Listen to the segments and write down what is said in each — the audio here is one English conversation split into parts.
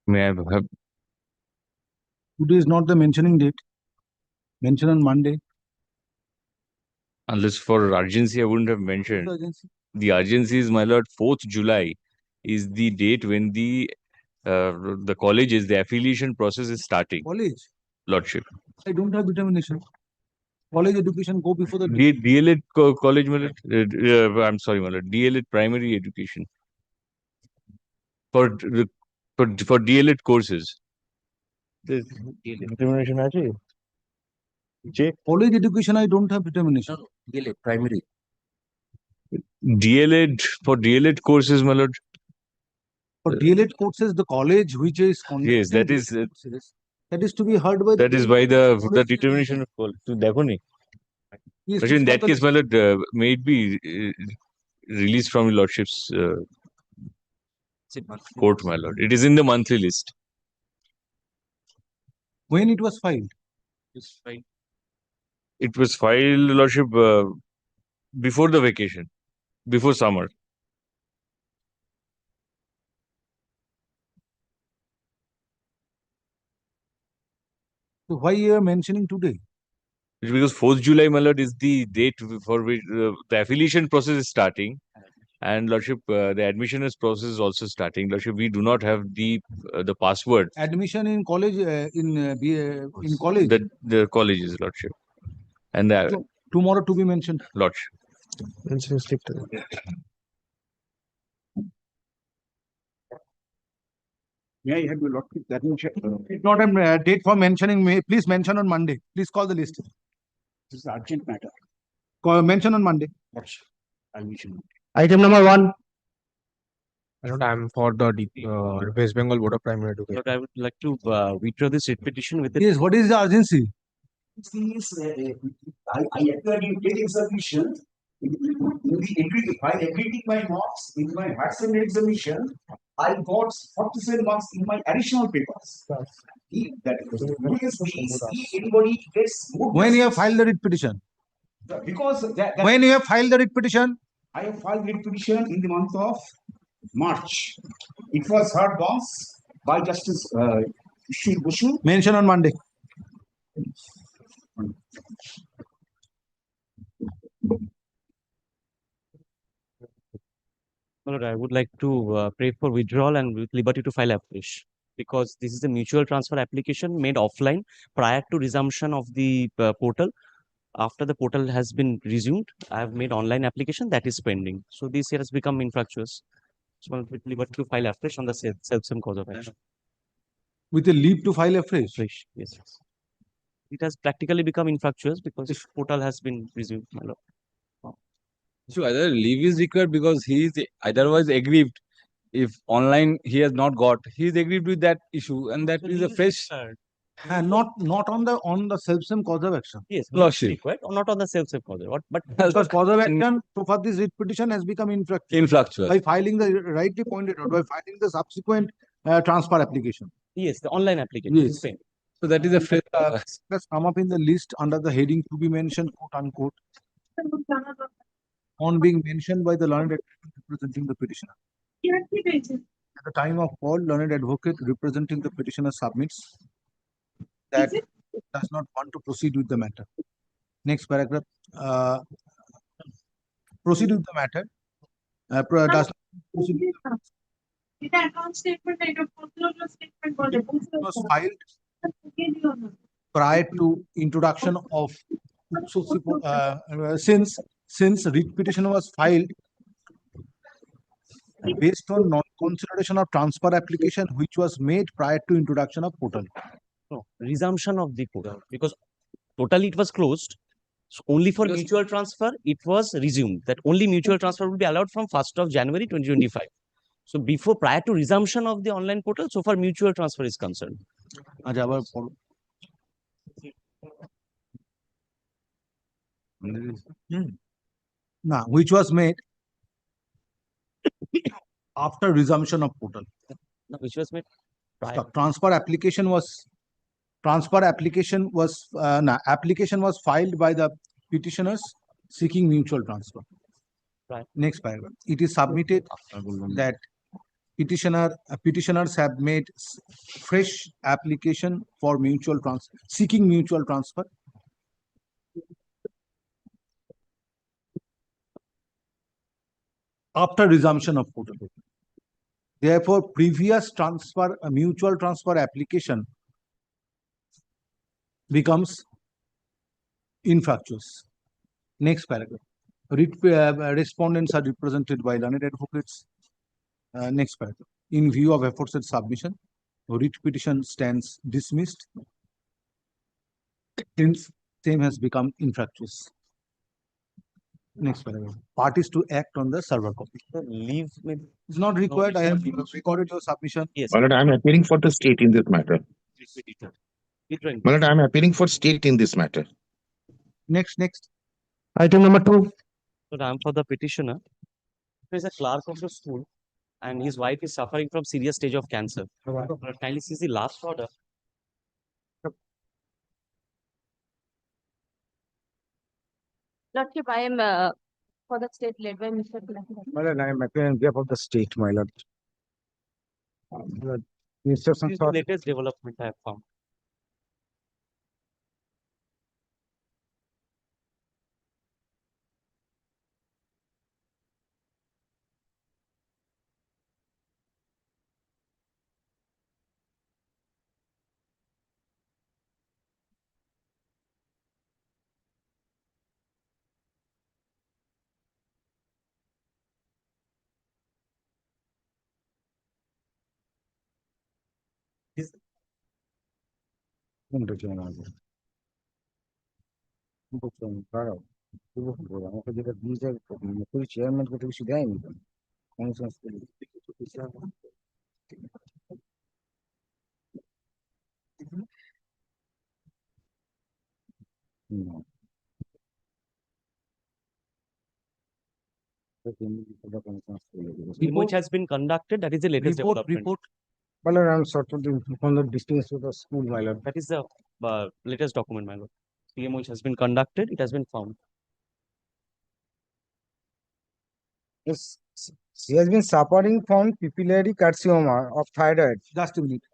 May I have Today is not the mentioning date. Mention on Monday. unless for urgency, I wouldn't have What is mentioned. the urgency? The urgency is, my lord, 4th July is the date when the colleges, the affiliation process is starting. College. Lordship. I don't have determination. College education go before the DLED college, my lord. I'm sorry, my lord. DLED primary education for DLED courses. Determination আছে college education. I don't have determination. DLA primary. DLED for DLED courses, my lord. For DLED courses, the college which is Yes, that is courses, that is to be heard by that is by the determination of college. To দেখো নি? Yes, But in that case, my lord, may it be released from your lordship's court, my lord. It is in the monthly list. when it was filed. It was filed, lordship, before the vacation, before summer. So why you are mentioning today? It's because 4th July, my lord, is the date for which the affiliation process is starting. And lordship, the admissions process is also starting. Lordship, we do not have the password. Admission in college in college. The colleges, lordship, and so, tomorrow to be mentioned. Lordship. May I have your lordship? That means it's not a date for mentioning. Please mention on Monday. Please call the list. This is urgent matter. Mention on Monday. Admission. Item number 1. I'm for the West Bengal Board of Primary Education. But I would like to withdraw this writ petition with the Yes, what is the urgency? I appeared in paid examination. While editing my marks in my Watson examination, I got 47 marks in my additional papers. If anybody gets when you have filed the writ petition? Because when you have filed the writ petition? I have filed writ petition in the month of March. It was heard once by Justice Bushu. Mention on Monday. Lord, I would like to pray for withdrawal and with liberty to file afresh, because this is a mutual transfer application made offline prior to resumption of the portal. After the portal has been resumed, I have made online application that is pending. So this here has become infructuous. So with liberty to file afresh on the self-same cause of action. With a leave to file afresh? Yes, yes. It has practically become infructuous because this portal has been resumed, my lord. So either leave is required because he is otherwise aggrieved. If online he has not got, he is aggrieved with that issue, and that is a fresh. Not on the self-same cause of action. Yes, lordship. Required, or not on the self-same cause, but because cause of action, so far this writ petition has become infructuous by filing the rightly pointed out by filing the subsequent transfer application. Yes, the online application. Yes. So that is a fresh. Let's come up in the list under the heading to be mentioned, quote unquote, on being mentioned by the learned advocate representing the petitioner. At the time of call, learned advocate representing the petitioner submits that does not want to proceed with the matter. Next paragraph. Proceed with the matter. Does not proceed with the matter. Was filed prior to introduction of since writ petition was filed based on non-consideration of transfer application which was made prior to introduction of portal. No, resumption of the portal, because totally it was closed. So only for mutual transfer it was resumed. That only mutual transfer will be allowed from 1st of January 2025. So before, prior to resumption of the online portal, so far mutual transfer is concerned. Now, which was made after resumption of portal. No, which was made prior. Transfer application was application was filed by the petitioners seeking mutual transfer. Right. Next paragraph. It is submitted that petitioners have made fresh application for mutual transfer, seeking mutual transfer. After resumption of portal. Therefore, previous mutual transfer application becomes infructuous. Next paragraph. Respondents are represented by learned advocates. Next paragraph. In view of aforesaid submission, writ petition stands dismissed since same has become infructuous. Next paragraph. Parties to act on the server copy. Leave maybe. It's not required. I have recorded your submission. Yes. My lord, I am appealing for the state in this matter. Withdrawing. My lord, I am appealing for state in this matter. Next. Item number 2. So I'm for the petitioner. He is a clerk of the school and his wife is suffering from serious stage of cancer. Kindly see the last order. Lordship, I am for the state led by Mr. My lord, I am appealing on behalf of the state, my lord. The instructions This is the are latest development I have found. আমাকে যেটা দিয়েছে চেয়ারম্যানকে তো কিছু দেয়নি তো কোন সংস্থা Which has been conducted. That is the latest development. Report. My lord, I am sort of from the distance to the school, my lord. That is the latest document, my lord. PM which has been conducted. It has been found. Yes, she has been suffering from papillary carcinoma of thyroid. Just a minute.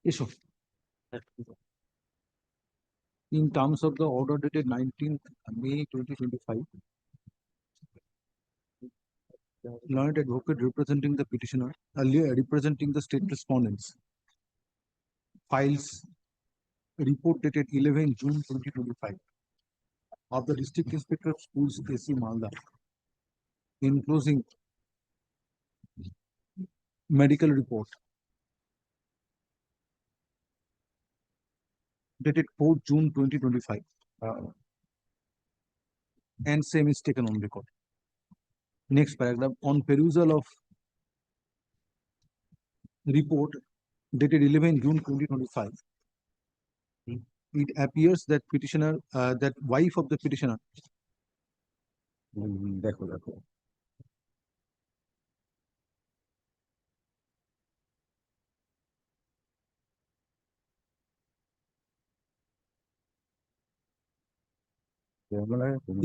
Issue. In terms of the order dated 19th May 2025, learned advocate representing the petitioner, representing the state respondents, files report dated 11 June 2025 of the District Inspector of Schools AC Malda, enclosing medical report dated 4 June 2025, and same is taken on record. Next paragraph. On perusal of report dated 11 June 2025, it appears that petitioner, that wife of the petitioner দেখো দেখো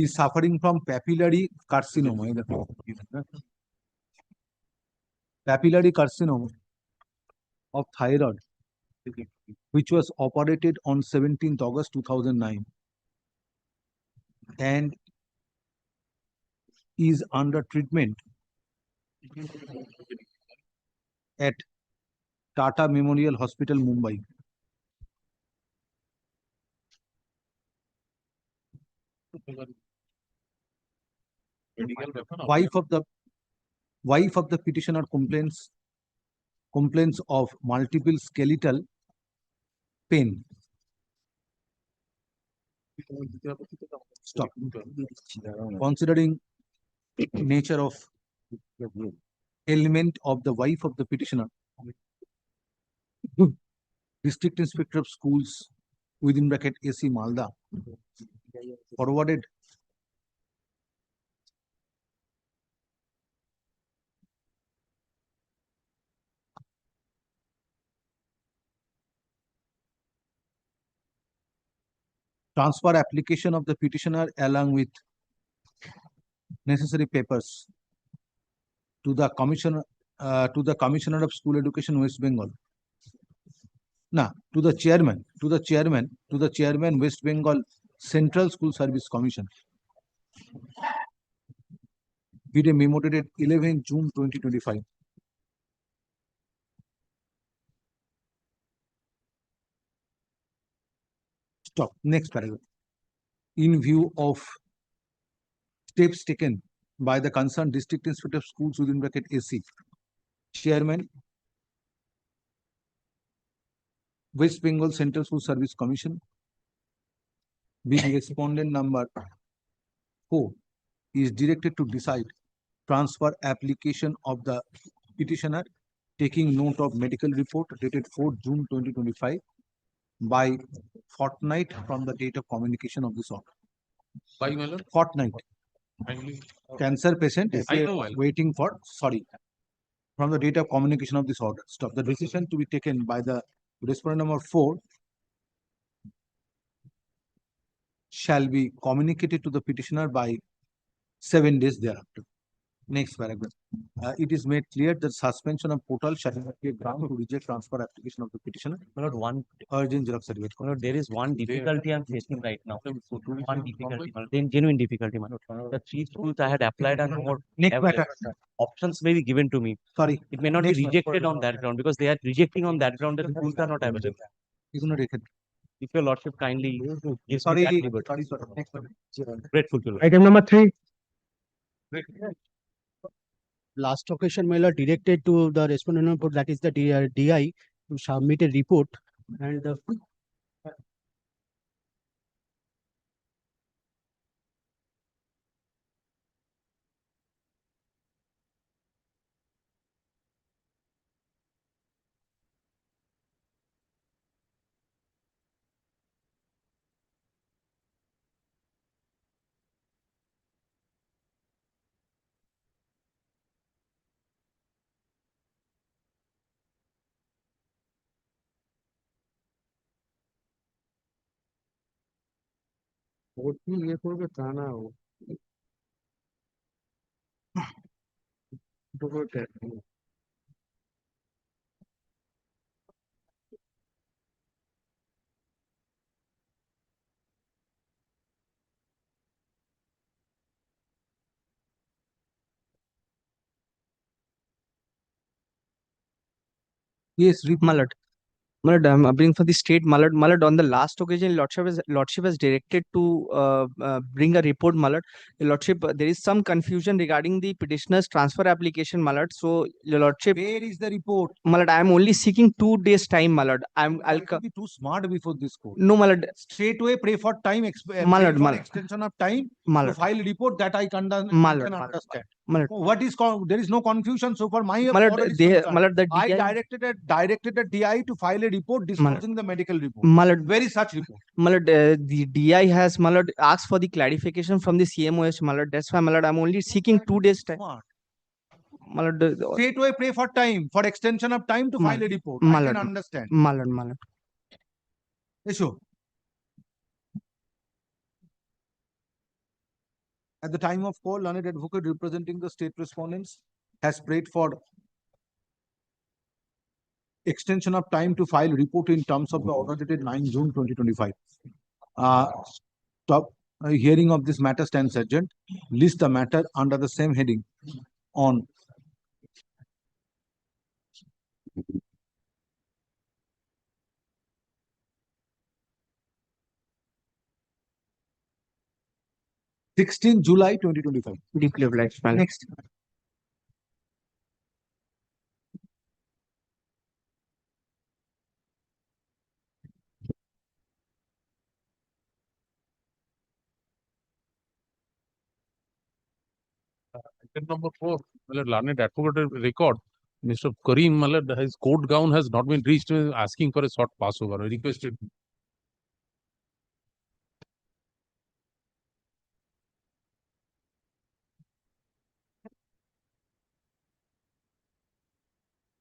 is suffering from papillary carcinoma. Papillary carcinoma of thyroid, which was operated on 17th August 2009 and is under treatment at Tata Memorial Hospital, Mumbai. Wife of the petitioner complains of multiple skeletal pain. Stop. Considering nature of ailment of the wife of the petitioner, District Inspector of Schools within bracket AC Malda forwarded transfer application of the petitioner along with necessary papers to the Commissioner of School Education, West Bengal. To the chairman, West Bengal Central School Service Commission. With a memo dated 11 June 2025. Stop. Next paragraph. In view of steps taken by the concerned District Inspector of Schools within bracket AC, Chairman, West Bengal Central School Service Commission, being respondent number 4, is directed to decide transfer application of the petitioner, taking note of medical report dated 4 June 2025 by fortnight from the date of communication of this order. By Malad? Fortnight. Cancer patient is waiting for, from the date of communication of this order. Stop. The decision to be taken by the respondent number 4 shall be communicated to the petitioner by 7 days thereafter. Next paragraph. It is made clear that suspension of portal shall not be a ground to reject transfer application of the petitioner. Urgent Xerox certificate. There is one difficulty I'm facing right now. One difficulty, genuine difficulty. The 3 schools I had applied and more options may be given to me. It may not be rejected on that ground because they are rejecting on that ground that the schools are not available. If your lordship kindly gives me that liberty. Grateful to you. Item number 3. Last occasion, my lord, directed to the respondent report, that is the DI, to submit a report, and Yes, my lord. My lord, I'm appealing for the state. My lord, on the last occasion, lordship has directed to bring a report. My lord, lordship, there is some confusion regarding the petitioner's transfer application. My lord, so lordship, where is the report? my lord, I am only seeking 2 days time. My lord, I'll be too smart before this court. No, my lord. Straight away pray for time, My lord, extension of time my to lord. file report that I can My understand. lord, my lord, What is there is no confusion so far. My my lord, order is they, concerned. my lord, the I DI, directed a DI to file a report disclosing the medical report. my lord, Where is such report? my lord, the DI has, my lord, asked for the clarification from the CMOH, my lord. That's why, my lord, I'm only seeking 2 days time. Smart. My lord, Straightway pray for time, for extension of time to file a report. my I lord, can understand. my lord, my lord. Issue. At the time of call, learned advocate representing the state respondents has prayed for extension of time to file report in terms of the order dated 9 June 2025. Stop hearing of this matter stands urgent. List the matter under the same heading on July 16, 2025. Deeply obliged, my lord. Next. Item number 4, learned advocate record. Mr. Karim, his court gown has not been reached, asking for a short passover. I requested.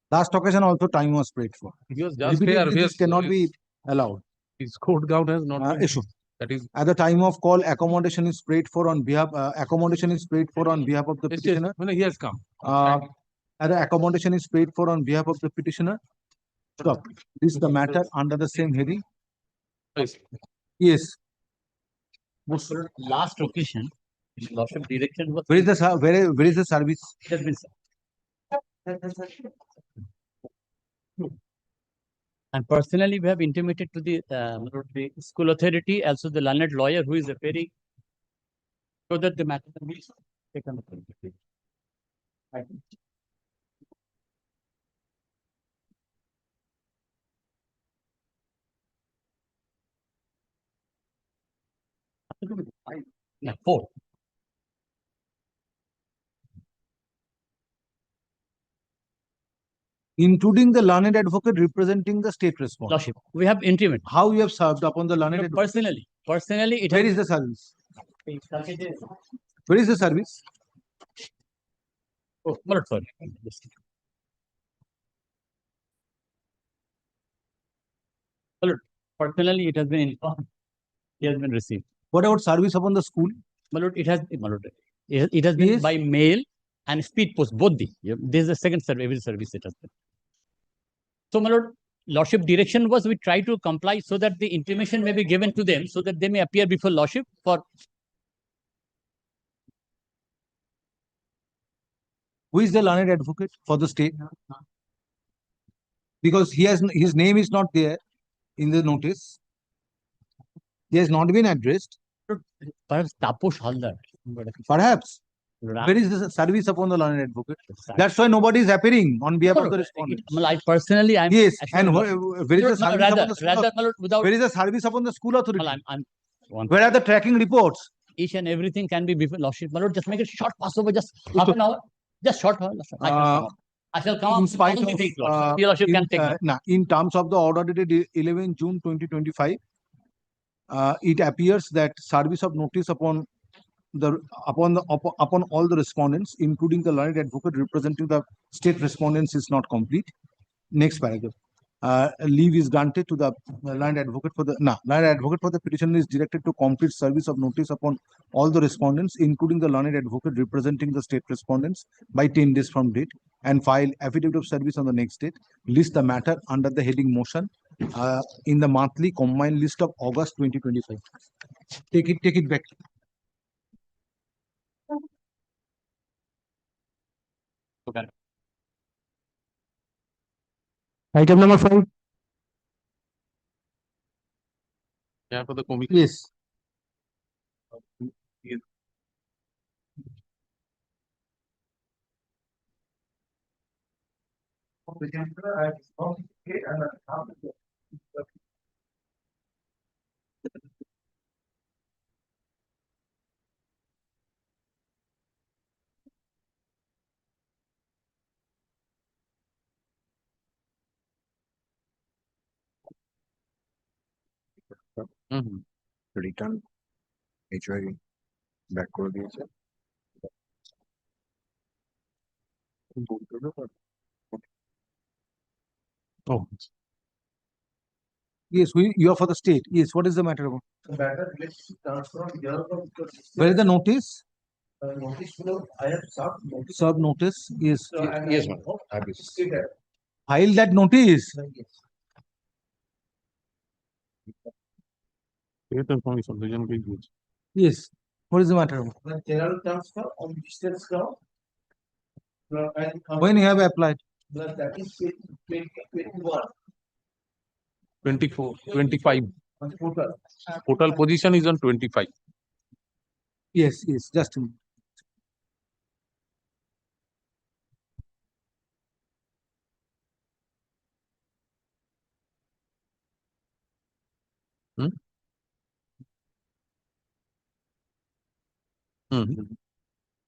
Last occasion also time was prayed for. He was just Repeatedly, here. this cannot be allowed. His court gown has not been Issue. That is, At the time of call, accommodation is prayed for on behalf. Accommodation is paid for on behalf of the yes, petitioner. he has come. At the accommodation is paid for on behalf of the petitioner. Stop. This is the matter under the same heading. Yes. Yes. Last occasion, lordship direction was. Where is the where is the service? It has been. And personally, we have intimated to the school authority, also the learned lawyer who is appearing, so that the matter will be taken up. Yeah, 4. Including the learned advocate representing the state response. Lordship, we have intimate. How you have served upon the learned advocate? Personally, it Where has is the service? Where is the service? Oh, my lord, sorry. My lord, personally, it has been informed. He has been received. What about service upon the school? My lord, it has been Yes. by mail and speed post, both the. This is the second service, every service it has been. So, my lord, lordship direction was we try to comply so that the intimation may be given to them so that they may appear before lordship for. Who is the learned advocate for the state? Because his name is not there in the notice. He has not been addressed. Perhaps Taposh Haldar. Perhaps. Where is the service upon the learned advocate? That's why nobody is appearing on behalf of the respondent. I personally, I'm. Yes, and where is the service upon the school? Without. Where is the service upon the school authority? I'm Where are the tracking reports? Each and everything can be before lordship. My lord, just make it short passover, just half an hour, just short hour. I shall come In up spite all the of, things, lordship. Your lordship can take it. In terms of the order dated 11 June 2025, it appears that service of notice upon all the respondents, including the learned advocate representing the state respondents, is not complete. Next paragraph. Leave is granted to the learned advocate for the learned advocate for the petition is directed to complete service of notice upon all the respondents, including the learned advocate representing the state respondents, by 10 days from date, and file affidavit of service on the next date. List the matter under the heading motion in the monthly combined list of August 2025. Take it back. Okay. Item number 5. Yeah, for the committee. Yes. Return HY back করে দিয়েছে। Oh, Yes, you are for the state. Yes, what is the matter about? Where is the notice? Serve notice. Yes. yes, ma'am. File that notice. State information, region will use. Yes. What is the matter about? General transfer on distance ground. When you have applied? That is 2021. 24, 25. Total position is on 25. Yes, yes. Just a minute.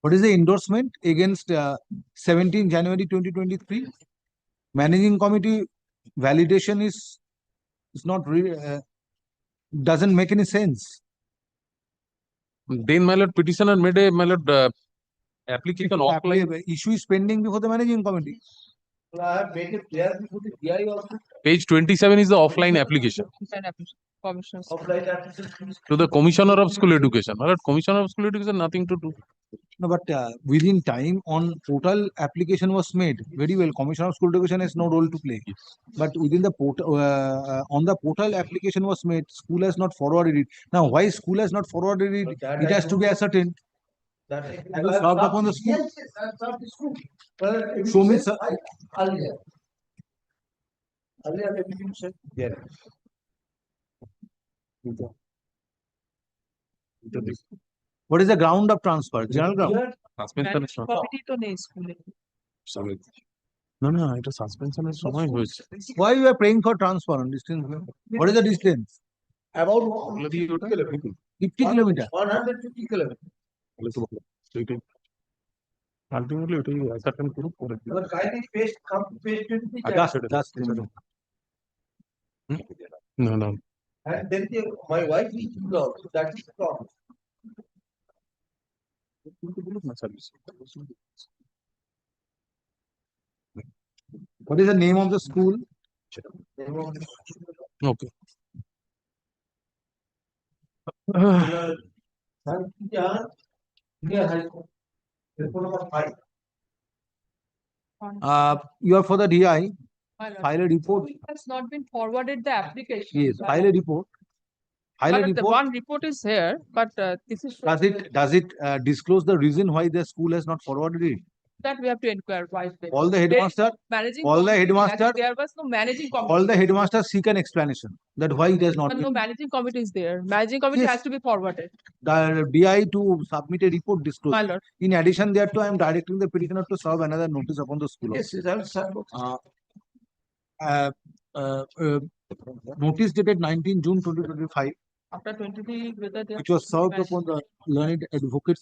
What is the endorsement against 17 January 2023? Managing committee validation is not really doesn't make any sense. Then my lord petitioner made a application offline. Issue is pending before the managing committee. I have made it clear before the DI also. Page 27 is the offline application Offline application. to the Commissioner of School Education. My lord, Commissioner of School Education nothing to do. No, but within time on portal application was made. Very well. Commissioner of School Education has no role to play. But within the portal, on the portal application was made. School has not forwarded it. Now, why school has not forwarded it? It has to be ascertained. It was served upon the school. Yes, yes, I served the school. Show me, sir. Earlier. Earlier, everything said there. What is the ground of transfer? General ground. Suspension is not. No, no, it was suspension is so much. Why you are praying for transfer on distance? What is the distance? About 50 kilometers. 150 kilometers. Ultimately, it is a certain group for it. But kindly paste, come paste it in the Just No, no. And then my wife is involved, so that is the problem. What is the name of the school? Okay. You are for the DI. File a report. Has not been forwarded the application. Yes, file a report. File a But the report. one report is here, but this is Does it disclose the reason why the school has not forwarded it? that we have to inquire why. All the headmaster, Managing all the committee, headmaster, there was no managing committee. all the headmasters seek an explanation that why it has not But no been. managing committee is there. Managing committee Yes. has to be forwarded. The DI to submit a report My disclosure. lord. In addition thereto, I am directing the petitioner to serve another notice upon the school. Yes, yes, I will serve. Notice dated 19 June 2025, After 23, whether they which was served upon the learned advocate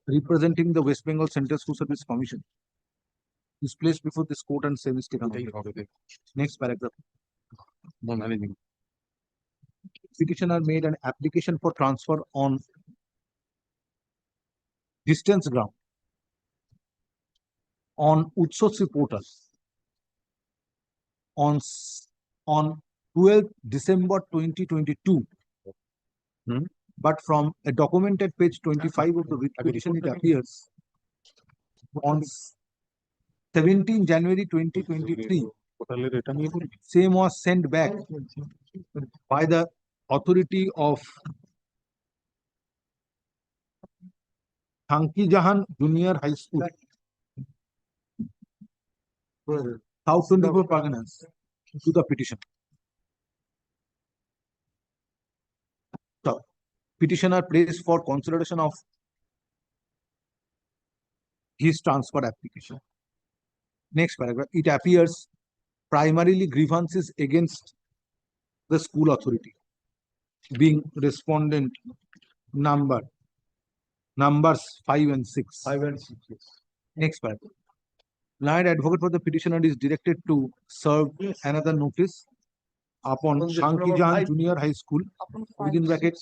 representing the West Bengal Central School Service Commission is placed before this court and same is taken. Next paragraph. No managing. Petitioner made an application for transfer on distance ground on Utsotsi portal on 12th December 2022. But from a documented page 25 of the writ petition, it appears on 17 January 2023, same was sent back by the authority of Thanki Jahan Junior High School, South 24 Parganas, to the petition. So, petitioner prays for consideration of his transfer application. Next paragraph. It appears primarily grievances against the school authority, being respondent numbers 5 and 6. 5 and 6, yes. Next paragraph. Learned advocate for the petitioner is directed to serve another notice upon Sankijan Junior High School within bracket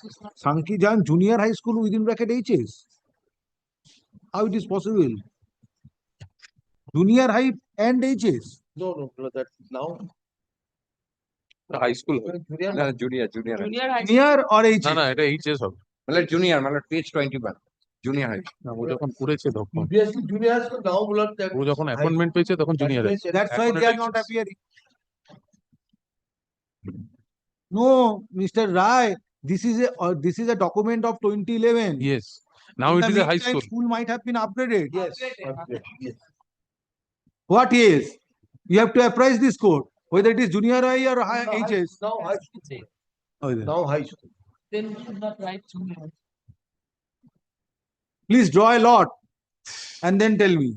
Sankijan Junior High School within bracket HS. How it is possible? Junior high and HS. No, that now. high school Junior, no, junior junior high. Junior or HS? না না এটা HS হবে मतलब junior मतलब page 21 junior high না ও যখন করেছে তখন Previously junior high school, now blood that. ও যখন অ্যাপয়েন্টমেন্ট পেয়েছে তখন junior That's why they are not appearing. No, Mr. Rai, this is a document of 2011. Yes now In it the is a high meantime, school school might have been upgraded. Yes. Yes. What is? You have to apprise this court whether it is junior high or HS. Now high school. Oh, yeah. Now high school. Then you should not write junior high. Please draw a lot and then tell me.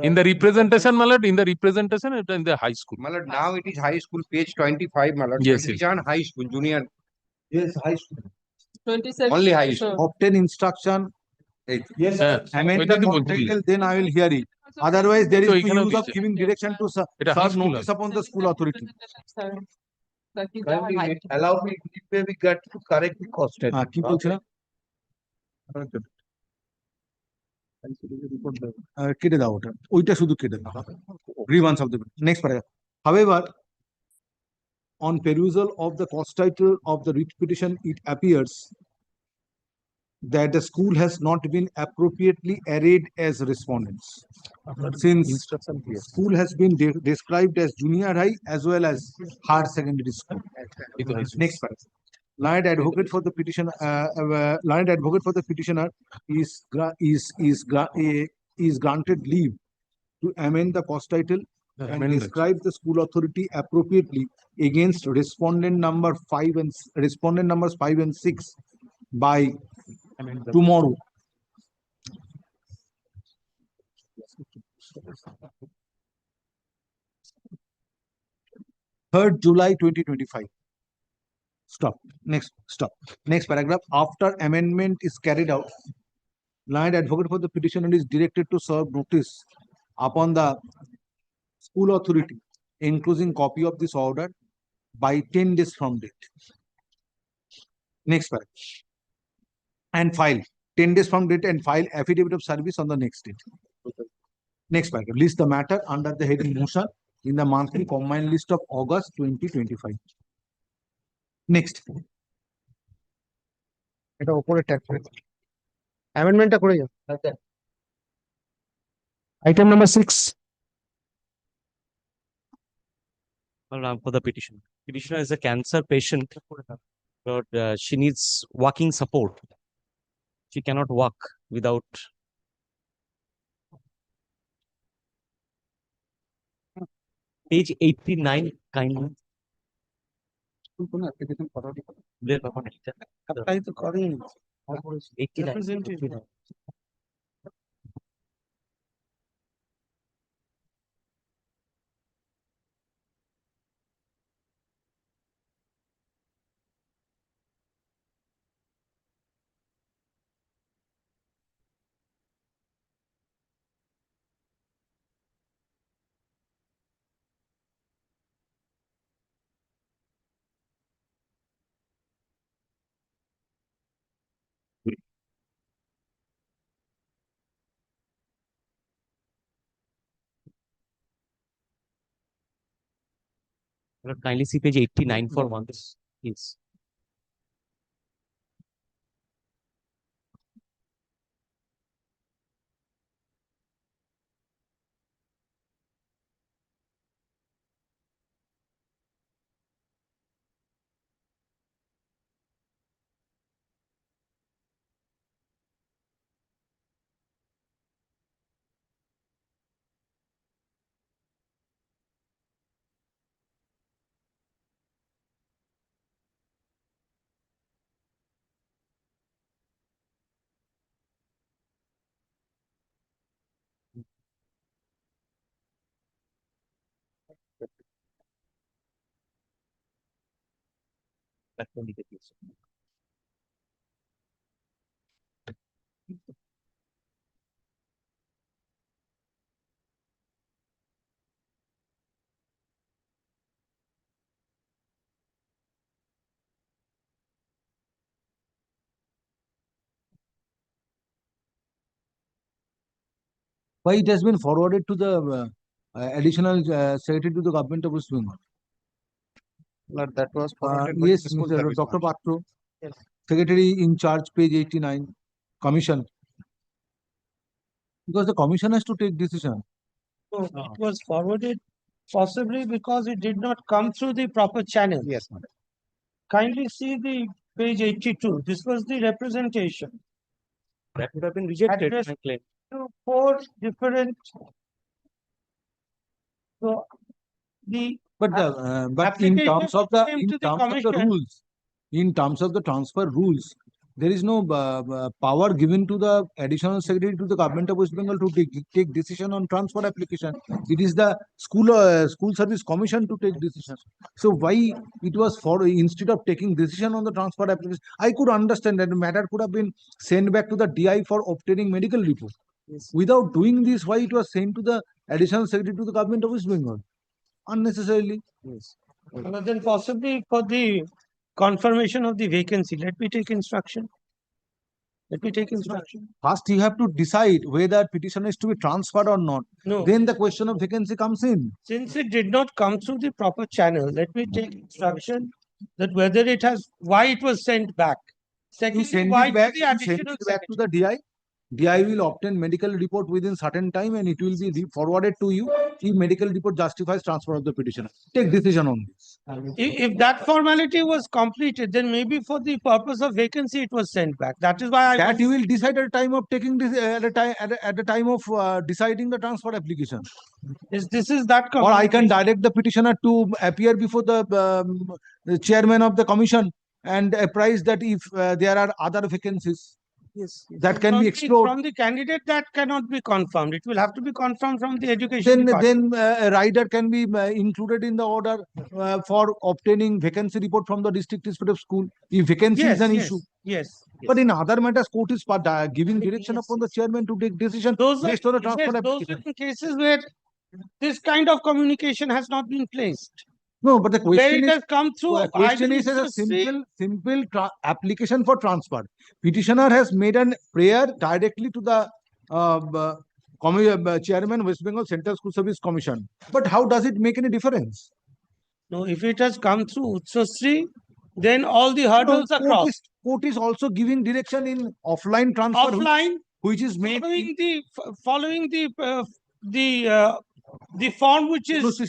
In the representation Malad in the representation এটা in the high school मतलब now it is high school page 25 मतलब Yes, yes. Sankijan high school junior Yes, high school. 27. only high school Obtain instruction, Yes. amend ওইটা the কি বলছি title, then I will hear it. Otherwise, there is So, no এখানেও use of দিচ্ছে। giving direction to এটা high serve school notice upon the school authority. That is Kindly high. allow me, if we get to correct the cost. কি বলছে না? কেটে দাও ওটা, ওইটা শুধু কেটে দাও। Grievance of the next paragraph. However, on perusal of the cost title of the writ petition, it appears that the school has not been appropriately arrayed as respondents. Since school has been described as junior high as well as higher secondary school. Next paragraph. Learned advocate for the petition, learned advocate for the petitioner is granted leave to amend the cost title and describe the school authority appropriately against respondent numbers 5 and 6 by tomorrow. Third July 2025. Stop. Next. Stop. Next paragraph. After amendment is carried out, learned advocate for the petitioner is directed to serve notice upon the school authority, including copy of this order by 10 days from date. Next paragraph. And file 10 days from date and file affidavit of service on the next date. Next paragraph. List the matter under the heading motion in the monthly combined list of August 2025. Next. এটা উপরে tag করে অ্যামেন্ডমেন্টটা করে যাও। Item number 6. For the petition. Petitioner is a cancer patient, but she needs walking support. She cannot walk without. Page 89, kindly. Apply to Korean. 89. Kindly see page 89 for once, please. That will be the case. Why it has been forwarded to the additional secretary to the government of West Bengal? Lord, that was forwarded by Yes, the school Mr. service Dr. Marshal. Patro, Yes. Secretary in charge, page 89, commission. Because the commission has to take decision. So it was forwarded possibly because it did not come through the proper channel. Yes, madam. Kindly see the page 82. This was the representation. That would have been rejected, Address- my claim. To 4 different. So the But in application terms of the came to the commission. rules, in terms of the transfer rules, there is no power given to the additional secretary to the government of West Bengal to take decision on transfer application. It is the school service commission to take decision. So why it was for instead of taking decision on the transfer application? I could understand that the matter could have been sent back to the DI for obtaining medical report. Yes. Without doing this, why it was sent to the additional secretary to the government of West Bengal? Unnecessarily. Yes. But then possibly for the confirmation of the vacancy, let me take instruction. Let me take instruction. First, you have to decide whether petition is to be transferred or not. No, Then the question of vacancy comes in. since it did not come through the proper channel, let me take instruction that whether it has, why it was sent back. You Secondly, send why it back, to the additional to the DI. DI will obtain medical report within certain time and it will be forwarded to you if medical report justifies transfer of the petitioner. Take decision on this. If that formality was completed, then maybe for the purpose of vacancy, it was sent back. That is why I That was, you will decide at the time of taking this at the time of deciding the transfer application. this is that. Or I can direct the petitioner to appear before the chairman of the commission and apprise that if there are other vacancies. Yes. That can be explored. From the candidate, that cannot be confirmed. It will have to be confirmed from the education Then department. a rider can be included in the order for obtaining vacancy report from the district inspector of school if vacancy is an issue. Yes. But in other matters, court is giving direction upon the chairman to take decision based on the transfer Those are application. in cases where this kind of communication has not been placed. No, but the Where question it is, has come through. the question either is as a it's simple application for transfer. Petitioner has made an prayer directly to the chairman West Bengal Central School Service Commission. But how does it make any difference? No, if it has come through Utsasri, then all the hurdles are crossed. Court is also giving direction in offline transfer. Offline, Which is made following the form which is.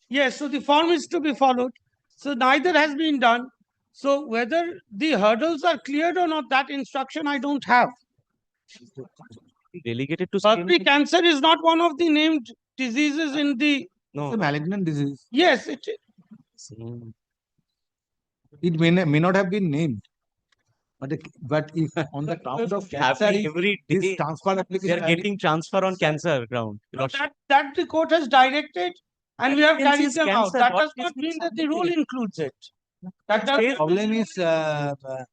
Yes, so the form is to be followed. So neither has been done. So whether the hurdles are cleared or not, that instruction I don't have. Delegated to Firstly, cancer is not one of the named diseases in the. It's a malignant disease. Yes, It may not have been named. But if on the ground of cancer, every day this transfer they application are getting transfer on cancer ground. that the court has directed and we have Vacancy carried is them out. cancer. That What does is not it mean that the rule submitted? includes it. That does problem is, Mr.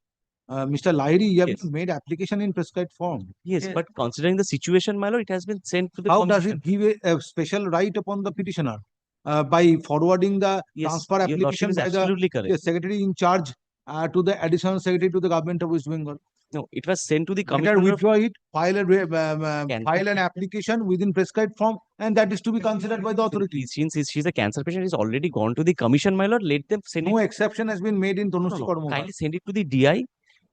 Lahiri, you have Yes. made application in prescribed form. Yes, but considering the situation, my lord, it has been sent to the How does commission. it give a special right upon the petitioner by forwarding the Yes, transfer your lordship application is by the absolutely correct. secretary in charge to the additional secretary to the government of West Bengal? No, it was sent to the Better commissioner of withdraw it, file Cancer. an application within prescribed form, and that is to be considered by the authorities. Since she's a cancer patient, it's already gone to the commission, my lord. Let them send No it. exception has been made in No, Tanushri no, Karmokar. kindly send it to the DI.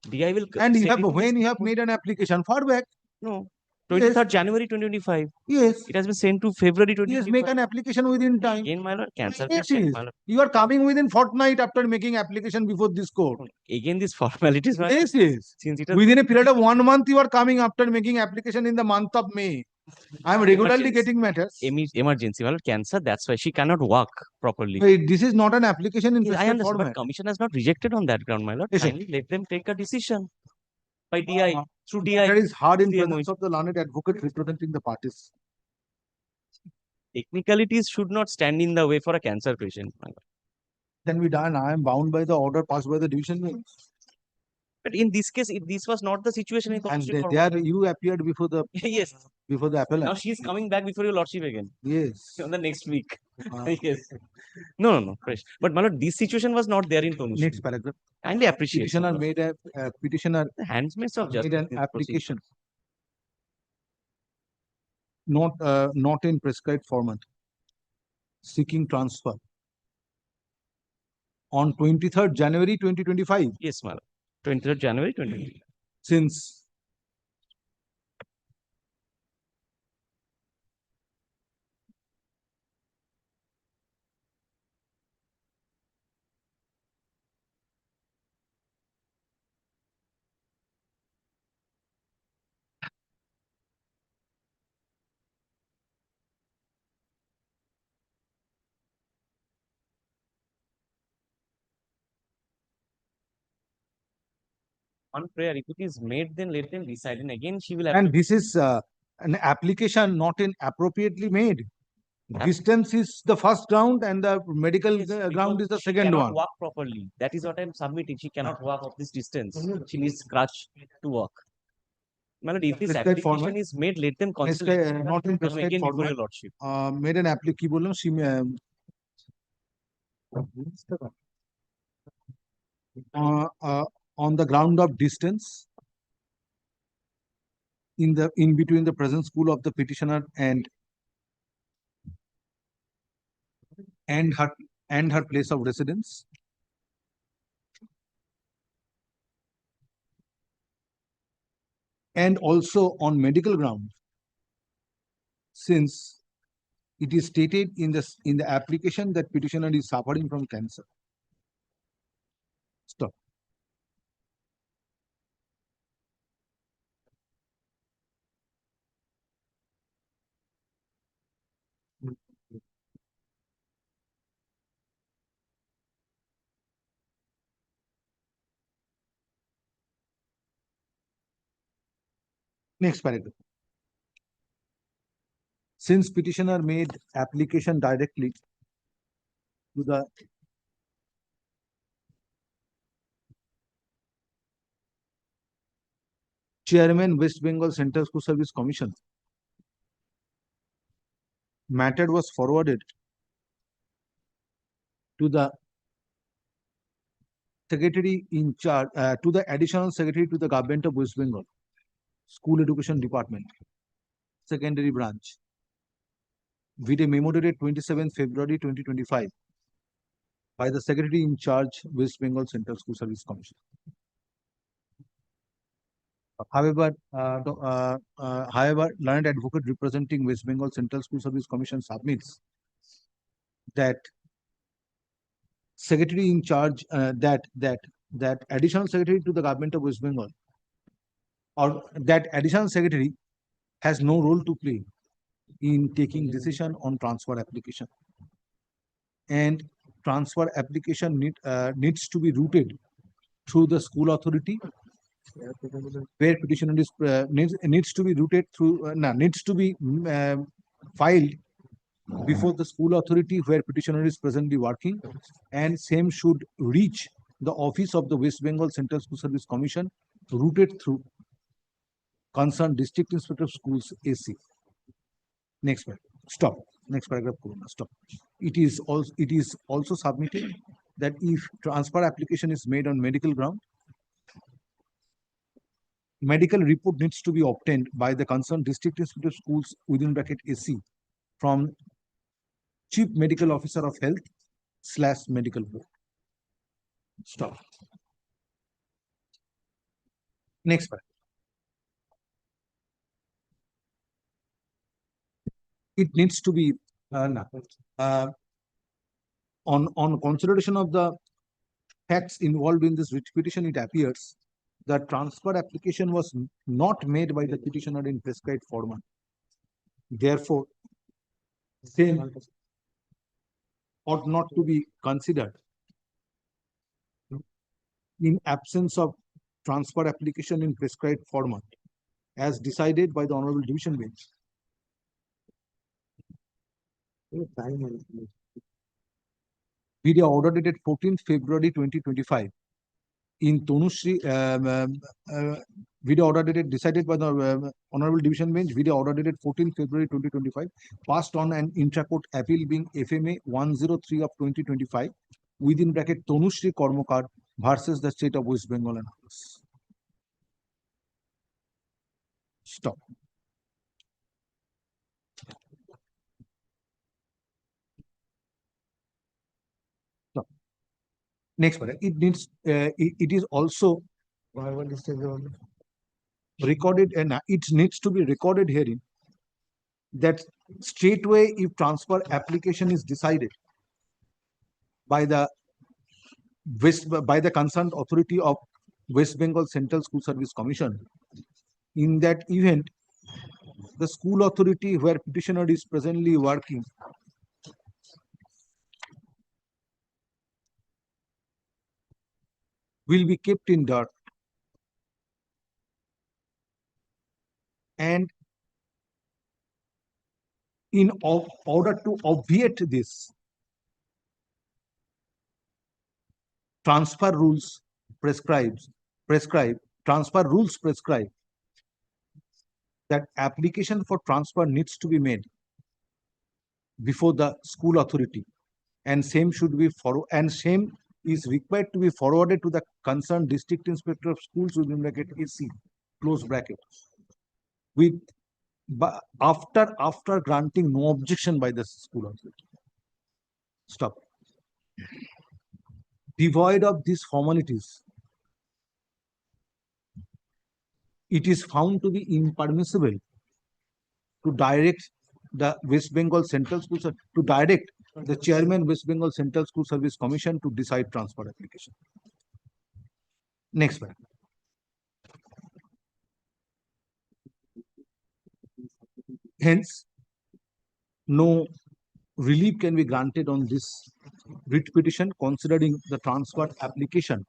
DI will. And you send have it to when the you have school. made an application far back. No, 23rd January 2025. Yes. It has been sent to February Yes, 2025. make an application within time. Again, my lord, cancer Yes, patient, yes. my lord. You are coming within fortnight after making application before this court. Again, these formalities, my lord. Yes, yes. Since it was Within a period of 1 month, you are coming after making application in the month of May. I am regularly Emergency. getting matters. Emergency, my lord, cancer. That's why she cannot walk properly. Wait, this is not an application in Yes, I prescribed understand, format. but commission has not rejected on that ground, my lord. Yes, sir. Kindly let them take a decision by DI through DI. That is hard in CMO. presence of the learned advocate representing the parties. Technicalities should not stand in the way for a cancer patient, my lord. Can be done. I am bound by the order passed by the division bench. But in this case, this was not the situation in And Tanushri Karmokar. there you appeared before the Yes. appellant. Now she is coming back before your lordship again Yes. on the next week. Uh, Yes. No, fresh. But my lord, this situation was not there in Tanushri. Next paragraph. Kindly appreciate. Petitioner made a petitioner The handsmaids of made justice. an in this proceeding. application. not in prescribed format, seeking transfer on 23rd January 2025. Yes, my lord. 23rd January 2020. Since On prayer, if it is made, then let them decide. And again, she will have and to this is an application not in appropriately made. App- Distance is the first ground and the medical Yes, ground because is the she second cannot one. walk properly. That is what I'm submitting. She cannot walk of this distance. She needs crutch to walk. My lord, if this Prescribed application format. is made, let them consult. Not in Come prescribed again before format. your lordship. Made an application. কি বললাম on the ground of distance in between the present school of the petitioner and her place of residence, and also on medical grounds, since it is stated in the application that petitioner is suffering from cancer. Stop. Next paragraph. Since petitioner made application directly to the Chairman West Bengal Central School Service Commission, matter was forwarded to the secretary in charge, to the additional secretary to the government of West Bengal School Education Department, Secondary Branch, with a memo dated 27 February 2025 by the secretary in charge, West Bengal Central School Service Commission. However, learned advocate representing West Bengal Central School Service Commission submits that secretary in charge, that additional secretary to the government of West Bengal, or that additional secretary has no role to play in taking decision on transfer application, and transfer application needs to be routed through the school authority, where petitioner is needs to be routed through needs to be filed before the school authority where petitioner is presently working, and same should reach the office of the West Bengal Central School Service Commission, routed through concerned district inspector of schools AC. Next paragraph. Stop. Next paragraph. Stop. It is also submitted that if transfer application is made on medical ground, medical report needs to be obtained by the concerned district inspector of schools within bracket AC from Chief Medical Officer of Health / Medical Board. Stop. Next paragraph. It needs to be on consideration of the facts involved in this petition. It appears that transfer application was not made by the petitioner in prescribed format. Therefore, same ought not to be considered in absence of transfer application in prescribed format, as decided by the Honorable Division Bench. Video order dated 14th February 2025 in Tanushree, video order dated decided by the Honorable Division Bench, video order dated 14th February 2025, passed on an intra-court appeal being FMA 103 of 2025 within bracket Tanushree Kormokar versus the state of West Bengal and others. Stop. Next one, it needs, it is also recorded, and it needs to be recorded herein that straightway if transfer application is decided by the concerned authority of West Bengal Central School Service Commission, in that event, the school authority where petitioner is presently working will be kept in dark, and in order to obviate this, transfer rules prescribe that application for transfer needs to be made before the school authority, and same is required to be forwarded to the concerned district inspector of schools within bracket AC close bracket with after granting no objection by the school authority. Stop. Devoid of these formalities, it is found to be impermissible to direct the West Bengal Central School to direct the chairman West Bengal Central School Service Commission to decide transfer application. Next one. Hence, no relief can be granted on this writ petition considering the transfer application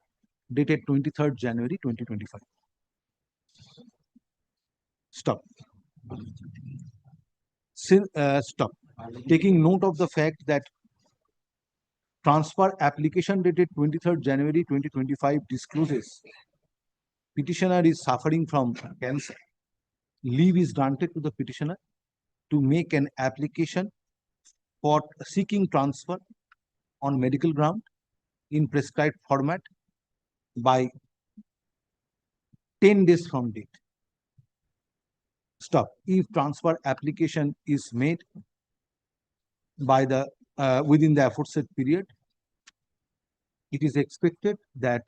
dated 23rd January 2025. Stop. Stop. Taking note of the fact that transfer application dated 23rd January 2025 discloses petitioner is suffering from cancer, leave is granted to the petitioner to make an application for seeking transfer on medical ground in prescribed format by 10 days from date. Stop. If transfer application is made by the within the aforesaid period, it is expected that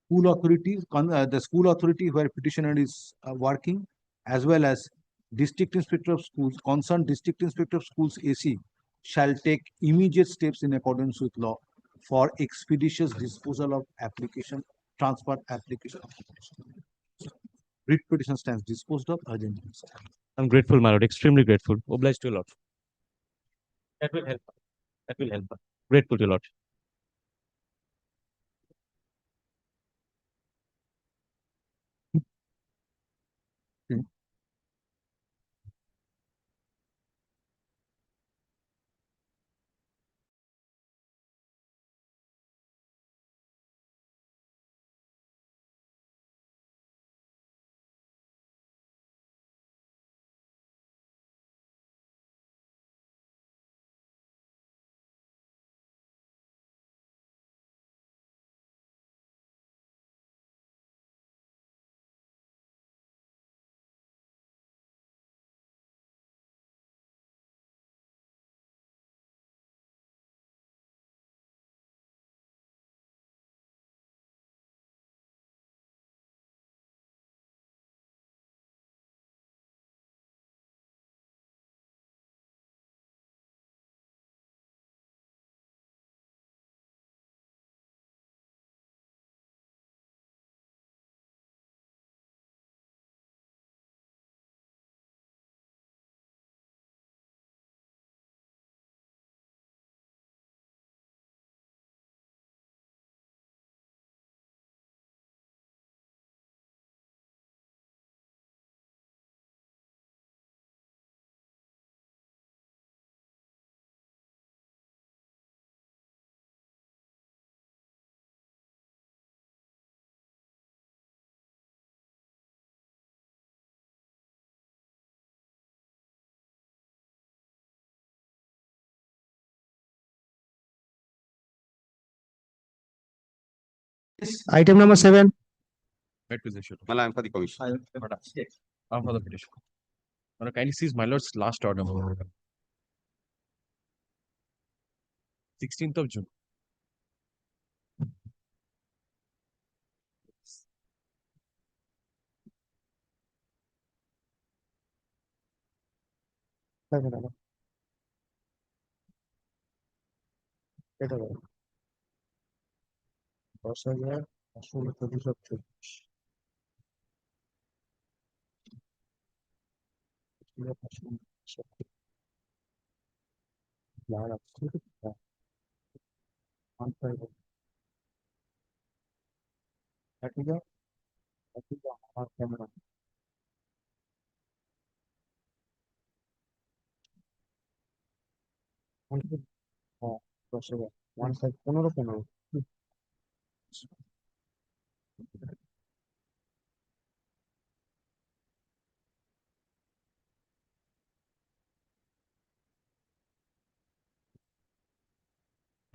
the school authority where petitioner is working, as well as district inspector of schools, concerned district inspector of schools AC, shall take immediate steps in accordance with law for expeditious disposal of application, transfer application. Writ petition stands disposed of urgently. I'm grateful, my lord, extremely grateful. Obliged to your lord. That will help. That will help. Grateful to your lord. Item number 7. Met with the issue. I am for the commission. I'm for the petition. Kindly seize my lord's last order. 16th of June. এটা বলো। 10,534 আমার camera হ্যাঁ 10,000 15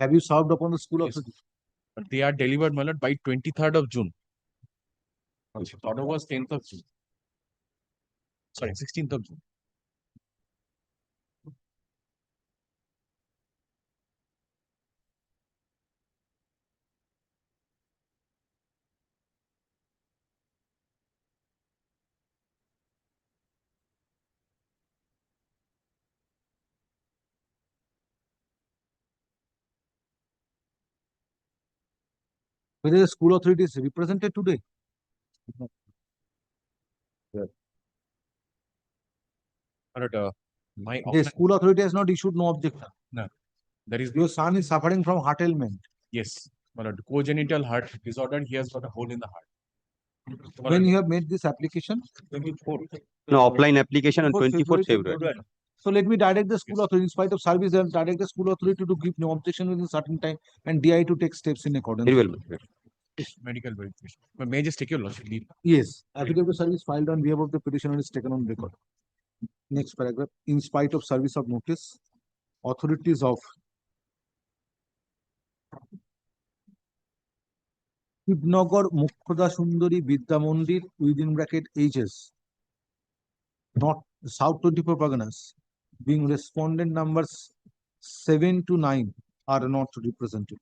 Have you served upon the school Yes. authority? But they are delivered, my lord, by 23rd of June. The order was 10th of June. Sorry, 16th of June. Whether the school authority is represented today? My lord, my The school authority has not issued no objection. No, there is Your son is suffering from heart ailment. yes, my lord, congenital heart disorder. He has got a hole in the heart. My When lord, you have made this application? 24. No, offline application on 24th 24th February. So let me direct the school authority, in spite of service, I'll direct the school authority to give no objection within a certain time and DI to take steps in accordance. Very well. Medical verification. But may I just take your lordship leave? Yes, affidavit of service filed on behalf of the petitioner is taken on record. Next paragraph. In spite of service of notice, authorities of Shivnagar Mukhoda Sundari Vidya Mandir within bracket HS, not South 24 Parganas, being respondent numbers 7 to 9 are not represented.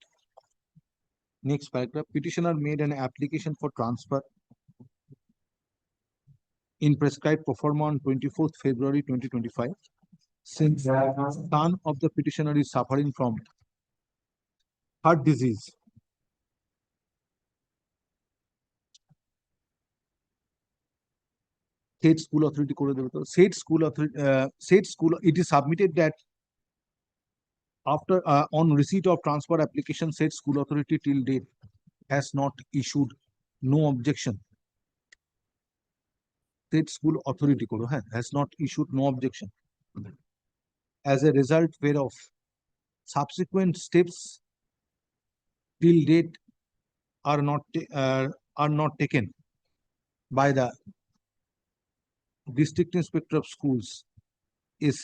Next paragraph. Petitioner made an application for transfer in prescribed pro forma on 24th February 2025. Since the son of the petitioner is suffering from heart disease, state school authority করে দেবে তো state school authority it is submitted that after on receipt of transfer application, state school authority till date has not issued no objection. State school authority করো হ্যাঁ has not issued no objection. As a result whereof subsequent steps till date are not taken by the District Inspector of Schools, AC,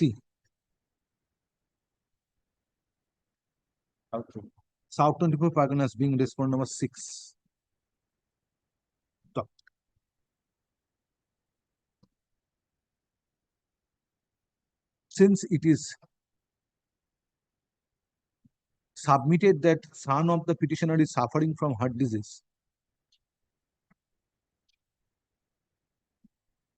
South 24 Parganas being respondent number 6. Stop. Since it is submitted that son of the petitioner is suffering from heart disease,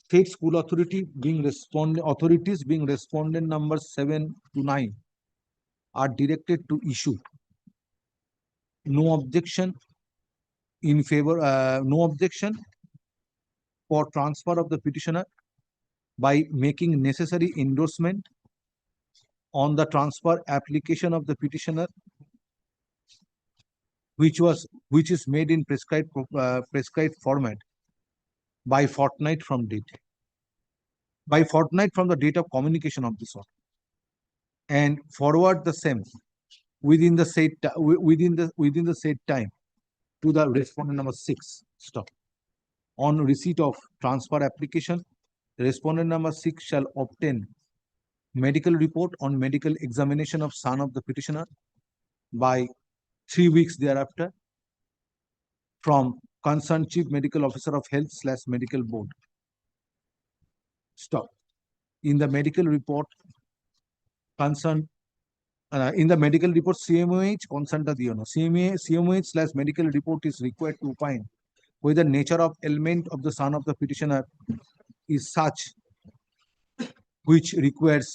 state school authorities being respondent number 7 to 9 are directed to issue no objection in favor, no objection for transfer of the petitioner by making necessary endorsement on the transfer application of the petitioner, which is made in prescribed format by fortnight from date. By fortnight from the date of communication of this one, and forward the same within the said time to the respondent number 6. Stop. On receipt of transfer application, respondent number 6 shall obtain medical report on medical examination of son of the petitioner by 3 weeks thereafter from concerned chief medical officer of health / medical board. Stop. In the medical report concerned in the medical report CMOH consent CMOH / medical report is required to opine whether nature of ailment of the son of the petitioner is such which requires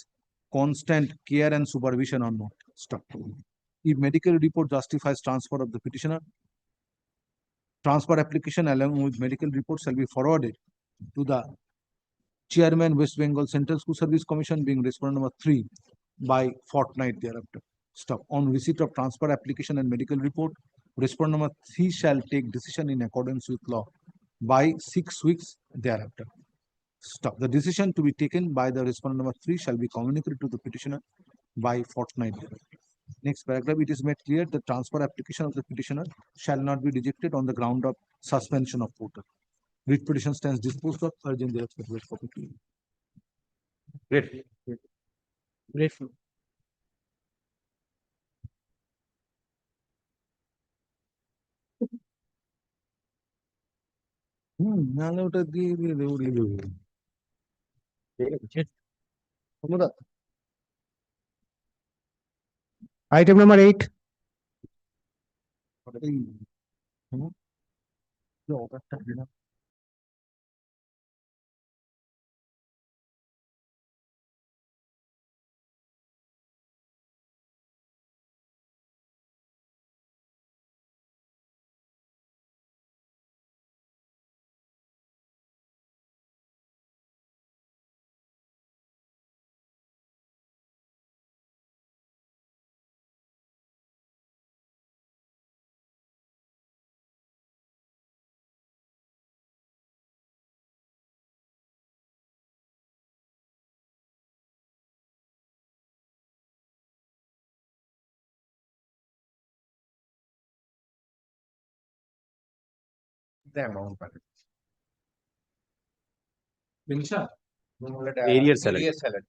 constant care and supervision or not. Stop. If medical report justifies transfer of the petitioner, transfer application along with medical report shall be forwarded to the Chairman West Bengal Central School Service Commission, being respondent number 3, by fortnight thereafter. Stop. On receipt of transfer application and medical report, respondent number 3 shall take decision in accordance with law by 6 weeks thereafter. Stop. The decision to be taken by the respondent number 3 shall be communicated to the petitioner by fortnight thereafter. Next paragraph, it is made clear the transfer application of the petitioner shall not be rejected on the ground of suspension of portal. Writ petition stands disposed of, urging the respective copy. Great. Grateful. নাহলে ওটা দিয়ে দিয়ে উড়িয়ে দেবো। Item number 8. The amount. Area salad. Area salad.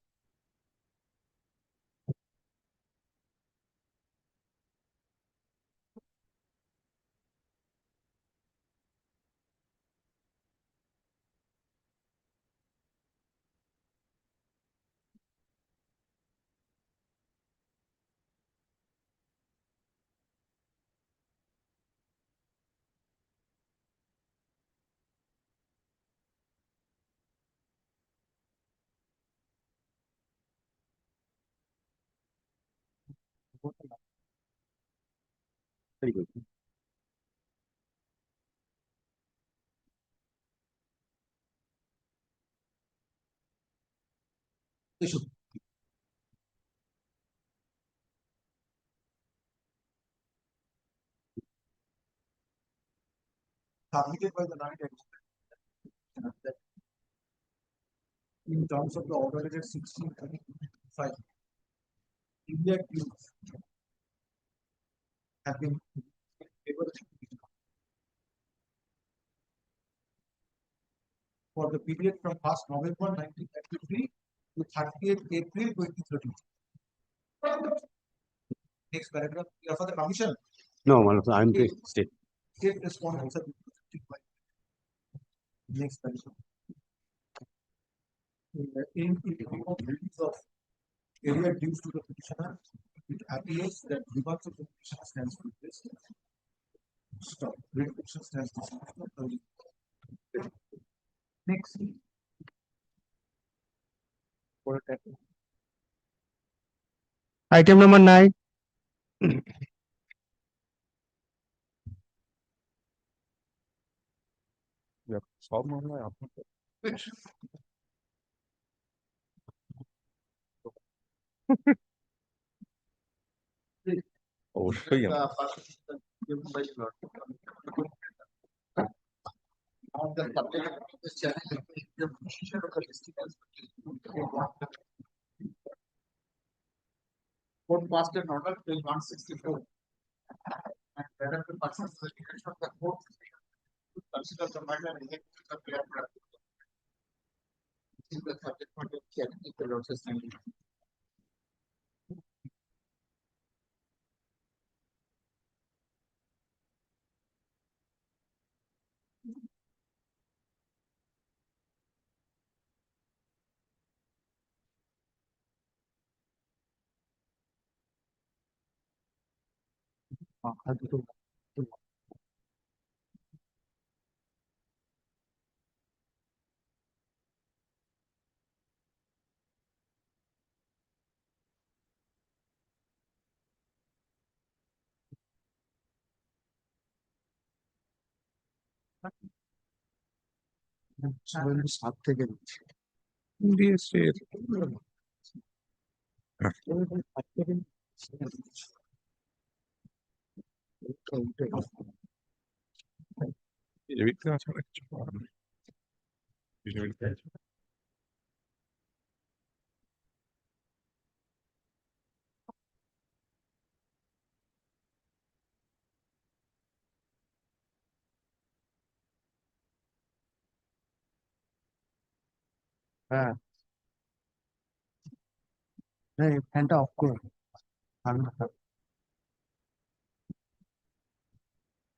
Very good. Submitted by the night in terms of the order dated 16/25, India claims have been able for the period from 1st November 1993 to 30th April 2030. Next paragraph, for the commission. No, I'm the state. State respondents are next paragraph. In release of area dues to the petitioner, it appears that because of the petitioner stands for this. Stop. Petition stands this. Next. Item number 9. সব মামলায় আপনাকে অবশ্যই On the subject of this challenge, the position of the district has court passed an order till 164. And whether the persons the direction of the court consider the matter and reject the prayer. This is the subject matter of challenge if the Lord's standing. সাত থেকে দিচ্ছি। হ্যাঁ, ফ্যানটা of করো।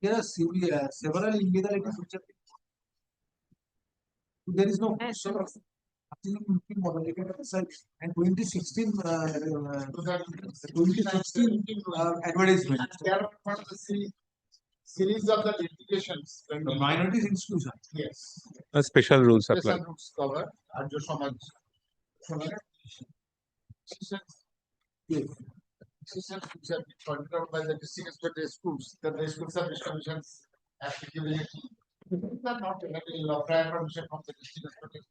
There are several illegalities which are there is no question of and 2016 advertisement. They are part of the series of the litigations. The minorities exclusion. Yes. Special rules apply. Special rules cover Arjo Samaj. Yes. Decisions which have been pointed out by the district inspector schools, that the schools have commissions applicability. These are not available of prior permission from the district inspector.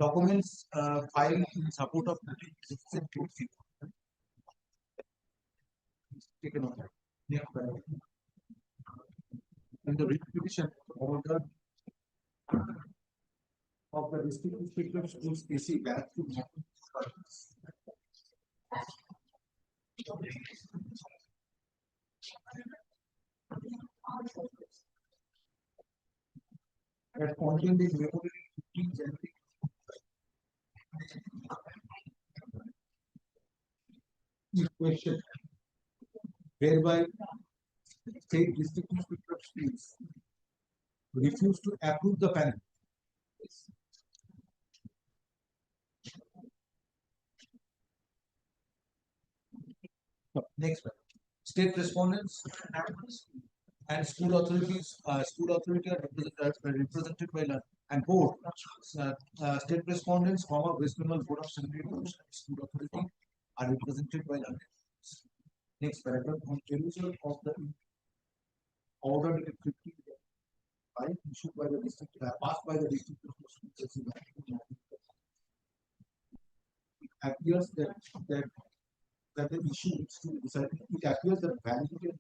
Documents filed in support of taken over. In the written petition order of the district inspector schools AC back to that contained in February 15 January. Question whereby state district inspector of schools refused to approve the panel. Next one. State respondents and school authorities, school authority are represented by and board. State respondents, West Bengal Board of Secondary Education and School Authority are represented by next paragraph on perusal of the order dated 15 issued by the district, passed by the district. It appears that the issue needs to be decided. It appears that validity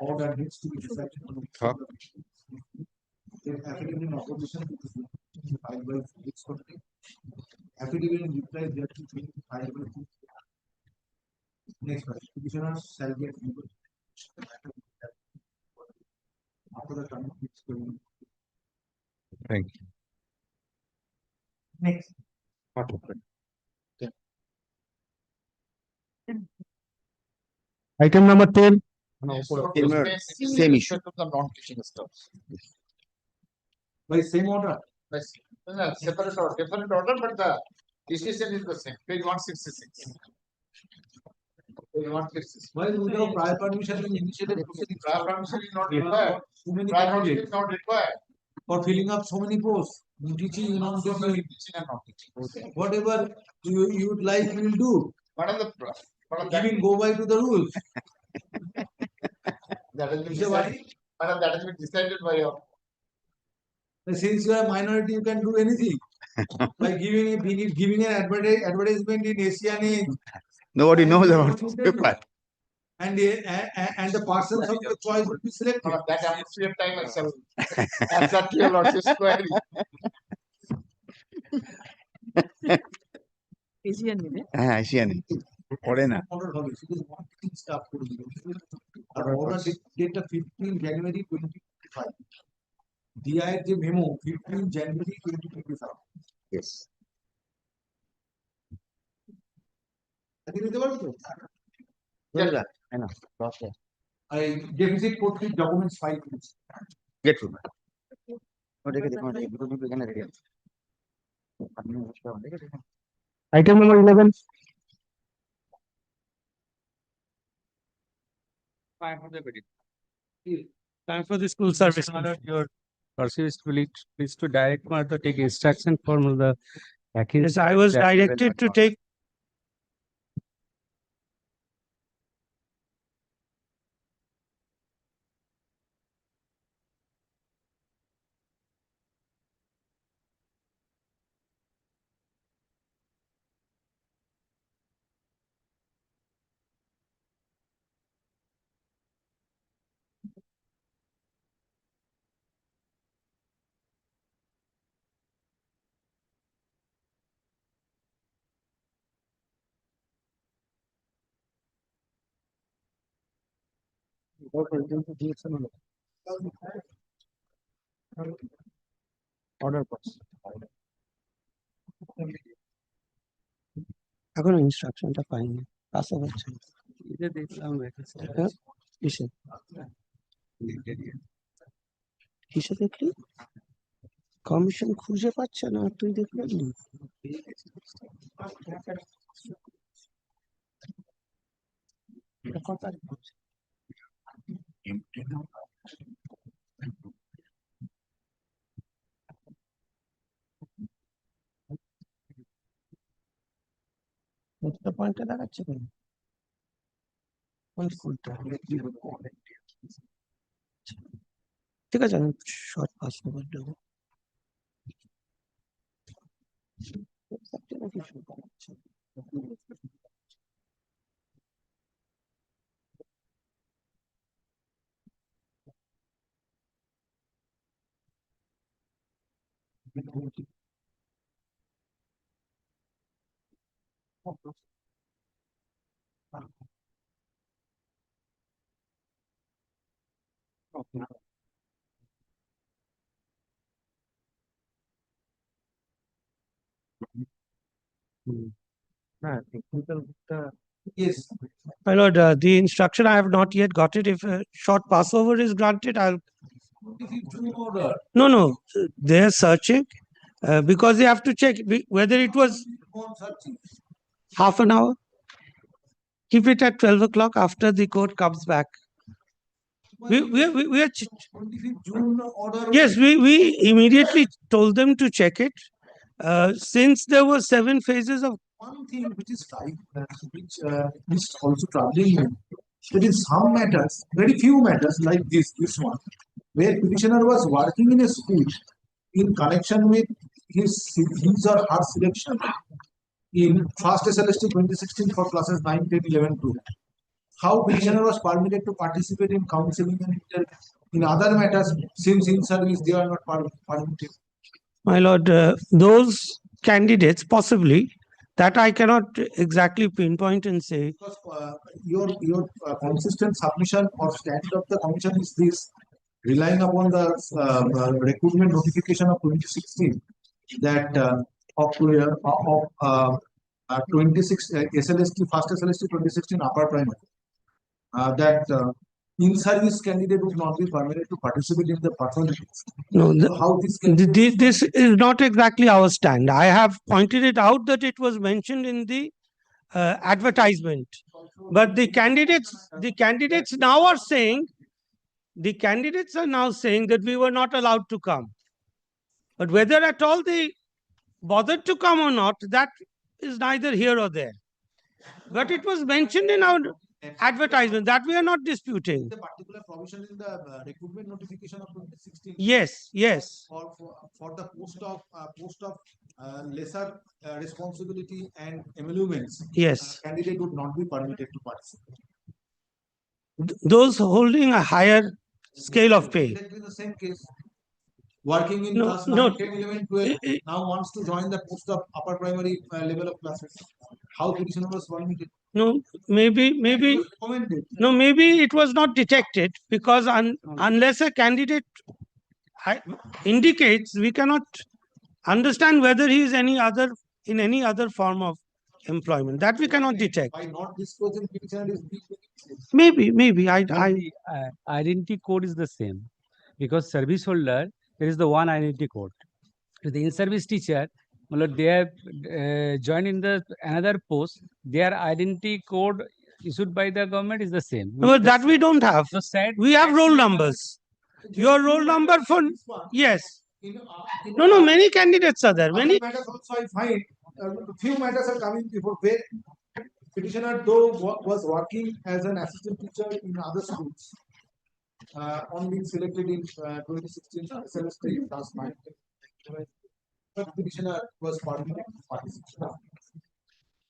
order needs to be decided on the affidavit in opposition to this filed by its company. Affidavit in reply thereto being filed by next question. Petitioners shall get legal after the time it's going. Thank you. Next. Item number 10. Same issue to the non-teaching staff. By same order. Separate order, different order, but the decision is the same. Page 166. Page 166. Why without prior permission in initiated proceeding? Prior permission is not required. Prior permission is not required for filling up so many posts. Teaching, teaching and not teaching. Whatever you would like, you will do. What are the giving go by to the rules? That has been decided. That has been decided by your. Since you are a minority, you can do anything. By giving an advertisement in Asian Age. Nobody knows about this paper. And the parcels of your choice will be selected. That atmosphere time I shall accept your lordship's query. Asian Age. Asian Age. Order na. Staff order date 15 January 2025. DIR memo 15 January 2025. Yes. I deficit code documents file. Get to Item number 11. Time for the school service. Your Lordship is please to direct me to take instruction from the. Yes, I was directed to take. Order pass. এখনো ইনস্ট্রাকশনটা পাইনি আসা হচ্ছে এটা দেখলাম কিসে কিসে দেখলি commission খুঁজে পাচ্ছে না তুই দেখলি পয়েন্টটা দেখাচ্ছে কেন কোন স্কুলটা ঠিক আছে আমি শর্ট পাস করে দেবো Yes. My lord, the instruction I have not yet got it. If a short passover is granted, I'll. No. They're searching because they have to check whether it was half an hour. Keep it at 12 o'clock after the court comes back. We are. Yes, we immediately told them to check it. Since there were 7 phases of. One thing which is which is also troubling me. There is some matters, very few matters like this one, where petitioner was working in a school in connection with his or her selection in first SLST 2016 for classes 9, 10, 11, 12. How petitioner was permitted to participate in counseling and in other matters since in service they are not permitted. My lord, those candidates possibly. That I cannot exactly pinpoint and say. Because your consistent submission or stand of the commission is this, relying upon the recruitment notification of 2016 that of 26 SLST first SLST 2016 upper primary that in-service candidate would not be permitted to participate in the performance. No, so how this is not exactly our stand. I have pointed it out that it was mentioned in the advertisement, but the candidates now are saying that we were not allowed to come. But whether at all they bothered to come or not, that is neither here or there. But it was mentioned in our advertisement that we are not disputing. The particular provision in the recruitment notification of 2016. Yes. For the post of lesser responsibility and emoluments. Yes. Candidate would not be permitted to participate. Those holding a higher scale of pay. Exactly the same case. Working in class 9, 10, 11, 12, now wants to join the post of upper primary level of classes. How petitioner was permitted? No, maybe it was not detected because unless a candidate indicates, we cannot understand whether he is in any other form of employment. That we cannot detect. By not disclosing, petitioner is maybe. Identity code is the same because service holder there is the one identity code. The in-service teacher, they have joined in the another post. Their identity code issued by the government is the same. But that we don't have. So sad. We have roll numbers. Your roll number for, yes. No, many candidates are there. Many. Matters also I find, few matters are coming before where petitioner though was working as an assistant teacher in other schools. On being selected in 2016 semester in class 9. But petitioner was participant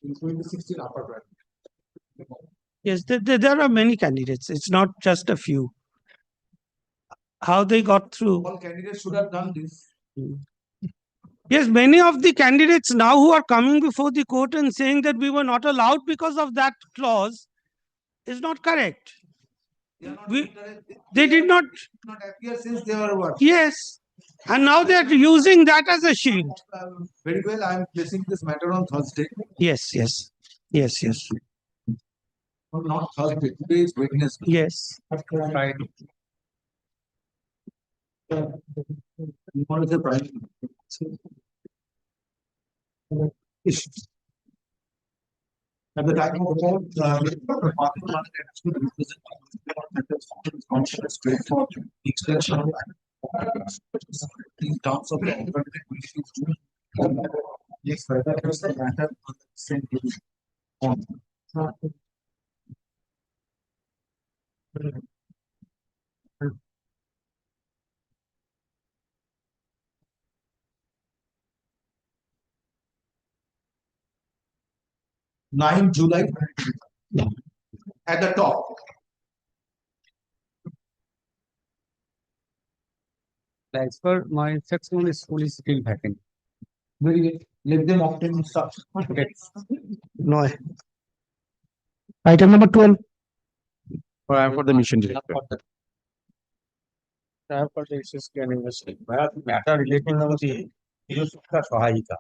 in 2016 upper bracket. Yes, there are many candidates. It's not just a few. How they got through. All candidates should have done this. Yes, many of the candidates now who are coming before the court and saying that we were not allowed because of that clause is not correct. They did not appear since they were what? Yes. And now they are using that as a shield. Very well, I am placing this matter on Thursday. Yes. Well, not Thursday, today is Wednesday. Yes. Right. What is the price? Issues. At the time of the court, the market should represent conscious straightforward extension of in terms of the alternative issues. Yes, further is the matter on the same on. 9 July at the top. As per my section, school is still vacant. Very well. Let them obtain such. No. Item number 12. I am for the mission director. I have for the existing university. Matter relating to the Shikha Sahayika.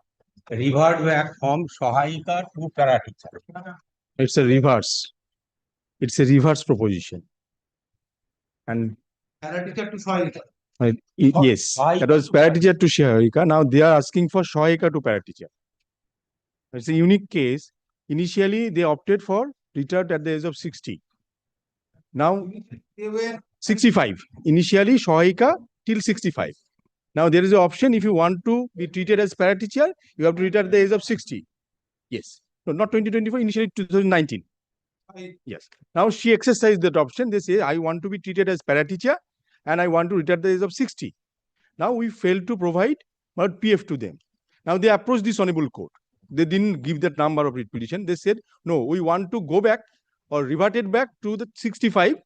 Revert back from Sahayika to para teacher. It's a reverse. It's a reverse proposition. And Para teacher to Sahayika. yes, that was para teacher to Sahayika. Now they are asking for Sahayika to para teacher. It's a unique case. Initially, they opted for retired at the age of 60. Now, 65. Initially, Sahayika till 65. Now, there is an option if you want to be treated as para teacher, you have to retire at the age of 60. Yes. No, not 2024, initially 2019. Yes. Now, she exercised that option. They say, I want to be treated as para teacher and I want to retire at the age of 60. Now, we failed to provide PF to them. Now, they approached this honorable court. They didn't give that number of petition. They said, no, we want to go back or revert it back to the 65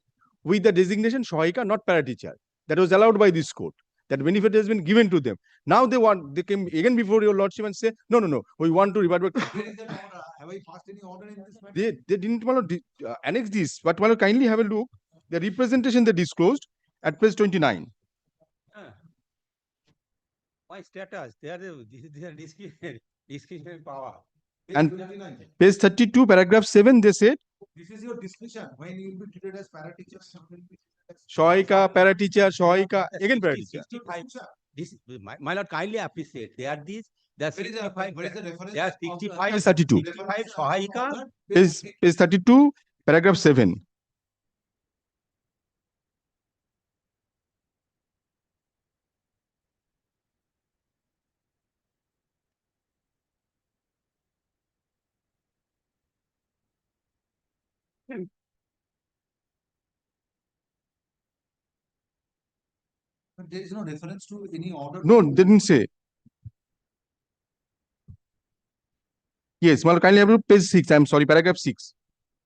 with the designation Sahayika, not para teacher. That was allowed by this court. That benefit has been given to them. Now they came again before your lordship and say, no, we want to revert back. Where is that order? Have I passed any order in this matter? They didn't want to annex this, but want to kindly have a look. The representation they disclosed at page 29. My status, they are discretionary power. And page 32, paragraph 7, they said, this is your discretion when you will be treated as para teacher. Sahayika, para teacher, Sahayika, again para teacher. This, my lord, kindly appreciate. They are these. They are 65. Where is the reference? They are 65. Page 32. 65 Sahayika. Page 32, paragraph 7. But there is no reference to any order. No, they didn't say. Yes, well, kindly have a look, page 6. I'm sorry, paragraph 6.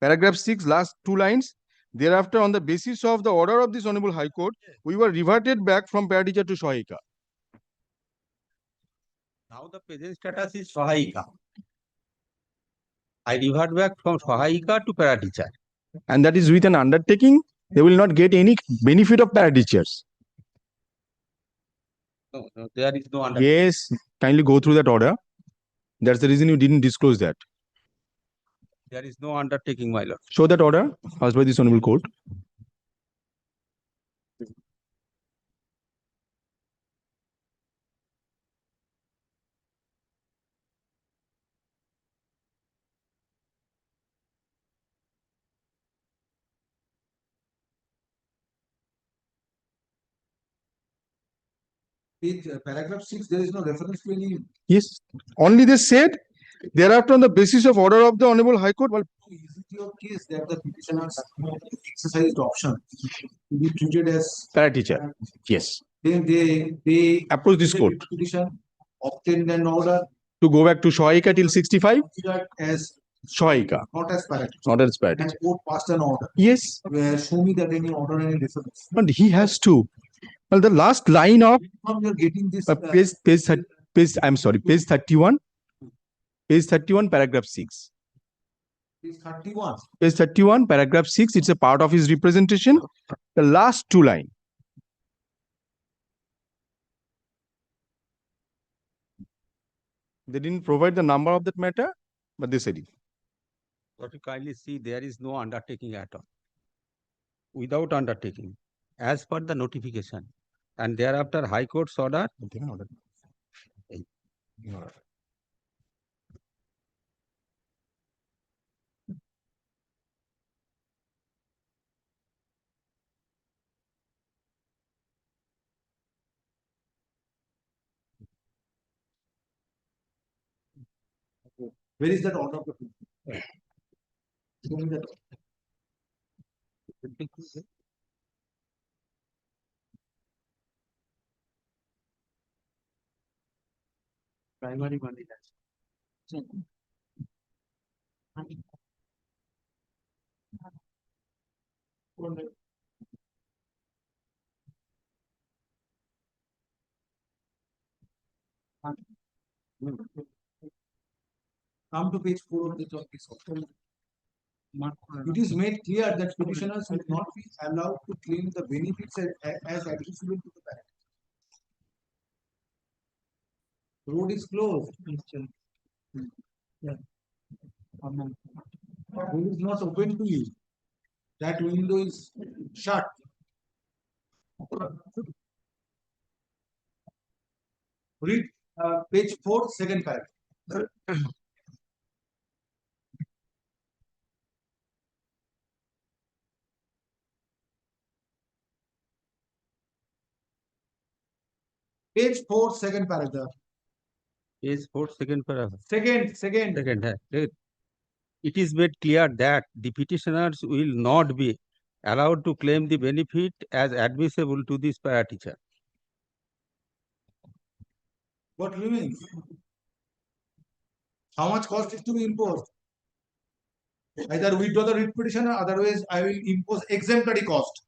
Paragraph 6, last two lines. Thereafter, on the basis of the order of this Honorable High Court, we were reverted back from para teacher to Sahayika. Now the present status is Sahayika. I revert back from Sahayika to para teacher. And that is with an undertaking, they will not get any benefit of para teachers. No, there is no undertaking. Yes, kindly go through that order. That's the reason you didn't disclose that. There is no undertaking, my lord. Show that order as by this Honorable Court. Page, paragraph 6, there is no reference to any. Yes, only they said thereafter on the basis of order of the Honorable High Court. Well, Is it your case that the petitioners exercised option to be treated as para teacher. Yes. then they Approach this court petition, obtained an order to go back to Shoaika till 65. considered as Shoaika, not as paragraph. not as para And teacher. court passed an order. Yes, Where show me that any order, any difference. and he has to. Well, the last line of From you're getting this. I'm sorry, page 31. Page 31, paragraph 6. Page 31. Page 31, paragraph 6. It's a part of his representation. The last two lines. They didn't provide the number of that matter, but they said it. But you kindly see, there is no undertaking at all. Without undertaking, as per the notification, and thereafter High Court's order. Where is that order of the petition? Show me that. Primary money. Come to page 4 of the job case. It is made clear that petitioners will not be allowed to claim the benefits as admissible to the parent. Road is closed. Yeah. Road is not open to you. That window is shut. Read page 4, second paragraph. Page 4, second paragraph. Page 4, second paragraph. Second. It is made clear that the petitioners will not be allowed to claim the benefit as admissible to this para teacher. What remains? How much cost is to be imposed? Either withdraw the writ petition or otherwise I will impose exemplary cost.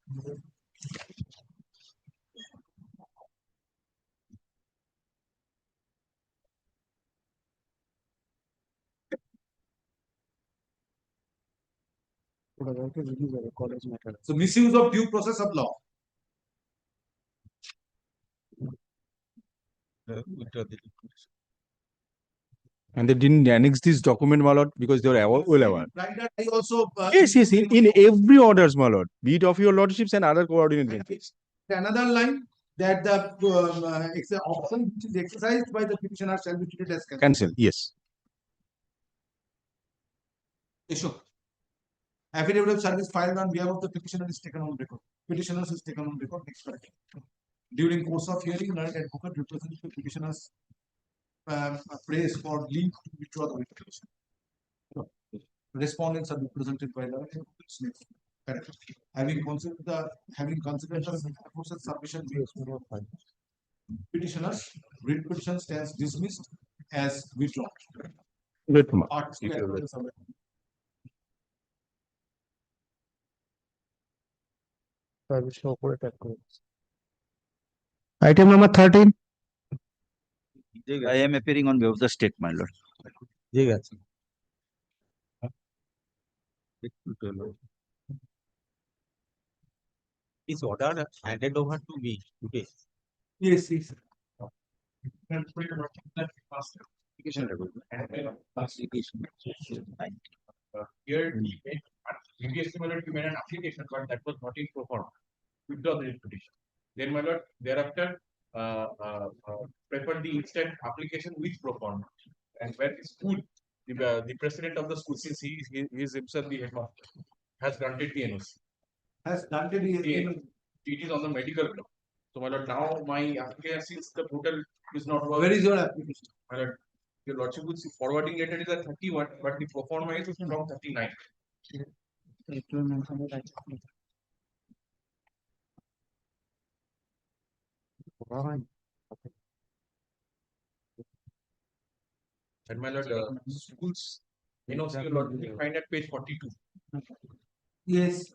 So misuse of due process of law. And they didn't annex this document, my lord, because they were well aware. Like that, I also. Yes, in every orders, my lord, be it of your lordships and other coordinate benches. Another line that the option which is exercised by the petitioner shall be treated as Cancel, yes. issue. Affidavit of service filed on behalf of the petitioner is taken on record. Petitioners is taken on record. Next paragraph. During course of hearing, learned advocate represents the petitioner's praise for leave to withdraw the petition. Respondents are represented by learned advocates. Next paragraph. Having considered the process submission petitioners, writ petition stands dismissed as withdrawn. Great, Item number 13. I am appearing on behalf of the state, my lord. Is order handed over to me today? Yes. Here, previously, my lord, you made an application, but that was not in pro forma. Withdraw the petition. Then, my lord, thereafter, preferred the instant application with pro forma. And where the school, the president of the school, since he is himself the headmaster, has granted the NOC. Has granted the It is on the medical ground. So, my lord, now my application, since the portal is not working. Where is your application? My lord, your lordship would see forwarding letter is at 31, but the pro forma is from 39. And my lord, schools, you know, your lord, you find at page 42. Yes.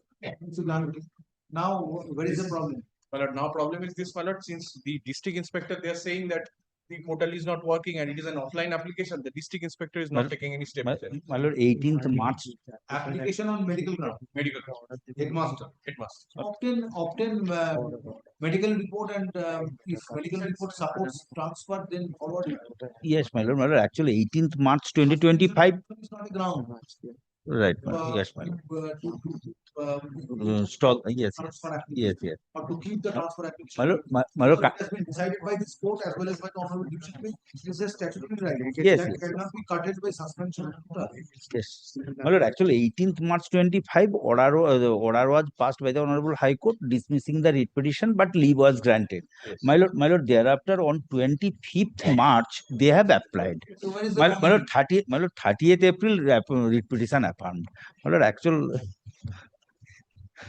Now, where is the problem? My lord, now problem is this, my lord, since the district inspector, they are saying that the portal is not working and it is an offline application, the district inspector is not taking any steps. My lord, 18th March. Application on medical ground. Medical ground. Headmaster. Headmaster. Obtain medical report, and if medical report supports transfer, then forward it. Yes, my lord. My lord, actually 18th March 2025. It's not a ground. Right, my lord. Yes, my lord. Stop. Yes, yes, yes. Or to keep the transfer application. My lord, Because it has been decided by this court as well as by the honorable division bench. It is a statutory right. Yes, That yes. cannot be cutted by suspension. Yes. My lord, actually 18th March 25, the order was passed by the Honorable High Court dismissing the writ petition, but leave was granted. Yes. My lord, thereafter on 25th March, they have applied. So where is the My lord, 30th April, writ petition affirmed. My lord, actual.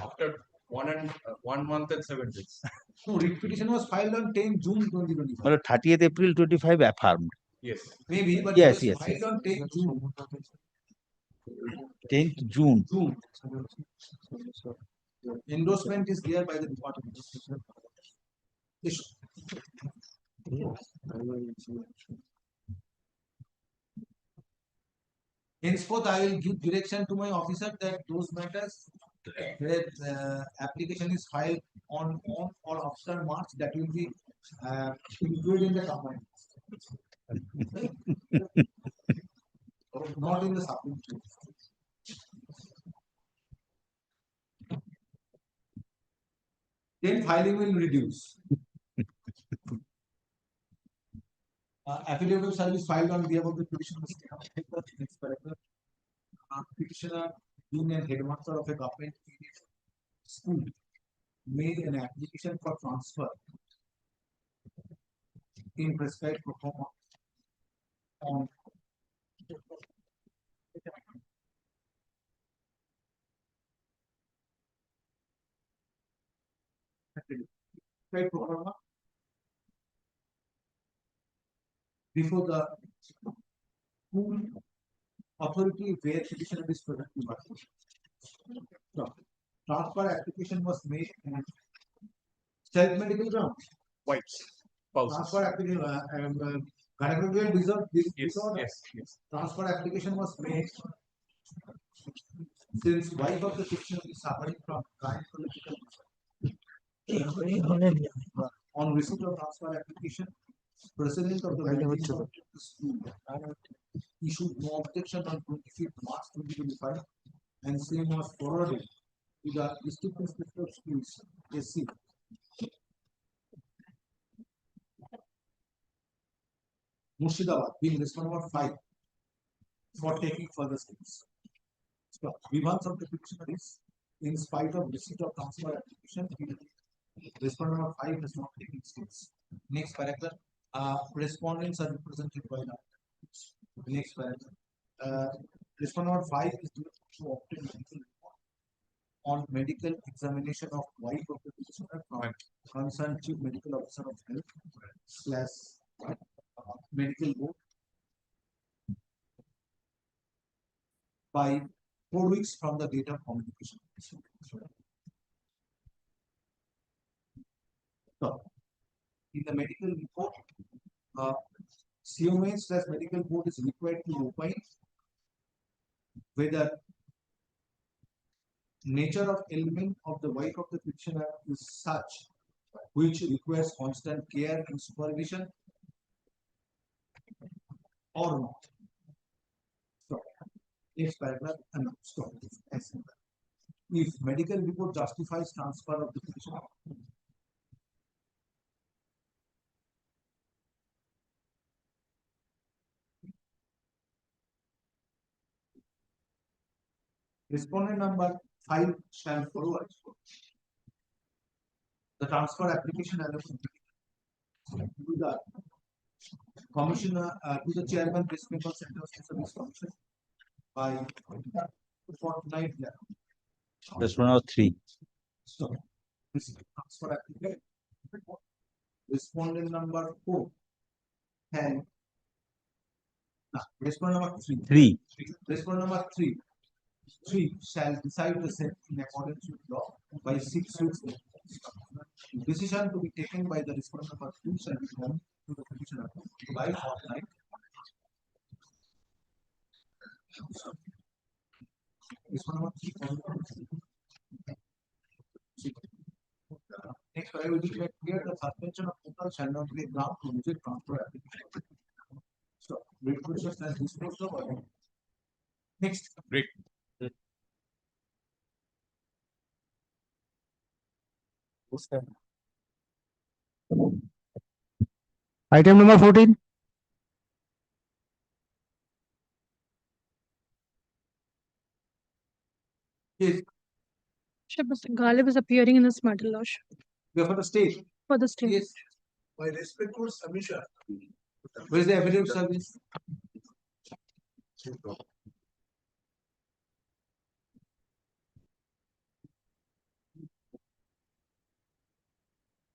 After 1 month and 7 days. No, writ petition was filed on 10 June 2025. My lord, 30th April 25 affirmed. Yes. Maybe, but Yes, it yes, was filed yes. on 10 June. 10th June. Endorsement is there by the department. Issue. Henceforth, I will give direction to my officer that those matters where application is filed on or after March, that will be included in the combined. Not in the supplementary. Then filing will reduce. Affidavit of service filed on behalf of the petitioner. Next paragraph. Petitioner, being a headmaster of a government school, made an application for transfer in prescribed pro forma on prescribed pro forma before the school authority where petitioner is present. Transfer application was made on self-medical ground. Whites. Spouses. Transfer application, gynecological disorder. Yes. Transfer application was made since wife of the petitioner is suffering from gynecological disorder. On receipt of transfer application, president of the school issued no objection on 25th March 2025, and same was forwarded to the district inspector of schools, SC. Murshidabad, being list number 5 for taking further steps. So, grievance of the petitioner is, in spite of receipt of transfer application, respondent number 5 has not taken steps. Next paragraph, respondents are represented by the next paragraph. Respondent number 5 is due to obtain medical report on medical examination of wife of the petitioner from concerned chief medical officer of health / medical board by 4 weeks from the date of communication. So, in the medical report, COMA/medical board is required to opine whether nature of ailment of the wife of the petitioner is such which requires constant care and supervision or not. So, next paragraph, stop. If medical report justifies transfer of the petitioner, respondent number 5 shall forward the transfer application and to the commissioner, to the chairman, West Bengal Central Service Commission by fortnight. That's one or three. So, this is transfer application. Respondent number 4 and respondent number 3. Three. Respondent number 3 shall decide the same in accordance with law by 6 weeks. Decision to be taken by the respondent number 2 shall be given to the petitioner by fortnight. Respondent number 3. Next, I will declare clear the suspension of total shall not be a ground to reject transfer application. So, writ process has disposed of. Next. Great. Item number 14. Yes. Mr. Ghalib is appearing in this matter, Lordship. We are for the state. For the state. Yes. By respectful submission. Where is the affidavit service?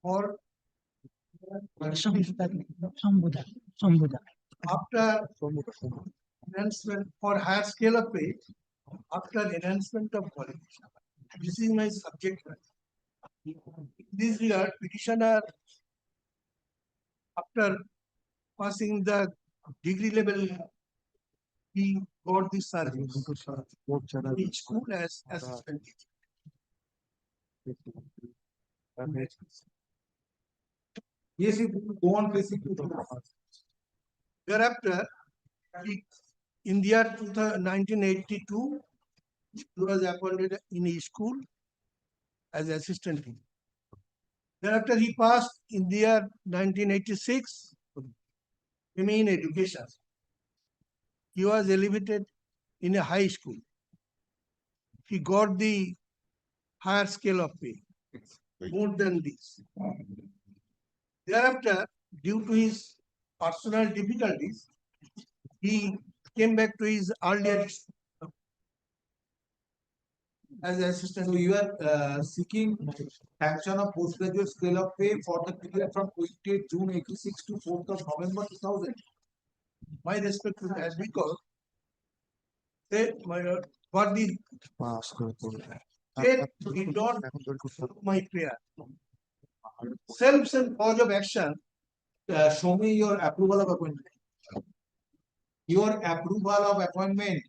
Or after enhancement for higher scale of pay, after enhancement of qualification. This is my subject. This regard, petitioner, after passing the degree level, he got this service in school as assistant teacher. Yes, you go on basically. Thereafter, in the year 1982, he was appointed in a school as assistant teacher. Thereafter, he passed in the year 1986, MA in education. He was elevated in a high school. He got the higher scale of pay, more than this. Thereafter, due to his personal difficulties, he came back to his earlier as assistant. So you are seeking sanction of postgraduate scale of pay for the period from 28 June 86 to 4th of November 2000. My respect to as because say for the state did not my prayer. Self and cause of action. Show me your approval of appointment. Your approval of appointment.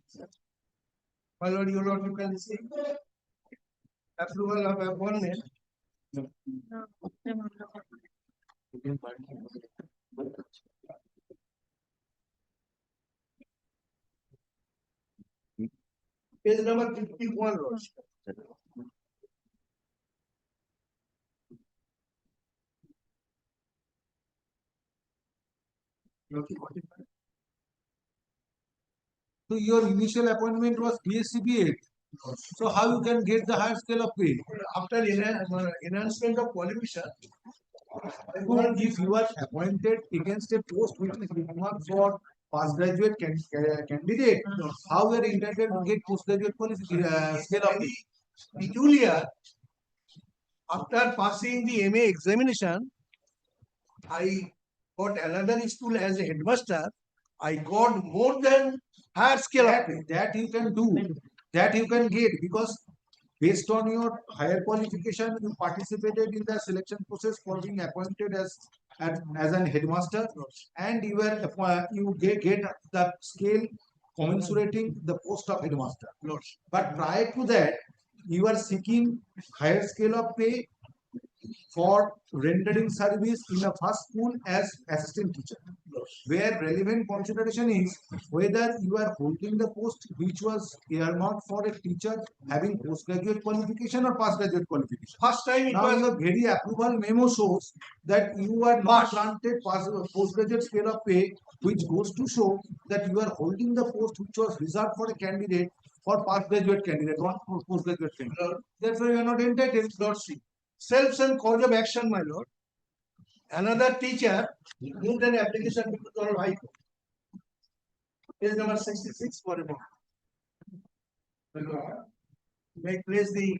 My lord, your lord, you can see approval of appointment. Page number 51, Lord. So your initial appointment was PSCB 8. So how you can get the higher scale of pay? After enhancement of qualification, if you are appointed against a post which is required for postgraduate candidate, how you are entitled to get postgraduate scale of pay? Peculiar. After passing the MA examination, I got another school as a headmaster. I got more than higher scale of pay. That you can do. That you can get because based on your higher qualification, you participated in the selection process for being appointed as an headmaster, and you get the scale commensurating the post of headmaster. But prior to that, you are seeking higher scale of pay for rendering service in a first school as assistant teacher, where relevant consideration is whether you are holding the post which was earmarked for a teacher having postgraduate qualification or postgraduate qualification. First time now your very approval memo shows that you are not granted postgraduate scale of pay, which goes to show that you are holding the post which was reserved for a candidate for postgraduate candidate, not postgraduate candidate. Therefore, you are not entitled. Lord C. self-same cause of action, my lord. Another teacher moved an application to the Honorable High Court. Page number 66 for a moment. May I place the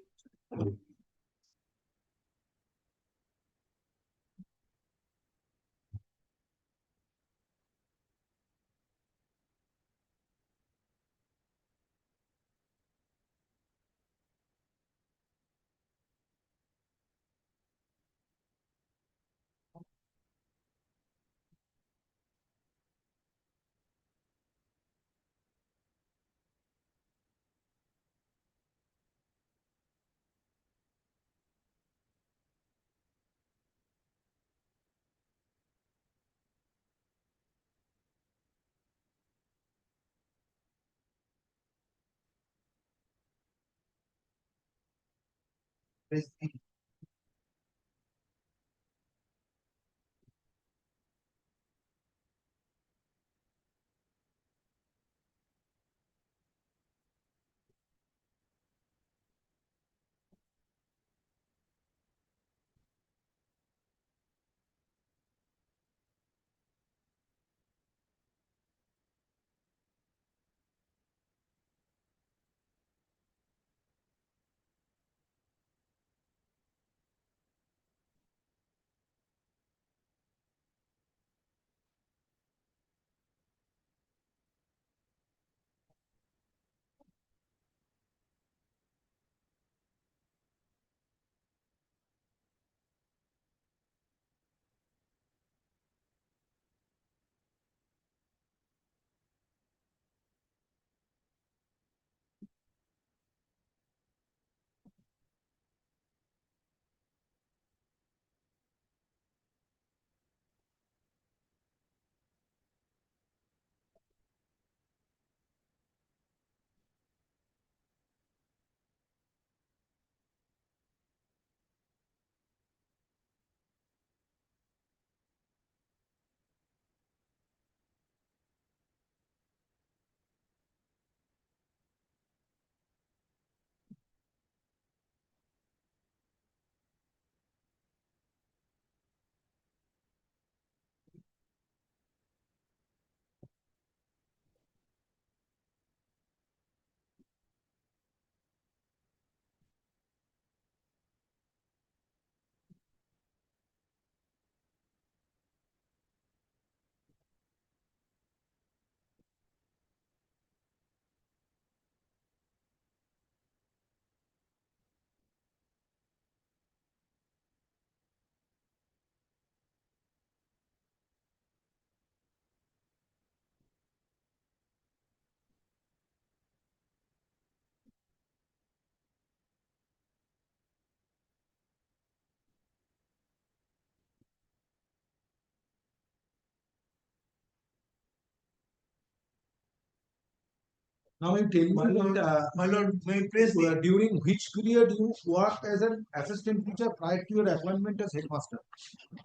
now you tell me, my lord, may I place during which period you worked as an assistant teacher prior to your appointment as headmaster?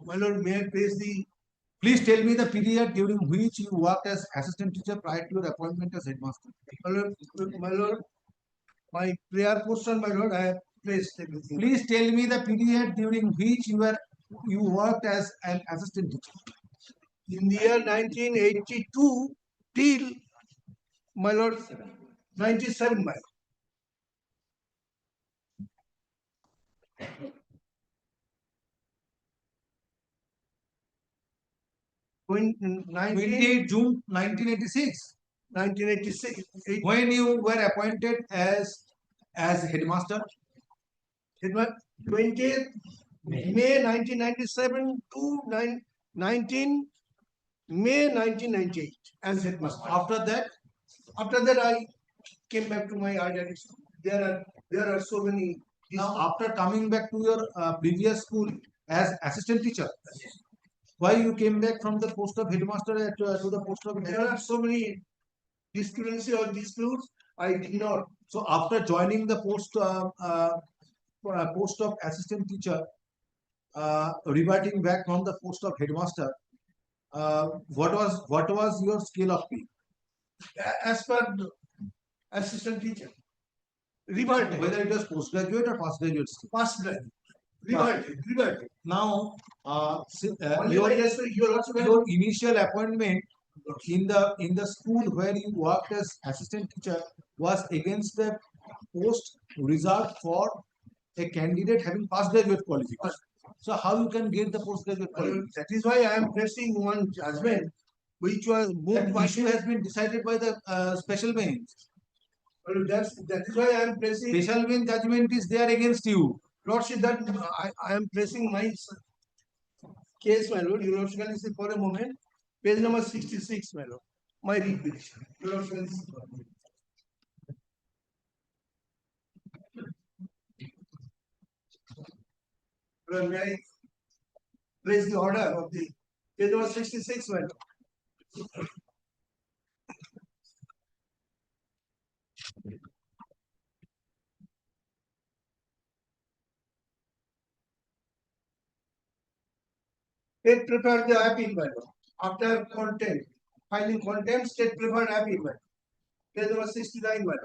My lord, may I place the please tell me the period during which you worked as assistant teacher prior to your appointment as headmaster. My lord, my prayer question, my lord, I have placed everything. Please tell me the period during which you worked as an assistant teacher. In the year 1982 till, my lord, 97, my lord. 28 June 1986. 1986. When you were appointed as headmaster? 20th May 1997 to 19 May 1998 as headmaster. After that, I came back to my earlier school. There are so many. Now, after coming back to your previous school as assistant teacher, why you came back from the post of headmaster to the post of? There are so many discrepancy or disputes. I did not. So after joining the post of assistant teacher, reverting back from the post of headmaster, what was your scale of pay? As per assistant teacher. Revert. Whether it was postgraduate or postgraduate. Postgraduate. Reverted. Now, your initial appointment in the school where you worked as assistant teacher was against the post reserved for a candidate having postgraduate qualification. So how you can get the postgraduate qualification? That is why I am pressing one judgment, which was moved. The issue has been decided by the special bench. Well, that is why I am pressing. Special bench judgment is there against you. Lordship, that I am pressing my case, my lord. Your lordship can see for a moment. Page number 66, my lord. My repetition. Your lordship can see. Well, may I place the order of the page number 66, my lord. State preferred the appeal, my lord. After content, filing content, state preferred appeal, my lord. Page number 69, my lord.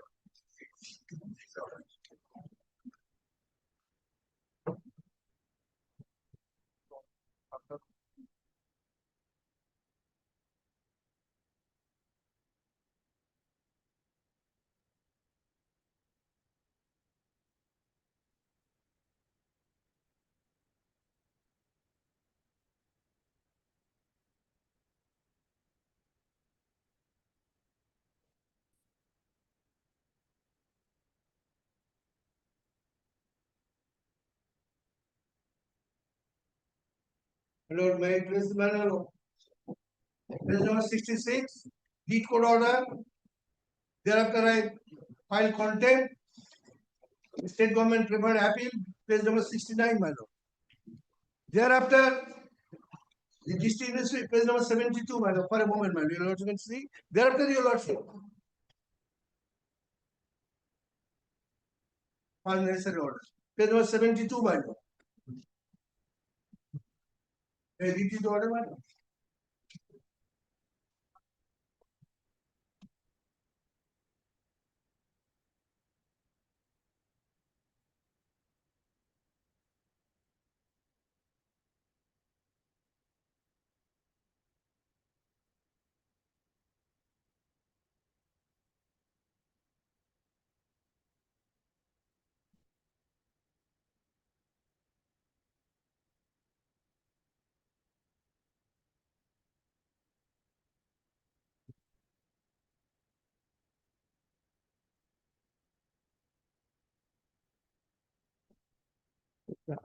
Lord, may I place the matter of page number 66, deed court order. Thereafter, I file contempt. State government preferred appeal, page number 69, my lord. Thereafter, the district ministry, page number 72, my lord. For a moment, my lord. Your lordship can see. Thereafter, your lordship. File necessary order. Page number 72, my lord. May I read the order, my lord? Now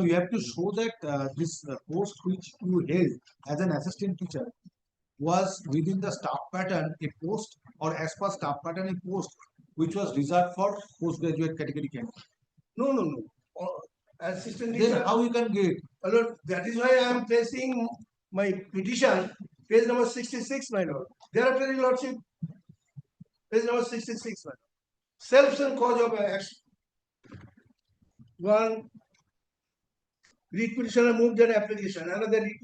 you have to show that this post which you held as an assistant teacher was within the staff pattern a post, or as per staff pattern a post which was reserved for postgraduate category candidates. No, no, no. Assistant teacher. Then how you can get? Lord, that is why I am placing my petition, page number 66, my lord. Thereafter, your lordship, page number 66, my lord. Self-same cause of action. One, read petitioner moved an application. Another read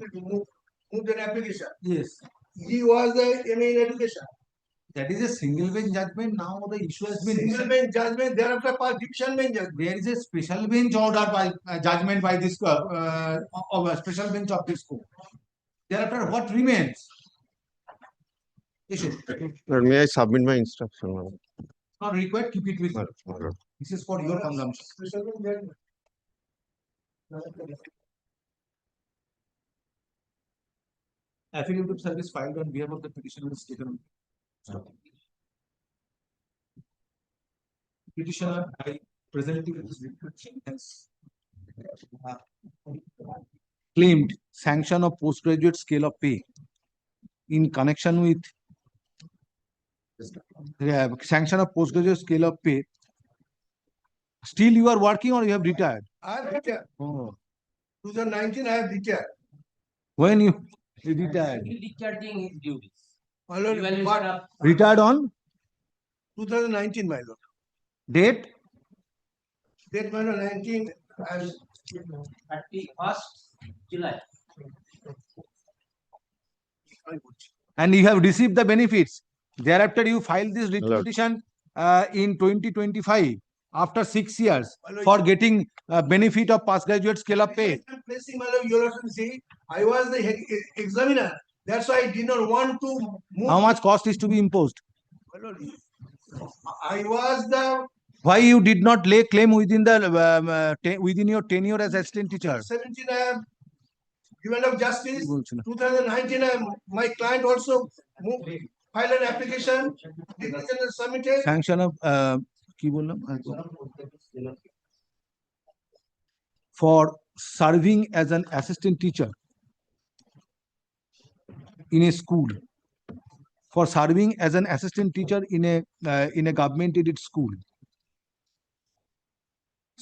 moved an application. Yes. He was the MA in education. That is a single bench judgment. Now the issue has been single bench judgment. Thereafter, division bench judgment. There is a special bench order by judgment by this of a special bench of this court. Thereafter, what remains? Issue. Lord, may I submit my instruction? Lord? Not required. Keep it with you. Lord. This is for your consumption. Special bench judgment. Affidavit of service filed on behalf of the petitioner is taken. Petitioner, I presenting this request has claimed sanction of postgraduate scale of pay in connection with sanction of postgraduate scale of pay. Still you are working or you have retired? I have retired. Oh. 2019 I have retired. When you retired? Discharging his duties. My lord, Evaluation of retired on 2019, my lord. Date? Date, my lord, 19 as 31st July. and you have received the benefits. Thereafter, you file this writ Lord. petition in 2025 after 6 years for getting benefit of postgraduate scale of pay. I was the examiner. That's why I did not want to move. How much cost is to be imposed? I was the Why you did not lay claim within the within your tenure as assistant teacher? 17 given of justice. 2019 my client also moved, filed an application. Decision is submitted. Sanction of কি বললাম? For serving as an assistant teacher in a school, for serving as an assistant teacher in a government aided school,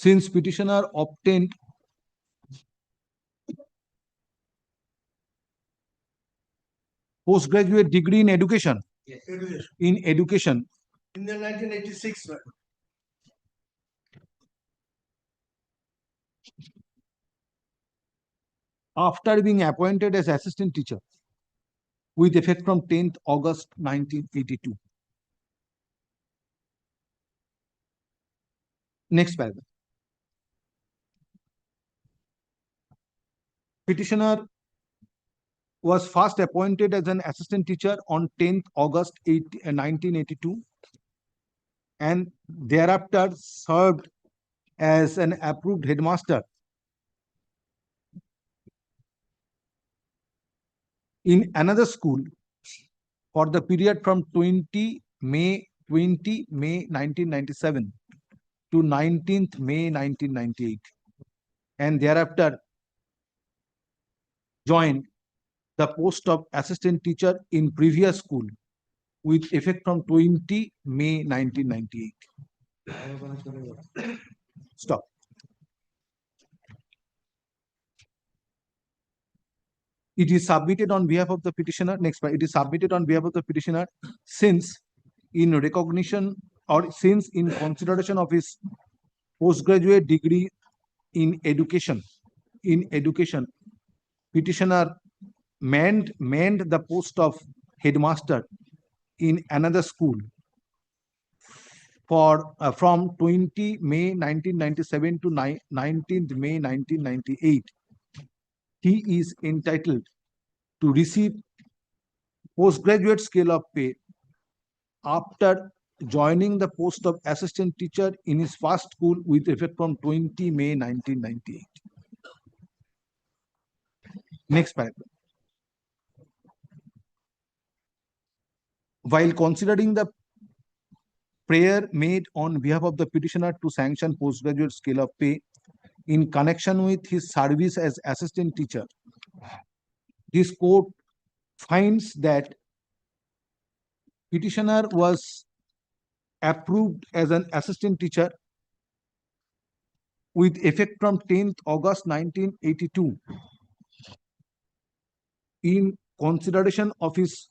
since petitioner obtained postgraduate degree in education, in education In the 1986. after being appointed as assistant teacher with effect from 10th August 1982. Next paragraph. Petitioner was first appointed as an assistant teacher on 10th August 1982 and thereafter served as an approved headmaster in another school for the period from 20 May 1997 to 19th May 1998 and thereafter joined the post of assistant teacher in previous school with effect from 20 May 1998. Stop. It is submitted on behalf of the petitioner. Next part. It is submitted on behalf of the petitioner since in recognition or since in consideration of his postgraduate degree in education, petitioner manned the post of headmaster in another school for from 20 May 1997 to 19th May 1998. He is entitled to receive postgraduate scale of pay after joining the post of assistant teacher in his first school with effect from 20 May 1998. Next paragraph. While considering the prayer made on behalf of the petitioner to sanction postgraduate scale of pay in connection with his service as assistant teacher, this court finds that petitioner was approved as an assistant teacher with effect from 10th August 1982 in consideration of his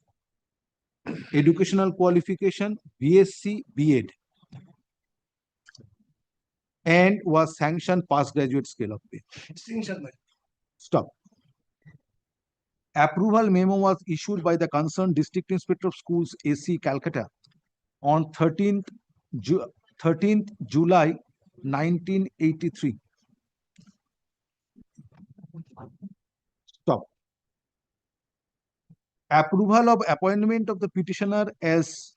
educational qualification BSc B.Ed and was sanctioned postgraduate scale of pay. Stop. Approval memo was issued by the concerned District Inspector of Schools AC Calcutta on 13th July 1983. Stop. Approval of appointment of the petitioner as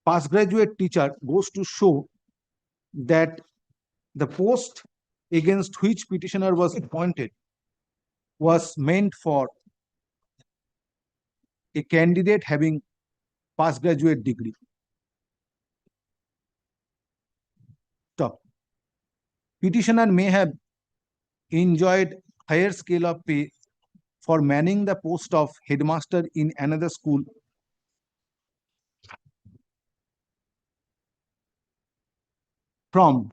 postgraduate teacher goes to show that the post against which petitioner was appointed was meant for a candidate having postgraduate degree. Stop. Petitioner may have enjoyed higher scale of pay for manning the post of headmaster in another school from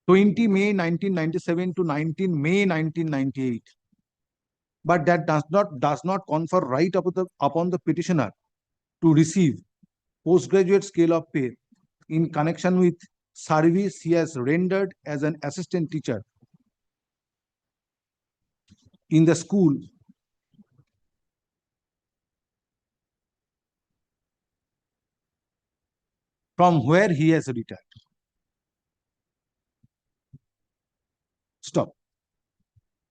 (20 May 1997 to 19 May 1998), but that does not confer right upon the petitioner to receive postgraduate scale of pay in connection with service he has rendered as an assistant teacher in the school from where he has retired. Stop.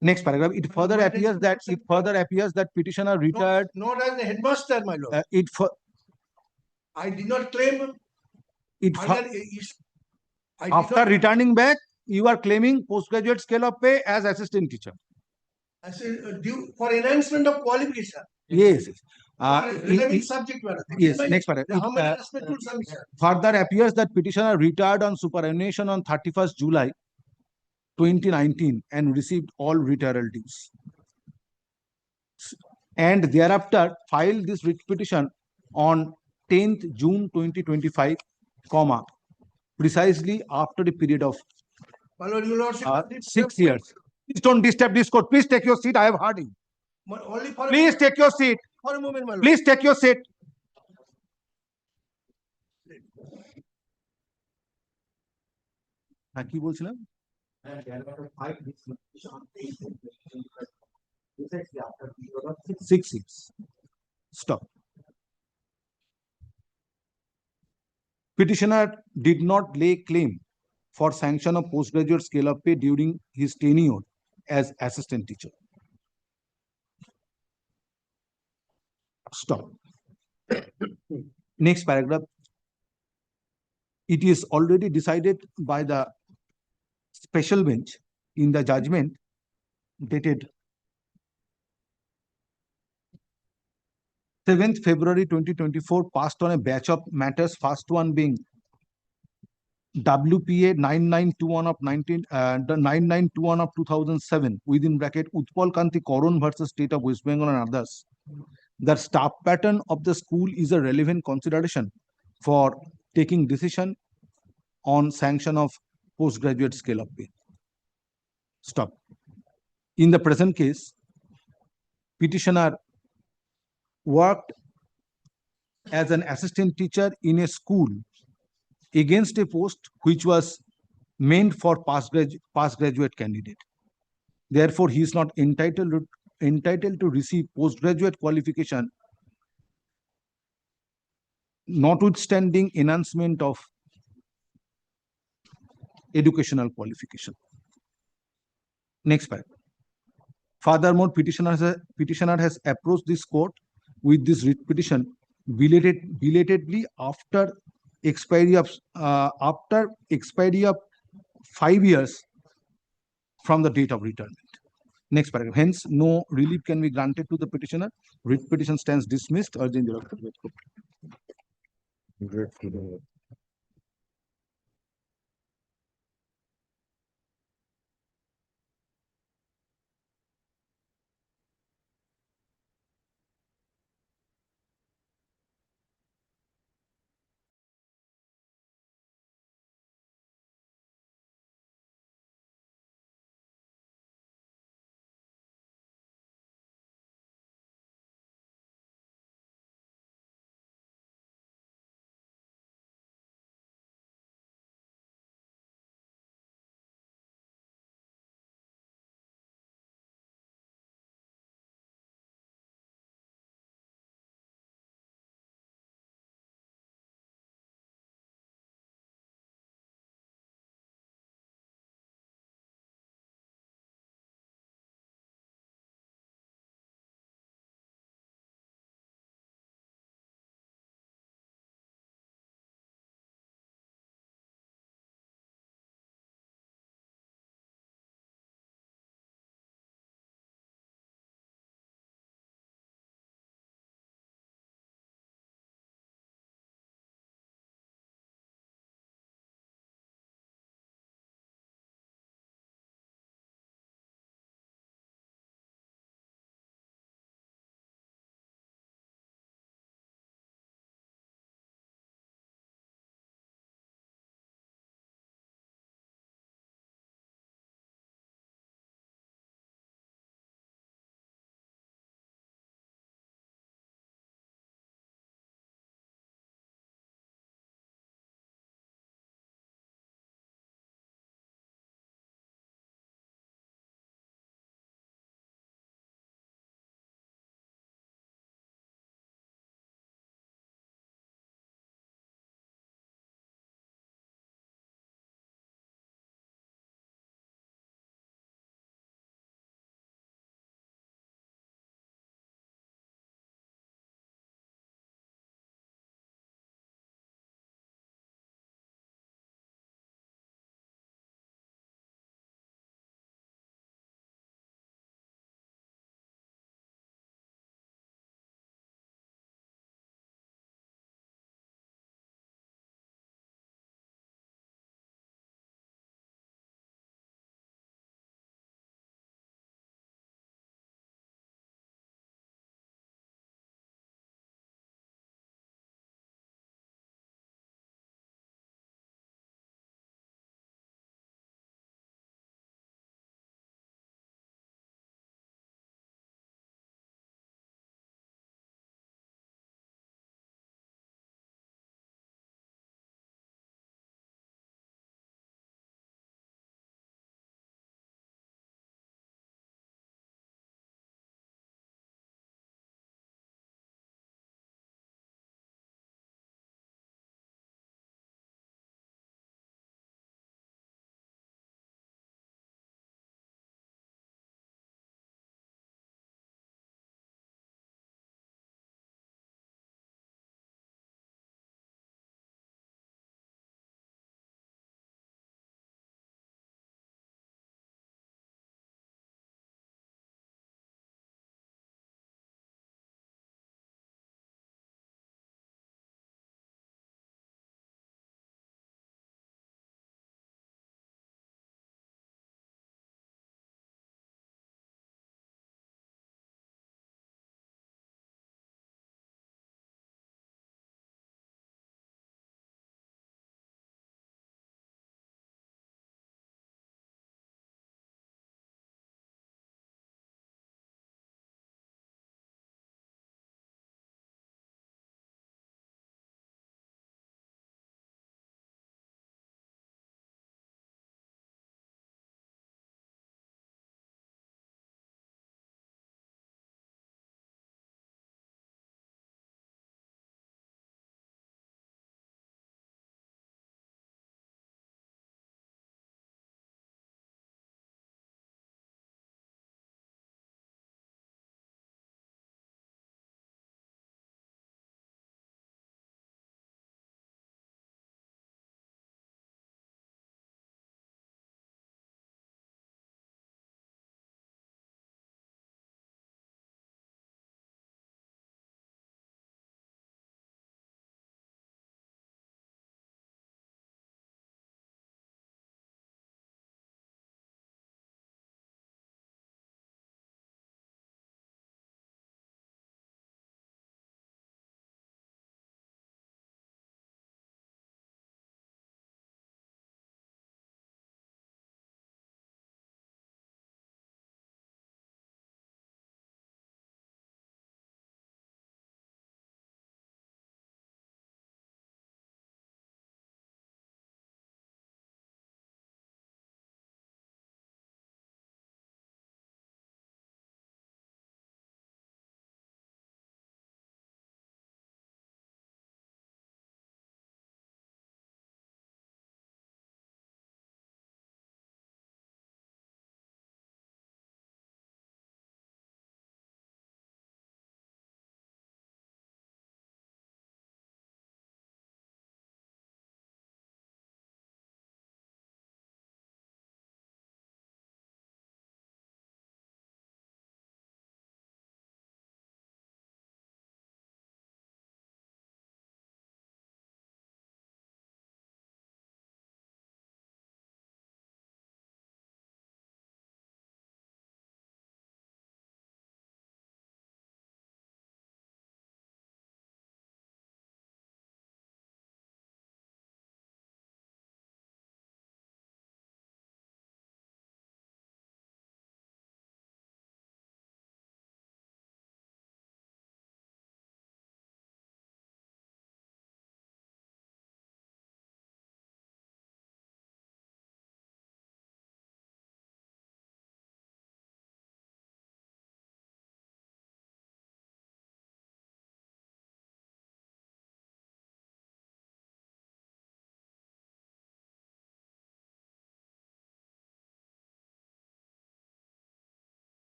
Next paragraph. It further appears that petitioner retired. Not as a headmaster, my lord. I did not claim. After returning back, you are claiming postgraduate scale of pay as assistant teacher. I said, due for enhancement of qualification. Yes. Relevant subject matter. Yes. Next paragraph. Further appears that petitioner retired on superannuation on 31st July 2019 and received all retirement dues. And thereafter filed this writ petition on 10th June 2025, precisely after a period of 6 years. Please don't disturb this court. Please take your seat. I have heard you. Please take your seat. For a moment, my lord. Please take your seat. কি বলছিলাম? 6 years. Stop. Petitioner did not lay claim for sanction of postgraduate scale of pay during his tenure as assistant teacher. Stop. Next paragraph. It is already decided by the special bench in the judgment dated 7th February 2024, passed on a batch of matters, first one being WPA 9921 of 9921 of 2007 within bracket Utpal Kanti Koron versus State of West Bengal and others. The staff pattern of the school is a relevant consideration for taking decision on sanction of postgraduate scale of pay. Stop. In the present case, petitioner worked as an assistant teacher in a school against a post which was meant for past graduate candidate. Therefore, he is not entitled to receive postgraduate qualification, notwithstanding enhancement of educational qualification. Next paragraph. Furthermore, petitioner has approached this court with this writ petition belatedly after expiry of 5 years from the date of retirement. Next paragraph. Hence, no relief can be granted to the petitioner. Writ petition stands dismissed.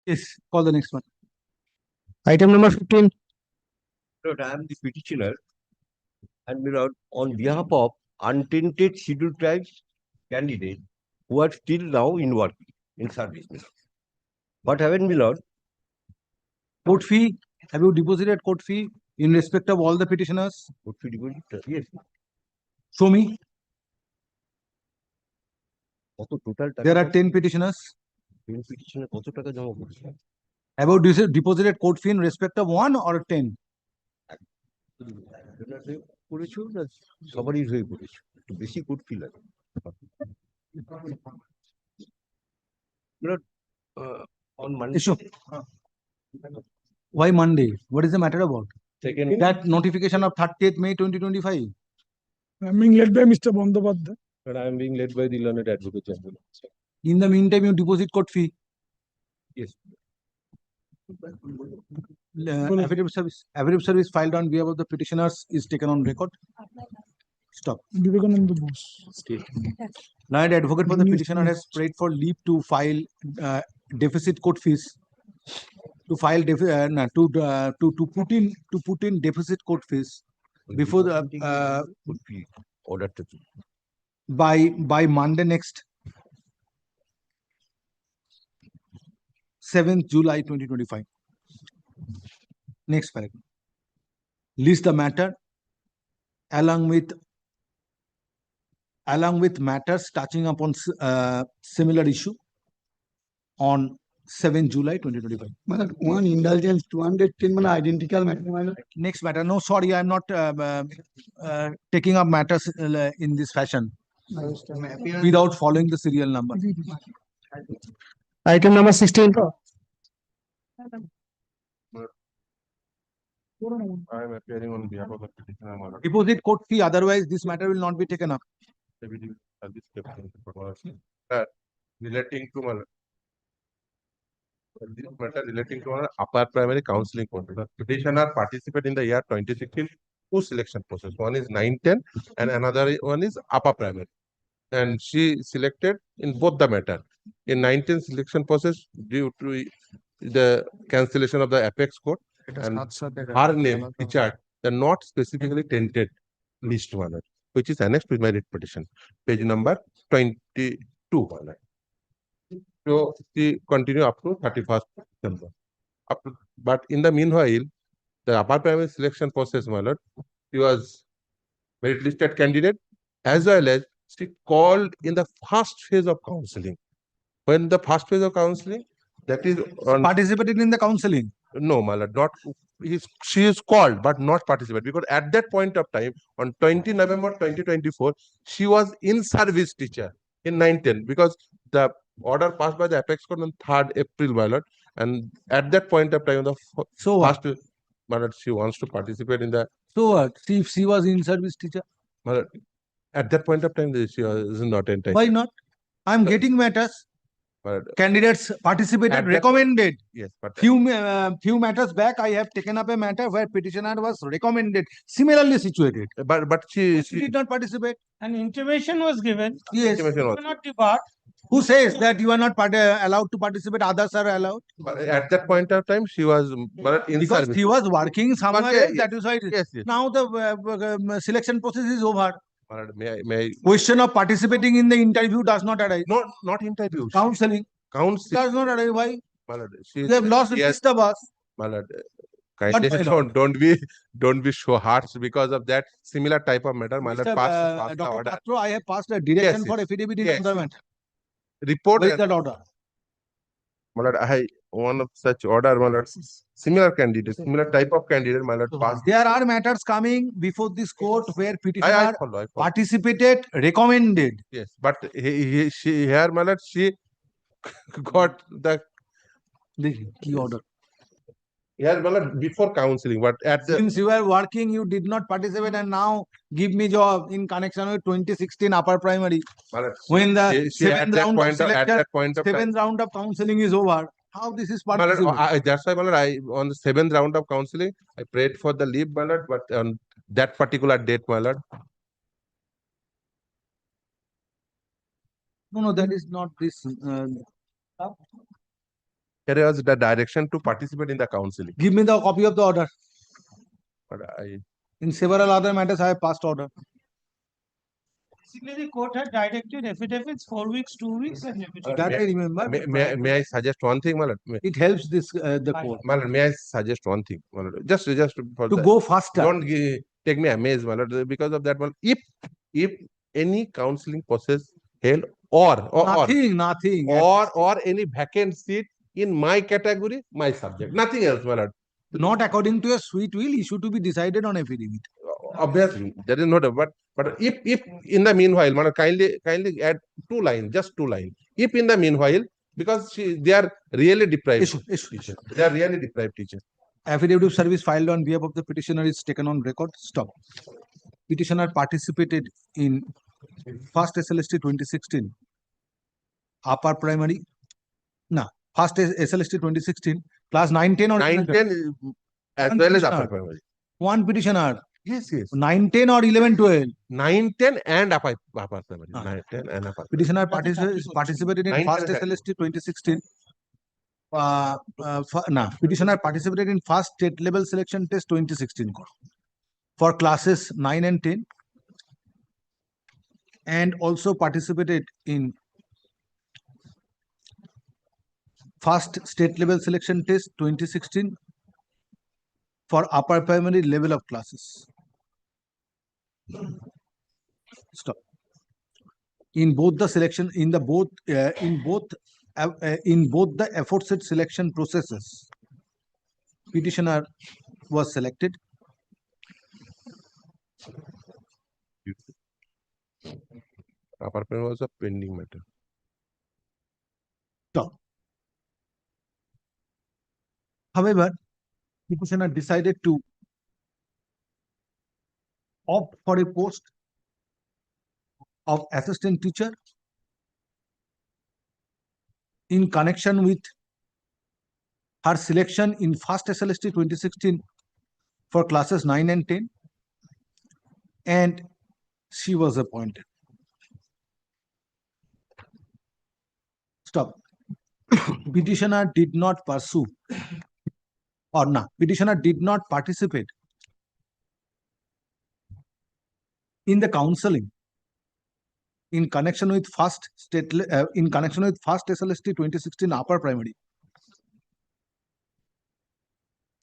Yes, call the next one. Item number 15. Lord, I am the petitioner, and my lord, on behalf of untainted scheduled tribes candidate who are still now in work, in service. What happened, my lord? Court fee, have you deposited court fee in respect of all the petitioners? Court fee deposit? Yes. Show me. Total There are 10 petitioners. 10 petitioner কত টাকা জমা করেছে? Have you deposited court fee in respect of 1 or 10? করেছো না সবারই হয়ে করেছো? একটু বেশি কোর্ট ফি লাগে। On Monday. Issue. Why Monday? What is the matter about? Second. That notification of 30th May 2025. I'm being led by Mr. Bandyopadhyay. But I am being led by the learned advocate general. In the meantime, you deposit court fee. Yes. Affidavit service filed on behalf of the petitioners is taken on record. Stop. Learned advocate for the petitioner has prayed for leave to file deficit court fees. To file to put in deficit court fees before the order to by Monday next, 7th July 2025. Next paragraph. List the matter along with matters touching upon similar issue on 7th July 2025. One indulgence, 210 identical matter. Next matter. No, sorry, I am not taking up matters in this fashion without following the serial number. Item number 16. I am appearing on behalf of the petitioner. Deposit court fee, otherwise this matter will not be taken up. Relating to this matter relating to our upper primary counseling court. The petitioner participated in the year 2016 two selection process. One is 9-10 and another one is upper primary. And she selected in both the matter. In 9-10 selection process, due to the cancellation of the apex court and her name featured the not specifically tainted list one, which is annexed with my writ petition, page number 22 one. So she continue up to 31st December. But in the meanwhile, the upper primary selection process, my lord, she was merit listed candidate as well as she called in the first phase of counseling. When the first phase of counseling, that is participated in the counseling. No, my lord, not. She is called but not participate because at that point of time, on 20 November 2024, she was in service teacher in 9-10 because the order passed by the apex court on 3rd April, my lord, and at that point of time, the first, my lord, she wants to participate in the. So what? See if she was in service teacher. My lord, at that point of time, she was not entitled. Why not? I am getting matters. Candidates participated, recommended. Yes, but few matters back, I have taken up a matter where petitioner was recommended, similarly situated. But she did not participate. An intimation was given. Yes. Intimation was. Not depart. Who says that you are not allowed to participate? Others are allowed. But at that point of time, she was in because service. she was working somewhere else. That is why. Yes. Now the selection process is over. May I? Question of participating in the interview does not arise. Not interview. Counseling. Counseling does not arise. Why? They have lost the bus. Kindly don't be so harsh because of that similar type of matter. My lord, pass the order. Patro, I have passed a direction for affidavit in another matter. Report. Where is that order? My lord, one of such order, my lord, similar candidate, similar type of candidate, my lord, passed. There are matters coming before this court where petitioner participated, recommended. Yes, but she here, my lord, she got the key order. Here, my lord, before counseling, but at the since you were working, you did not participate, and now give me job in connection with 2016 upper primary. When the seventh round of counseling is over, how this is participation? That's why, my lord, on the 7th round of counseling, I prayed for the leave, my lord, but on that particular date, my lord. No, that is not this. Here was the direction to participate in the counseling. Give me the copy of the order. But In several other matters, I have passed order. Basically, the court had directed affidavits 4 weeks, 2 weeks, and That I remember. may I suggest one thing, my lord? It helps this the court My lord, may I suggest one thing, my lord? Just for to the, go faster. don't take me amaze, my lord, because of that one. If any counseling process held or Nothing. or any vacant seat in my category, my subject, nothing else, my lord. Not according to a sweet will, issue to be decided on affidavit. Obviously, there is no doubt. But if in the meanwhile, my lord, kindly add 2 lines, just 2 lines. If in the meanwhile, because they are really deprived teachers. They are really deprived teachers. Affidavit of service filed on behalf of the petitioner is taken on record. Stop. Petitioner participated in first SLST 2016 upper primary. First SLST 2016 class 9, 10 or 9, 10 as well as upper primary. One petitioner. Yes. 9, 10 or 11, 12. 9, 10 and upper primary. 9, 10 and upper. Petitioner participated in first SLST 2016. Petitioner participated in first state level selection test 2016 for classes 9 and 10, and also participated in first state level selection test 2016 for upper primary level of classes. Stop. In both the selection, in both the aforesaid selection processes, petitioner was selected. Upper primary was a pending matter. Stop. However, petitioner decided to opt for a post of assistant teacher in connection with her selection in first SLST 2016 for classes 9 and 10, and she was appointed. Stop. Petitioner did not pursue petitioner did not participate in the counseling in connection with first SLST 2016 upper primary,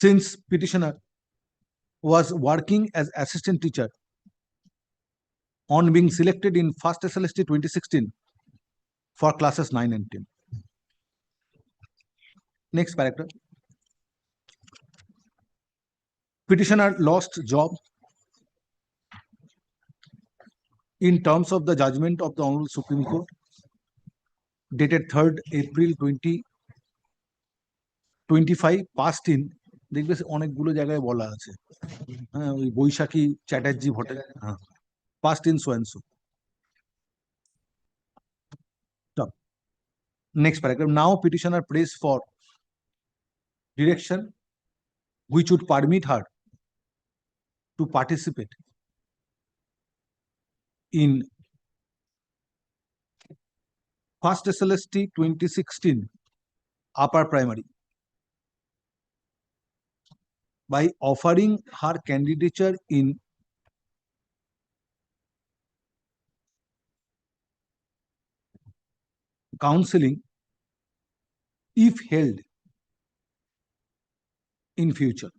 since petitioner was working as assistant teacher on being selected in first SLST 2016 for classes 9 and 10. Next paragraph. Petitioner lost job in terms of the judgment of the Honorable Supreme Court dated 3rd April 2025, passed in, দেখবে অনেকগুলো জায়গায় বলা আছে, হ্যাঁ, ওই বৈশাখী চ্যাটার্জি ভট্টাচার্য, হ্যাঁ, passed in so and so. Stop. Next paragraph. Now petitioner prays for direction which would permit her to participate in first SLST 2016 upper primary by offering her candidature in counseling if held in future.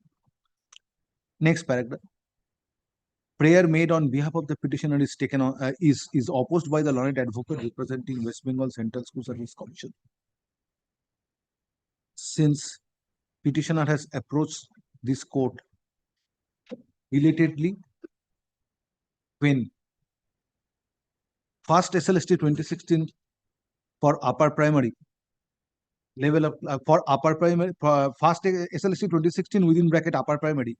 Next paragraph. Prayer made on behalf of the petitioner is taken on is opposed by the learned advocate representing West Bengal Central School Service Commission. Since petitioner has approached this court belatedly when first SLST 2016 for upper primary level of for upper primary first SLST 2016 within bracket upper primary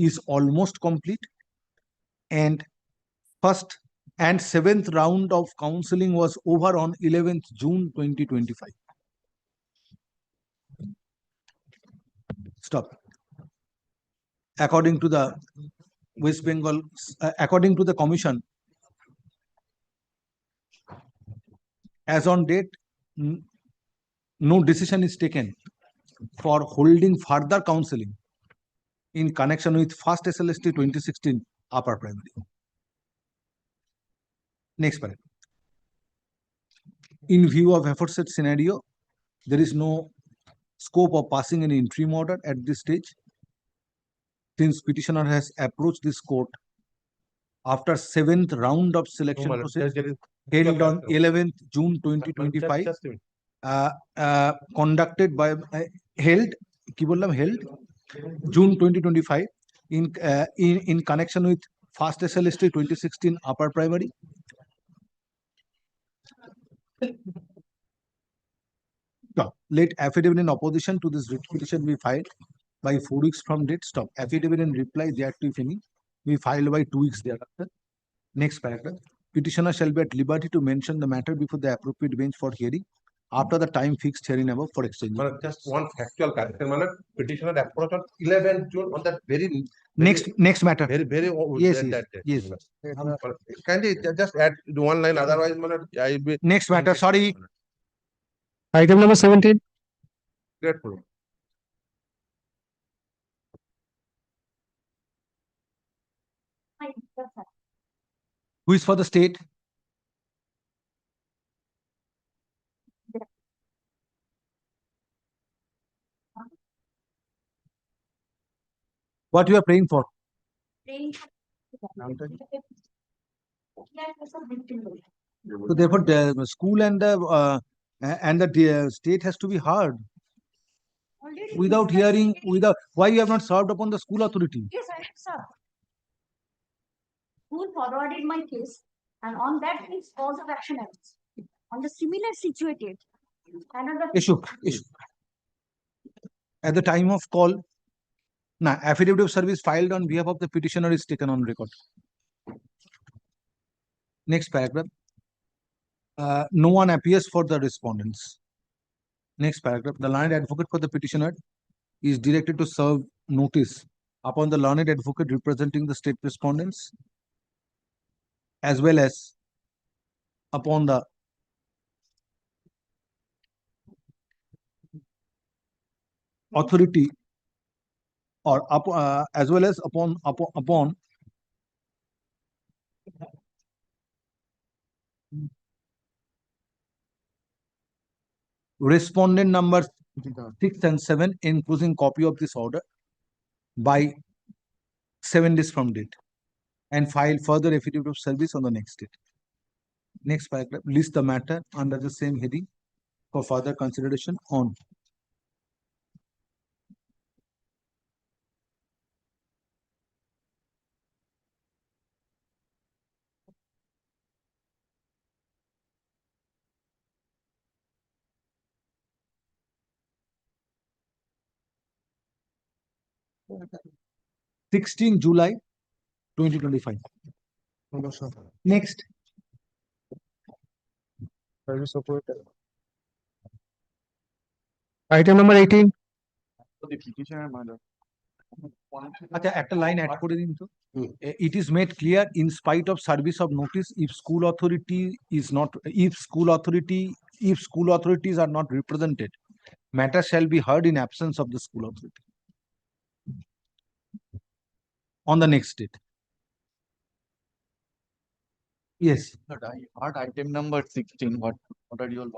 is almost complete, and first and 7th round of counseling was over on 11th June 2025. Stop. According to the West Bengal, according to the commission, as on date, no decision is taken for holding further counseling in connection with first SLST 2016 upper primary. Next paragraph. In view of aforesaid scenario, there is no scope of passing any interim order at this stage, since petitioner has approached this court after 7th round of selection process held on 11th June 2025, conducted by held June 2025 in connection with first SLST 2016 upper primary. Let affidavit in opposition to this writ petition be filed by 4 weeks from date. Stop. Affidavit in reply thereto, if any, be filed by 2 weeks thereafter. Next paragraph. Petitioner shall be at liberty to mention the matter before the appropriate bench for hearing after the time fixed herein above for exchange. Just one factual correction. Petitioner approached on 11th June on that very next matter. Very yes. Kindly just add one line. Otherwise, I will be next matter. Sorry. Item number 17. grateful. Who is for the state? What you are praying for? So therefore, the school and the state has to be heard. Without hearing, why you have not served upon the school authority? Yes, I have served. School forwarded my case, and on that case, cause of action ends. On the similar situated, another issue. At the time of call, affidavit of service filed on behalf of the petitioner is taken on record. Next paragraph. No one appears for the respondents. Next paragraph. The learned advocate for the petitioner is directed to serve notice upon the learned advocate representing the state respondents, as well as upon the authority, or as well as upon respondent numbers 6 and 7, including copy of this order by 7 days from date, and file further affidavit of service on the next date. Next paragraph. List the matter under the same heading for further consideration on. July 16, 2025. Next. Item number 18. একটা line add করে দিন তো। It is made clear, in spite of service of notice, if school authorities are not represented, matter shall be heard in absence of the school authority on the next date. Yes. But I heard item number 16. What are your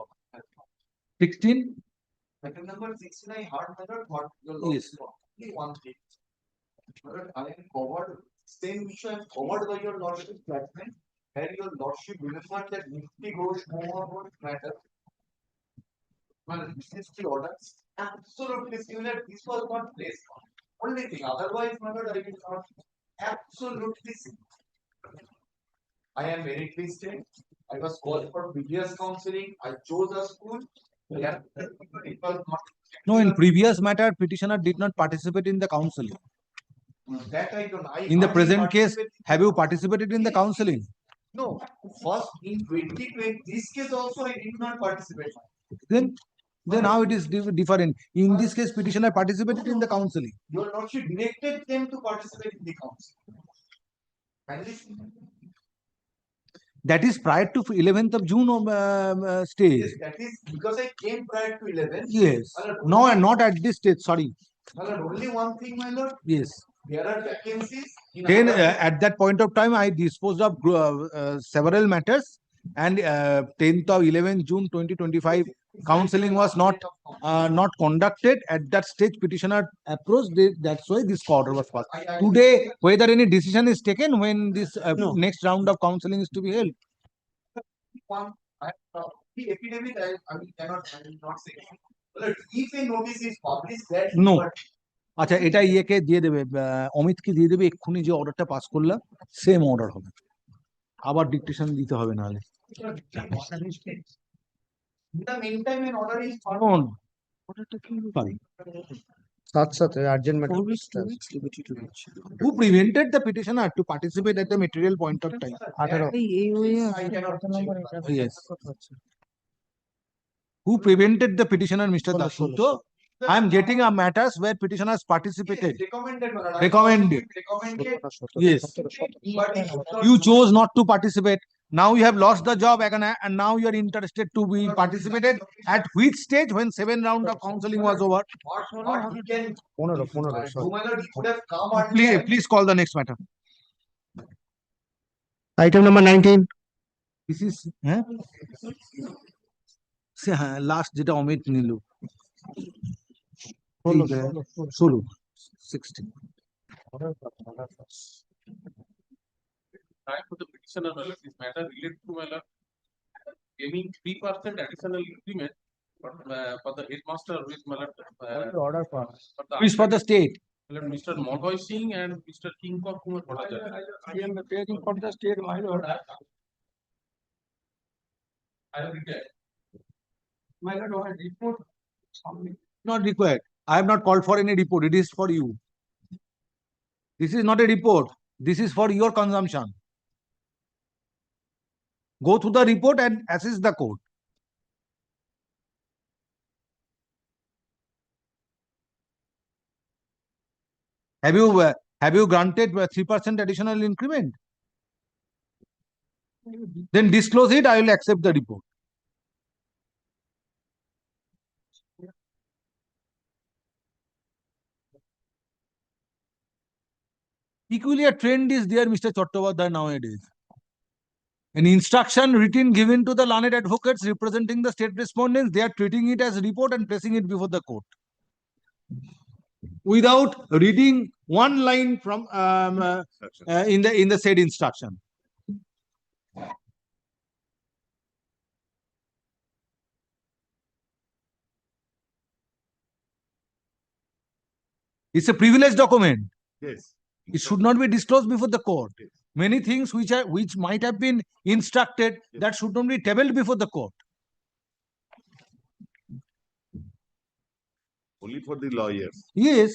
16? Item number 16, I heard what your yes. Only one thing. I am covered, same issue I covered by your lordship judgment, where your lordship remembered that Nifty goes more matter. Well, this is the order. Absolutely similar. This was not placed. Only thing. Otherwise, my lord, I will not. Absolutely similar. I am merit listed. I was called for previous counseling. I chose a school. Yeah. It was not. No, in previous matter, petitioner did not participate in the counseling. That I don't. In the present case, have you participated in the counseling? No. First, in 2020, this case also I did not participate. Then now it is different. In this case, petitioner participated in the counseling. Your lordship directed them to participate in the counseling. That is prior to 11th of June stage. Yes, that is because I came prior to 11. Yes. No, and not at this stage. Sorry. My lord, only one thing, my lord. Yes. There are vacancies. Then at that point of time, I disposed of several matters, and 10th of 11th June 2025, counseling was not conducted. At that stage, petitioner approached. That's why this order was passed. Today, whether any decision is taken when this next round of counseling is to be held. One, the epidemic, I will not say. But if a notice is published, that No. আচ্ছা এটা ইয়েকে দিয়ে দেবে অমিতকে দিয়ে দেবে এক্ষুনি যে অর্ডারটা pass করলাম সেম অর্ডার হবে আবার ডিকটেশন দিতে হবে নাহলে the meantime an order is কারণ অর্ডারটা কি পারি who prevented the petitioner to participate at the material point of time yes who prevented the petitioner Mr. Dasunto I am getting a matters where petitioners participated. Recommended. Yes. You chose not to participate. Now you have lost the job and now you are interested to be participated. At which stage when 7 round of counseling was over? Please call the next matter. Item number 19. This is last যেটা অমিত নিল Solo 16. Time for the petitioner, this matter related to giving 3% additional increment for the headmaster with Order for which for the state. Mr. Morgoy Singh and Mr. Kinkor Kumar Bhattacharya. I am appearing for the state, my lord. I have retired. My lord, report. Not required. I have not called for any report. It is for you. This is not a report. This is for your consumption. Go through the report and assess the court. Have you granted 3% additional increment? Then disclose it. I will accept the report. Peculiar trend is there, Mr. Chattopadhyay, nowadays. An instruction written given to the learned advocates representing the state respondents, they are treating it as a report and placing it before the court. Without reading one line from in the said instruction. It's a privileged document. Yes. It should not be disclosed before the court. Many things which might have been instructed that should not be tabled before the court. Only for the lawyers. Yes.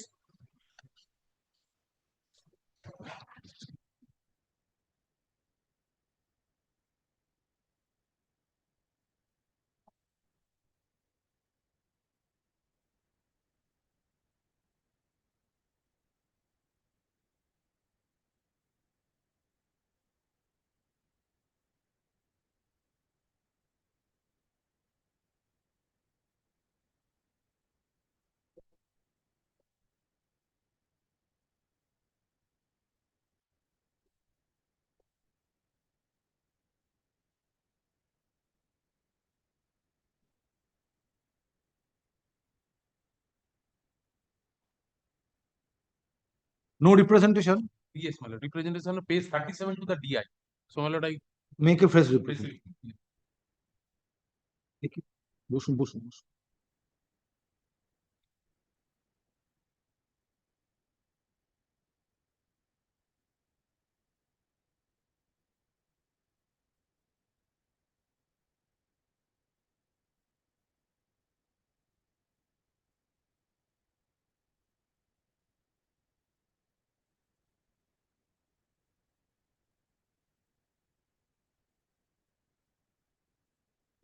No representation? Yes, my lord. Representation on page 37 to the DI. So, my lord, I make a fresh representation. Bosun.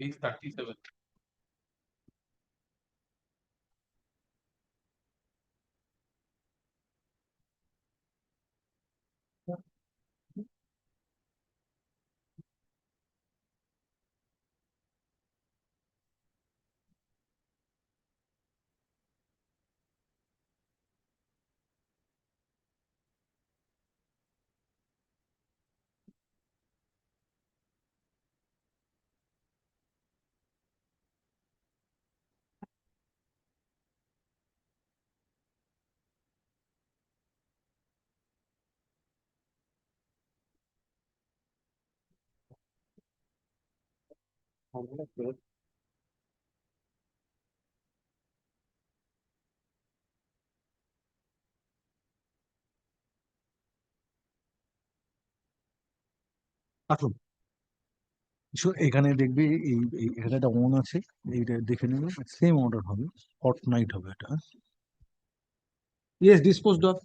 page 37. আসুন এখানে দেখবি এখানে একটা on আছে, এইটা দেখে নেবে, same order হবে, ফর্টনাইট হবে এটা। Yes, disposed of.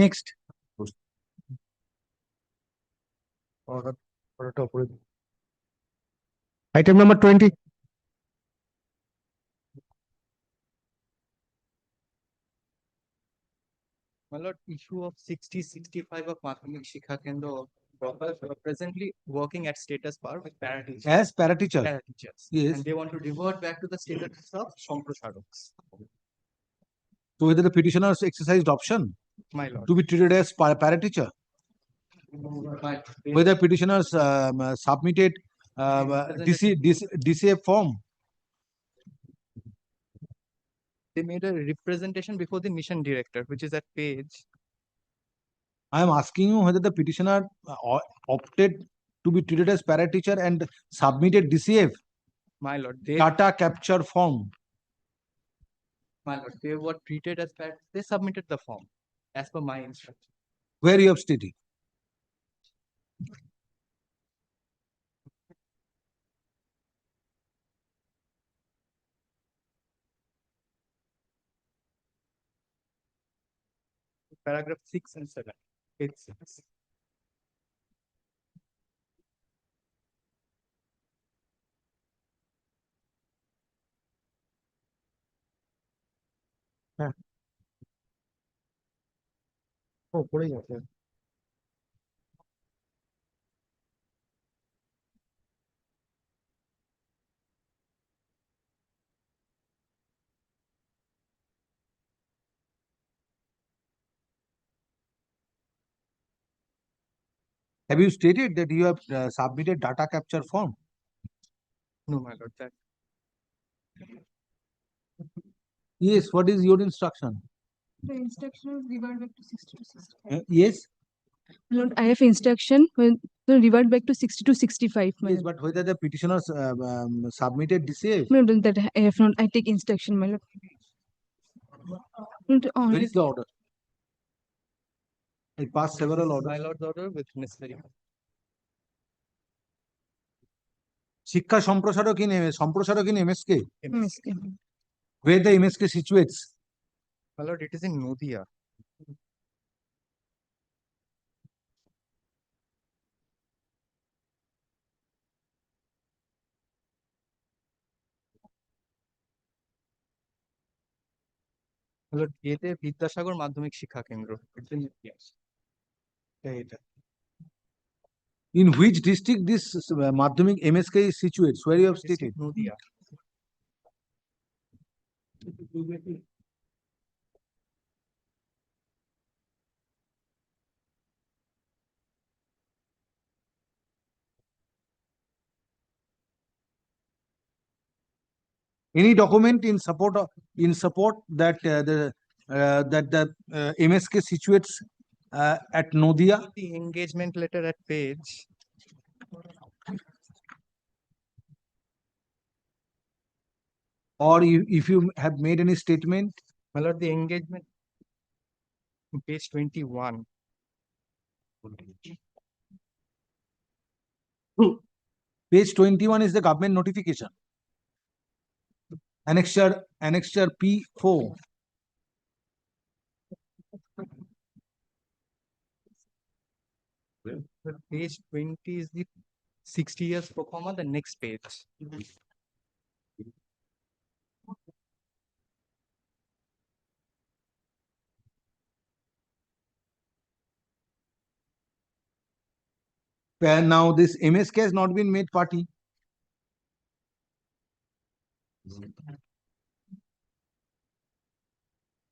নেক্সট অর্ডারটা উপরে। Item number 20. My lord, issue of 60-65 of Madhyamik Shikha Kendra presently working at status bar with para-teachers. As para-teacher? Para-teachers. Yes. And they want to revert back to the status of Samprashadoks. So whether the petitioners exercised option My lord. to be treated as para-teacher? Whether petitioners submitted DCA form? They made a representation before the mission director, which is at page. I am asking you whether the petitioner opted to be treated as para-teacher and submitted DCF. My lord, they. Data capture form. My lord, they were treated as para. They submitted the form as per my instruction. Where you have stated? Paragraph 6 and 7. Page 6. Oh, putting it there. Have you stated that you have submitted data capture form? No, my lord, that. Yes, what is your instruction? The instruction is revert back to 60 to 65. Yes? Lord, I have instruction when to revert back to 60 to 65. My Yes, lord. but whether the petitioners submitted DCA? No, that I have not. I take instruction, my lord. Not only. Where is the order? I passed several orders. My lord's order with necessary. শিক্ষা সম্প্রসারক in সম্প্রসারক in MSK. MSK. Where the MSK situates? My lord, it is in Nodia. My lord, এতে বিদ্যাসাগর মাধ্যমিক শিক্ষা কেন্দ্র। It's in yes. In which district this Madhyamik MSK is situated? Where you have stated? Nodia. Any document in support of that the MSK situates at Nodia? The engagement letter at page. Or if you have made any statement? My lord, the engagement. Page 21. Page 21 is the government notification. Annexure P4. Page 20 is the 60 years pro forma, the next page. Where now this MSK has not been made party.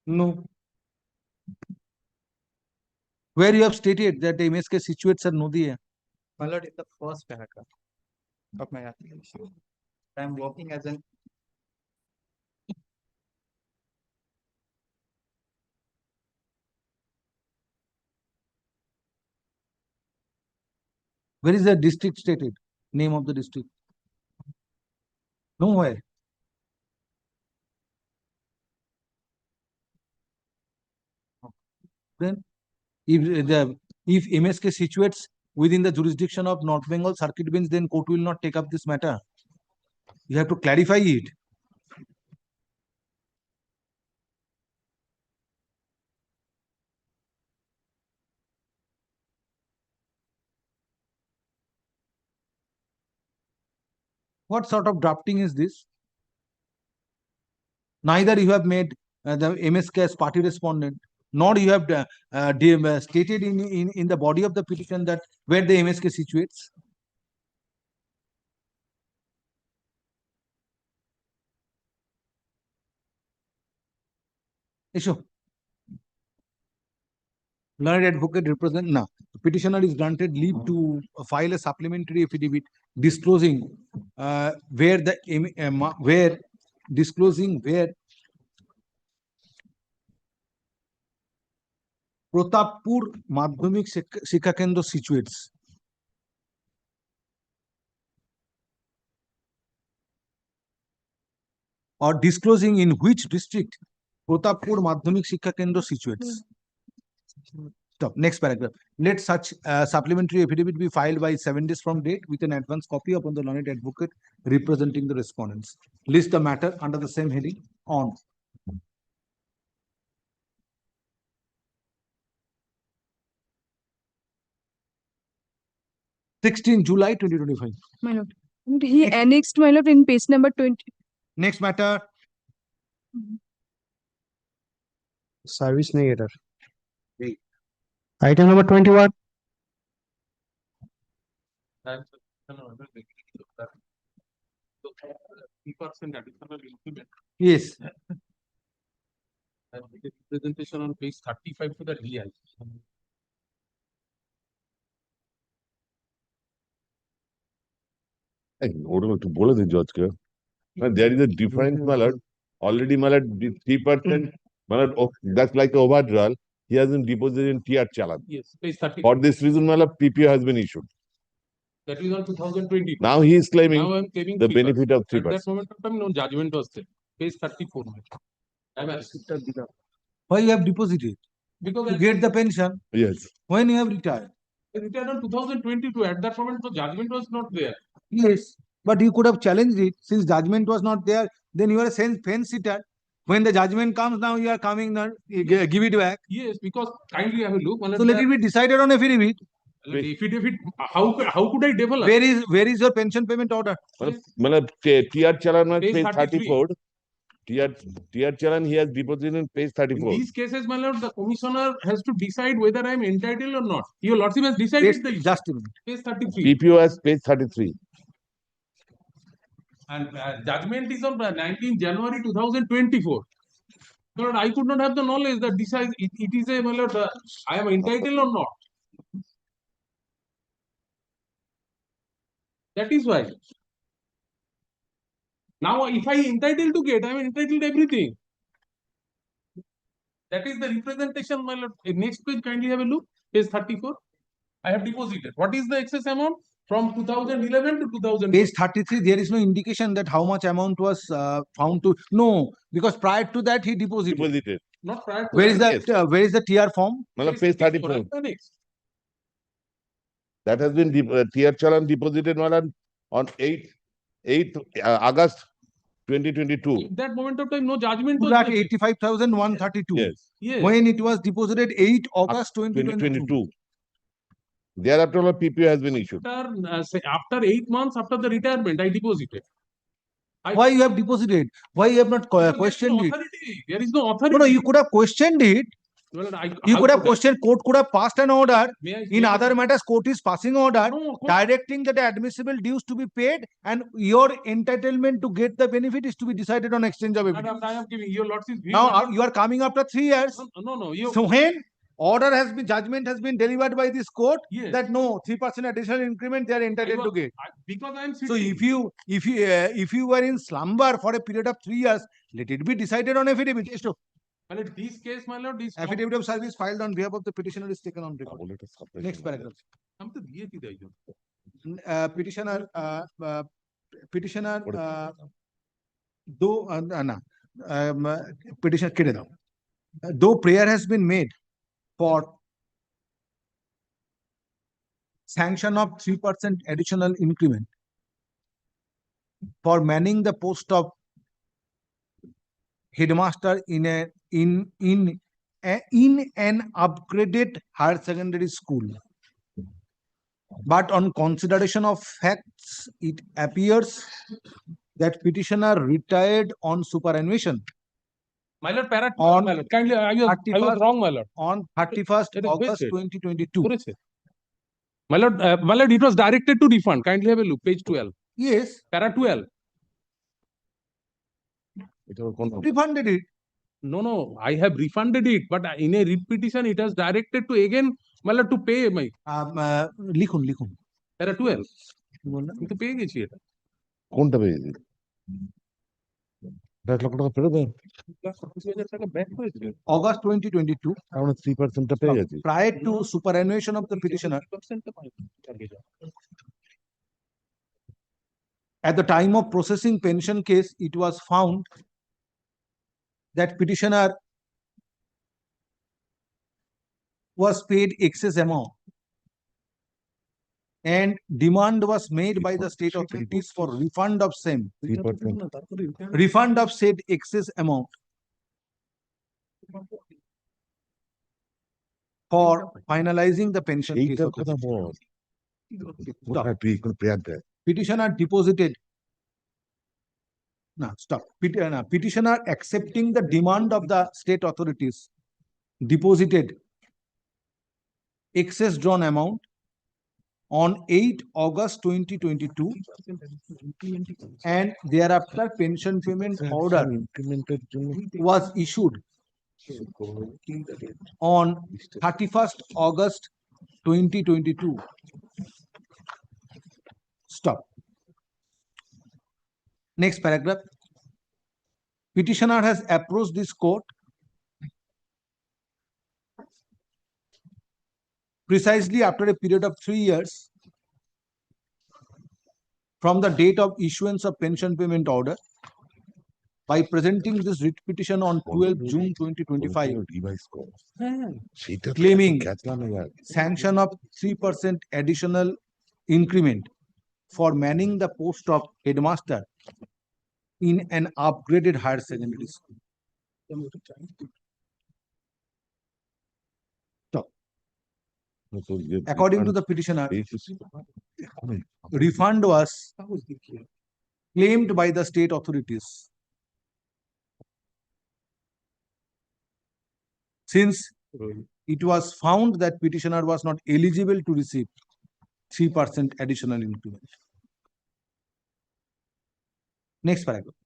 No. Where you have stated that the MSK situates at Nodia? My lord, in the first paragraph of my application, I am working as an. Where is the district stated? Name of the district? Nowhere. Then, if MSK situates within the jurisdiction of North Bengal Circuit Bench, then court will not take up this matter. You have to clarify it. What sort of drafting is this? Neither you have made the MSK as party respondent, nor you have stated in the body of the petition that where the MSK situates. Issue. Learned advocate represent now. Petitioner is granted leave to file a supplementary affidavit disclosing where Protappur Madhyamik Shikha Kendra situates. Or disclosing in which district Protappur Madhyamik Shikha Kendra situates. Stop. Next paragraph. Let such supplementary affidavit be filed by 7 days from date with an advance copy upon the learned advocate representing the respondents. List the matter under the same heading on. July 2025. My lord. And he annexed, my lord, in page number 20. Next matter. Service negator. Item number 21. And 3% additional increment. Yes. And it is presentation on page 35 to the DI. ওটা একটু বলে দিন জজকে there is a difference my lord already my lord 3% my lord that's like an overdrawal he has been deposited in TR Chalan. Yes, page 30. For this reason my lord PPO has been issued. That is on 2020. Now he is claiming Now I am claiming the 3%. benefit of 3%. At that moment of time, no judgment was there. Page 34. I am asking. Why you have deposited? Because to get the pension. Yes. When you have retired? I retired on 2022. At that moment, the judgment was not there. Yes, but you could have challenged it since judgment was not there. Then you are a fence sitter. When the judgment comes, now you are coming now, give it back. Yes, because kindly have a look. So let it be decided on affidavit. Affidavit. How could I develop? Where is your pension payment order? Matlab TR Chalan Page page 34. 33. TR Chalan he has deposited in page 34. In these cases, my lord, the commissioner has to decide whether I am entitled or not. Your lordship has decided the issue. Just a minute. Page 33. PPO has page 33. And judgment is on 19 January 2024. Lord, I could not have the knowledge that it is a, my lord, I am entitled or not. That is why. Now, if I entitled to get, I am entitled to everything. That is the representation, my lord. Next page, kindly have a look. Page 34. I have deposited. What is the excess amount? From 2011 to 2000. Page 33, there is no indication that how much amount was found to. No, because prior to that, he deposited. Not prior to Where is that. the where is the TR form? Page 34. That has been TR Chalan deposited on 8th August 2022. At that moment of time, no judgment was 2,85,132. Yes. Yes. When it was deposited 8 August 2022. Thereafter, PPO has been issued. After 8 months after the retirement, I deposited. Why you have deposited? Why you have not questioned it? There is no authority. No, you could have questioned it. Well, You could have questioned, court could have passed an order. In say other matters, court is passing order court- directing that the admissible dues to be paid and your entitlement to get the benefit is to be decided on exchange of evidence. I am giving your lordship. Now you are coming after 3 years. No. So when judgment has been delivered by this court Yes. that no 3% additional increment they are entitled to get. Because I am So if you were in slumber for a period of 3 years, let it be decided on affidavit. Well, in this case, my lord, this Affidavit of service filed on behalf of the petitioner is taken on record. Next paragraph. हम तो दिए थी दाइयो petitioner though petition কেটে দাও। Though prayer has been made for sanction of 3% additional increment for manning the post of headmaster in an upgraded higher secondary school. But on consideration of facts, it appears that petitioner retired on superannuation My lord, para on my lord. Kindly, I was wrong, my lord. on 31st It is August wasted. 2022. My lord, it was directed to refund. Kindly have a look, page 12. Yes, Para 12. refunded it. No, I have refunded it, but in a writ petition, it has directed to again, my lord, to pay my. লিখুন Para 12. কিন্তু পেয়ে গেছি এটা। কোনটা পেয়েছি? 10 লক্ষ টাকা ফেরত দেন। 25,000 টাকা back হয়েছিল। August 2022. আমরা 3% পেয়ে গেছি। Prior to superannuation of the petitioner, at the time of processing pension case, it was found that petitioner was paid excess amount and demand was made by the state authorities for refund of same. 3%. Refund of said excess amount for finalizing the pension case. এইটার কথা বল। কোথায় তুই কোন prayer দেয়? Petitioner deposited. No, stop. Petitioner accepting the demand of the state authorities deposited excess drawn amount on 8 August 2022 and thereafter pension payment order was issued on 31st August 2022. Stop. Next paragraph. Petitioner has approached this court precisely after a period of 3 years from the date of issuance of pension payment order by presenting this writ petition on 12 June 2025, claiming sanction of 3% additional increment for manning the post of headmaster in an upgraded higher secondary school. According to the petitioner, refund was claimed by the state authorities since it was found that petitioner was not eligible to receive 3% additional increment. Next paragraph.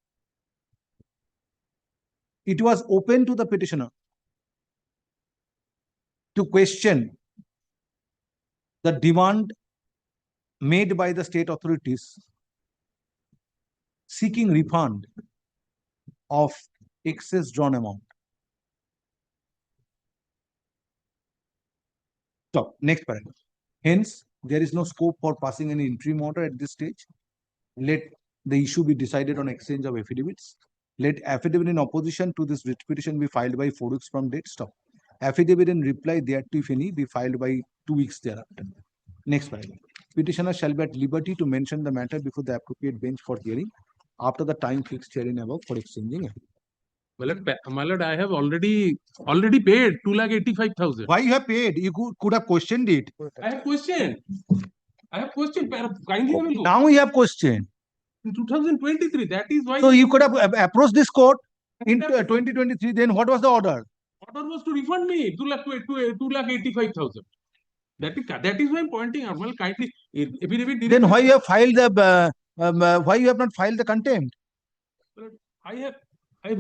It was open to the petitioner to question the demand made by the state authorities seeking refund of excess drawn amount. Stop. Next paragraph. Hence, there is no scope for passing any interim order at this stage. Let the issue be decided on exchange of affidavits. Let affidavit in opposition to this writ petition be filed by 4 weeks from date. Stop. Affidavit in reply thereto, if any, be filed by 2 weeks thereafter. Next paragraph. Petitioner shall be at liberty to mention the matter before the appropriate bench for hearing after the time fixed herein above for exchanging affidavit. My lord, I have already paid 2,85,000. Why you have paid? You could have questioned it. I have questioned. Kindly have a look. Now you have questioned. In 2023, that is why. So you could have approached this court in 2023. Then what was the order? Order was to refund me 2,85,000. That is why I'm pointing out. Well, kindly, then why you have filed the why you have not filed the contempt? I have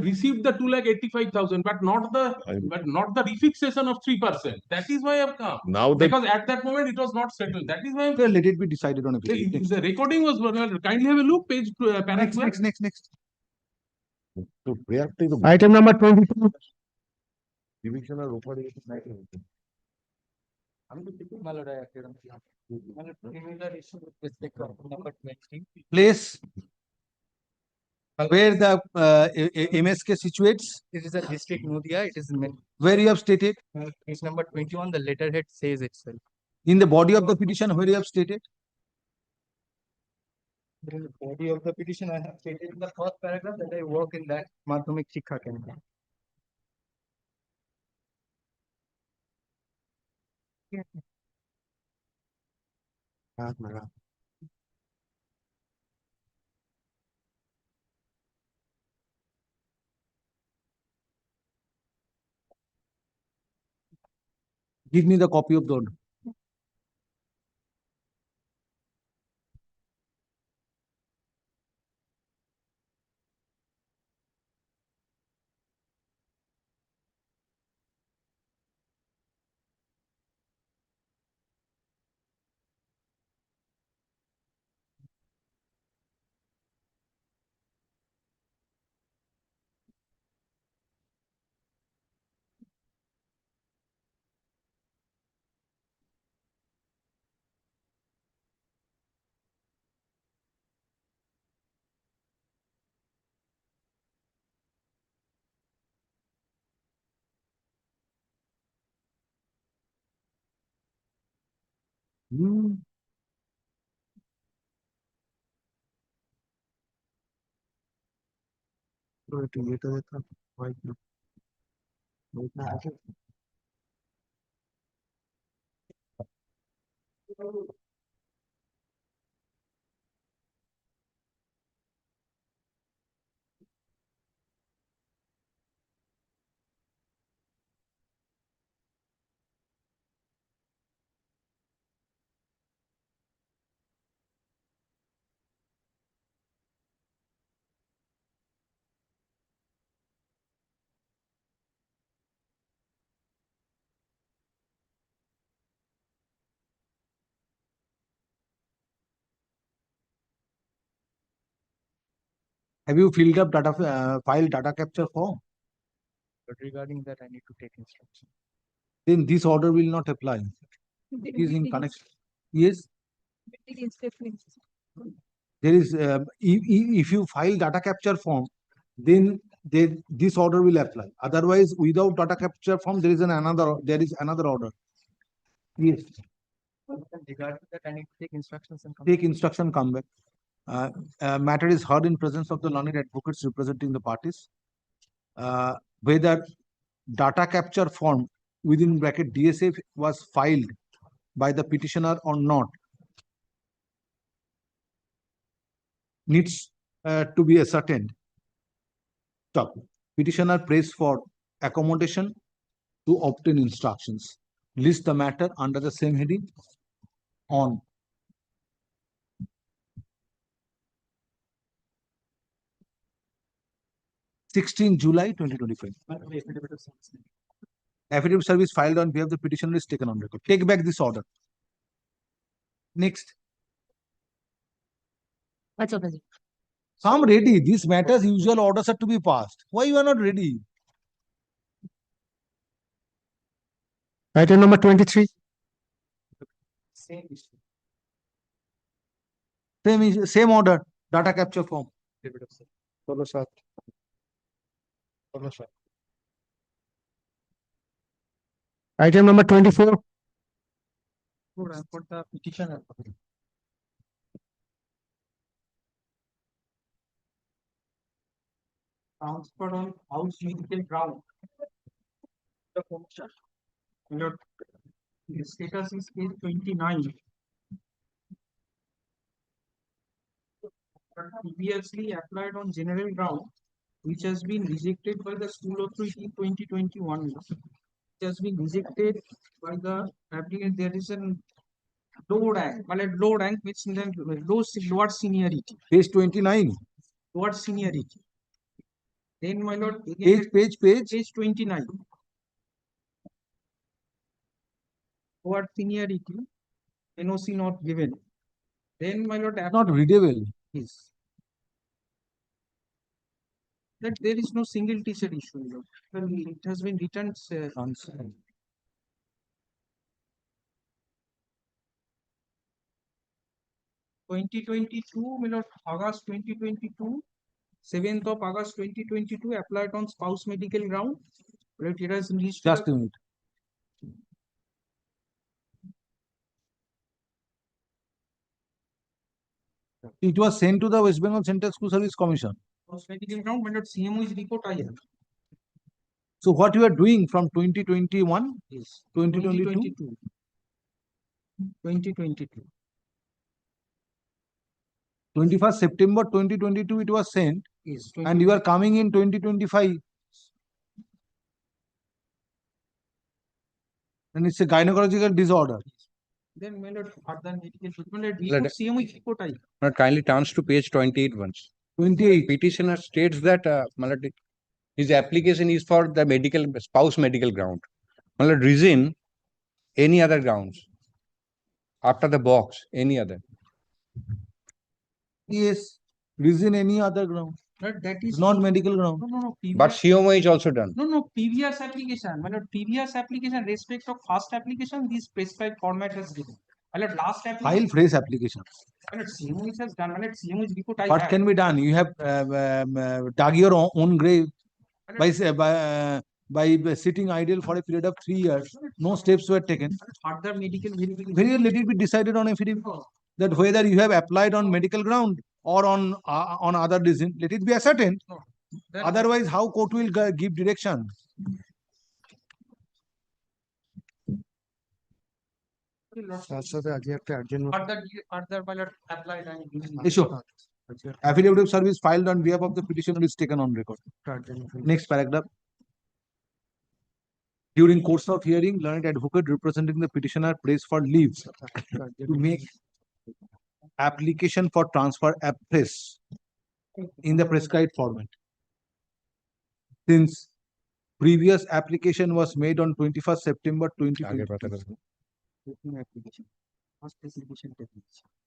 received the 2,85,000, but not the refixation of 3%. That is why I have come. Now because at that moment it was not settled. That is why let it be decided on a basis. The recording was kindly have a look. Page next. Item number 22. Place where the MSK situates. It is a district Nodia. It is Where you have stated. page number 21. The letterhead says itself. In the body of the petition, where you have stated. In the body of the petition, I have stated in the first paragraph that I work in that Madhyamik Shikha Kendra. Give me the copy of the order. Have you filled up file data capture form? But regarding that, I need to take instruction. Then this order will not apply. It is in connection. Yes. There is if you file data capture form, then this order will apply. Otherwise, without data capture form, there is another order. Yes. Regarding that, I need to take instructions and Take instruction, come back. Matter is heard in presence of the learned advocates representing the parties. Whether data capture form within bracket DSF was filed by the petitioner or not needs to be ascertained. Stop. Petitioner prays for accommodation to obtain instructions. List the matter under the same heading on 16 July 2025. Affidavit service filed on behalf of the petitioner is taken on record. Take back this order. Next. Come ready. These matters, usual orders are to be passed. Why you are not ready? Item number 23. Same issue. Same order. Data capture form. Follow, sir. Item number 24. Good, I put the petitioner. Transferred on house medical ground. The function. Your status is page 29. Previously applied on general ground, which has been rejected by the school authority in 2021. It has been rejected by the applicant. There is an low rank, low rank which lower seniority. Page 29. Lower seniority. Then my lord, Page 29. Lower seniority, NOC not given. Then my lord, not readable. Yes. That there is no single teacher issue. Lord. It has been returned. 2022, my lord, August 2022, 7th of August 2022, applied on spouse medical ground. Right, it has reached. Just a minute. It was sent to the West Bengal Central School Service Commission. Spouse medical ground, my lord, CMO's report I have. So what you are doing from 2021, Yes. 2022? 2022. 21st September 2022 it was sent, Yes. and you are coming in 2025. And it's a gynecological disorder. Then, my lord, further medical treatment, report CMO's report I have. But kindly turns to page 28 once. 28. Petitioner states that his application is for the medical spouse medical ground. Reason any other grounds after the box, any other. Yes, reason any other ground. That is not medical ground. No. But CMO is also done. No. Previous application. My lord, previous application, respect of first application, this prescribed format has given. My lord, last application. File fresh application. My lord, CMO has done. My lord, CMO's report I What have. can be done? You have dug your own grave by sitting idle for a period of 3 years. No steps were taken. Further medical verification. Very let it be decided on affidavit that whether you have applied on medical ground or on other reason. Let it be ascertained. Otherwise, how court will give direction? Further, my lord, applied and Issue. Affidavit of service filed on behalf of the petitioner is taken on record. Next paragraph. During course of hearing, learned advocate representing the petitioner prays for leave to make application for transfer afresh in the prescribed format. Since previous application was made on 21st September 2022,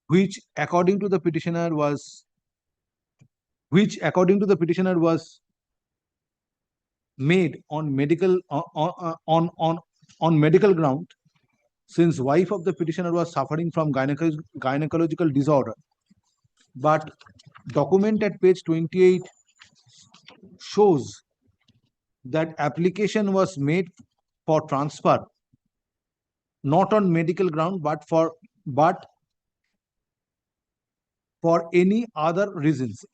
which according to the petitioner was made on medical on medical ground, since wife of the petitioner was suffering from gynecological disorder, but document at page 28 shows that application was made for transfer not on medical ground but for any other reasons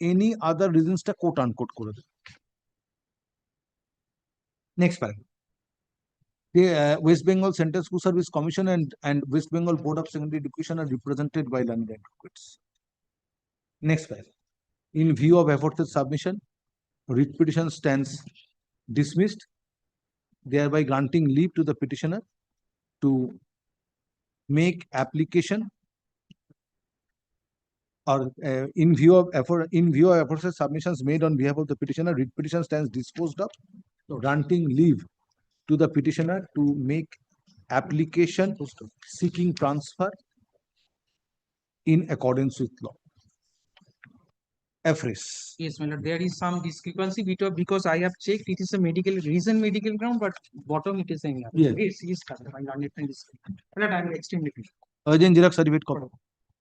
ta quote unquote kore de. Next paragraph. The West Bengal Central School Service Commission and West Bengal Board of Secondary Education are represented by learned advocates. Next paragraph. In view of aforesaid submission, writ petition stands dismissed, thereby granting leave to the petitioner to make application, or in view of aforesaid submissions made on behalf of the petitioner, writ petition stands disposed of, granting leave to the petitioner to make application seeking transfer in accordance with law. Afresh. Yes, my lord, there is some discrepancy because I have checked it is a medical ground, but bottom it is saying. Yes. Yes, I learned it in this. My lord, I am extremely pleased. Urgent Xerox certificate copy.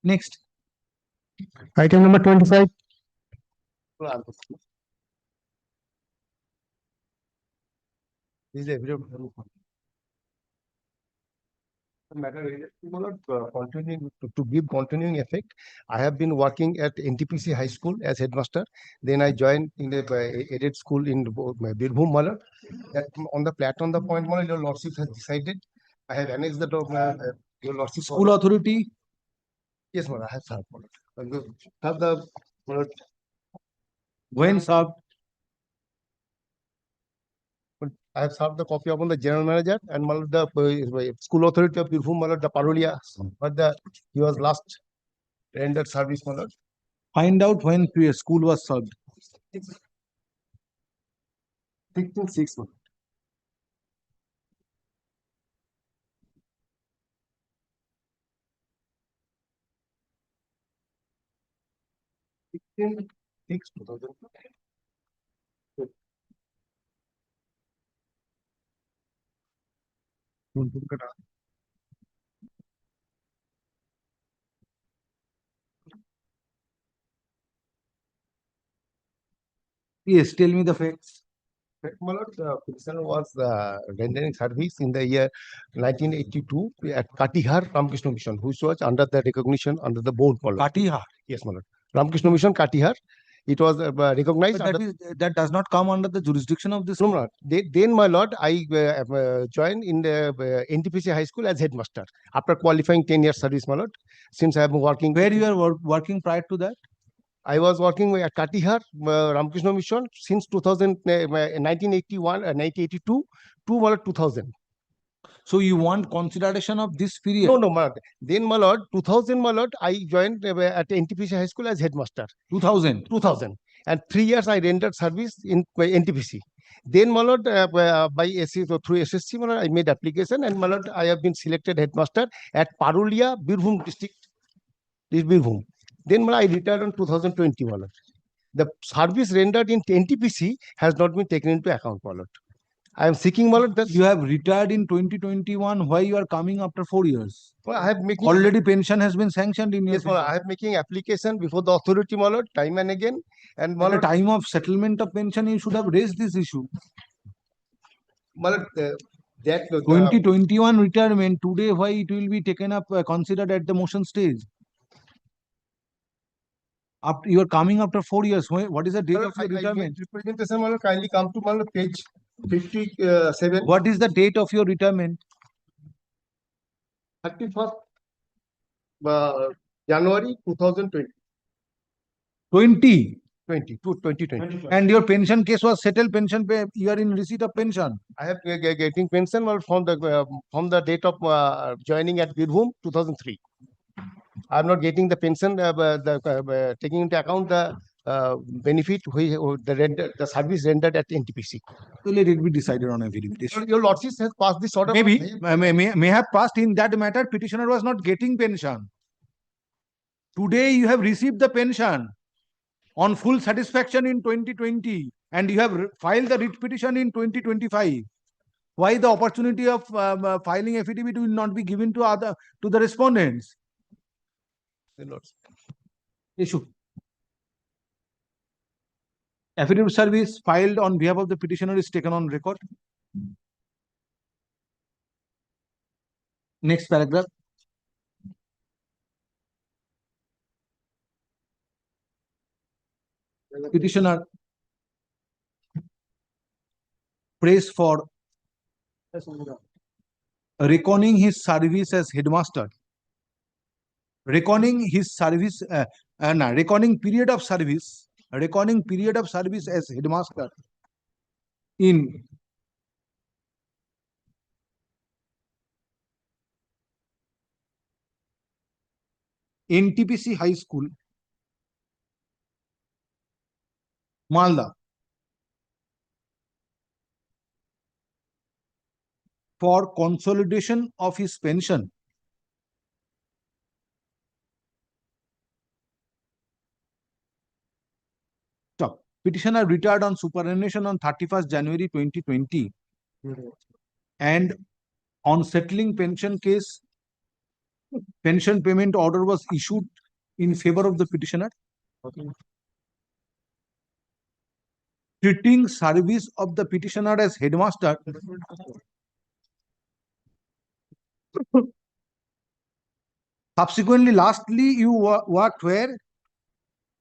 Next. Item number 25. This is evident. Continuing to give continuing effect, I have been working at NTPC High School as headmaster. Then I joined in the aided school in Birbhum, Malar. On the platform, the point your lordship has decided. I have annexed the your lordship. School authority. Yes, Malar, I have served. Have the when served. I have served the copy upon the general manager and the school authority of Birbhum, the Parolia, but he was last rendered service. Find out when school was served. 6 months. Yes, tell me the facts. My lord, the petitioner was rendering service in the year 1982 at Katihar Ramakrishna Mission, which was under the recognition under the board. My lord. Katihar? Yes, my lord. Ramakrishna Mission, Katihar. It was recognized. But that does not come under the jurisdiction of this. No, no. Then, my lord, I joined in the NTPC High School as headmaster after qualifying 10 years service, my lord. Since I have been working. Where you are working prior to that? I was working at Katihar Ramakrishna Mission since 1981, 1982 to 2000. So you want consideration of this period? No, my lord. Then, my lord, 2000, my lord, I joined at NTPC High School as headmaster. 2000? 2000. And 3 years I rendered service in NTPC. Then, my lord, by through SSC, my lord, I made application, and my lord, I have been selected headmaster at Parulia, Birbhum district. This Birbhum. Then, my lord, I retired on 2020, my lord. The service rendered in NTPC has not been taken into account, my lord. I am seeking, my lord, that you have retired in 2021. Why you are coming after 4 years? Well, I have making already pension has been sanctioned in your. Yes, my lord, I have making application before the authority, my lord, time and again. And my At the lord, time of settlement of pension, you should have raised this issue. my lord, that 2021 retirement today, why it will be taken up considered at the motion stage? After you are coming after 4 years, what is the date of your retirement? Representation, my lord, kindly come to my lord, page 57. What is the date of your retirement? 31st January 2020. 2020. And your pension case was settled. Pension pay, you are in receipt of pension. I have getting pension from the date of joining at Birbhum 2003. I am not getting the pension, taking into account the benefit the service rendered at NTPC. So let it be decided on affidavit. Your lordship has passed this order. Maybe may have passed. In that matter, petitioner was not getting pension. Today you have received the pension on full satisfaction in 2020, and you have filed the writ petition in 2025. Why the opportunity of filing affidavit will not be given to the respondents? Issue. Affidavit service filed on behalf of the petitioner is taken on record. Next paragraph. Petitioner prays for reckoning his service as headmaster. Reckoning his service, reckoning period of service as headmaster in NTPC High School, Malda, for consolidation of his pension Petitioner retired on superannuation on 31st January 2020, and on settling pension case, pension payment order was issued in favor of the petitioner, treating service of the petitioner as headmaster. Subsequently, lastly, you worked where?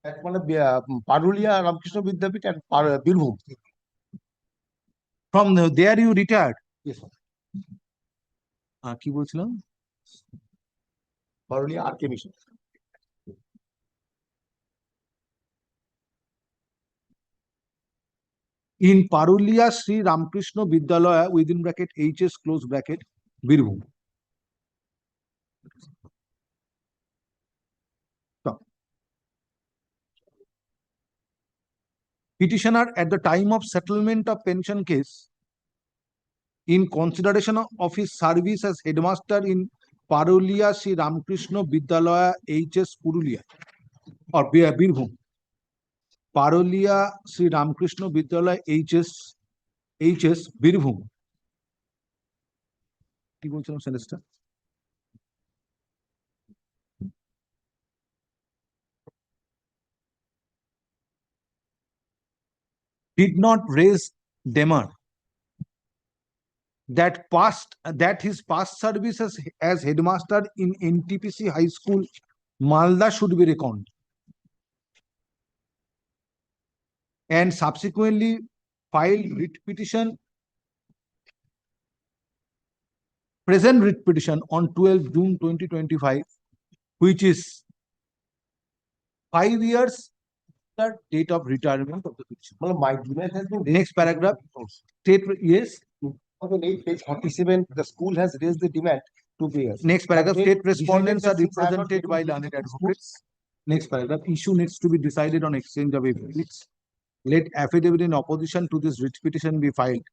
At Parulia Ramakrishna Vidyapit at Birbhum. From there you retired? Yes, sir. কি বলছিলাম? Parulia RK Mission. In Parulia Sri Ramakrishna Vidyalaya within bracket HS close bracket Birbhum. Petitioner at the time of settlement of pension case, in consideration of his service as headmaster in Parulia Sri Ramakrishna Vidyalaya HS Purulia or Birbhum. Parulia Sri Ramakrishna Vidyalaya HS Birbhum. কি বলছিলাম সেলেস্টা? did not raise demur that his past service as headmaster in NTPC High School, Malda should be reckoned, and subsequently filed writ petition, present writ petition on 12 June 2025, which is 5 years the date of retirement of the petition. Well, my demand has been Next paragraph. State, yes. Okay, page 47, the school has raised the demand 2 years. Next paragraph. But they State respondents are decided that since I have not represented by given learned the advocates. Next paragraph. Issue needs to be decided on exchange of affidavits. Let affidavit in opposition to this writ petition be filed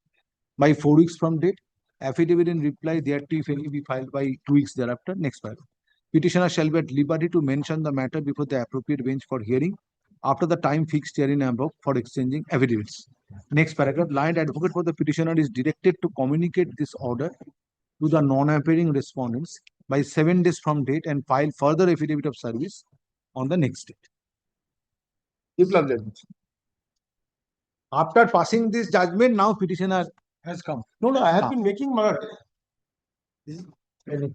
by 4 weeks from date. Affidavit in reply thereto, if any, be filed by 2 weeks thereafter. Next paragraph. Petitioner shall be at liberty to mention the matter before the appropriate bench for hearing after the time fixed herein above for exchanging affidavits. Next paragraph. Learned advocate for the petitioner is directed to communicate this order to the non-appearing respondents by 7 days from date and file further affidavit of service on the next date. Biplab judgment. After passing this judgment, now petitioner has come. No, I have Now. been making my. This is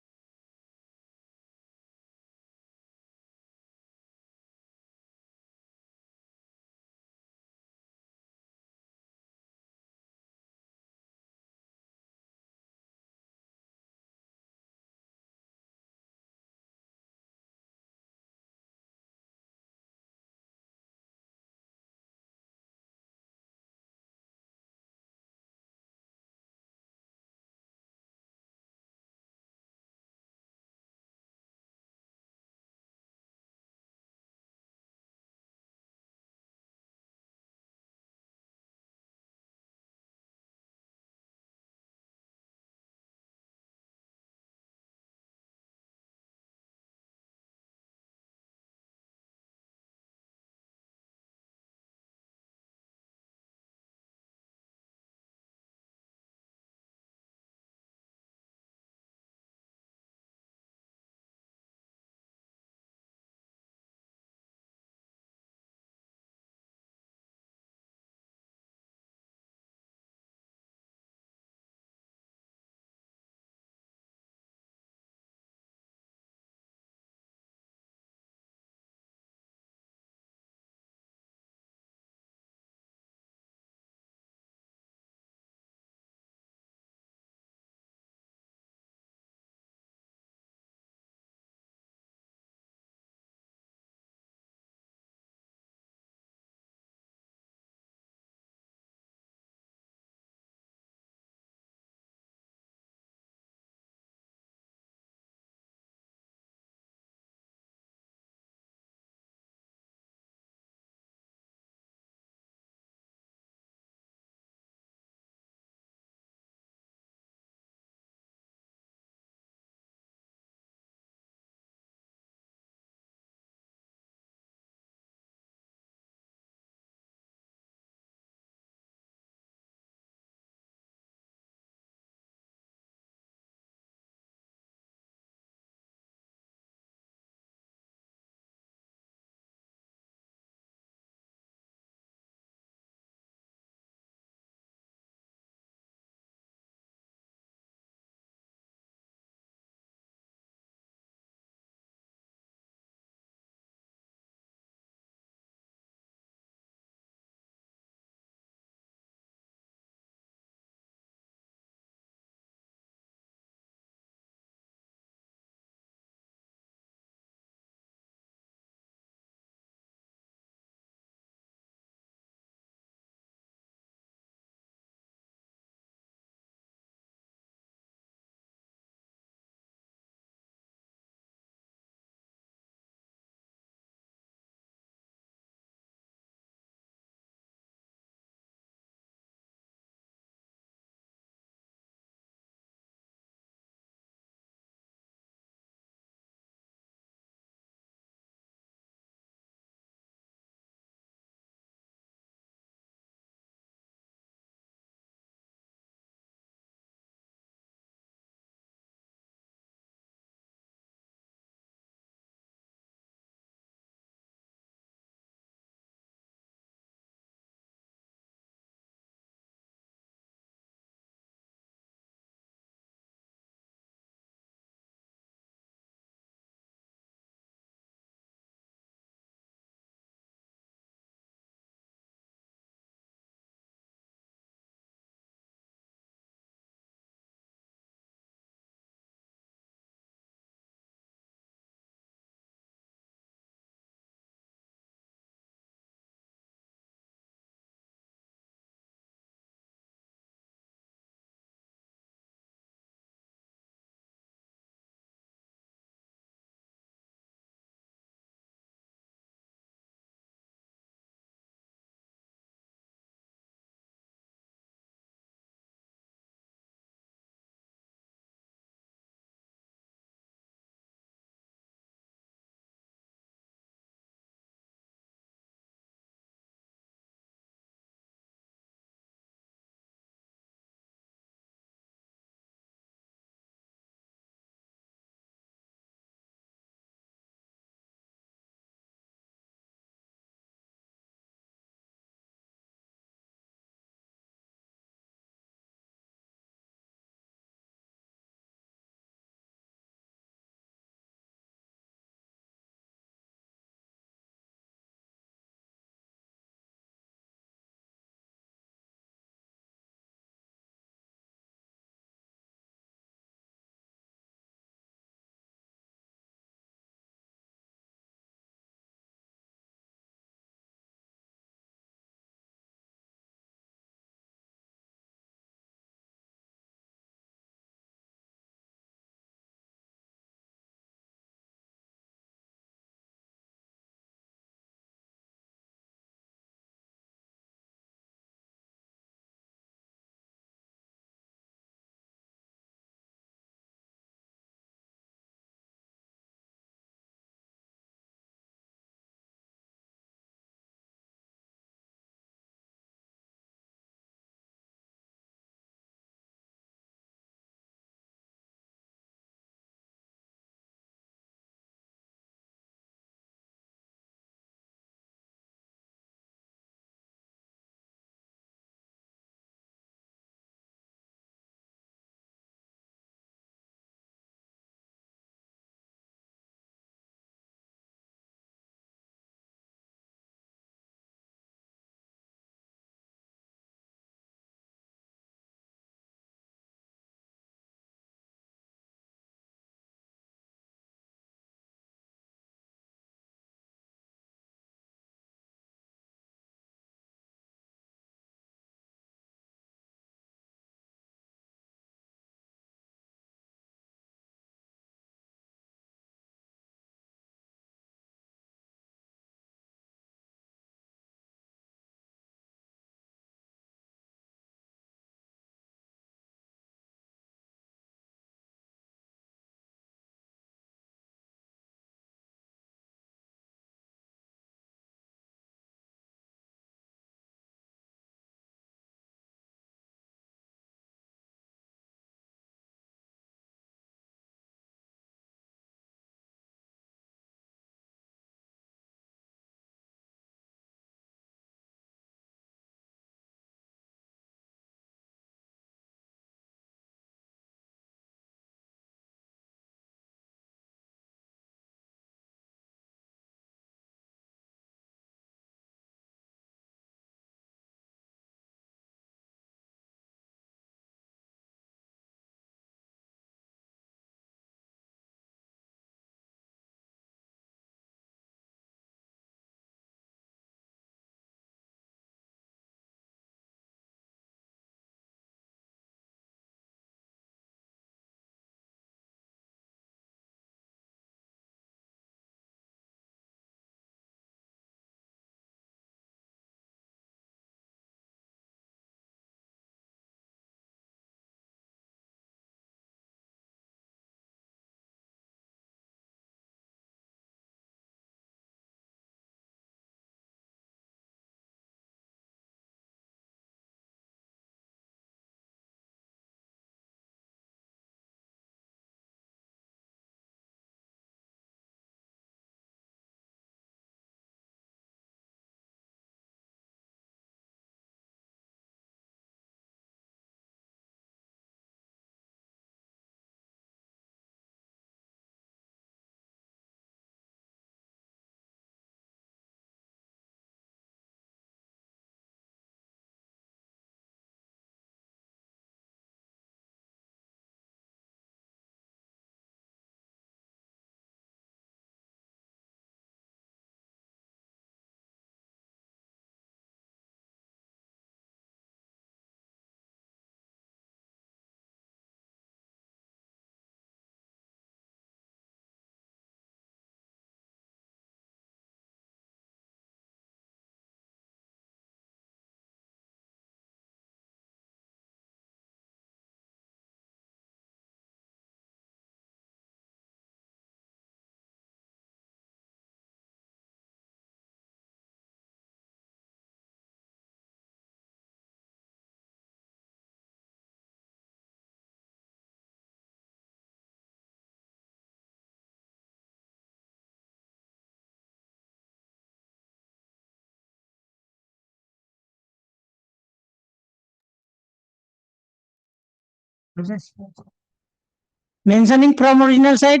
Mentioning from original side.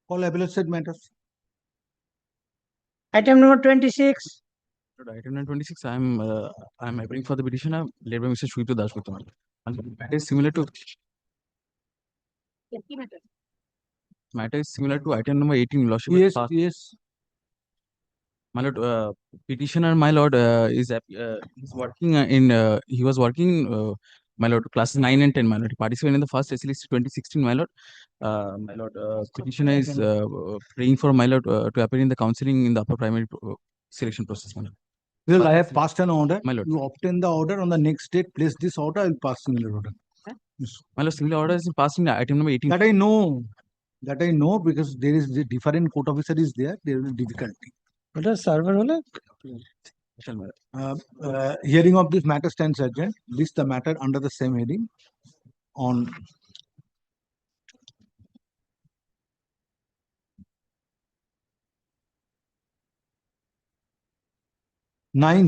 Call appellate state matters. Item number 26. Item number 26, I'm appearing for the petitioner led by Mr. Shuito Dasgupta. And matter is similar to item number 18. Lordship has Yes, passed. yes. My lord, petitioner, my lord, is working he was working, my lord, classes 9 and 10, my lord. He participated in the first SLC 2016, my lord. My lord, petitioner is praying for my lord to appear in the counseling in the upper primary selection process, my lord. Well, I have passed an order. My lord. You obtain the order on the next date. Place this order. I will pass similar order. Yes. My lord, similar order is passing item number 18. That I know. That I know because there is the different court officer is there. There is difficulty. What is server? Hearing of this matter stands urgent. List the matter under the same heading on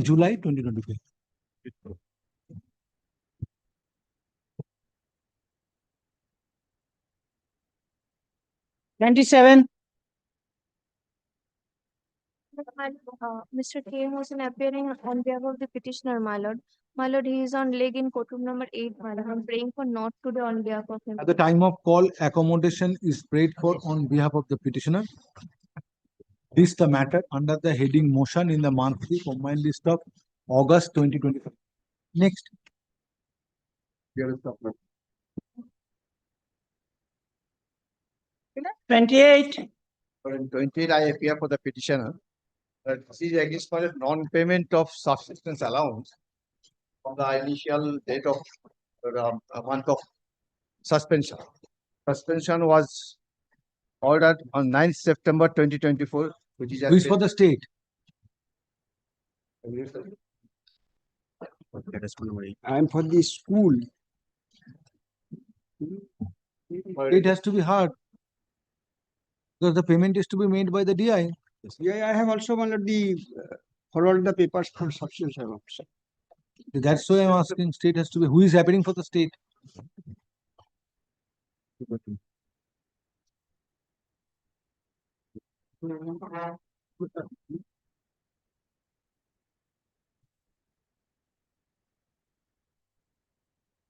July 2025. 27. Mr. K. Hossain appearing on behalf of the petitioner, my lord. My lord, he is on leg in courtroom number 8, my lord. I'm praying for not today on behalf of him. At the time of call, accommodation is prayed for on behalf of the petitioner. List the matter under the heading motion in the monthly combined list of August 2025. Next. Here is the 28. In 28, I appear for the petitioner. She is against for a non-payment of subsistence allowance from the initial date of a month of suspension. Suspension was ordered on 9th September 2024, which is Who is for the state? I am for the school. It has to be hard because the payment is to be made by the DI. Yeah, I have also wanted the forward the papers for substance allowance. That's why I'm asking. State has to be. Who is appearing for the state?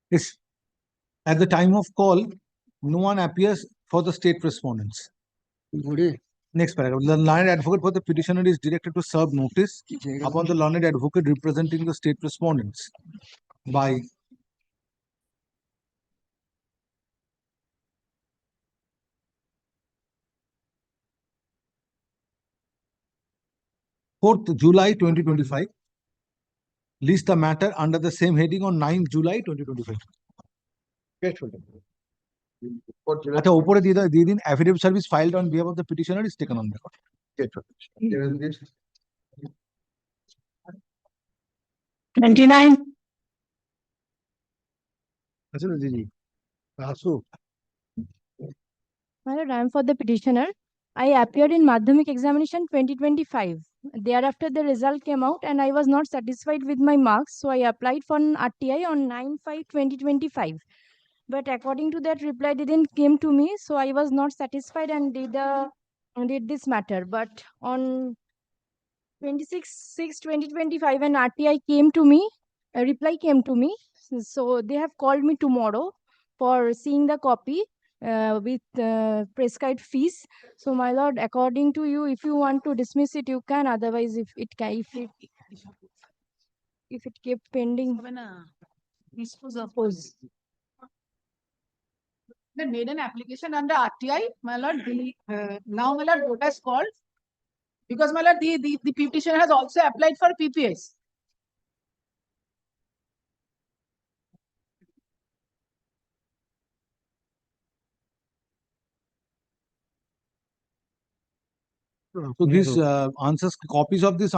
Yes. At the time of call, no one appears for the state respondents. Next paragraph. The learned advocate for the petitioner is directed to serve notice upon the learned advocate representing the state respondents by 4th July 2025. List the matter under the same heading on 9th July 2025. আচ্ছা উপরে দিয়ে দিন affidavit service filed on behalf of the petitioner is taken on record. 29. My lord, I am for the petitioner. I appeared in Madhyamik examination 2025. Thereafter, the result came out and I was not satisfied with my marks. So I applied for an RTI on 9/5/2025. But according to that, reply didn't came to me. So I was not satisfied and did this matter. But on 26/6/2025, an RTI came to me, a reply came to me. So they have called me tomorrow for seeing the copy with prescribed fees. So my lord, according to you, if you want to dismiss it, you can. Otherwise, if it kept pending, suppose. They made an application under RTI, my lord. Now, my lord, what has called? Because, my lord, the petitioner has also applied for PPS. So these answers, copies of this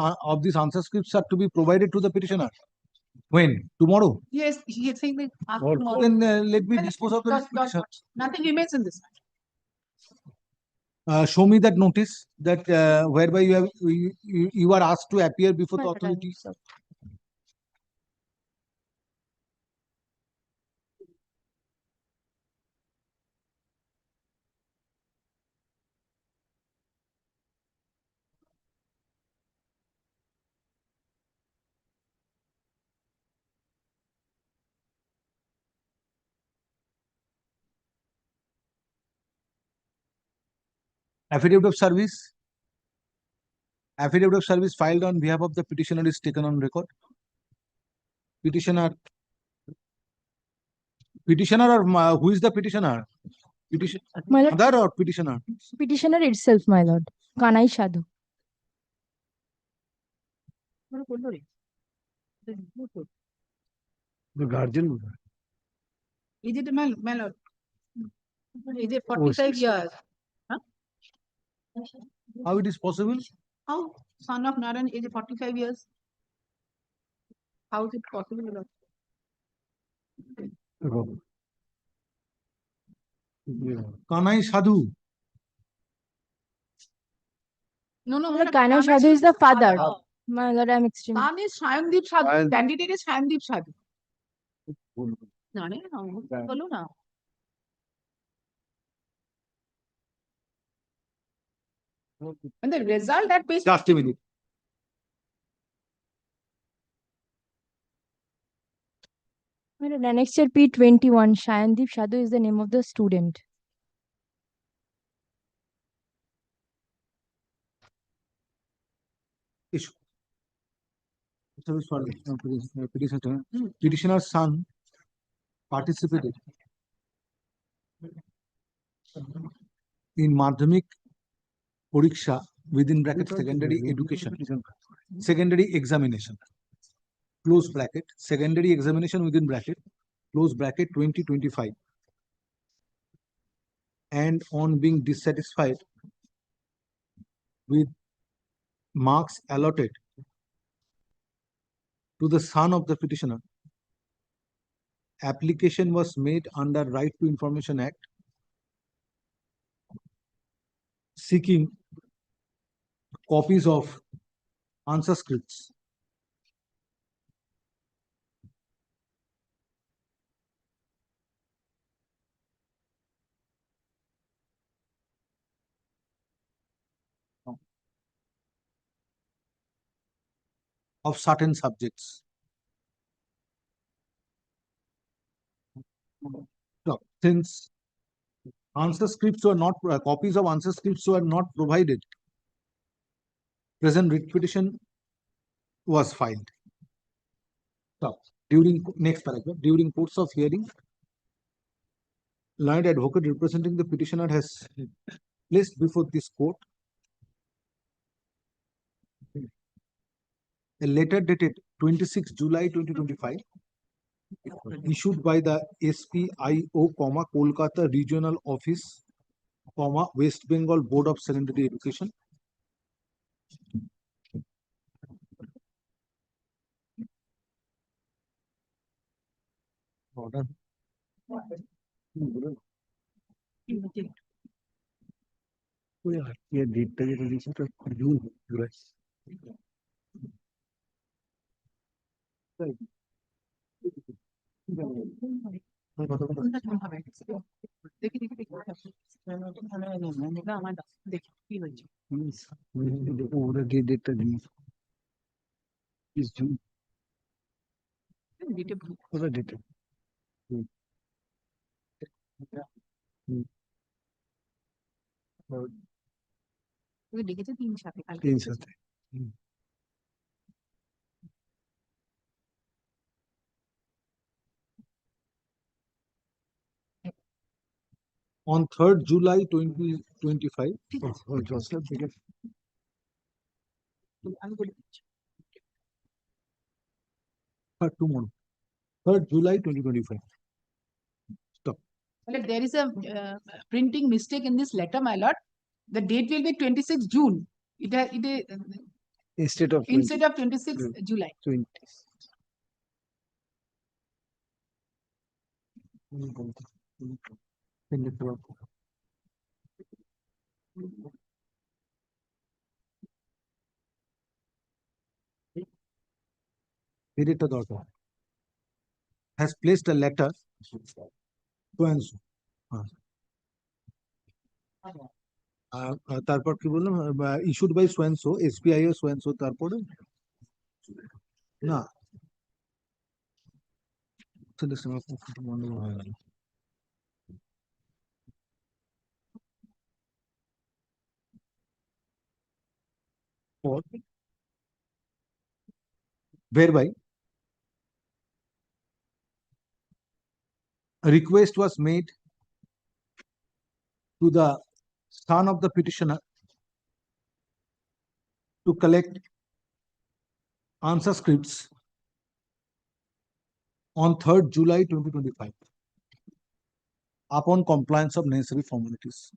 answer scripts are to be provided to the petitioner. When? Tomorrow? Yes, he is saying that after Or tomorrow. then let me dispose of the petition. Nothing remains in this. Show me that notice that whereby you are asked to appear before the authority. Affidavit of service. Affidavit of service filed on behalf of the petitioner is taken on record. Petitioner or who is the petitioner? My lord, Mother or petitioner? petitioner itself, my lord. Kanai Sadhu. The guardian. Is it my lord? Is it 45 years? Huh? How it is possible? How son of Naran is 45 years? How is it possible, my lord? Kanai Sadhu. No, My lord, Kanai Sadhu is the father. My lord, I'm extremely. Son is Shayamdeep Sadhu. Shayam- Candidate is Shayamdeep Sadhu. জানে না বলো না and the result that page Just a minute. My lord, annexure P21, Shayandeep Sadhu is the name of the student. Issue. Petitioner's son participated in Madhyamik Pariksha within bracket secondary education, secondary examination, close bracket, secondary examination within bracket, close bracket 2025. And on being dissatisfied with marks allotted to the son of the petitioner, application was made under Right to Information Act seeking copies of answer scripts of certain subjects. So, since answer scripts were not copies of answer scripts were not provided, present writ petition was filed. So, during next paragraph, during course of hearing, learned advocate representing the petitioner has placed before this court a letter dated 26 July 2025 issued by the SPIO, Kolkata Regional Office, West Bengal Board of Secondary Education. Order. ये डेटটা যেটা দিয়েছে ওটা June July দেখি দেখি দেখি না আমার দেখি কি হয়েছে ওরা যে ডেটটা দিয়েছে জুন ডেটে ওরা ডেটে ডেকেছে 3/7 কালকে 3/7 on 3rd July 2025. আমি বলি Tomorrow, 3rd July 2025. Stop. Well, there is a printing mistake in this letter, my lord. The date will be 26 June. Instead of 26 July. 20. Editor daughter has placed a letter so and so. তারপর কি বললাম issued by so and so SPI so and so তারপরে না হয়ে গেল court, whereby a request was made to the son of the petitioner to collect answer scripts on 3rd July 2025 upon compliance of necessary formalities.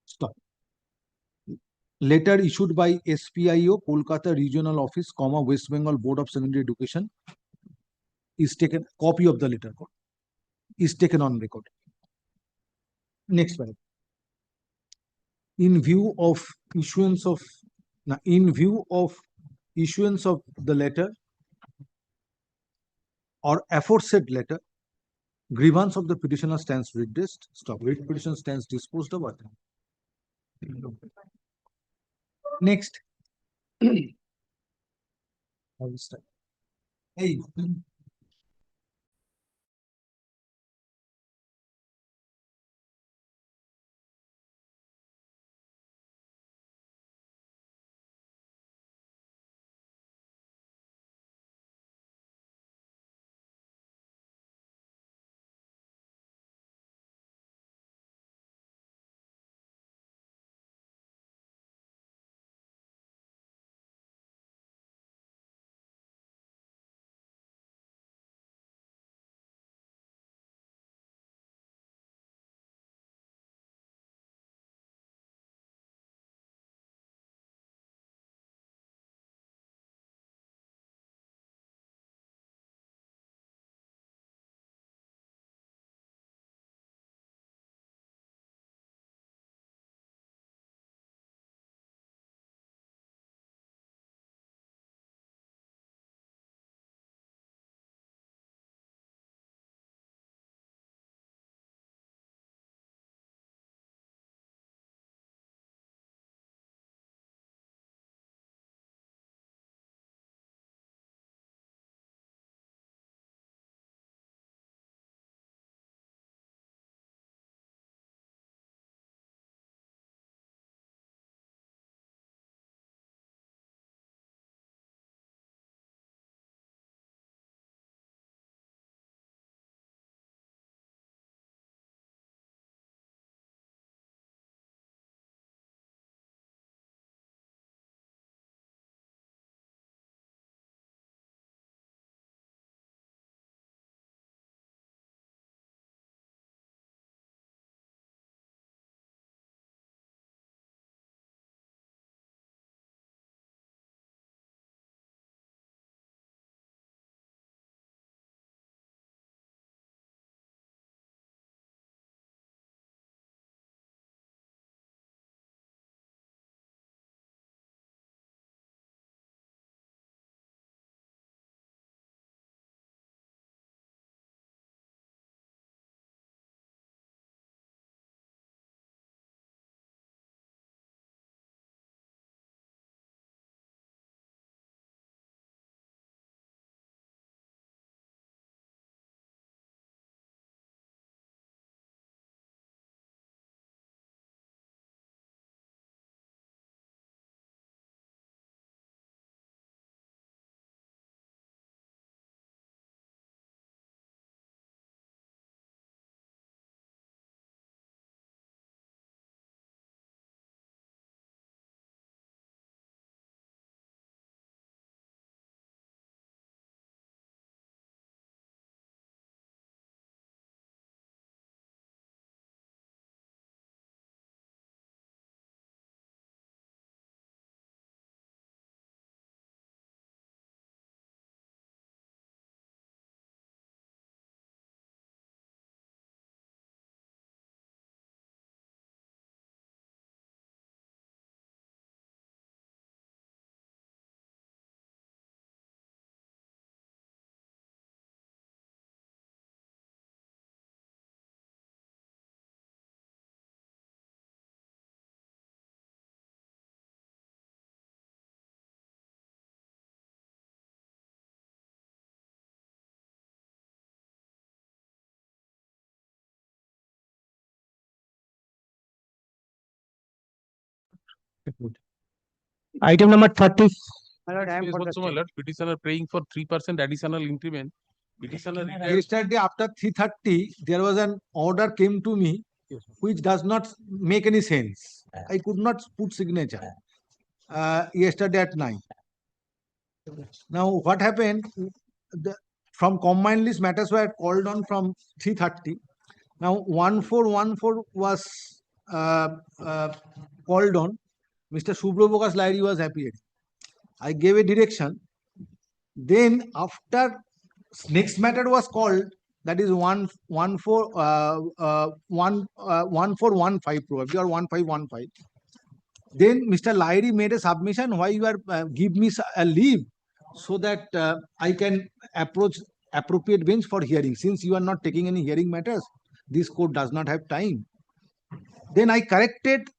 Stop. Letter issued by SPIO, Kolkata Regional Office, West Bengal Board of Secondary Education is taken, copy of the letter is taken on record. Next paragraph. In view of issuance of the letter or aforesaid letter, grievance of the petitioner stands redressed. Stop. Writ petition stands disposed of. Next. I will start. Hey. Item number 30. My lord, I am also, my lord, petitioner praying for 3% additional increment. Petitioner Yesterday after 3:30, there was an order came to me which does not make any sense. I could not put signature yesterday at night. Now what happened? From combined list matters were called on from 3:30. Now 1414 was called on. Mr. Subro Bogas Lairi was appeared. I gave a direction. Then after next matter was called, that is 1415 probably, or 1515. Then Mr. Lairi made a submission why you are give me a leave so that I can approach appropriate bench for hearing. Since you are not taking any hearing matters, this court does not have time. Then I corrected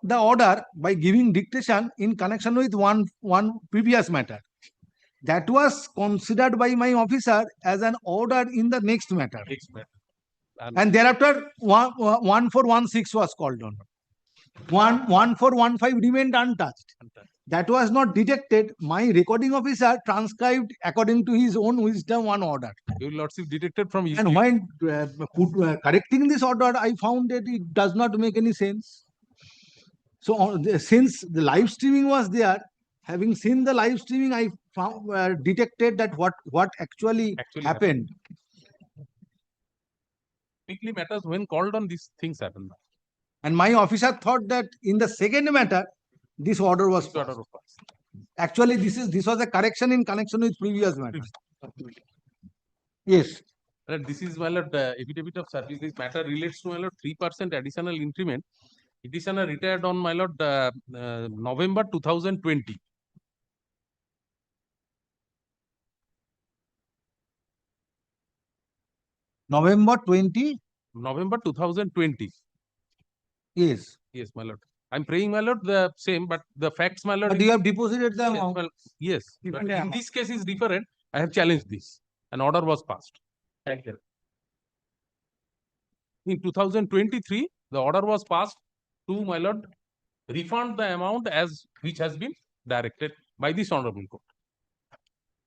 the order by giving dictation in connection with one previous matter. That was considered by my officer as an order in the next matter. And thereafter 1416 was called on. 1415 remained untouched. That was not detected. My recording officer transcribed according to his own wisdom one order. Your lordship detected from his. And when correcting this order, I found that it does not make any sense. So since the live streaming was there, having seen the live streaming, I found detected that what actually happened. Weekly matters, when called on, these things happen. And my officer thought that in the second matter, this order was passed. Actually, this was a correction in connection with previous matter. Yes. This is, my lord, affidavit of service. This matter relates to, my lord, 3% additional increment. Petitioner retired on, my lord, November 2020. November 20? November 2020. Yes. Yes, my lord. I'm praying, my lord, the same, but the facts, my lord. But you have deposited the amount. Well, yes. But in this case is different. I have challenged this. An order was passed. In 2023, the order was passed to, my lord, refund the amount as which has been directed by this honorable court.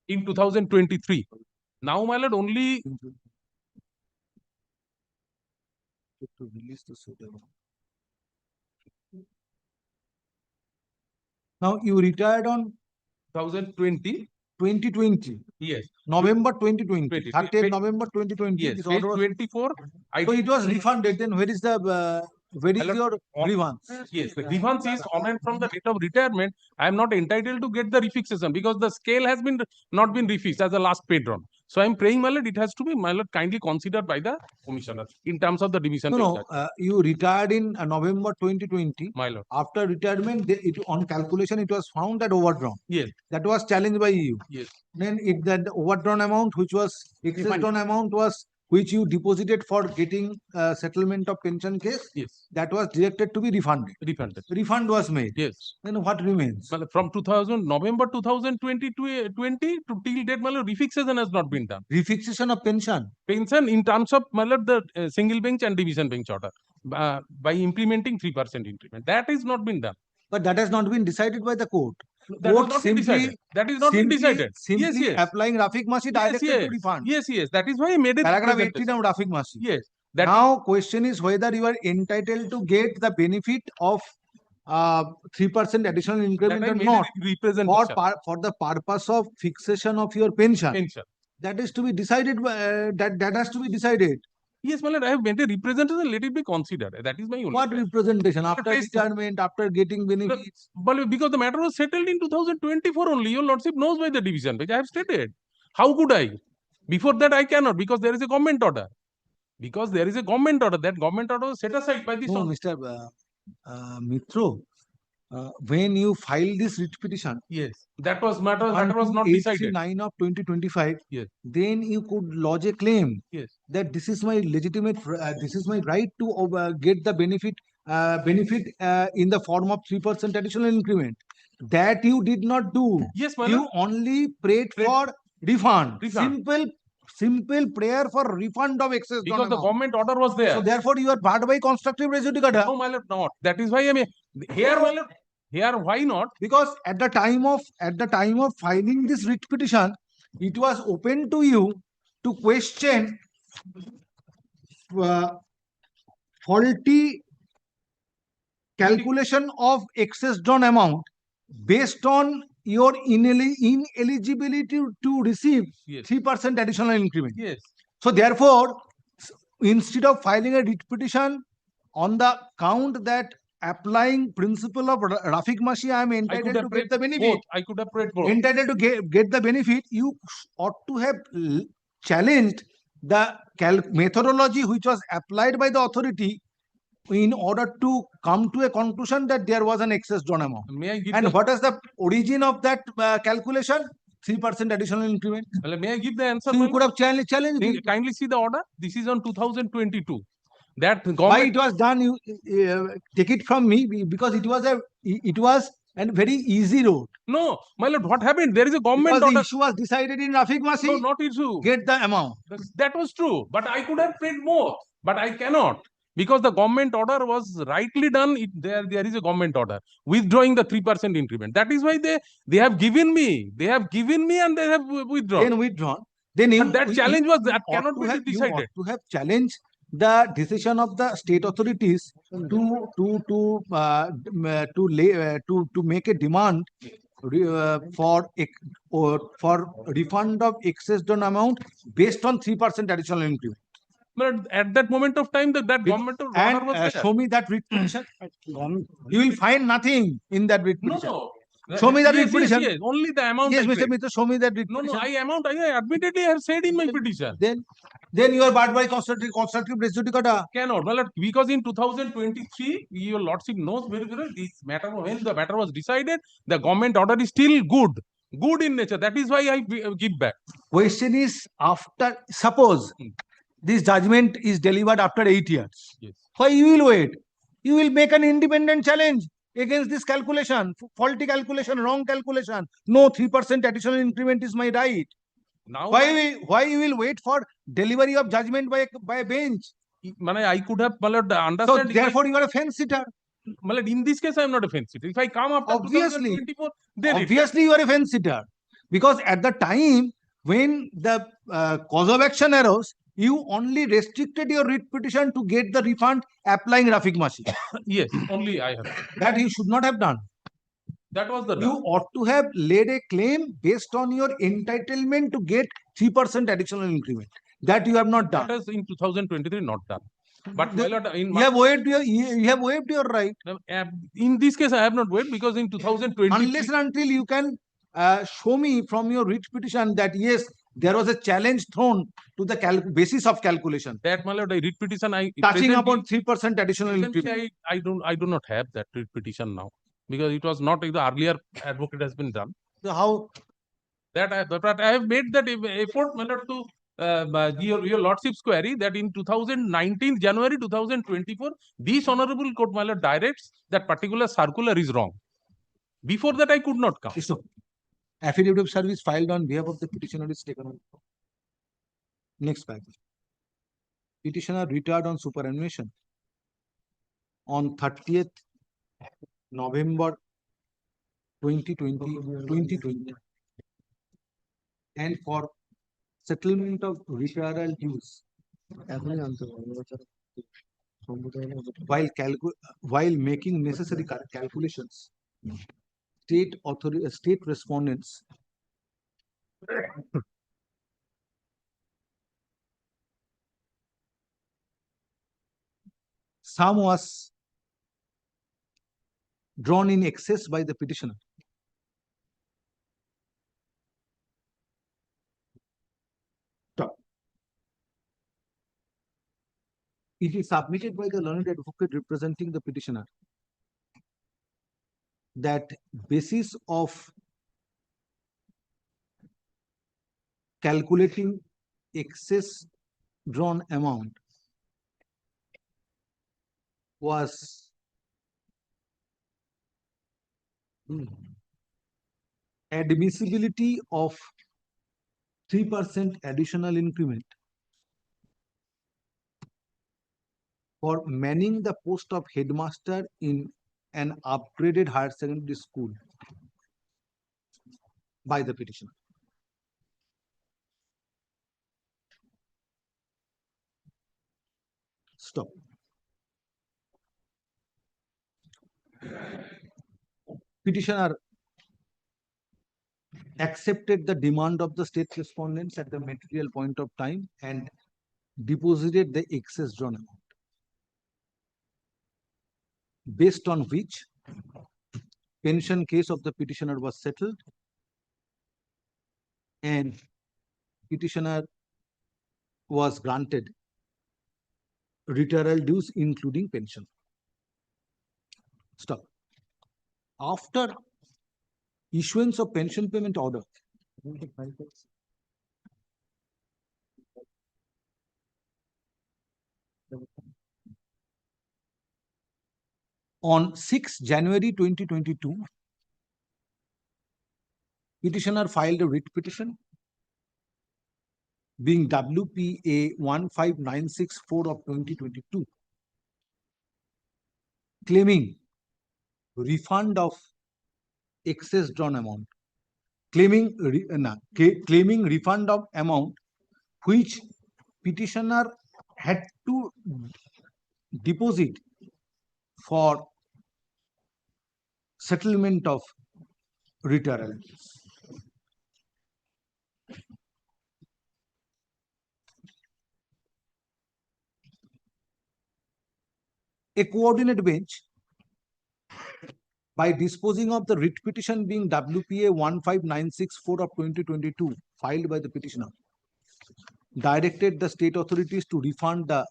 In 2023. Now, my lord, only to release the suit amount. Now you retired on 2020. 2020. Yes. November 2020. 30th November 2020. Yes. This order was, 24. so it was refunded. Then where is the your grievance? Yes, the grievance is on and from the date of retirement. I am not entitled to get the refixation because the scale has been not been refixed as a last paid run. So I am praying, my lord, it has to be, my lord, kindly considered by the commissioner in terms of the division. No, you retired in November 2020. My lord. After retirement, on calculation, it was found that overdrawn. Yes. That was challenged by you. Yes. Then that overdrawn amount, which was excess drawn amount, was which you deposited for getting settlement of pension case. Yes. That was directed to be refunded. Refunded. Refund was made. Yes. Then what remains? Well, from November 2020 to till date, my lord, refixation has not been done. Refixation of pension. Pension in terms of, my lord, the single bench and division bench order by implementing 3% increment. That is not been done. But that has not been decided by the court. That Court not simply, decided. That is not been decided. Simply Yes, yes. applying Rafiq Masi directed to refund. Yes, yes. That is why I made it. Paragraph 18 of Rafiq Masi. Yes. Now question is whether you are entitled to get the benefit of 3% additional increment or not for the purpose of fixation of your pension. That is to be decided. That has to be decided. Yes, my lord, I have made a representation. Let it be considered. That is my only. What representation? After retirement, after getting benefits? But because the matter was settled in 2024 only, your lordship knows by the division, which I have stated. How could I? Before that, I cannot because there is a government order. Because there is a government order. That government order was set aside by this. No, Mr. Mitro, when you file this writ petition, yes, that was matter that was not decided. 9 of 2025. Yes. Then you could lodge a claim. Yes. That this is my legitimate. This is my right to get the benefit in the form of 3% additional increment. That you did not do. Yes, my you lord. only prayed for refund. Simple prayer for refund of excess. Because the government order was there. So therefore you are barred by constructive res judicata. No, my lord, not. That is why I mean here, my lord. Here, why not? Because at the time of filing this writ petition, it was open to you to question faulty calculation of excess drawn amount based on your ineligibility to receive 3% additional increment. Yes. So therefore, instead of filing a writ petition on the count that applying principle of Rafik Mashi, I am entitled to get the benefit. I could have prayed both. Entitled to get the benefit, you ought to have challenged the methodology which was applied by the authority in order to come to a conclusion that there was an excess drawn amount. May I give And what is the origin of that calculation? 3% additional increment. Well, may I give the answer? So you could have challenged. Kindly see the order. This is on 2022. That government. Why it was done? You take it from me because it was a very easy road. No, my lord, what happened? There is a government because order. the issue was decided in Rafik Mashi. No, not issue. Get the amount. That was true, but I could have paid more, but I cannot. Because the government order was rightly done, there is a government order withdrawing the 3% increment. That is why they have given me. They have given me and they have withdrawn. Then withdrawn. Then you, that challenge was that cannot be decided. You ought to have challenged the decision of the state authorities to make a demand for refund of excess done amount based on 3% additional increment. But at that moment of time, that government order was there. Show me that writ petition. You will find nothing in that writ petition. No. Show me that writ petition. Yes, only the amount. Yes, Mr. Mitra, show me that writ No, petition. I admittedly have said in my petition. Then you are barred by constructive res judicata. Cannot. Well, because in 2023, your lordship knows very well this matter. When the matter was decided, the government order is still good in nature. That is why I give back. Question is, after suppose this judgment is delivered after 8 years. Yes. Why you will wait? You will make an independent challenge against this calculation, faulty calculation, wrong calculation. No, 3% additional increment is my right. Now why you will wait for delivery of judgment by a bench? I could have understand. So therefore you are a fence sitter. In this case, I am not a fence sitter. If I come after 2024, then obviously you are a fence sitter, because at the time when the cause of action arose, you only restricted your writ petition to get the refund applying Rafik Mashi. Yes, only I have. That you should not have done. That was the. You ought to have laid a claim based on your entitlement to get 3% additional increment. That you have not done. That is in 2023 not done. But you have waived your right. In this case, I have not waived because in 2020. Unless and until you can show me from your writ petition that yes, there was a challenge thrown to the basis of calculation. That writ petition touching upon 3% additional increment. I do not have that writ petition now because it was not the earlier advocate has been done. So how that I have made that effort to your lordship's query that in 2019 January 2024 this honorable court directs that particular circular is wrong. Before that I could not come. So, affidavit of service filed on behalf of the petitioner is taken on. Next paragraph. Petitioner retired on superannuation on 30th November 2020 and for settlement of retiral dues while making necessary calculations, state respondents sum was drawn in excess by the petitioner. It is submitted by the learned advocate representing the petitioner that basis of calculating excess drawn amount was admissibility of 3% additional increment for manning the post of headmaster in an upgraded higher secondary school by the petitioner. Stop. Petitioner accepted the demand of the state respondents at the material point of time and deposited the excess drawn amount, based on which pension case of the petitioner was settled and petitioner was granted retirement dues including pension. Stop. After issuance of pension payment order, on 6 January 2022, petitioner filed a writ petition being WPA 15964 of 2022, claiming refund of excess drawn amount, claiming refund of amount which petitioner had to deposit for settlement of retirement. A coordinate bench, by disposing of the writ petition being WPA 15964 of 2022 filed by the petitioner, directed the state authorities to refund the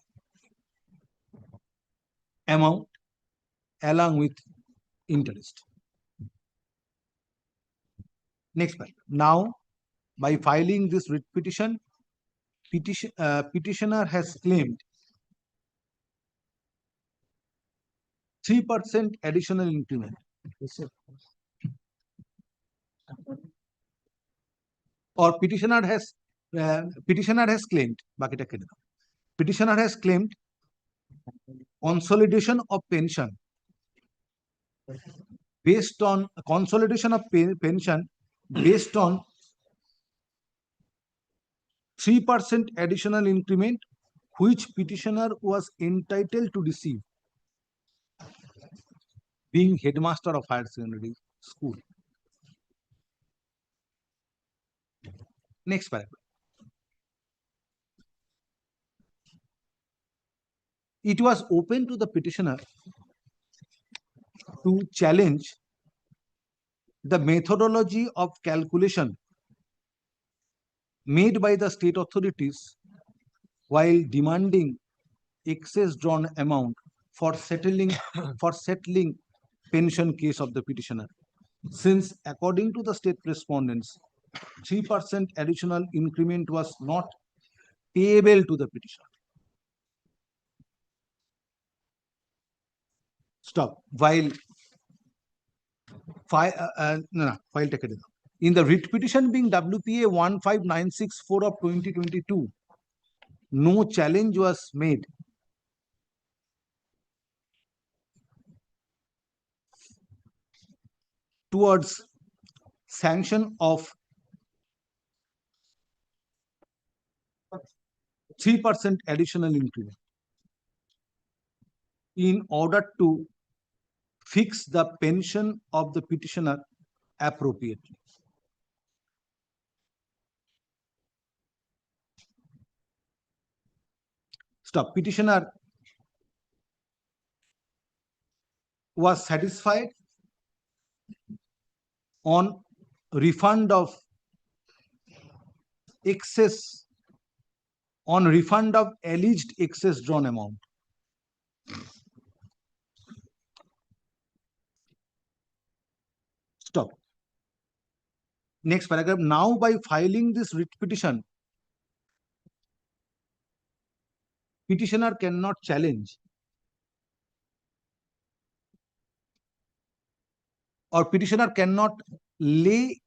amount along with interest. Next part. Now, by filing this writ petition, petitioner has claimed 3% additional increment. Or petitioner has claimed, petitioner has claimed consolidation of pension based on pension based on 3% additional increment which petitioner was entitled to receive, being headmaster of higher secondary school. Next paragraph. It was open to the petitioner to challenge the methodology of calculation made by the state authorities while demanding excess drawn amount for settling pension case of the petitioner, since according to the state respondents, 3% additional increment was not payable to the petitioner. Stop. While file take it. In the writ petition being WPA 15964 of 2022, no challenge was made towards sanction of 3% additional increment in order to fix the pension of the petitioner appropriately. Stop. Petitioner was satisfied on refund of alleged excess drawn amount. Stop. Next paragraph. Now, by filing this writ petition, petitioner cannot challenge or petitioner cannot lay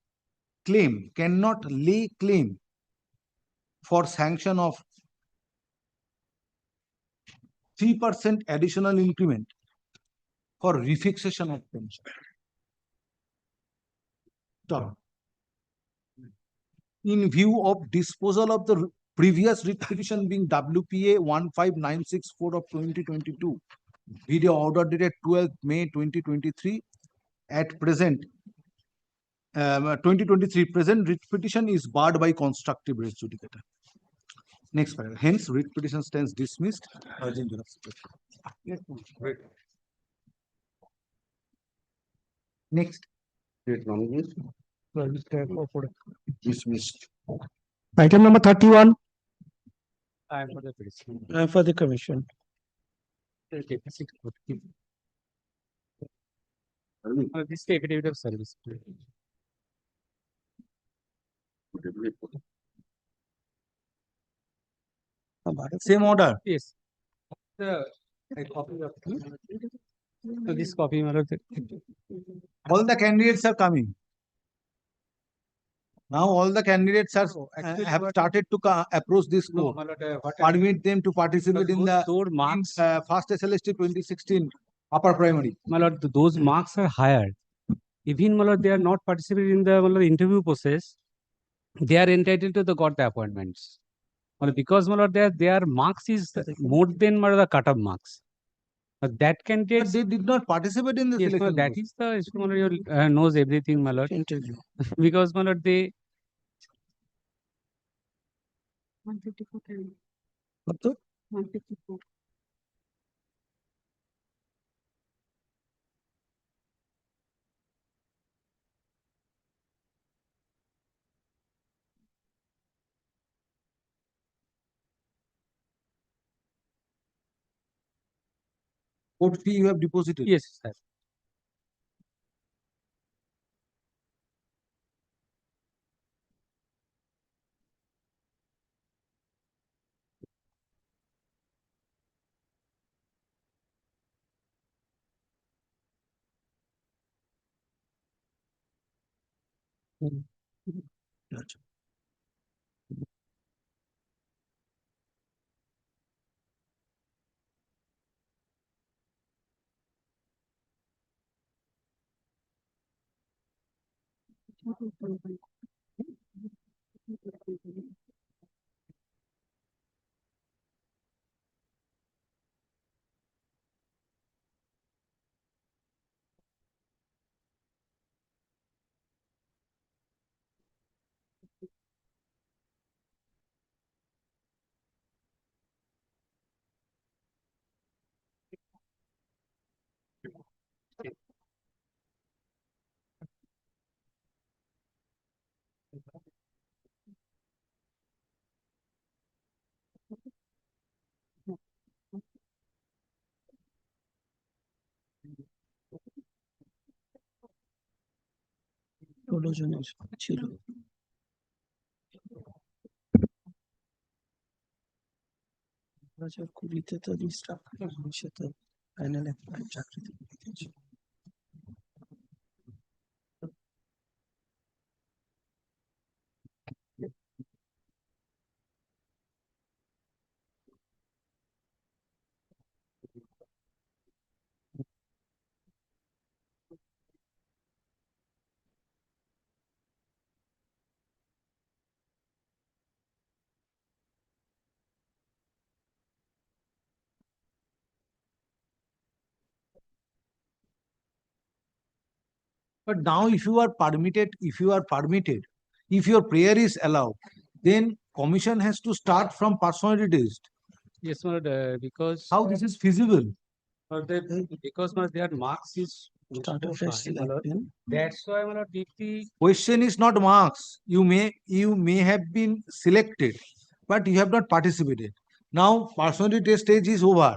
claim for sanction of 3% additional increment for refixation of pension term. In view of disposal of the previous writ petition being WPA 15964 of 2022, video order dated 12th May 2023, at present 2023 present writ petition is barred by constructive res judicata. Next paragraph. Hence, writ petition stands dismissed. Urgent jurisdiction. Next. Dismissed. Item number 31. I am for the petition. I am for the commission. This is affidavit of service. Same order. Yes. The a copy of this copy, my lord. All the candidates are coming. Now all the candidates are have started to approach this court. Permit them to participate in the first SLST 2016 upper primary. My lord, those marks are higher. Even, my lord, they are not participating in the, my lord, interview process. They are entitled to got the appointments. My lord, because, my lord, their marks is more than, my lord, the cut-off marks. But that candidate, But they did not participate in the yes, my selection. lord, that is the, my lord, your knows everything, my lord. Interview. Because, my lord, they 154 can. What the? 154. Court fee you have deposited. yes, sir. Gotcha. প্রয়োজন ছিল কুড়িতে তো restart ভবিষ্যতে final চাকরিতে পেয়েছি But now if you are permitted, if your prayer is allowed, then commission has to start from personality test. Yes, my lord, because How this is feasible? because my their marks is started fresh high, my lord. That's why, my lord, if the Question is not marks. You may have been selected, but you have not participated. Now personality test stage is over.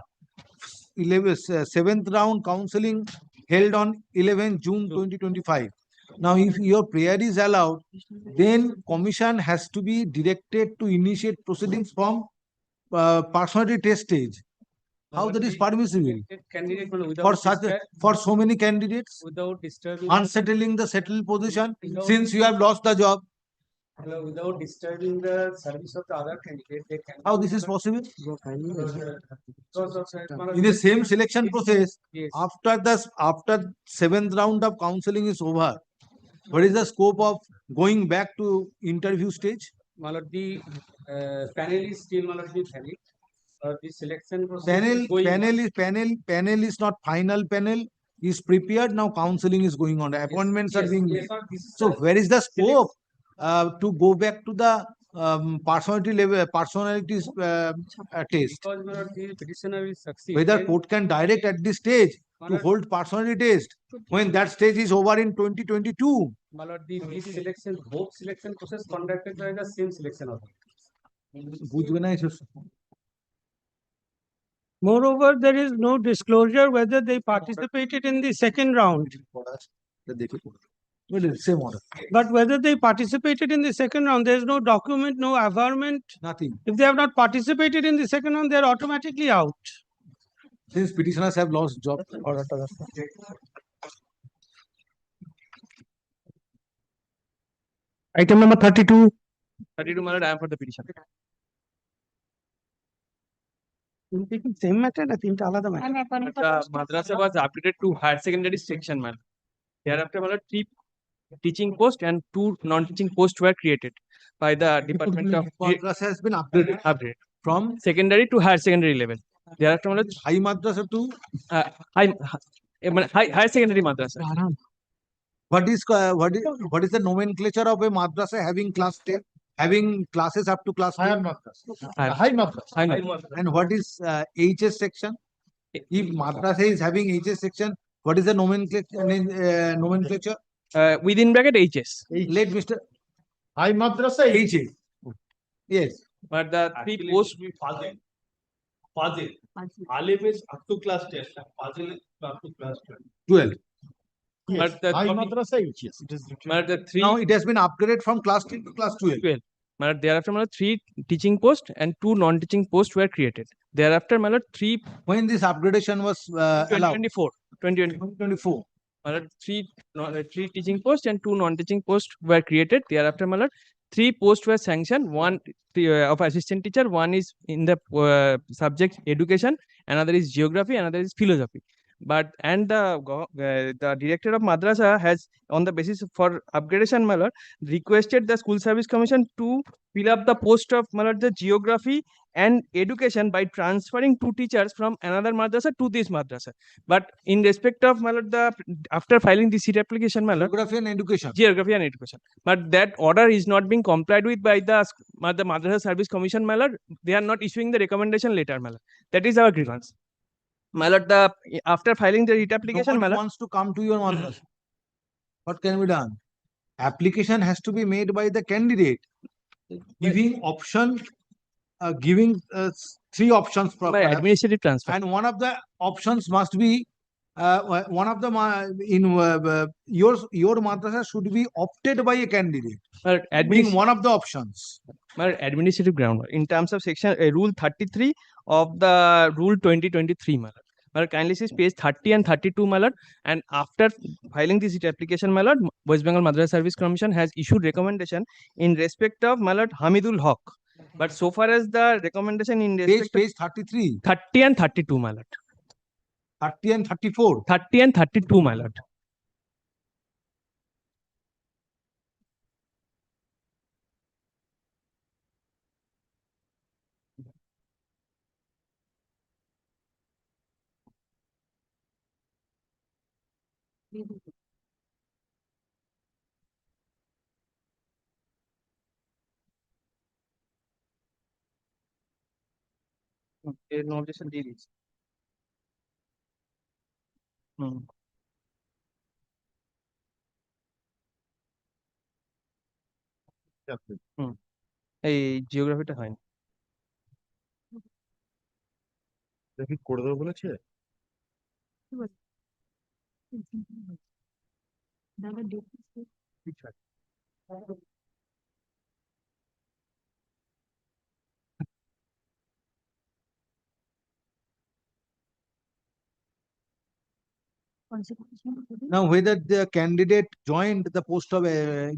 7th round counseling held on 11 June 2025. Now, if your prayer is allowed, then commission has to be directed to initiate proceedings from personality test stage. How that is permissible candidate, my lord, for without such for so many candidates? without disturbing Unsettling the settled position since you have lost the job. Without disturbing the service of the other candidate, they can. How this is possible? Because of that, In the same selection process, Yes. after seventh round of counseling is over, what is the scope of going back to interview stage? The panel is still valid. The selection process is going on. Panel is not final panel, is prepared, now counseling is going on, appointments are being made. Yes, sir, this is So the where is the scope to go back to the personality level, personalities test? Because the petitioner will succeed. Whether then court can direct at this stage to hold personality test when that stage is over in 2022. this selection, both selection process conducted by the same selection authority. বুঝবে না এসব। Moreover, there is no disclosure whether they participated in the second round. Same order. But whether they participated in the second round, there is no document, no averment. Nothing. If they have not participated in the second round, they are automatically out. Since petitioners have lost job. Item number 32. 32, my lord, I am for the petition. Same matter, I think আলাদা matter. The madrasa was upgraded to higher secondary section, man. Thereafter, my lord, 3 teaching posts and 2 non-teaching posts were created by the Department of Madrasa has been upgraded from secondary to higher secondary level. Thereafter, my lord, high madrasa to higher secondary madrasa. what is the nomenclature of a madrasa having class 10, having classes up to class 10? High madrasa. And what is HS section? If madrasa is having HS section, what is the nomenclature? Within bracket HS. Let Mr. High madrasa HS. Yes. But the 3 posts. Fazil. Alif is up to class 10. Fazil is up to class 12. But the high madrasa yes. It is but the 3 Now it has been upgraded from class 10 to class 12. But thereafter, my lord, 3 teaching posts and 2 non-teaching posts were created. Thereafter, my lord, 3 When this upgradation was allowed? 2024. My lord, 3 teaching posts and 2 non-teaching posts were created. Thereafter, my lord, 3 posts were sanctioned. One of assistant teacher, one is in the subject education, another is geography, another is philosophy. But the director of madrasa has, on the basis for upgradation, my lord, requested the school service commission to fill up the post of, my lord, the geography and education by transferring 2 teachers from another madrasa to this madrasa. But in respect of, my lord, after filing the seat application, my lord, Geography and education. But that order is not being complied with by the madrasa service commission, my lord. They are not issuing the recommendation letter, my lord. That is our grievance. My lord, after filing the writ application, my Nobody lord, wants to come to your madrasa. What can be done? Application has to be made by the candidate, giving option, giving 3 options by administrative transfer. and one of the options must be one of the your madrasa should be opted by a candidate. Being one of the options. My administrative ground in terms of section rule 33 of the rule 2023, my lord. My lord, kindly see page 30 and 32, my lord. And after filing this application, my lord, West Bengal Madrasa Service Commission has issued recommendation in respect of, my lord, Hamidul Haq. But so far as the recommendation in respect Page 33, 30 and 32, my lord. 30 and 34. 30 and 32, my lord. There is no objection, deal is. এই জিওগ্রাফিটা হয়নি। কি করে দেবো বলেছে? Now, whether the candidate joined the post of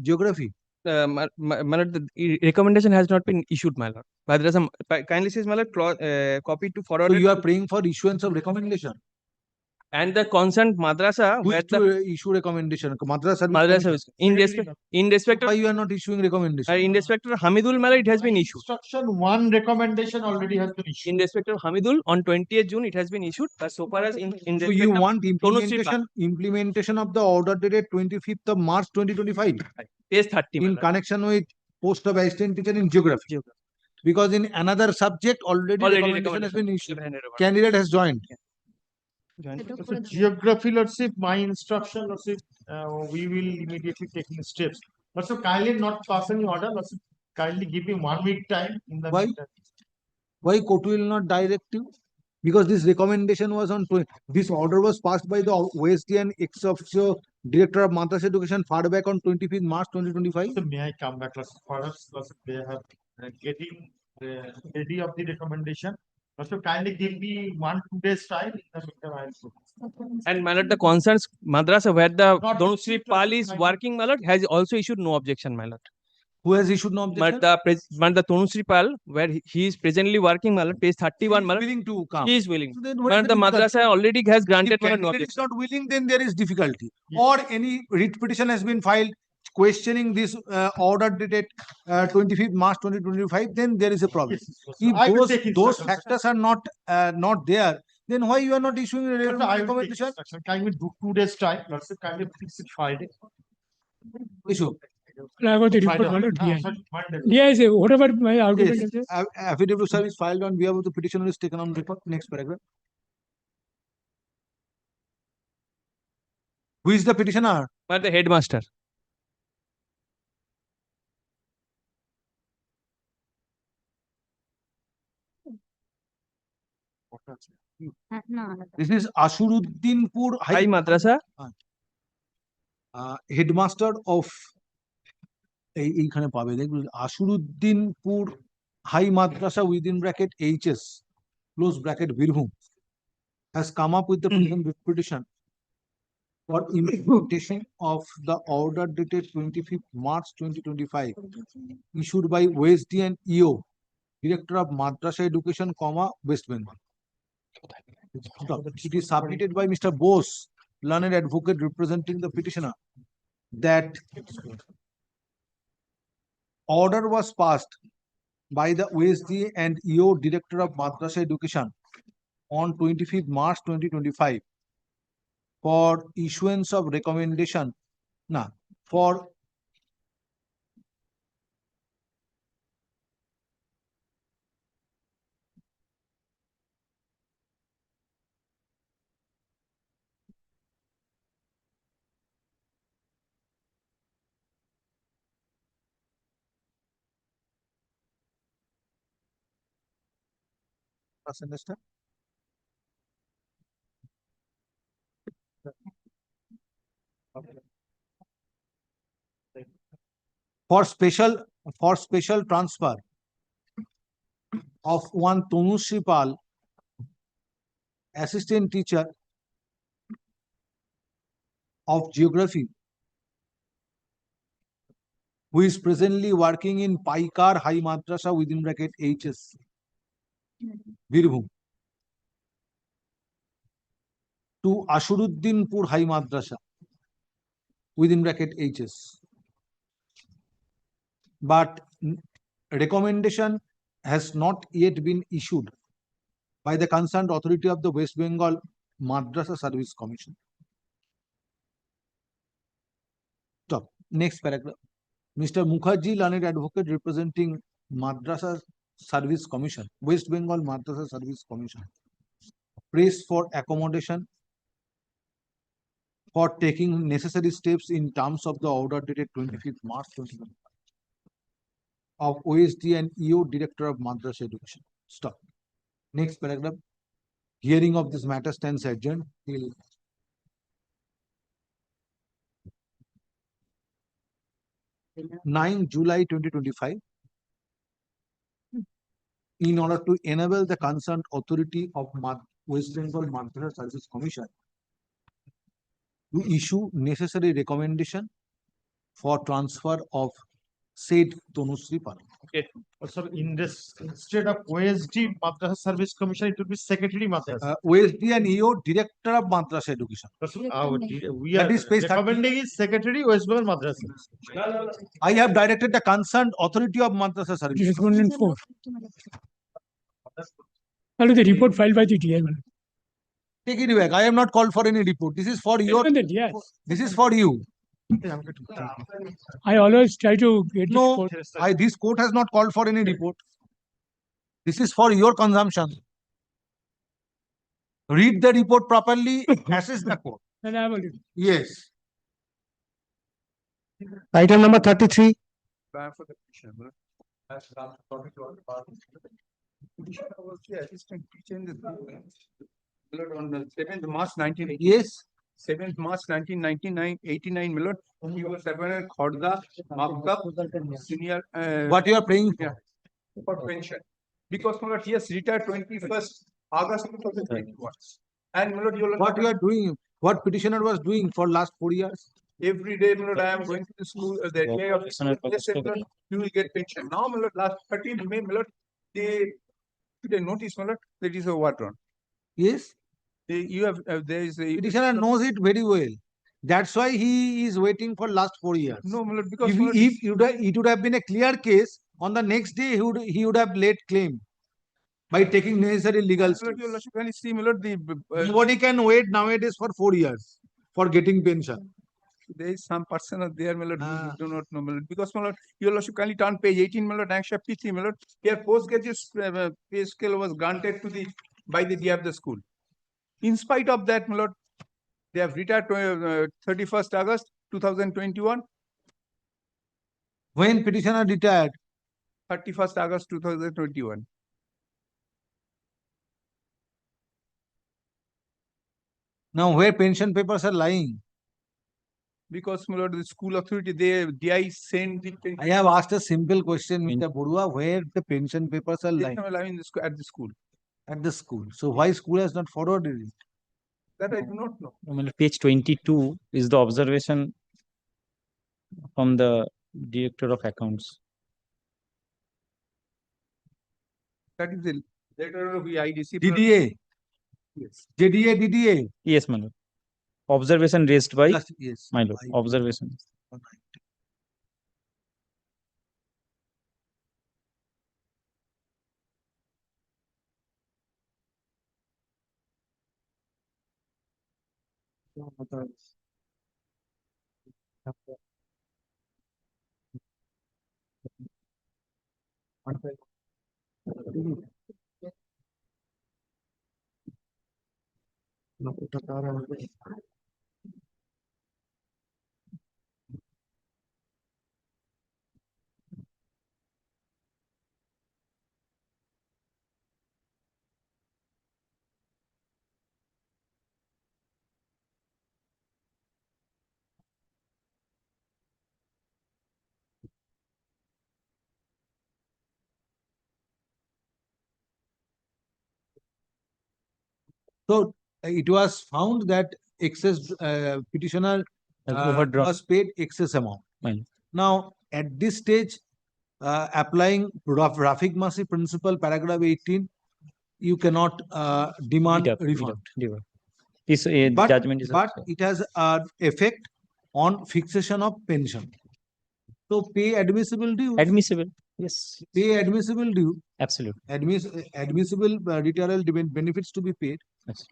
geography, my lord, the recommendation has not been issued, my lord. But there are some kindly says, my lord, copy to forward. So you are praying for issuance of recommendation. And the concerned madrasa Who where is to issue recommendation? Madrasa Service madrasa Commission. is in respect Why of you are not issuing recommendation? in respect of Hamidul, my lord, it has been issued. Instruction 1 recommendation already has been issued. In respect of Hamidul, on 20th June, it has been issued. But so far as in So respect you of want Tanushree Pal, implementation of the order dated 25th of March 2025 page 30, my in lord. connection with post of assistant teacher in geography. Because in another subject already recommendation has been issued. Candidate has joined. So geography, Lordship, my instruction, Lordship, we will immediately taking steps. Lordship, kindly not pass any order, Lordship, kindly give me 1 week time in the Why? meantime. Why court will not direct you? Because this recommendation was on this order was passed by the OSD ex officio director of Madrasa Education far back on 25th March 2025. So may I come back, Lordship, perhaps, Lordship, they have getting ready of the recommendation. Lordship, kindly give me 1-2 days time. In the meantime, I will put. And my lord, the concerns madrasa where the Tanushree Pal is working, my lord, has also issued no objection, my lord. Who has issued no objection? But the Tanushree Pal, where he is presently working, my lord, page 31, my lord, willing to come. he is willing. So then what But is the difficulty? madrasa already has granted If my lord no candidate objection. is not willing, then there is difficulty. Or any writ petition has been filed questioning this order dated 25th March 2025, then there is a problem. If those factors are not there, then why you are not issuing a recommendation? Kindly do 2 days time. Lordship, kindly fix it Friday. Issue. I got the report, my lord. Yes, whatever my argument Yes. is. Affidavit service filed on behalf of the petitioner is taken on record. Next paragraph. Who is the petitioner? But the headmaster. This is Ashuruddinpur High Madrasa. Headmaster of এইখানে পাবে দেখুন Ashuruddinpur High Madrasa within bracket HS close bracket Birbhum has come up with the petition for implementation of the order dated 25th March 2025 issued by OSD and EO Director of Madrasa Education, West Bengal. It is submitted by Mr. Bose, learned advocate representing the petitioner, that order was passed by the OSD and EO Director of Madrasa Education on 25th March 2025 for issuance of recommendation for understand? For special transfer of one Tanushree Pal, assistant teacher of geography, who is presently working in Paikar High Madrasa within bracket HS, Birbhum, to Ashuruddinpur High Madrasa within bracket HS. But recommendation has not yet been issued by the concerned authority of the West Bengal Madrasa Service Commission. Stop. Next paragraph. Mr. Mukherjee, learned advocate representing Madrasa Service Commission, West Bengal Madrasa Service Commission, prays for accommodation for taking necessary steps in terms of the order dated 25th March 2025 of OSD and EO Director of Madrasa Education. Stop. Next paragraph. Hearing of this matter stands adjourned till 9 July 2025 in order to enable the concerned authority of West Bengal Madrasa Service Commission to issue necessary recommendation for transfer of said Tanushree Pal. Okay. Also, in this, instead of OSD Madrasa Service Commission, it will be Secretary Madrasa. OSD and EO, Director of Madrasa Education. We are recommending is Secretary West Bengal Madrasa. I have directed the concerned authority of Madrasa Service. Respondent 4. That is the report filed by the DI. Take it back. I have not called for any report. This is for your. Yes. This is for you. I always try to get No, this court has not called for any report. This is for your consumption. Read the report properly, assess the court. And I will. Yes. Item number 33. On the 7th March 1989. Yes. 7th March 1989, Milord. He was appointed Khodda, Maktab, senior. What you are praying for? For pension. Because Milord, he has retired 21st August 2021. And Milord, What you are doing, what petitioner was doing for last 4 years? every day, Milord, I am going to the school, the day of the school, they said, Milord, you will get pension. Now, Milord, last 13th May, Milord, they notice, Milord, that is overdrawn. Yes. You have, there is a. Petitioner knows it very well. That's why he is waiting for last 4 years. No, Milord, because if it would have been a clear case, on the next day he would have laid claim by taking necessary legal steps. Nobody can wait nowadays for 4 years for getting pension. There is some person there, Milord, who do not know, Milord, because Milord, your Lordship kindly turn page 18, Milord, annex P3, Milord. Here postgraduate pay scale was granted to the by the day of the school. In spite of that, Milord, they have retired 31st August 2021. When petitioner retired? 31st August 2021. Now, where pension papers are lying? Because, Milord, the school authority, they DI sent the pension. I have asked a simple question, Mr. Borua, where the pension papers are lying? At the school. At the school. So why school has not forwarded it? That I do not know. Page 22 is the observation from the Director of Accounts. That is the letter of the IDC. DDA. Yes. JDA, DDA. Yes, my lord. Observation raised by yes, my lord. Observation. So it was found that excess petitioner was paid excess amount. Now, at this stage, applying Rafik Masi principle, paragraph 18, you cannot demand refund. This judgment is but it has an effect on fixation of pension. So pay admissible due. Admissible, yes. Pay admissible due. Absolutely. Admissible retirement benefits to be paid. Yes.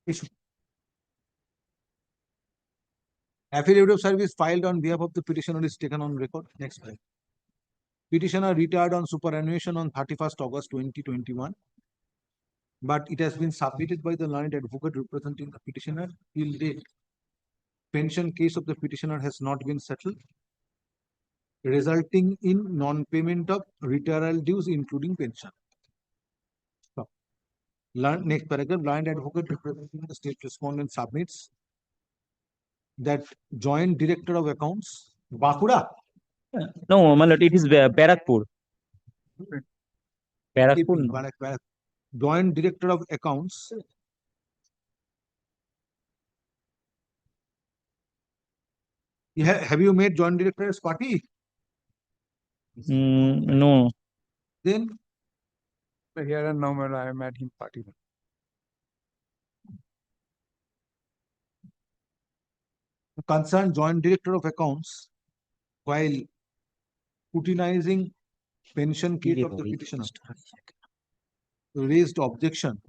Issue. Affidavit of service filed on behalf of the petitioner is taken on record. Next slide. Petitioner retired on superannuation on 31st August 2021. But it has been submitted by the learned advocate representing the petitioner till date. Pension case of the petitioner has not been settled, resulting in non-payment of retirement dues, including pension. So, next paragraph, learned advocate representing the state respondent submits that joint director of accounts, Bakura. No, my lord, it is Barakpur. Barakpur, no. Barak. Joint Director of Accounts. Have you made Joint Director as party? No. Then Here and now, my lord, I am at him party. the concerned Joint Director of Accounts, while scrutinizing pension case of the petitioner, raised objection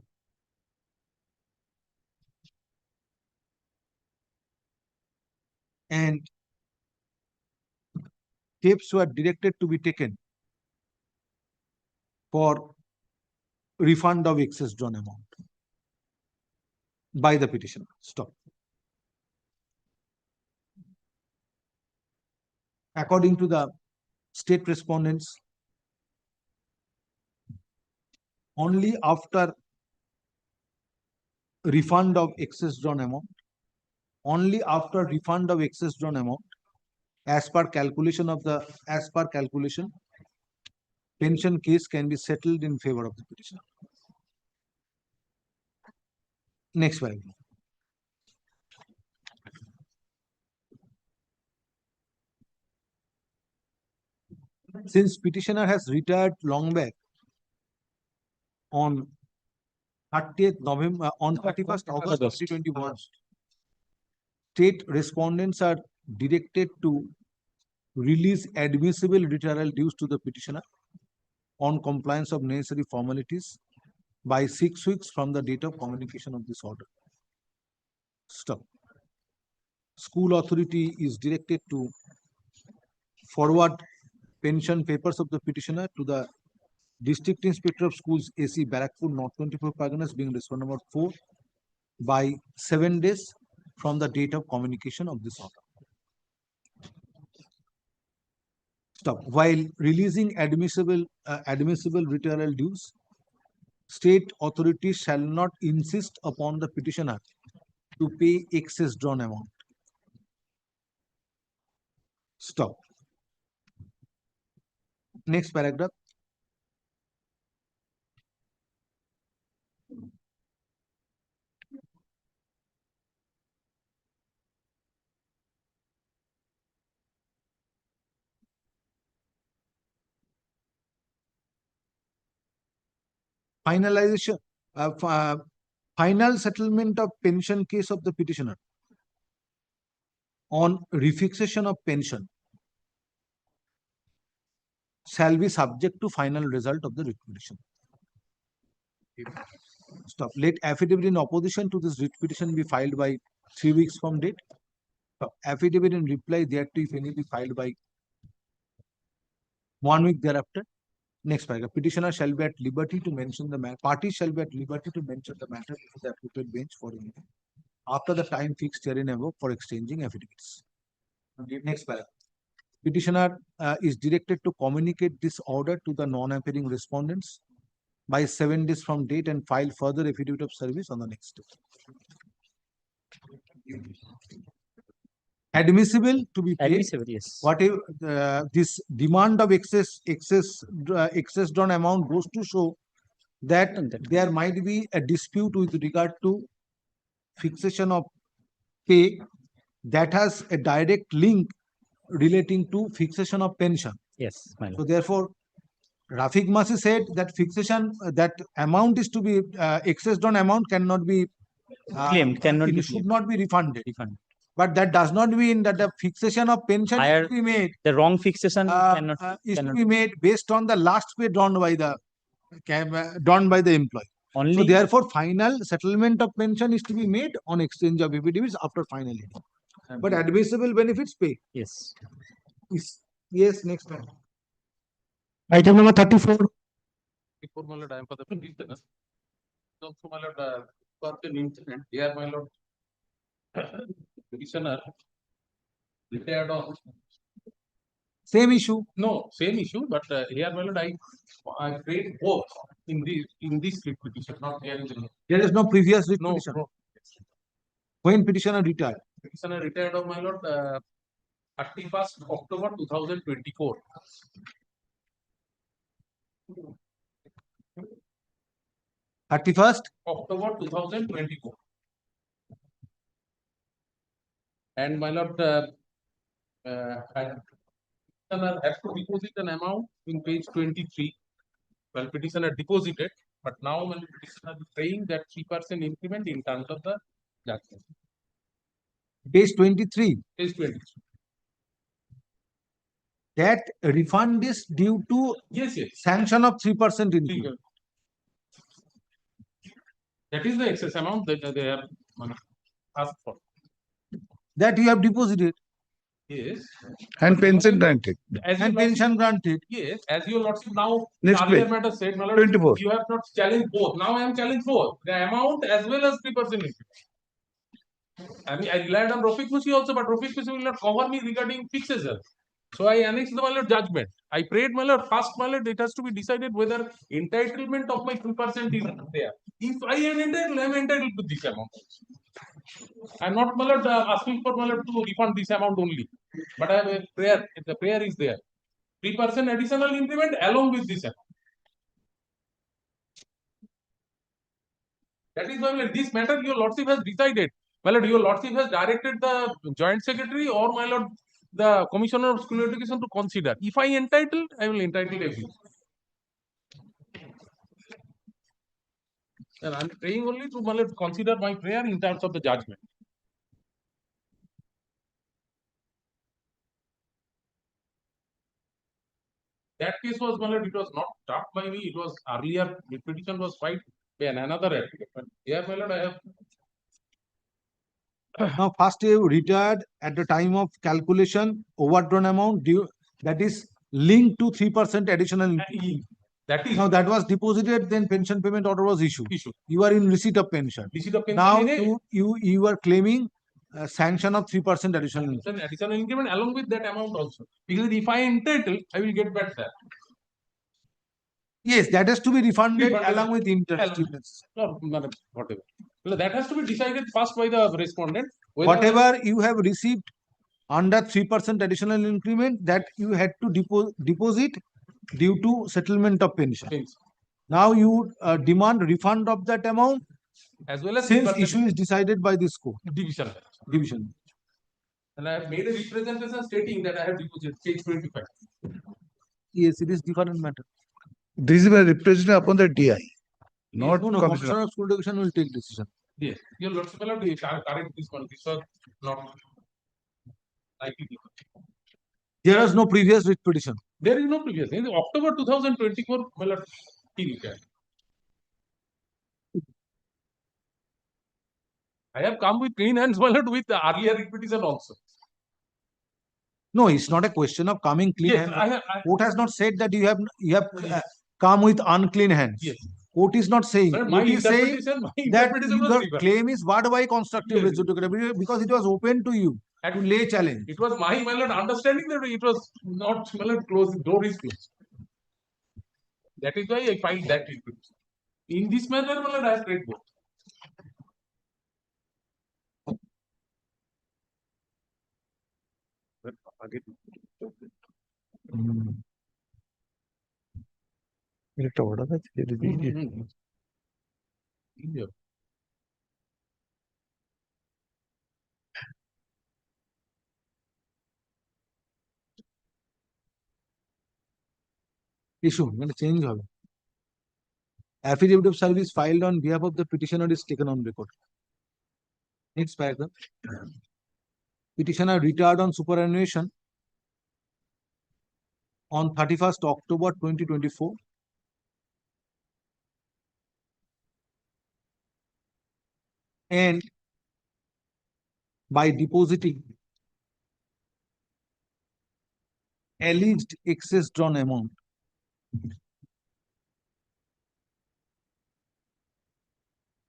and steps were directed to be taken for refund of excess drawn amount by the petitioner. Stop. According to the state respondents, only after refund of excess drawn amount, as per calculation, pension case can be settled in favor of the petitioner. Next paragraph. Since petitioner has retired long back on 31st August 2021, state respondents are directed to release admissible retirement dues to the petitioner on compliance of necessary formalities by 6 weeks from the date of communication of this order. Stop. School authority is directed to forward pension papers of the petitioner to the District Inspector of Schools AC Barakpur, North 24 Parganas, being respondent number 4, by 7 days from the date of communication of this order. Stop. While releasing admissible retirement dues, state authorities shall not insist upon the petitioner to pay excess drawn amount. Stop. Next paragraph. Finalization, final settlement of pension case of the petitioner on refixation of pension shall be subject to final result of the writ petition. Stop. Let affidavit in opposition to this writ petition be filed by 3 weeks from date. Stop. Affidavit in reply thereto, if any, be filed by 1 week thereafter. Next paragraph. Petitioner shall be at liberty to mention the matter. Parties shall be at liberty to mention the matter before the appropriate bench for hearing after the time fixed herein above for exchanging affidavits. Next paragraph. Petitioner is directed to communicate this order to the non-appearing respondents by 7 days from date and file further affidavit of service on the next day. Admissible to be paid. Admissible, yes. Whatever this demand of excess drawn amount goes to show that there might be a dispute with regard to fixation of pay that has a direct link relating to fixation of pension. Yes, my lord. So therefore, Rafiq Masi said that fixation, that amount is to be excess drawn amount cannot be Claimed, cannot be should claimed. not be refunded. But that does not mean that the fixation of pension is to be made. The wrong fixation Is to be made based on the last pay drawn by the employee. Only, so therefore, final settlement of pension is to be made on exchange of affidavits after final hearing. But admissible benefits pay. Yes. Yes. Next one. Item number 34. Before my lord, I am for the petitioner. So, my lord, for the incident, here, my lord, petitioner retired on. Same issue. No, same issue, but here, my lord, I paid both in this writ petition, not here in the. There is no previous writ No, petition. no. When petitioner retired? Petitioner retired of my lord 31st October 2024. 31st October 2024. And my lord, petitioner has to deposit an amount in page 23. Well, petitioner deposited, but now when petitioner is saying that 3% increment in terms of the judgment. page 23. Page 23. That refund is due to Yes, yes. sanction of 3% increment. That is the excess amount that they have asked for. That you have deposited. Yes. And pension granted. As And your pension granted. Yes, as your lordship now, Next earlier page. matter said, my lord, 24. you have not challenged both. Now I am challenged both. The amount as well as 3%. I mean, I relied on Rafiq Mushi also, but Rafiq Mushi will not cover me regarding fixes. So I annexed the my lord judgment. I prayed my lord, first my lord, it has to be decided whether entitlement of my 2% is there. If I am entitled to this amount. I am not my lord, asking for my lord to refund this amount only. But I have a prayer, the prayer is there. 3% additional increment along with this amount. That is why this matter your lordship has decided. My lord, your lordship has directed the joint secretary or my lord, the commissioner of school education to consider. If I entitled, I will entitle everything. And I am praying only to my lord, consider my prayer in terms of the judgment. That case was, my lord, it was not stopped by me. It was earlier, the petition was filed by another applicant. But here, my lord, I have. Now, first you retired at the time of calculation, overdrawn amount due, that is linked to 3% additional increment. That is now that was deposited, then pension payment order was issued. You are in receipt of pension. Receipt of pension Now in a- you are claiming sanction of 3% additional increment. Then additional increment along with that amount also. Because if I entitle, I will get back that. Yes, that has to be refunded Refunded. along with interest. Or whatever. Well, that has to be decided first by the respondent. whether- Whatever you have received under 3% additional increment, that you had to deposit due to settlement of pension. Now you demand refund of that amount as well as since 3% issue is decided by this court. division. Division. And I have made a representation stating that I have deposited page 25. Yes, it is different matter. This is a representation upon the DI, not No, no, commissioner. Commissioner of School Education will take decision. Yes, your lordship will correct this one. This was not likely. There is no previous writ petition. There is no previous. In October 2024, my lord, he retired. I have come with clean hands, my lord, with the earlier writ petition also. No, it's not a question of coming clean Yes, hands. Court has not said that you have come with unclean hands. Yes. Court is not saying. Sir, my Court is saying interpretation that was your different. claim is barred by constructive res judicata because it was open to you to lay challenge. It was my lord understanding that it was not my lord closed. Door is closed. That is why I find that writ petition. In this manner, my lord, I have read both. একটা order আছে, এটা দিয়ে দিই। Yeah. Issue, মানে change হবে. Affidavit of service filed on behalf of the petitioner is taken on record. Next paragraph. Petitioner retired on superannuation on 31st October 2024. And by depositing alleged excess drawn amount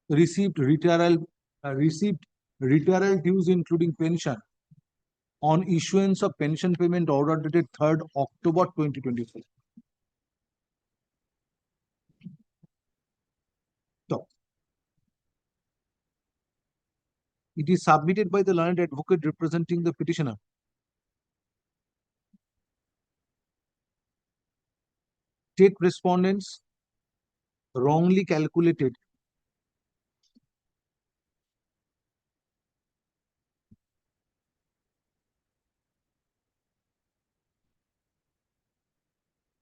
received retirement dues including pension on issuance of pension payment order dated 3rd October 2024. So, it is submitted by the learned advocate representing the petitioner. State respondents wrongly calculated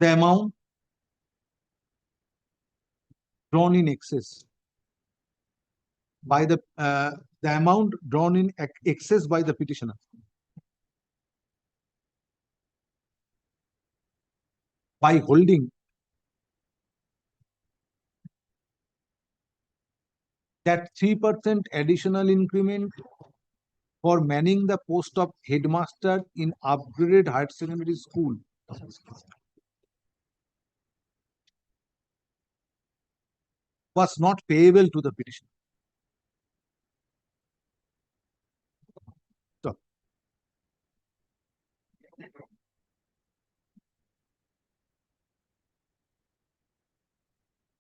the amount drawn in excess by the amount drawn in excess by the petitioner by holding that 3% additional increment for manning the post of headmaster in upgraded higher secondary school was not payable to the petitioner. So,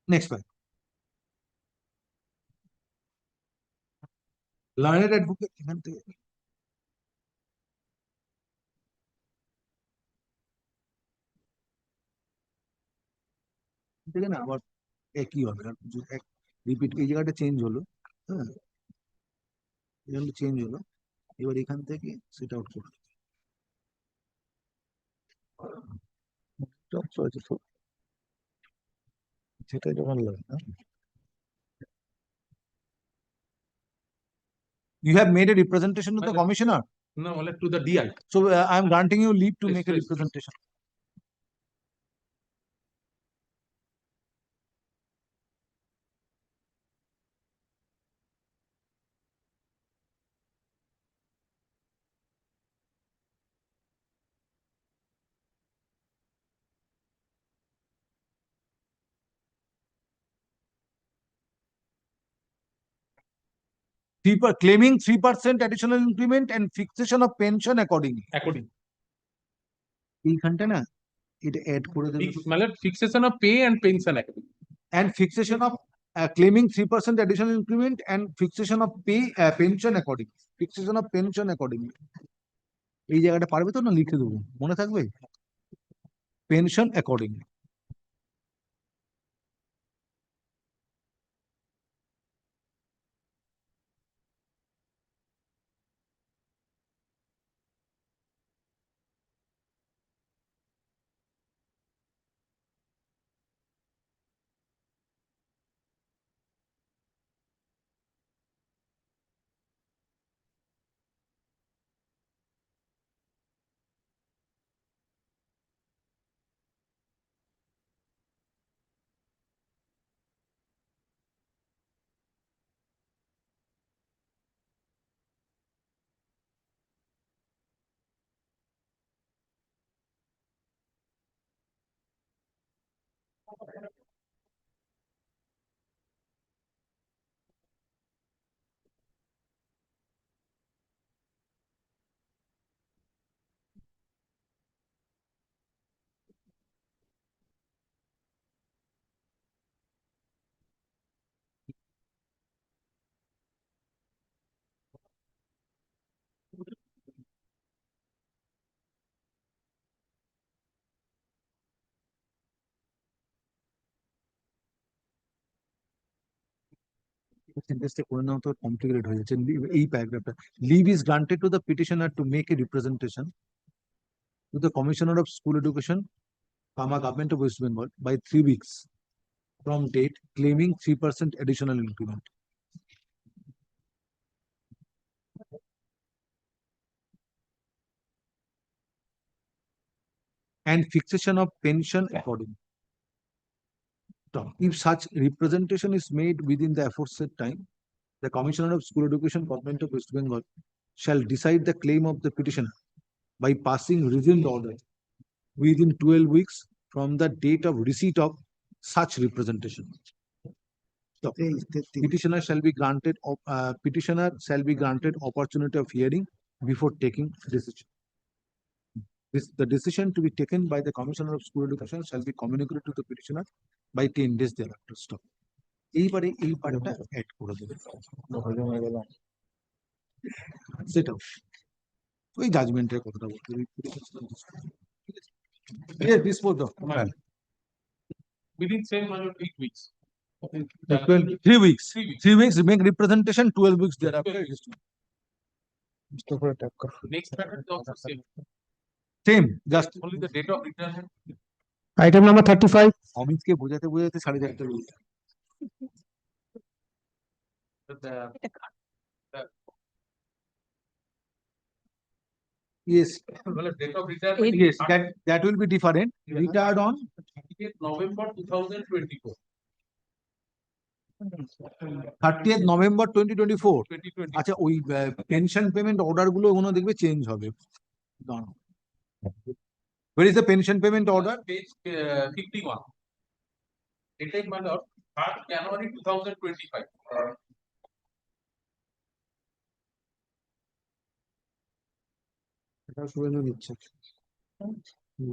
next one. Learned advocate এখান থেকে থেকে না আবার একই হবে repeat এই জায়গাটা change হলো হ্যাঁ এখানে চেঞ্জ হলো এবার এখান থেকে সেট আউট করো সেটাই তো ভালো লাগে না You have made a representation to the commissioner? No, to the DI. So I am granting you leave to make a representation. Claiming 3% additional increment and fixation of pension accordingly. According. এইখানটা না এটা add করে দেবে মানে fixation of pay and pension according. And fixation of claiming 3% additional increment and fixation of pay pension accordingly. Fixation of pension accordingly. এই জায়গাটা পারবে তো না লিখে দেবো মনে থাকবে pension accordingly. সেন্টেন্সটা করে নাও তো কমপ্লিকেটেড হয়ে যাচ্ছে এই প্যারাগ্রাফটা leave is granted to the petitioner to make a representation to the commissioner of school education government of West Bengal by 3 weeks from date claiming 3% additional increment. And fixation of pension accordingly. If such representation is made within the aforesaid time, the Commissioner of School Education, Government of West Bengal, shall decide the claim of the petitioner by passing reasoned order within 12 weeks from the date of receipt of such representation. Petitioner shall be granted opportunity of hearing before taking decision. The decision to be taken by the Commissioner of School Education shall be communicated to the petitioner by 10 days thereafter. Stop. এইবারে এই পার্টটা add করে দেবে সেটা ওই জাজমেন্টের কথাটা বলতে Within same 8 weeks. 3 weeks. 3 weeks make representation, 12 weeks thereafter. Next pattern is also same. Same, just only the date of return Item number 35. অমিতকে বোঝাতে বোঝাতে 4:30 বেজে যায়। Yes, Well, date of retirement. yes, that will be different. Retired on 30th November 2024. 30th November 2024. 2020. আচ্ছা ওই pension payment order গুলো ওগুলো দেখবে change হবে। দাঁড়াও। Where is the pension payment order? Page 51. Dated my lord, 3rd January 2025.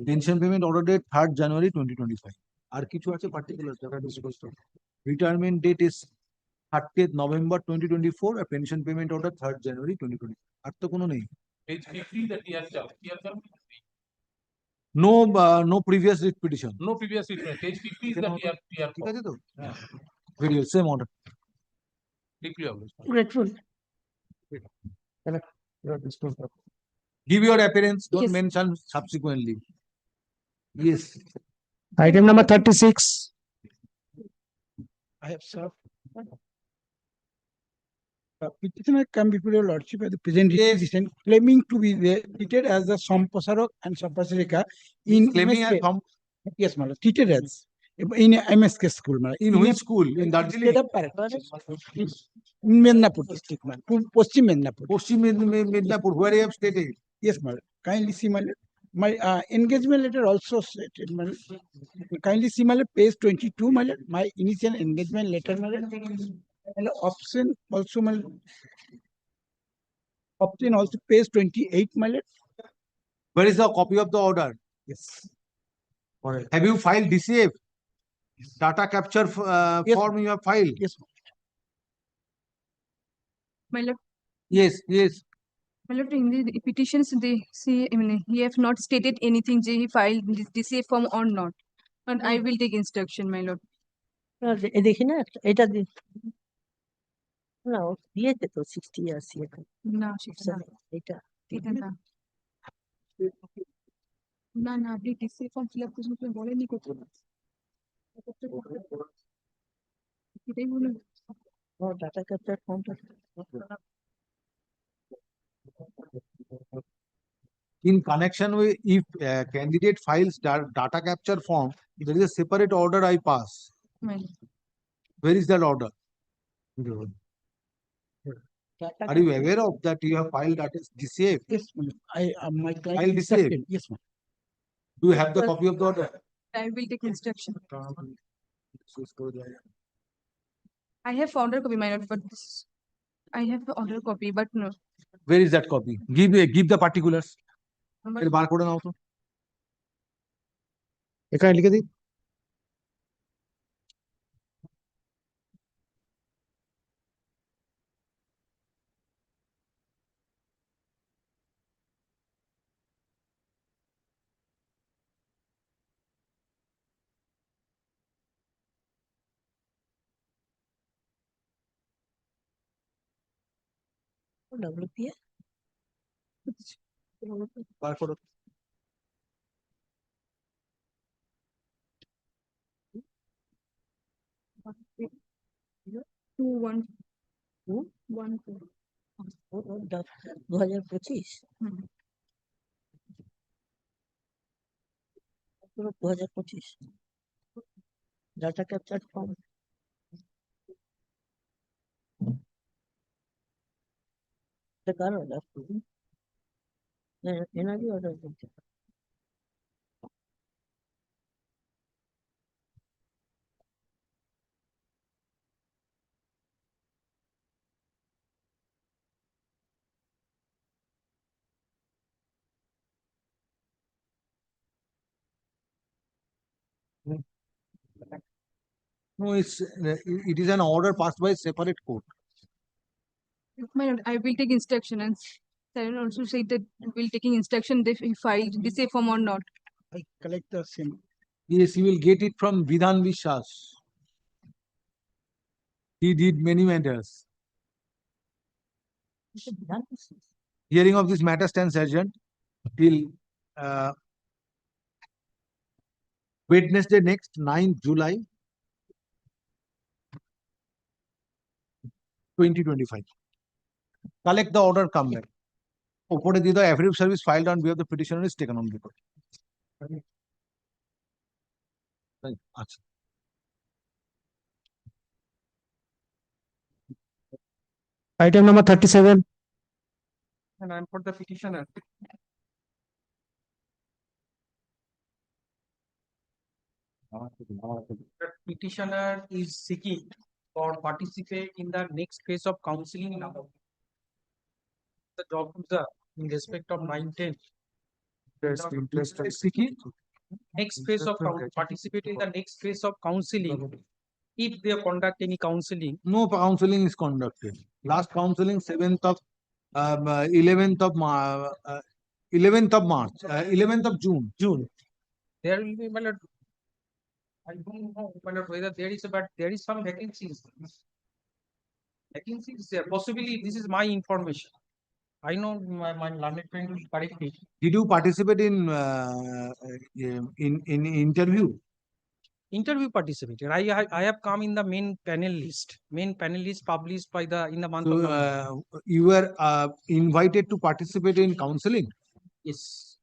Pension payment order date 3rd January 2025. আর কিছু আছে পার্টিকুলার জায়গা discuss retirement date is 30th November 2024 আর pension payment order 3rd January 2020। আর তো কোনো নেই। Page 50, the TR chart. TR chart. No previous writ petition. No previous return. Page 50 is the TR. ঠিক আছে তো? Very well, same order. Deeply obliged. Grateful. Give your appearance, don't Yes. mention subsequently. Yes. Item number 36. I have served. Petitioner come before your lordship at the present decision claiming to be treated as the Sampasarok and Sampasarika in Claiming as MSK. Yes, madam. Treated as in MSK school, madam. In which school? In Darjeeling? In Mednapur district, madam. Poschim Mednapur. Poschim Mednapur, where you have stated. Yes, madam. Kindly see my engagement letter also stated, madam. Kindly see my page 22, madam. My initial engagement letter, madam. And option also, madam. Option also page 28, madam. Where is the copy of the order? Yes. Have you filed DCF? Data capture Yes, form you have filed? Yes. My lord, Yes, yes. my lord, in the petitions, they see, I mean, he have not stated anything, he filed this DCA form or not. And I will take instruction, my lord. দেখি না এটা না দিয়েছে তো 60 years এটা না, সেটা না। এটা এটা না। না, না, আপনি DCA form fill up করছেন, আপনি বলেননি কত? এটাই বলুন। ডাটা ক্যাপচার ফর্মটা In connection with if candidate files data capture form, there is a separate order I pass. My lord. Where is that order? Are you aware of that you have filed that is DCF? Yes, madam. My client File DCF? instructed. Yes, ma'am. Do you have the copy of the order? I will take instruction. I have order copy, my lord, but this, I have the order copy, but no. Where is that copy? Give the particulars. But- বার করে নাও তো। এখানে লিখে দিই। WPA বার করো। Two, one, one, two. 2025 হুম। 2025 data capture form এটা কার order এনারই order করতে No, it is an order passed by separate court. My lord, I will take instruction and Sir also said that will taking instruction if he filed DCA form or not. I collect the same. Yes, you will get it from Vidhan Vishwas. He did many matters. Hearing of this matter stands urgent till Wednesday next, 9th July 2025. Collect the order, come back. Upore the affidavit service filed on behalf of the petitioner is taken on record. Right. আচ্ছা। Item number 37. And I'm for the petitioner. The petitioner is seeking for participate in the next phase of counseling now. The job user in respect of 910. Seeking Next phase of participate in the next phase of counseling. If they conduct any counseling, no counseling is conducted. Last counseling 7th of 11th of 11th of March, 11th of June. there will be, my lord, I don't know, my lord, whether there is, but there is some vacancies. Vacancies there, possibly this is my information. I know my learned friend will correct me. Did you participate in interview? Interview participated. I have come in the main panel list. Main panel list published by the in the month of So November. you were invited to participate in counseling. Yes.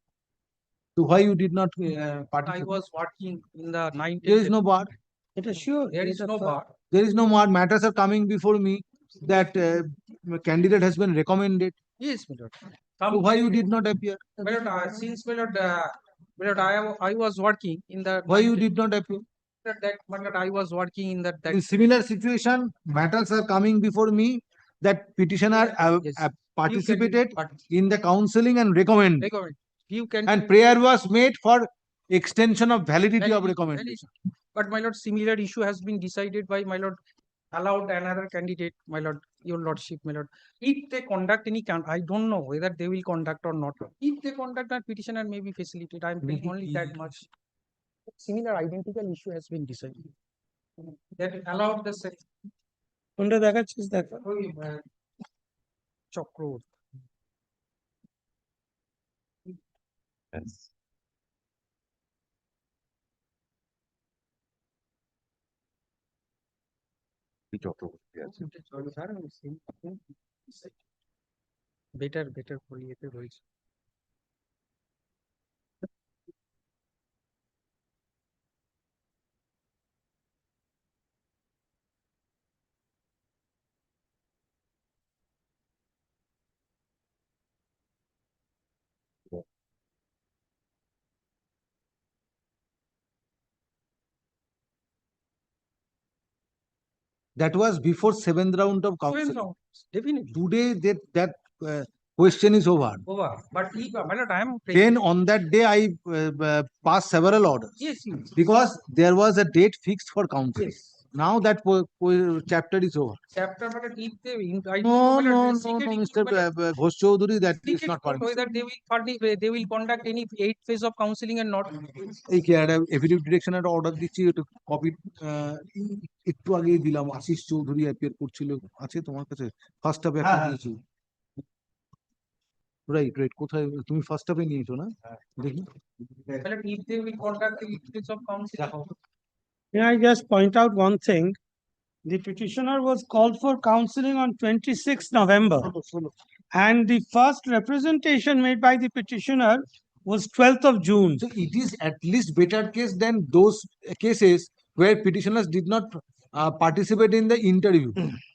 So why you did not I participate? was working in the 19th. There is no bar. It is sure. There is no bar. There is no more matters are coming before me that candidate has been recommended. Yes, my lord. So why you did not appear? My lord, since my lord, I was working in the. Why you did not appear? That my lord, I was working in that. In similar situation, matters are coming before me that petitioner participated in the counseling and recommend. Recommend. You can. And prayer was made for extension of validity of recommendation. But my lord, similar issue has been decided by my lord, allowed another candidate, my lord, your lordship, my lord. If they conduct any I don't know whether they will conduct or not. If they conduct, that petitioner may be facilitated. I am paying only that much. Similar identical issue has been decided. That allowed the কোনটা দেখাচ্ছিস দেখ চক্র better বলিয়েতে রয়েছে That was before 7th round of counseling. Definitely. Today that question is over. Over. But if, my lord, I am. Then on that day I passed several orders. Yes. Because there was a date fixed for counseling. Yes. Now that chapter is over. Chapter, but if they. No, Mr. Ghosh Chaudhary, that is not permissible. Whether they will conduct any 8th phase of counseling and not. এই কি একটা affidavit direction একটা order দিচ্ছি একটু copy একটু আগেই দিলাম Ashis Chowdhury appear করছিল আছে তোমার কাছে ফার্স্ট হাফে একটা দিয়েছি রাইট কোথায় তুমি ফার্স্ট হাফে নিয়েছো না দেখি If they will conduct the 8th phase of counseling. May I just point out one thing? The petitioner was called for counseling on 26th November. And the first representation made by the petitioner was 12th of June. So it is at least better case than those cases where petitioners did not participate in the interview.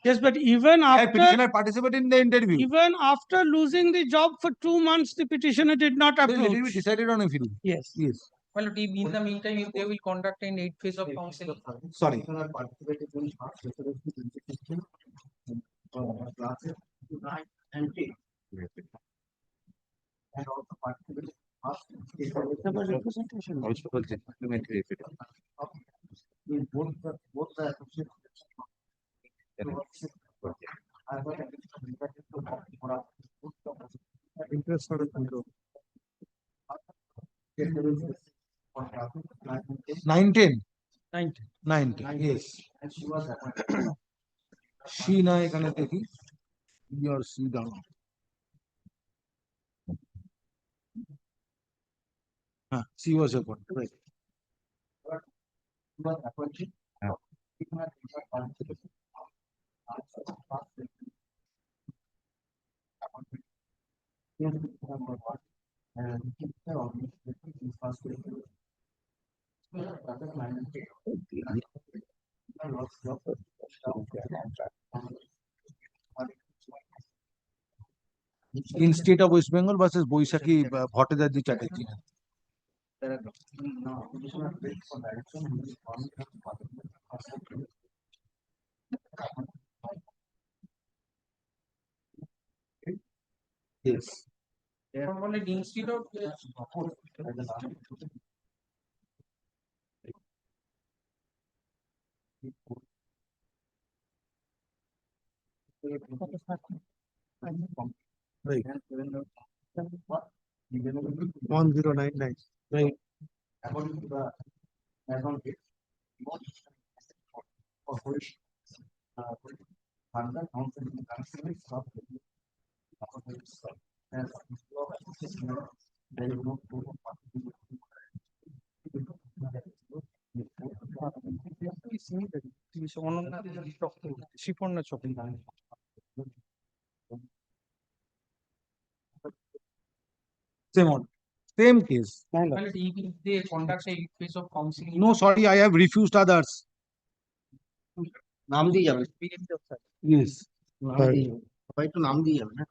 Yes, but even after petitioner participated in the interview. Even after losing the job for 2 months, the petitioner did not approach. Let it be decided on a video. Yes. Well, in the meantime, if they will conduct an 8th phase of counseling. Sorry. And also participated representation. Also supplementary both the associates. Interest for the control. 910. Yes. And she was appointed. She na এখানে দেখি your she down. She was appointed. Right. In state of West Bengal versus Boisakhi Bhattacharya Chatterjee. Yes. Instead of Right. 1099. Right. Shiponna Chowk. Same one. Same case. Well, if they conduct a phase of counseling. No, sorry, I have refused others. नाम दी जावे Yes. भाई तो नाम दी जावे ना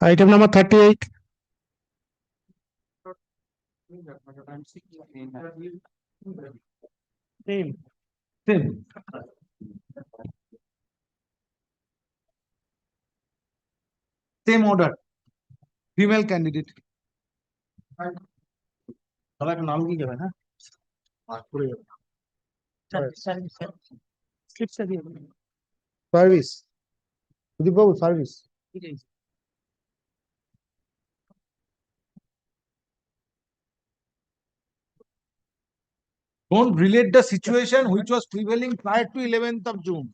Item number 38. Same. Same. Same order. Female candidate. सवाल का नाम दी जावे ना पूरे Slip service. Sudeep Babu, service. Don't relate the situation which was prevailing prior to 11th of June.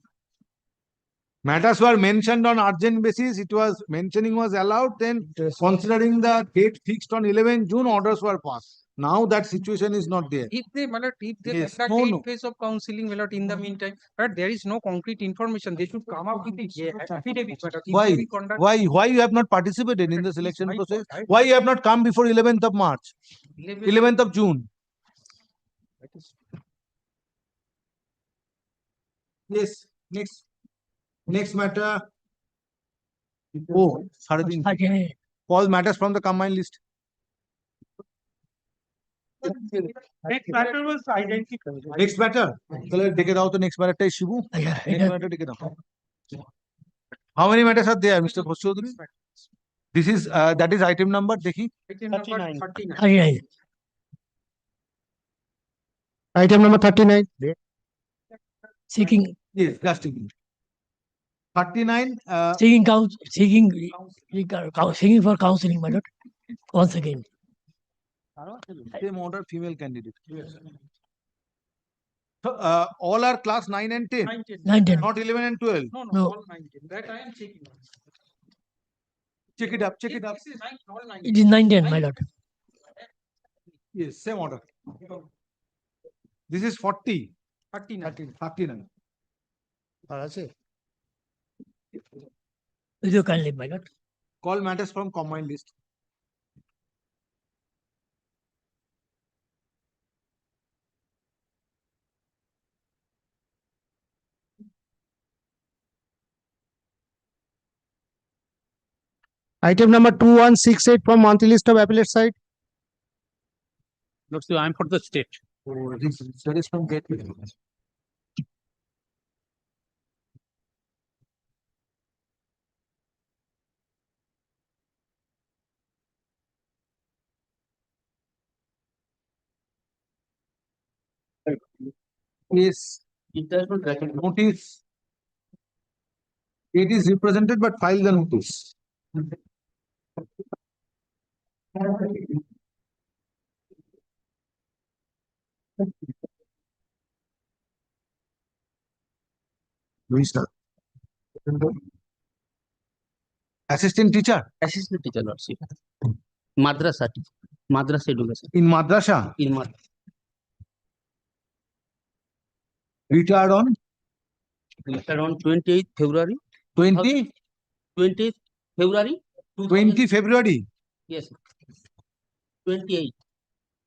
Matters were mentioned on urgent basis. It was mentioning was allowed. Then considering the date fixed on 11th June, orders were passed. Now that situation is not there. If they, if they Yes. conduct No, a no. phase of counseling, in the meantime, but there is no concrete information. They should come up with a affidavit. If Why? they will conduct- Why you have not participated in the selection process? Why you have not come before 11th of March? 11th of June? Yes. Next matter. Oh, Saradin. All matters from the combined list. Next matter was identical. Next matter. Take it out. The next matter is Shibu. Next matter, take it out. How many matters are there, Mr. Khoshodri? This is that is item number. Dekhi. Item number 39. 39. Item number 39. Seeking Yes, just taking. 39. Seeking for counseling, my lord. Once again. Same order, female candidate. So, all are class 9 and 10. 9, 10. Not 11 and 12. No, all 19. That I am checking. Check it up. Check it up. This is 9, all 19. It is 9, 10, my lord. Yes, same order. This is 40. 39. Will you kindly, my lord? Call matters from combined list. Item number 2168 from monthly list of appellate side. Lord, so I am for the state. Oh, this is from gateway. Yes. It does not recommend Notice. It is represented but file the notice. Minister. Assistant teacher. assistant teacher lordship madrasa Madras education. In Madrasa? In Madras. Retired on? Retired on 28th February. 20? 20th February. 20 February? Yes. 28.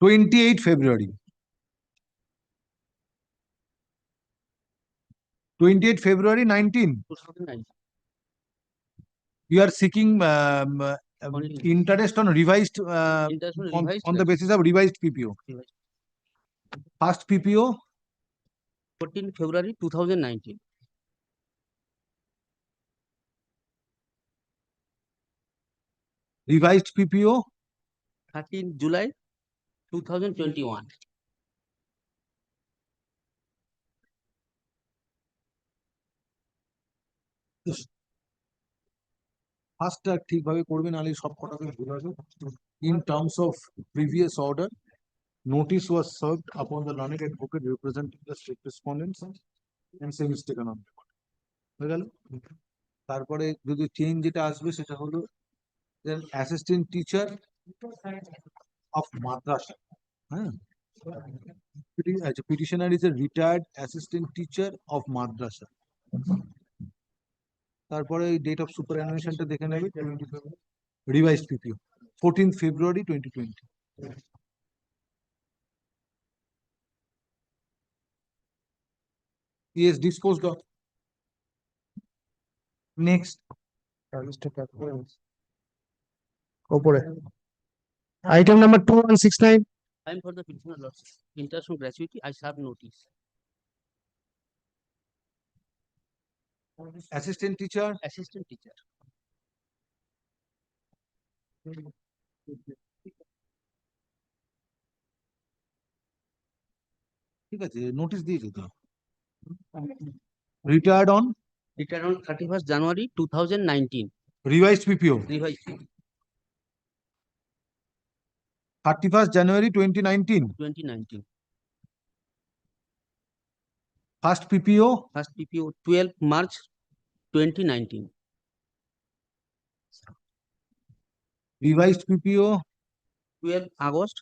28 February. 28 February 19. 2019. You are seeking interest on revised, Interest on on revised the basis of revised PPO. Revised. First PPO? 14 February 2019. Revised PPO? 13 July 2021. ফার্স্টটা ঠিকভাবে করবেন নাহলে সব কটাকে ভুল হবে in terms of previous order notice was served upon the learned advocate representing the state respondents and same is taken on record হয়ে গেল তারপরে যদি চেঞ্জ যেটা আসবে সেটা হলো then assistant teacher of madrasa হ্যাঁ petitioner is a retired assistant teacher of madrasa তারপরে ডেট অফ সুপারঅ্যানুয়েশনটা দেখে নেবে revised পিপিও 14th February 2020 he is disposed of next ওপরে item number 2169 Time for the petitioner lordship. Interest on gratuity, I serve notice. assistant teacher Assistant teacher. ঠিক আছে notice দিয়েছে তো retired on Retired on 31st January 2019. revised PPO Revised 31st January 2019 2019. first PPO First PPO 12 March 2019. revised PPO 12 August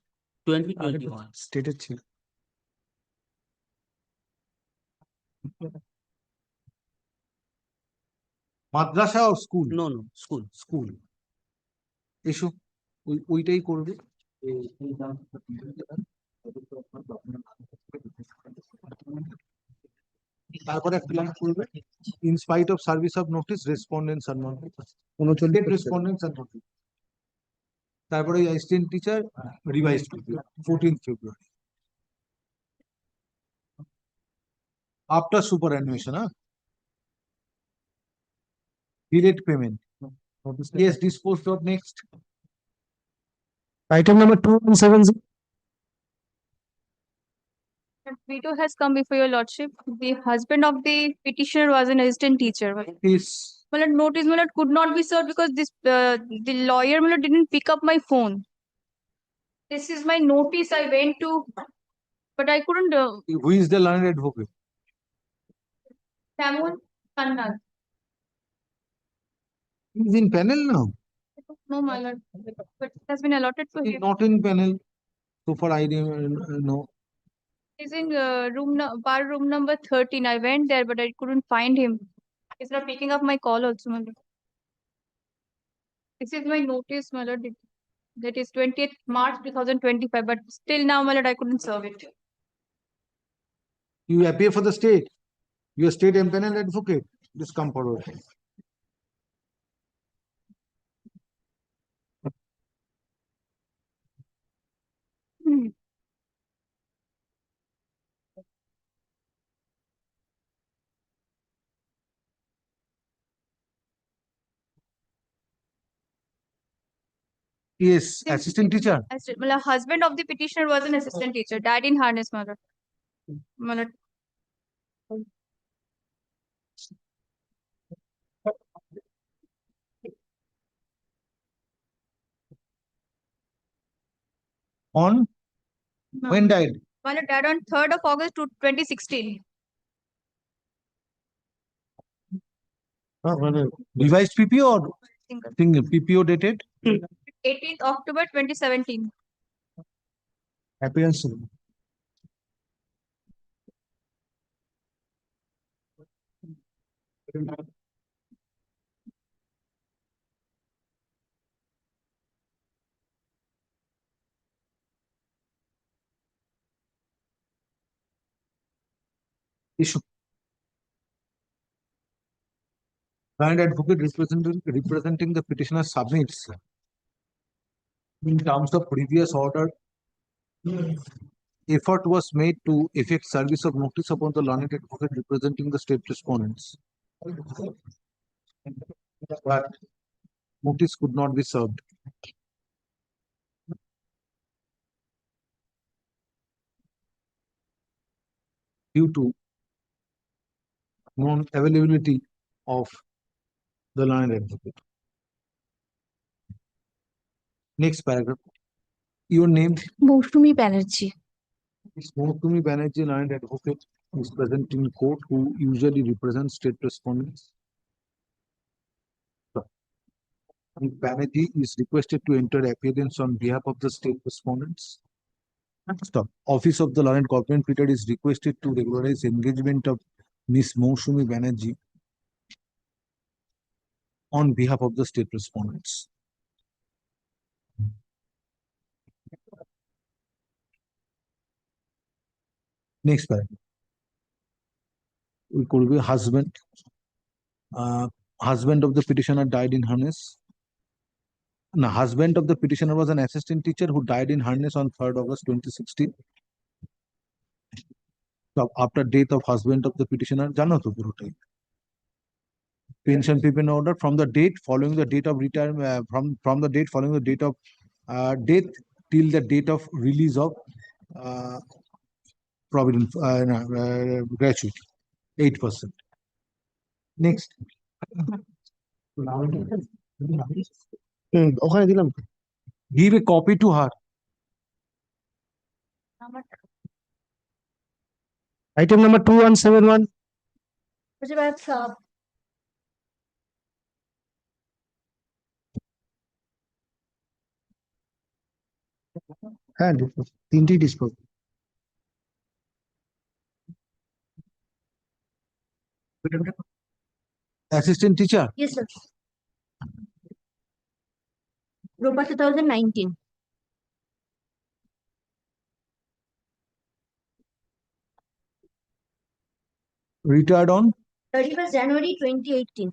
2021. Stated ছিল মাদ্রাসা or school No, no, school. School এসো ওইটাই করবে তারপরে একটা লাইন করবে in spite of service of notice respondents are not 39 respondents are not তারপরে assistant teacher revised PPO 14th February after superannuation delayed payment yes disposed of next item number 2170 Veto has come before your lordship. The husband of the petitioner was an assistant teacher. is My lord, notice, my lord, could not be served because this the lawyer, my lord, didn't pick up my phone. This is my notice. I went to, but I couldn't. who is the learned advocate Samuel Kannad. he is in panel now No, my lord, but it has been allotted to he is him. not in panel so far I know He's in bar room number 13. I went there, but I couldn't find him. He's not picking up my call also, my lord. This is my notice, my lord. That is 20th March 2025, but still now, my lord, I couldn't serve it. you appear for the state you are state empaneled advocate just come forward yes assistant teacher My lord, husband of the petitioner was an assistant teacher, died in harness, my lord. My lord. on No. when died My lord died on 3rd of August 2016. revised PPO or single PPO dated 18th October 2017. Appearance. Issue. Client advocate representing the petitioner submits in terms of previous order. Effort was made to effect service of notice upon the learned advocate representing the state respondents. But notice could not be served. Due to non-availability of the learned advocate. Next paragraph. Your name? Moushumi Banerjee. Moushumi Banerjee, learned advocate, is present in court, who usually represents state respondents. Banerjee is requested to enter appearance on behalf of the state respondents. Stop. Office of the Learned Government Pleader is requested to regularize engagement of Miss Moushumi Banerjee on behalf of the state respondents. Next paragraph. We could be husband. Husband of the petitioner died in harness. The husband of the petitioner was an assistant teacher who died in harness on 3rd August 2016. So after death of husband of the petitioner, jano to purotai. Pension payment order from the date following the date of retirement, from the date following the date of death till the date of release of provident gratuity, 8%. Next. Give a copy to her. Item number 2171. হ্যাঁ তিনটি dispose Assistant teacher. Yes, sir. Ropa 2019. Retired on 31st January 2018.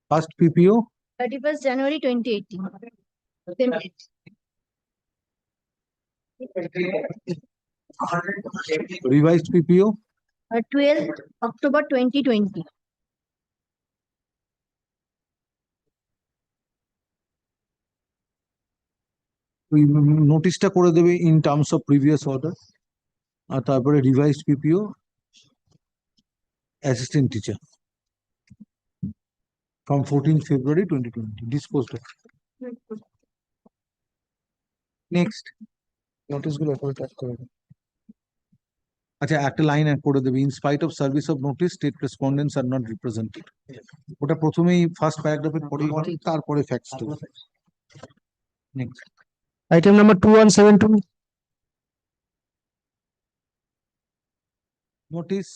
first PPO. 31st January 2018. Same date. Revised PPO. 12th October 2020. নোটিশটা করে দেবে in terms of previous order, আর তারপরে revised PPO assistant teacher from 14th February 2020 disposed of. Next. Notice গুলো করে tag করে দেবে। আচ্ছা একটা লাইন অ্যাড করে দেবে, in spite of service of notice state respondents are not represented. ওটা প্রথমেই ফার্স্ট প্যারাগ্রাফের পরেই হবে, তারপরে ফ্যাক্টস দেবে। Next. Item number 2172. Notice.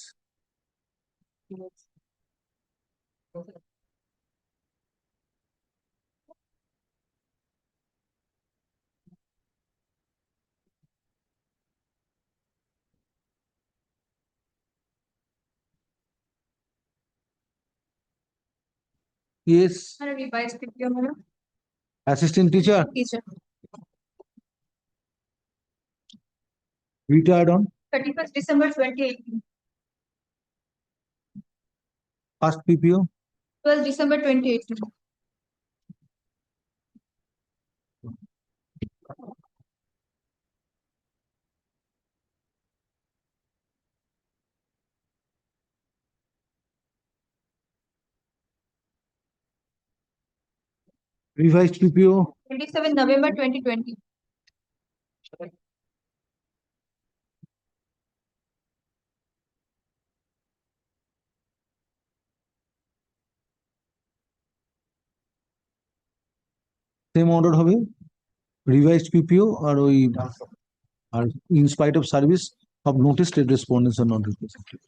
Yes. Assistant teacher. Teacher. Retired on 31st December 2018. first PPO. 12th December 2018. Revised PPO. 27 November 2020. Same order হবে, revised PPO আর ওই আর in spite of service of notice state respondents are not represented.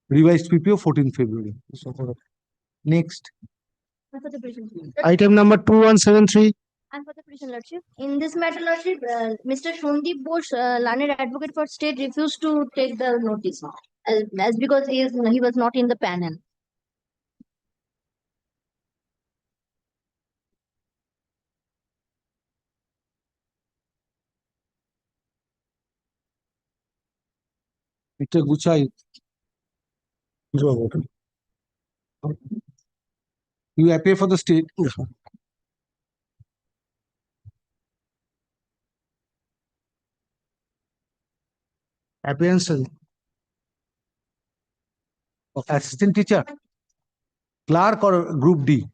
Revised PPO 14 February. Next. And for the petition. Item number 2173. And for the petition, Lordship. In this matter, Lordship, Mr. Shondeep Bose, learned advocate for state, refused to take the notice as because he was not in the panel. Mr. Guchai. You appear for the state. Appearance. Assistant teacher. Clerk or group D?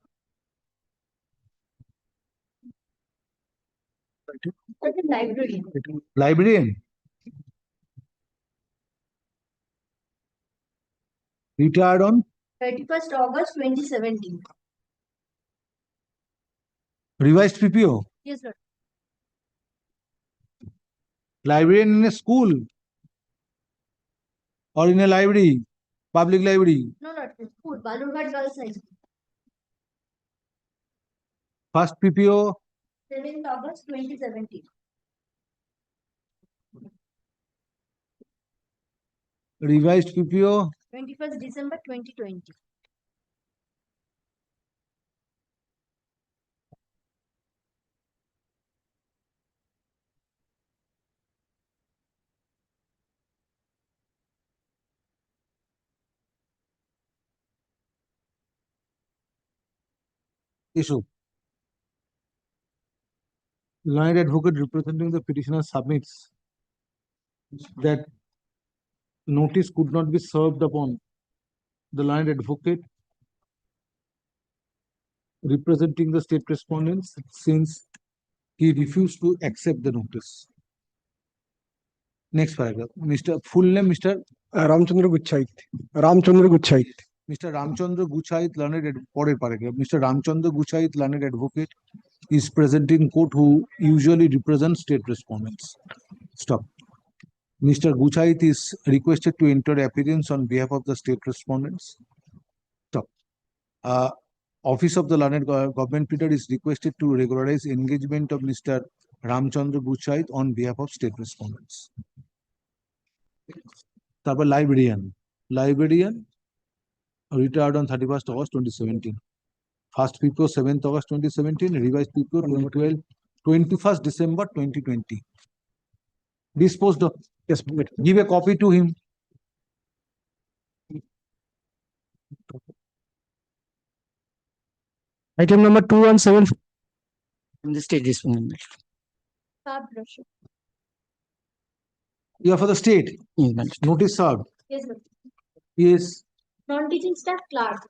Library. Librarian. Retired on 31st August 2017. revised PPO. Yes, sir. Librarian in a school or in a library, public library. No, not school. Balurghat Girls High School. First PPO 7th August 2017. revised PPO 21st December 2020. issue. Learned advocate representing the petitioner submits that notice could not be served upon the learned advocate representing the state respondents since he refused to accept the notice. Next paragraph. Mr. Full name, Mr. Ramchandra Guchait. Ramchandra Guchait. Mr. Ramchandra Guchait, learned paragraph. Mr. Ramchandra Guchait, learned advocate, is present in court who usually represents state respondents. Stop. Mr. Guchait is requested to enter appearance on behalf of the state respondents. Stop. Office of the learned government pleader is requested to regularize engagement of Mr. Ramchandra Guchait on behalf of state respondents. তারপর librarian retired on 31st August 2017. First PPO 7th August 2017, revised PPO 21st December 2020. Disposed of. Yes, give a copy to him. Item number 2174. From the state respondent. You are for the state. Notice served. Yes, sir. Yes. Non-teaching staff clerk.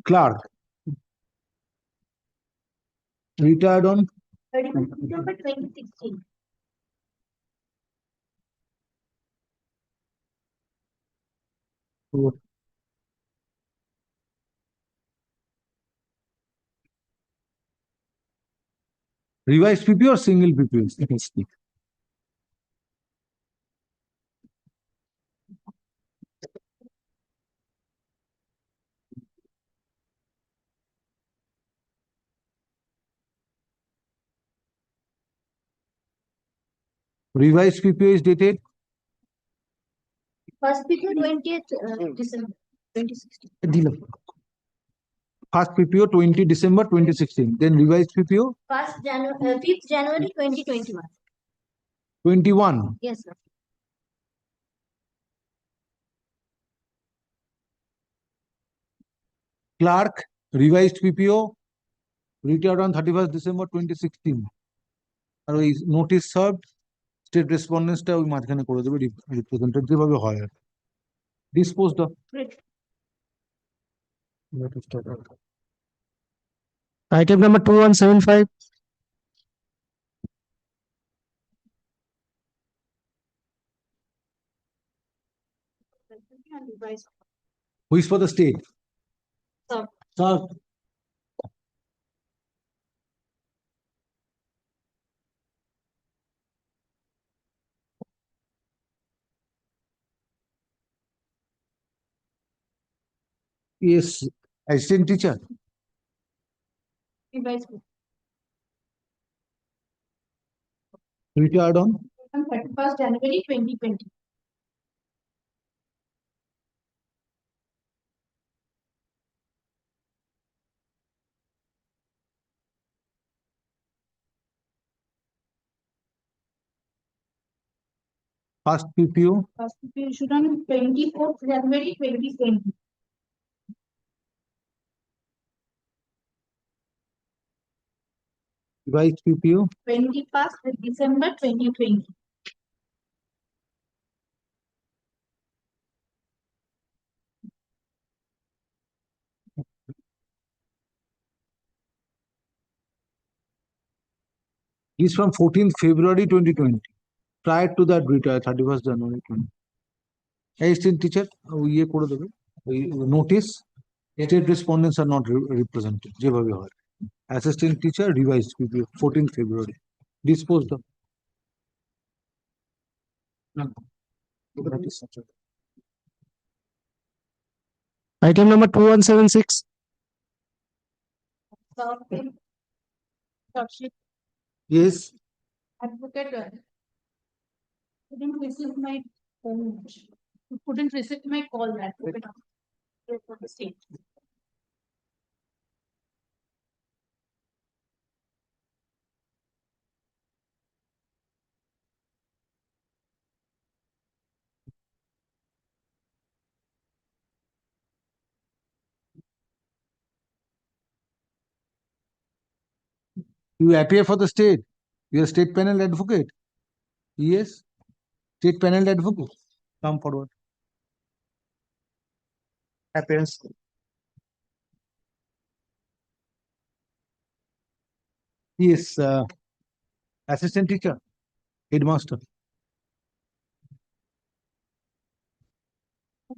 Clerk. Retired on 31st December 2016. revised PPO or single PPO? Revised PPO is dated First PPO 20th December 2016. first PPO 20 December 2016. Then revised PPO 5th January 2021. 21. Yes, sir. Clerk revised PPO retired on 31st December 2016. আর ওই notice served state রেসপন্ডেন্সটা ওই মাঝখানে করে দেবে representative ভাবে হয় আর disposed of Item number 2175. who is for the state Sir. served Yes, assistant teacher. Retired on 31st January 2020. first PPO. First issued on 24th January 2020. Revised PPO. 21st December 2020. He's from 14th February 2020. Prior to that, retired 31st January 2020. Assistant teacher, ये করে দেবে notice state respondents are not represented যেভাবে হয় assistant teacher revised PPO 14th February disposed of. Item number 2176. Yes. Advocate couldn't receive my phone. Couldn't receive my call. Advocate for the state. You appear for the state. You are state panel advocate. Yes. State panel advocate. Come forward. Appearance. Yes. Assistant teacher. Headmaster.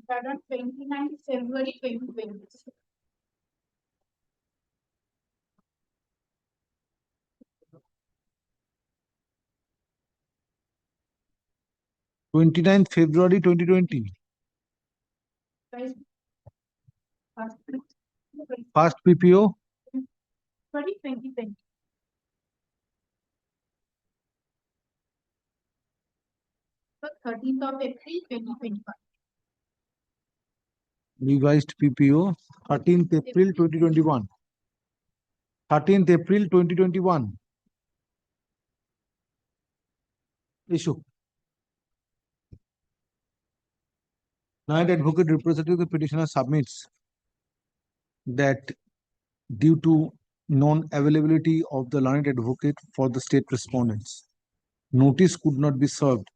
That on 29th February 2020. 29th February 2020. First PPO. 2020. 13th of April 2025. Revised PPO 13th April 2021. 13th April 2021. Issue. Client advocate representative the petitioner submits that due to non-availability of the learned advocate for the state respondents, notice could not be served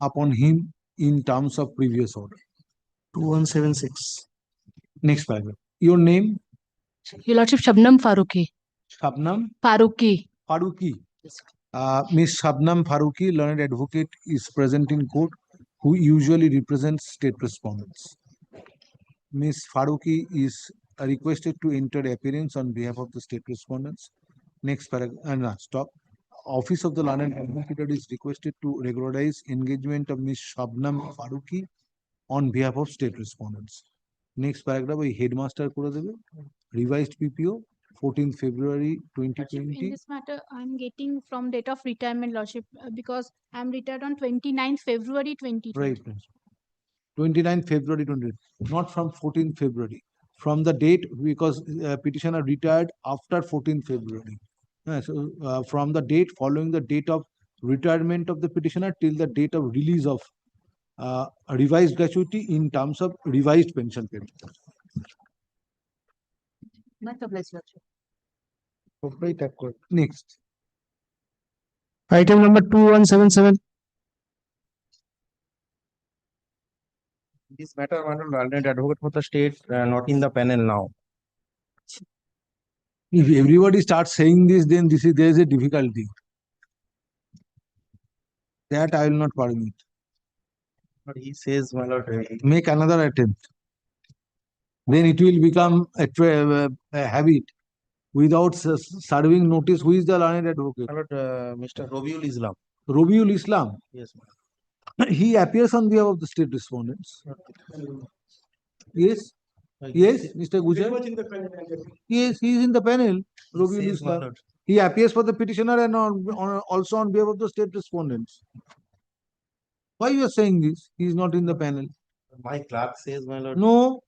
upon him in terms of previous order. 2176. Next paragraph. Your name? Your Lordship, Shabnam Farooqi. Shabnam Farooqi. Farooqi. Ms. Shabnam Farooqi, learned advocate, is present in court, who usually represents state respondents. Ms. Farooqi is requested to enter appearance on behalf of the state respondents. Next paragraph. Stop. Office of the learned advocate is requested to regularize engagement of Ms. Shabnam Farooqi on behalf of state respondents. Next paragraph. Headmaster করে দেবে. Revised PPO 14th February 2020. In this matter, I'm getting from date of retirement, Lordship, because I'm retired on 29th February 2020. Right. 29th February 2020. Not from 14th February. From the date, because petitioner retired after 14th February. From the date following the date of retirement of the petitioner till the date of release of a revised gratuity in terms of revised pension payment. Next. Item number 2177. This matter, my learned advocate for the state, not in the panel now. If everybody starts saying this, then there is a difficulty. That I will not permit. But he says, my lord, Make another attempt. Then it will become a habit. Without serving notice, who is the learned advocate? my lord, Mr. Robiul Islam. Robiul Islam. Yes, He appears on behalf of the state respondents. Yes. Yes, Mr. Gujar. Yes, he is in the panel. Robiul Islam. He appears for the petitioner and also on behalf of the state respondents. Why you are saying this? He is not in the panel. My clerk says, my lord. No.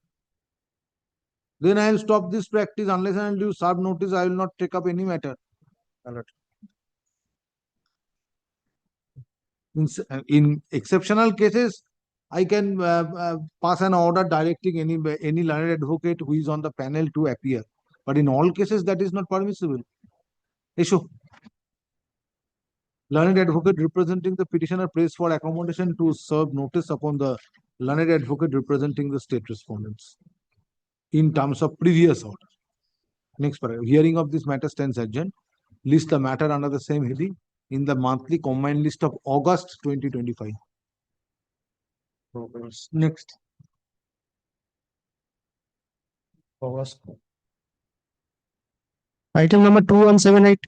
Then I will stop this practice unless and until you serve notice. I will not take up any matter. My lord. In exceptional cases, I can pass an order directing any learned advocate who is on the panel to appear. But in all cases, that is not permissible. Issue. Learned advocate representing the petitioner prays for accommodation to serve notice upon the learned advocate representing the state respondents in terms of previous order. Next paragraph. Hearing of this matter stands adjourned. List the matter under the same heading in the monthly combined list of August 2025. Next. August. Item number 2178.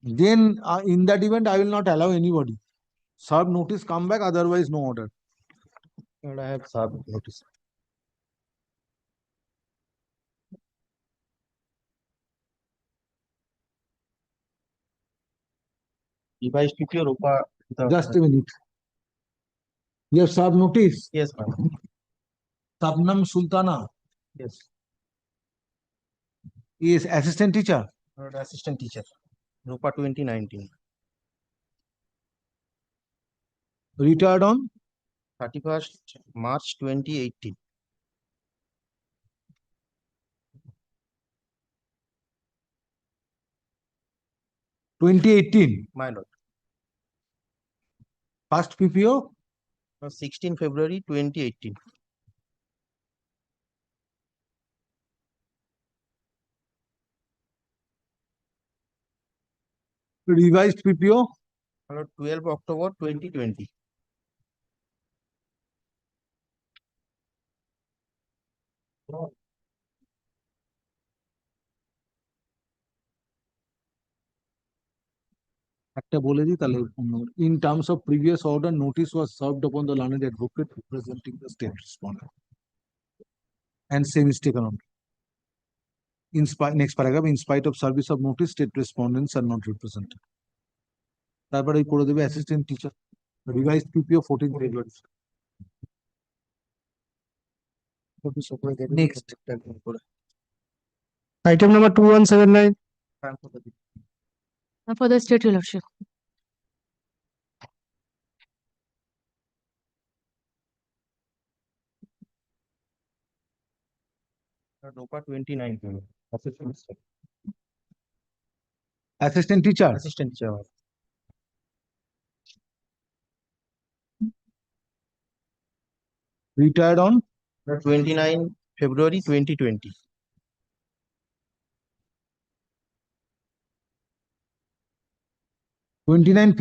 Then in that event, I will not allow anybody. Serve notice, come back, otherwise no order. I have served notice. Revised PPO Rupa. Just a minute. You have served notice? Yes, ma'am. Sabnam Sultana. Yes. He is assistant teacher. Assistant teacher. Rupa 2019. Retired on 31st March 2018. My lord. First PPO? 16 February 2018. Revised PPO? 12 October 2020. একটা বলে দিই তাহলে in terms of previous order, notice was served upon the learned advocate representing the state respondent and same is taken on. Next paragraph, in spite of service of notice, state respondents are not represented. তারপরে করে দেবে assistant teacher. Revised PPO 14 February. Next. Item number 2179. For the state lordship. Rupa 2019. Assistant teacher. Assistant teacher. Retired on 29 February 2020.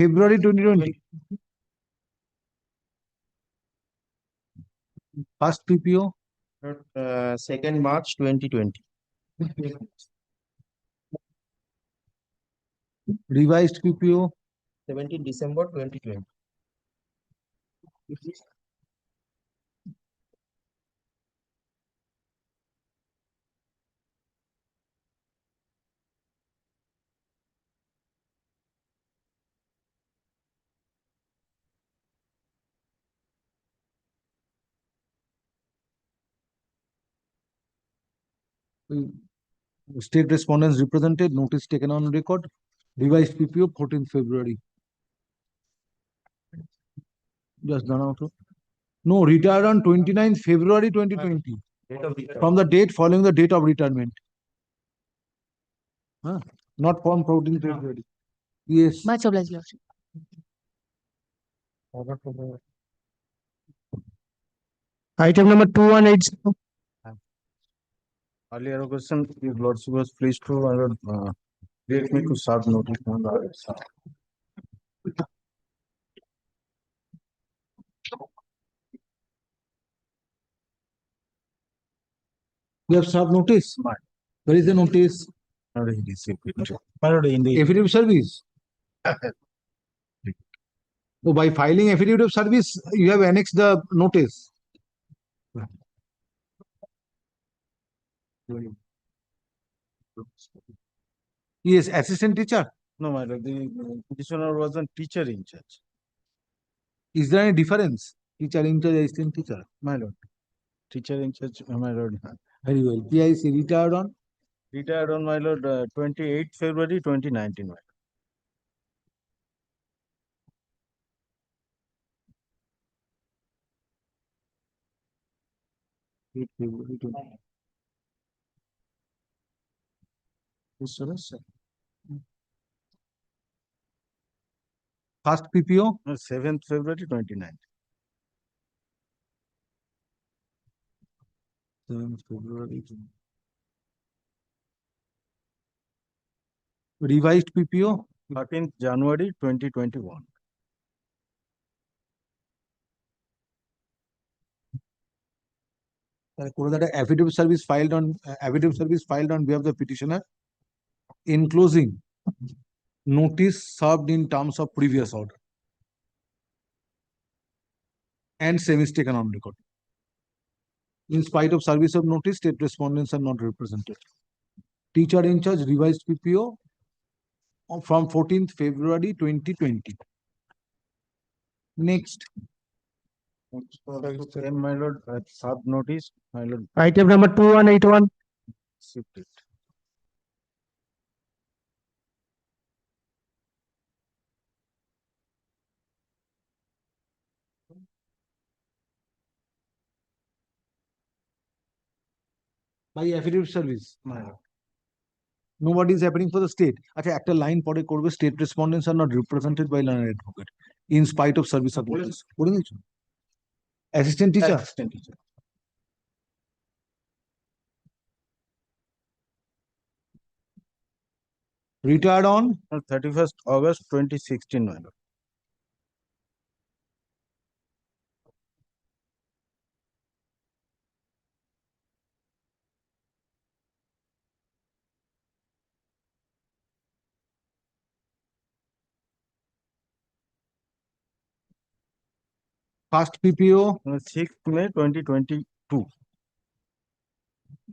February 2020. First PPO? 2nd March 2020. Revised PPO? 17 December 2020. State respondents represented, notice taken on record. Revised PPO 14th February. Just done out. No, retired on 29th February 2020. From the date following the date of retirement. Not from 14th February. Yes. Much obliged, lordship. Item number 2180. Earlier question, your lordship was pleased to direct me to serve notice on the You have served notice? Where is the notice? Affidavit of service. So by filing affidavit of service, you have annexed the notice. Yes, assistant teacher. No, my lord, the petitioner was a teacher in charge. Is there any difference? Teacher in charge, assistant teacher. My lord, teacher in charge, my lord. Very well. PIC retired on Retired on, my lord, 28th February 2019, my lord. Yes, sir. First PPO. 7th February 2019. 7th February. Revised PPO. 13th January 2021. That affidavit service filed on behalf of the petitioner, enclosing notice served in terms of previous order and same taken on record. In spite of service of notice, state respondents are not represented. Teacher in charge, revised PPO from 14th February 2020. Next. Then, my lord, sub notice, my lord. Item number 2181. Accept it. By affidavit service. Nobody is happening for the state. আচ্ছা একটা line পরে করবে, state respondents are not represented by learned advocate in spite of service of notice. পড়ে নিয়েছো? Assistant teacher. Assistant teacher. Retired on 31st August 2016, my lord. First PPO. 6th May 2022.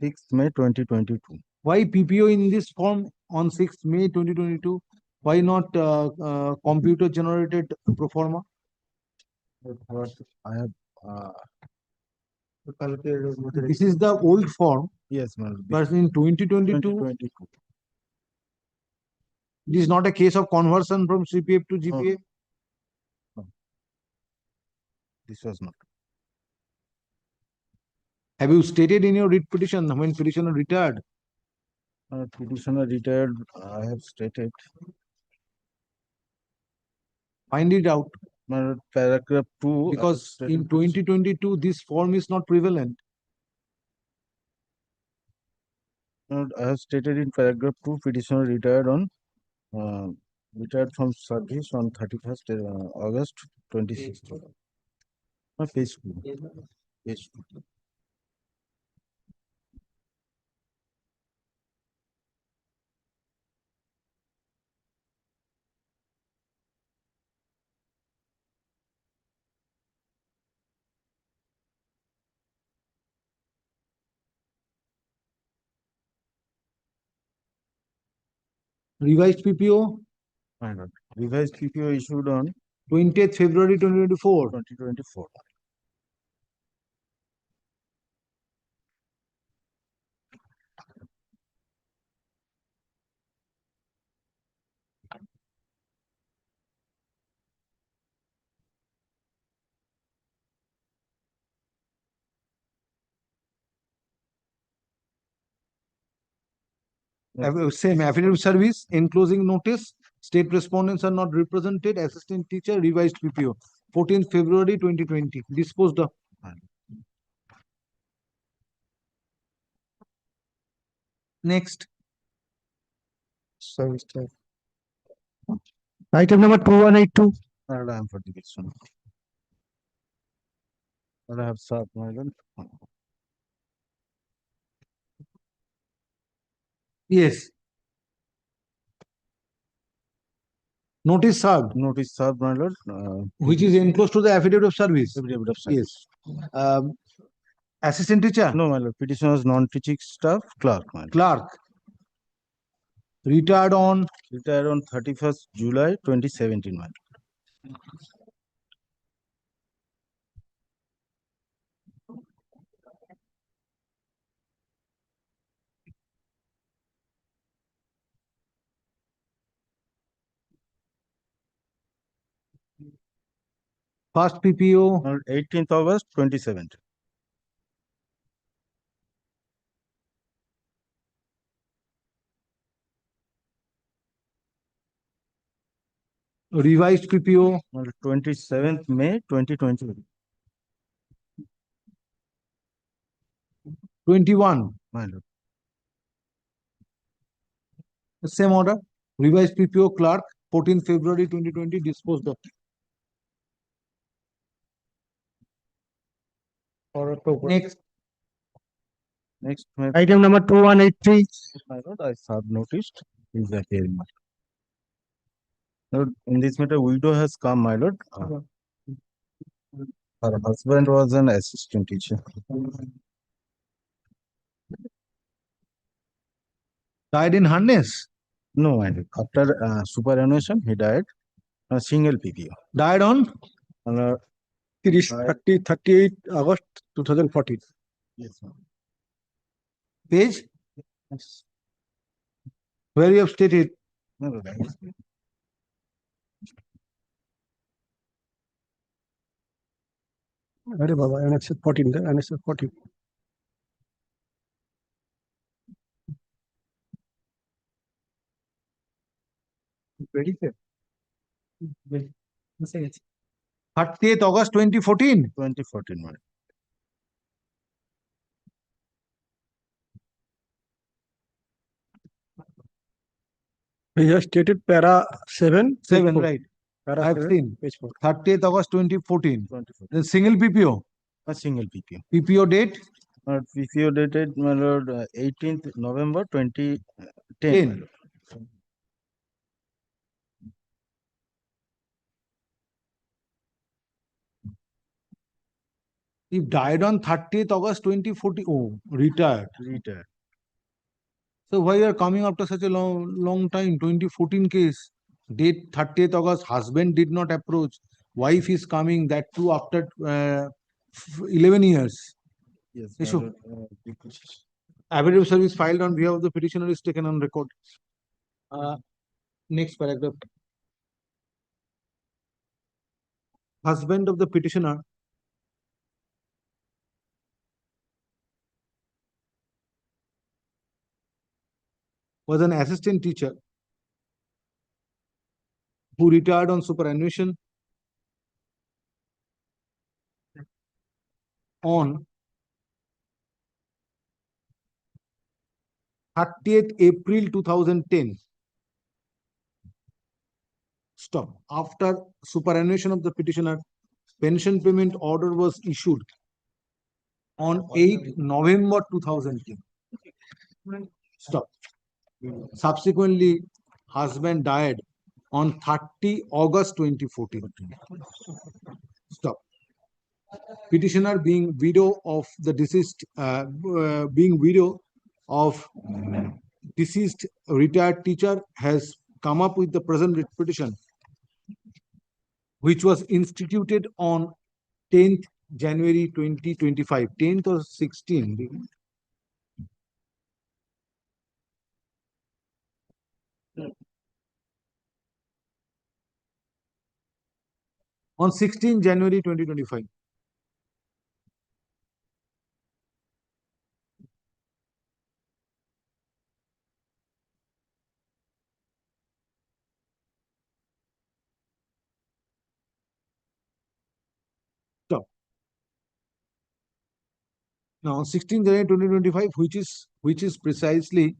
6th May 2022. Why PPO in this form on 6th May 2022? Why not computer generated pro forma? What I have This is the old form. Yes, ma'am. But in 2022, this is not a case of conversion from CPF to GPA. No. This was not. Have you stated in your writ petition when petitioner retired? Petitioner retired, I have stated. Find it out. Paragraph 2. Because in 2022, this form is not prevalent. I have stated in paragraph 2, petitioner retired from service on 31st August 2016. Page 2. Page 2. Revised PPO. Revised PPO issued on 20th February 2024. 2024. Same affidavit service, enclosing notice, state respondents are not represented, assistant teacher, revised PPO, 14th February 2020, disposed of. Next. Service type. Item number 2182. I am for the question. I have served, my lord. Yes. Notice served. Notice served, my lord. Which is enclosed to the affidavit of service. Affidavit of service. Yes. Assistant teacher? No, my lord, petitioner's non-teaching staff, clerk, my lord. Clerk. Retired on? Retired on 31st July 2017, my lord. First PPO? 18th August 2017. Revised PPO? 27th May 2020. 21. My lord. The same order. Revised PPO clerk, 14th February 2020, disposed of. Next. Next, my Item number 2183. my lord, I served noticed. Please appear, my lord. In this matter, widow has come, my lord. Her husband was an assistant teacher. Died in harness? No, my lord. After superannuation, he died. A single PPO. Died on? 38 August 2014. Yes, ma'am. Page? Where you have stated? No, no, that is- अरे बाबा, Annex 14, Annex 14. Ready, sir? 30th August 2014? 2014, my lord. He has stated para 7. 7, right. Para I have 7, seen. page 4. 30th August 2014. 2014. The single PPO? A single PPO. PPO date? PPO dated, my lord, 18th November 2010. my lord. If died on 30th August 2014, oh, retired. Retired. So why you are coming after such a long time? 2014 case. Date 30th August, husband did not approach. Wife is coming, that too after 11 years. Yes, Issue. my lord, because- Affidavit of service filed on behalf of the petitioner is taken on record. Next paragraph. Husband of the petitioner was an assistant teacher who retired on superannuation on 30th April 2010. Stop. After superannuation of the petitioner, pension payment order was issued on 8th November 2010. Stop. Subsequently, husband died on 30 August 2014. Stop. Petitioner being widow of the deceased, being widow of deceased retired teacher has come up with the present writ petition, which was instituted on 10th January 2025. 10th or 16th? On 16th January 2025. Stop. Now, 16th January 2025, which is precisely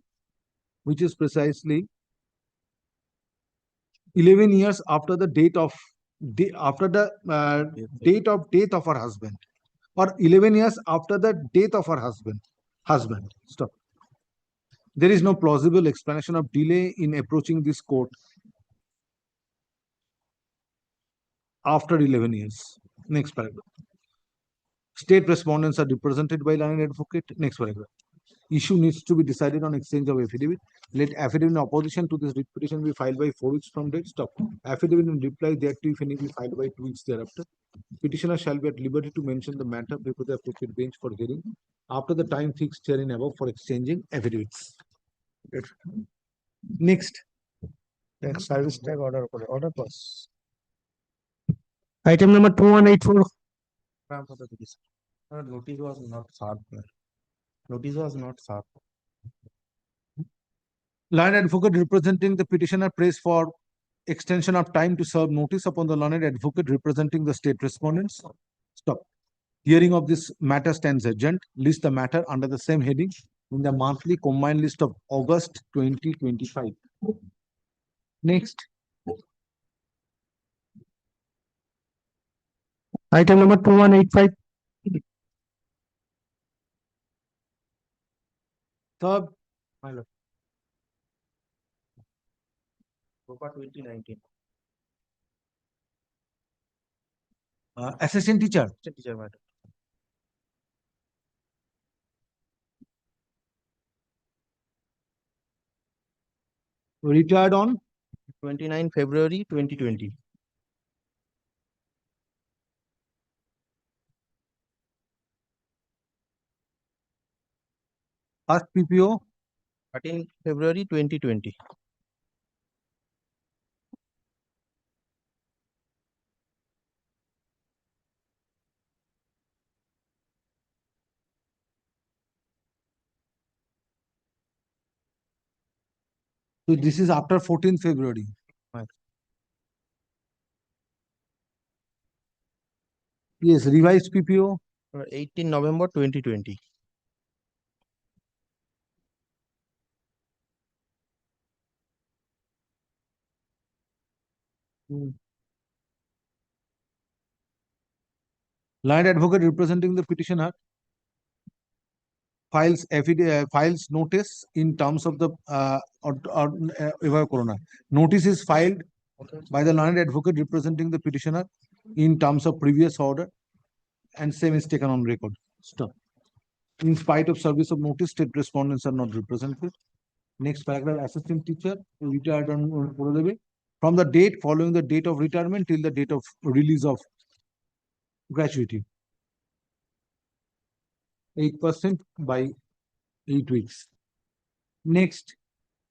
11 years after the date of date of death of her husband, or 11 years after the death of her husband. Stop. There is no plausible explanation of delay in approaching this court after 11 years. Next paragraph. State respondents are represented by learned advocate. Next paragraph. Issue needs to be decided on exchange of affidavit. Let affidavit in opposition to this writ petition be filed by 4 weeks from date. Stop. Affidavit in reply thereto, if any, be filed by 2 weeks thereafter. Petitioner shall be at liberty to mention the matter before the appropriate bench for hearing after the time fixed herein above for exchanging affidavits. Next. Service tag order pass. Item number 2184. Notice was not served. Notice was not served. Learned advocate representing the petitioner prays for extension of time to serve notice upon the learned advocate representing the state respondents. Stop. Hearing of this matter stands urgent. List the matter under the same heading in the monthly combined list of August 2025. Next. Item number 2185. Third. My lord. Propa 2019. Assistant teacher. Assistant teacher, madam. Retired on 29 February 2020. First PPO 13 February 2020. So this is after 14th February. Right. Yes, revised PPO 18 November 2020. Learned advocate representing the petitioner files files notice in terms of the corona. Notice is filed by the learned advocate representing the petitioner in terms of previous order and same is taken on record. Stop. In spite of service of notice, state respondents are not represented. Next paragraph, assistant teacher retired on from the date following the date of retirement till the date of release of gratuity. 8% by 8 weeks. Next.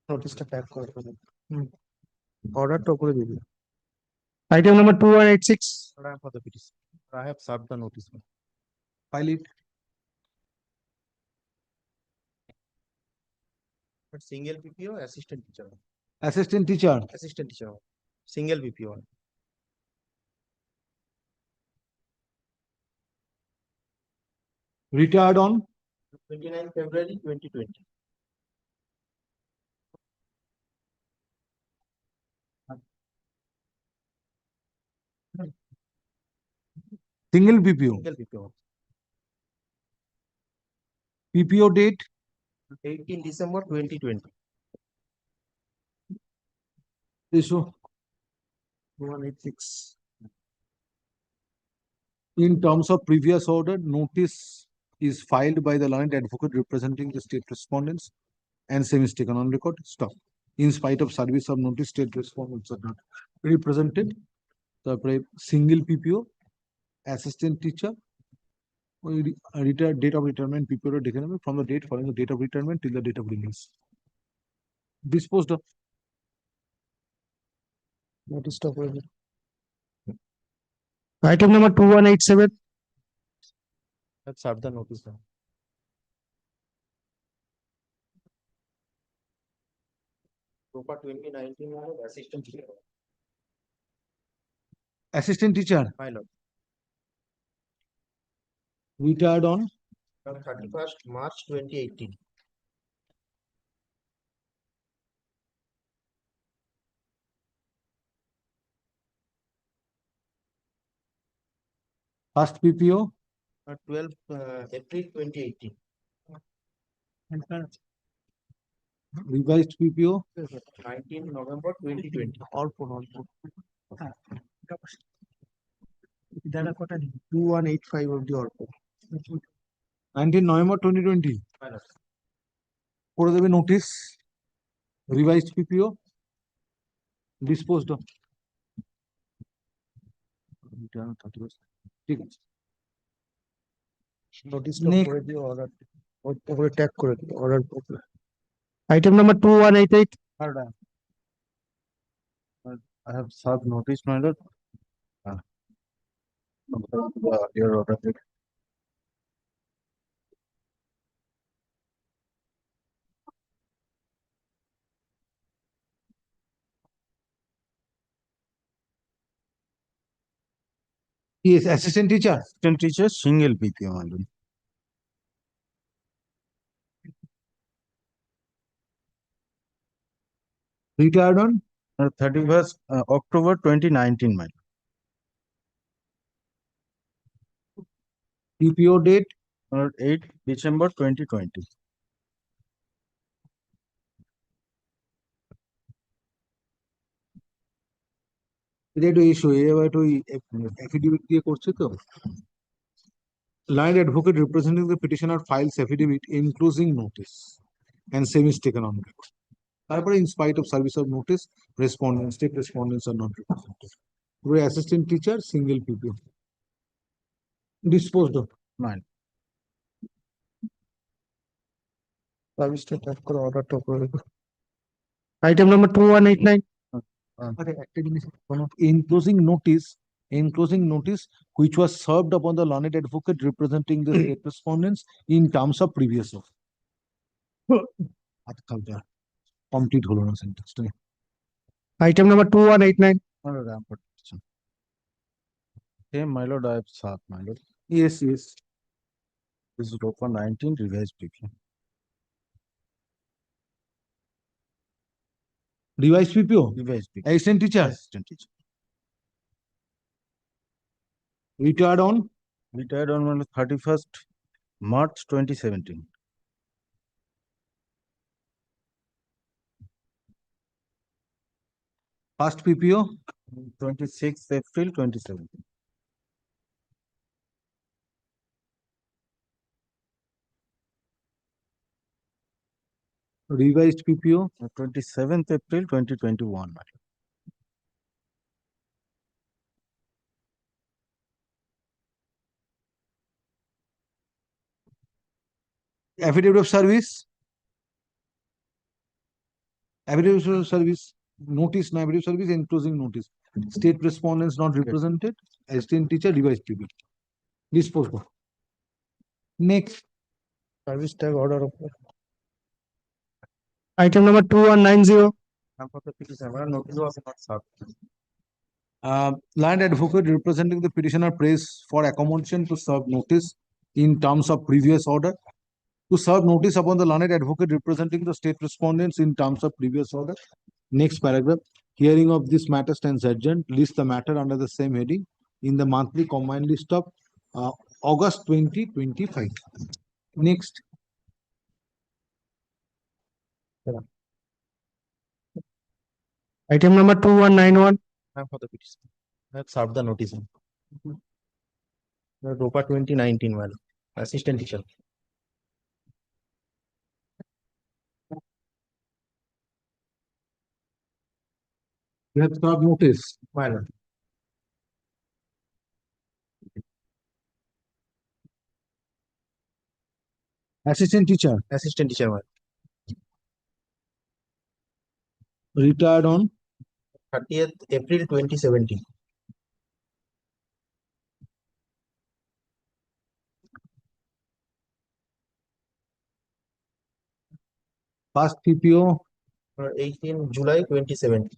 Notice to pack order to Item number 2186. For the petition. I have served the notice. File it. But single PPO, assistant teacher. Assistant teacher. Assistant teacher. Single PPO. Retired on 29 February 2020. single PPO. Single PPO. PPO date 18 December 2020. Issue 2186. in terms of previous order, notice is filed by the learned advocate representing the state respondents and same is taken on record. Stop. In spite of service of notice, state respondents are not represented. The single PPO, assistant teacher, retired date of retirement, PPO declared from the date following the date of retirement till the date of release. Disposed of. Notice to Item number 2187. Let's serve the notice now. Propa 2019 assistant teacher. Assistant teacher. My lord. Retired on 31st March 2018. first PPO 12 April 2018. revised PPO 19 November 2020. All four. 2185 of the order. November 2020 করে দেবে notice revised পিপিও disposed of ঠিক আছে নোটিশটা করে দিও order ওপরে tag করে দিও অর্ডার উপরে item number 2188 I have served notice, my lord. Your order. Yes, assistant teacher. Assistant teacher, single PPO, my lord. Retired on 31st October 2019, my lord. PPO date 8 December 2020. এটা একটু issue এবার একটু affidavit দিয়ে করছে তো Line advocate representing the petitioner files affidavit enclosing notice and same is taken on record. However, in spite of service of notice, state respondents are not represented. Where assistant teacher, single PPO. Disposed of. Nine. সার্ভিসটা tag করে অর্ডারটা করে দিও item number 2189 আরে একটা জিনিস enclosing notice which was served upon the learned advocate representing the state respondents in terms of previous of. Complete হলো না সেন্টেন্সটা item number 2189 Okay, my lord, I have served, my lord. Yes. This is Ropa 19 revised PPO. Revised PPO. Revised PPO. Assistant teacher. Assistant teacher. Retired on my lord, 31st March 2017. First PPO 26th April 2017. Revised PPO 27th April 2021. affidavit of service. Affidavit of service notice, no affidavit of service enclosing notice. State respondents not represented. Assistant teacher revised PPO. Disposed of. Next. Service tag order উপরে item number 2190 Notice was not served. Land advocate representing the petitioner prays for accommodation to serve notice in terms of previous order. To serve notice upon the learned advocate representing the state respondents in terms of previous order. Next paragraph. Hearing of this matter stands adjourned. List the matter under the same heading in the monthly combined list of August 2025. Next. Item number 2191 For the petition. I have served the notice. Ropa 2019, well, assistant teacher. You have served notice. Well, Assistant teacher. assistant teacher, well, Retired on 30th April 2017. First PPO 18 July 2017.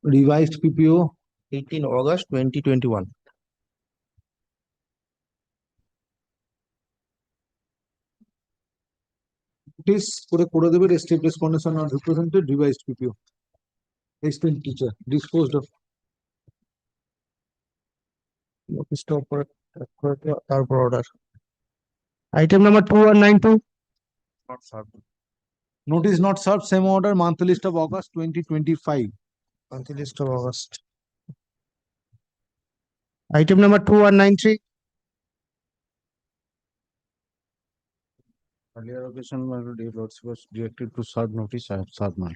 revised PPO 18 August 2021. notice করে দেবে state respondents are not represented. Revised PPO. Assistant teacher disposed of. নোটিশটা উপরে tag করে দিও তারপর order item number 2192 Not served. Notice not served. Same order. Monthly list of August 2025. monthly list of August Item number 2193. Earlier occasion, my lord, your lordship was directed to serve notice. I have served my.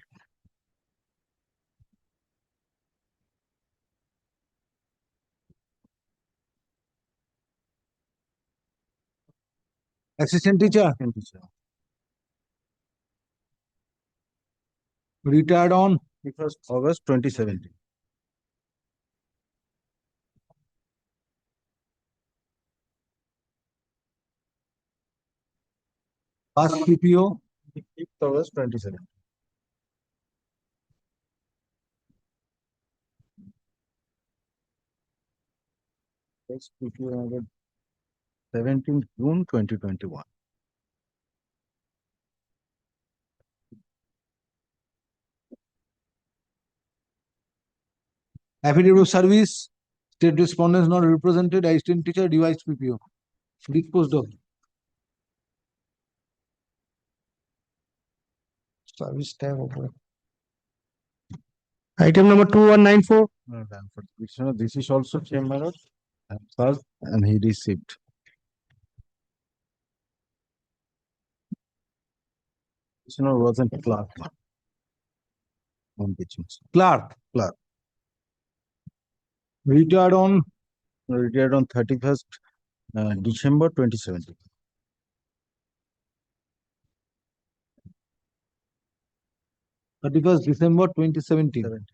Assistant teacher, Assistant teacher. retired on 1st August 2017. past PPO 5th August 2017. Next PPO number 17th June 2021. affidavit of service, state respondents not represented, assistant teacher, devised PPO. Disposed of. Service tab over. Item number 2194. For the petitioner, this is also same, my lord. I have served and he received. Petitioner wasn't clerk. On teaching. Clerk. Clerk. Retired on 31st December 2017. December 2017.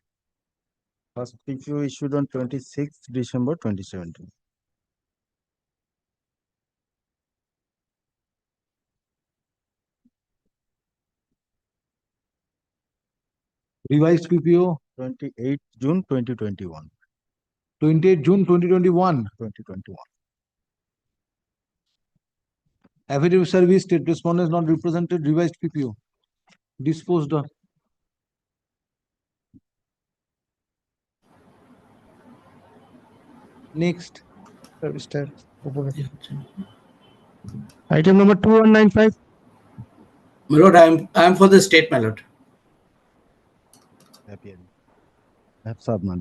First PPO issued on 26th December 2017. Revised PPO 28th June 2021. 28 June 2021. 2021. Affidavit of service, state respondents not represented, revised PPO. Disposed of. Next. Service tab over. Item number 2195. My lord, I am for the state, my lord. Happy. I have served my.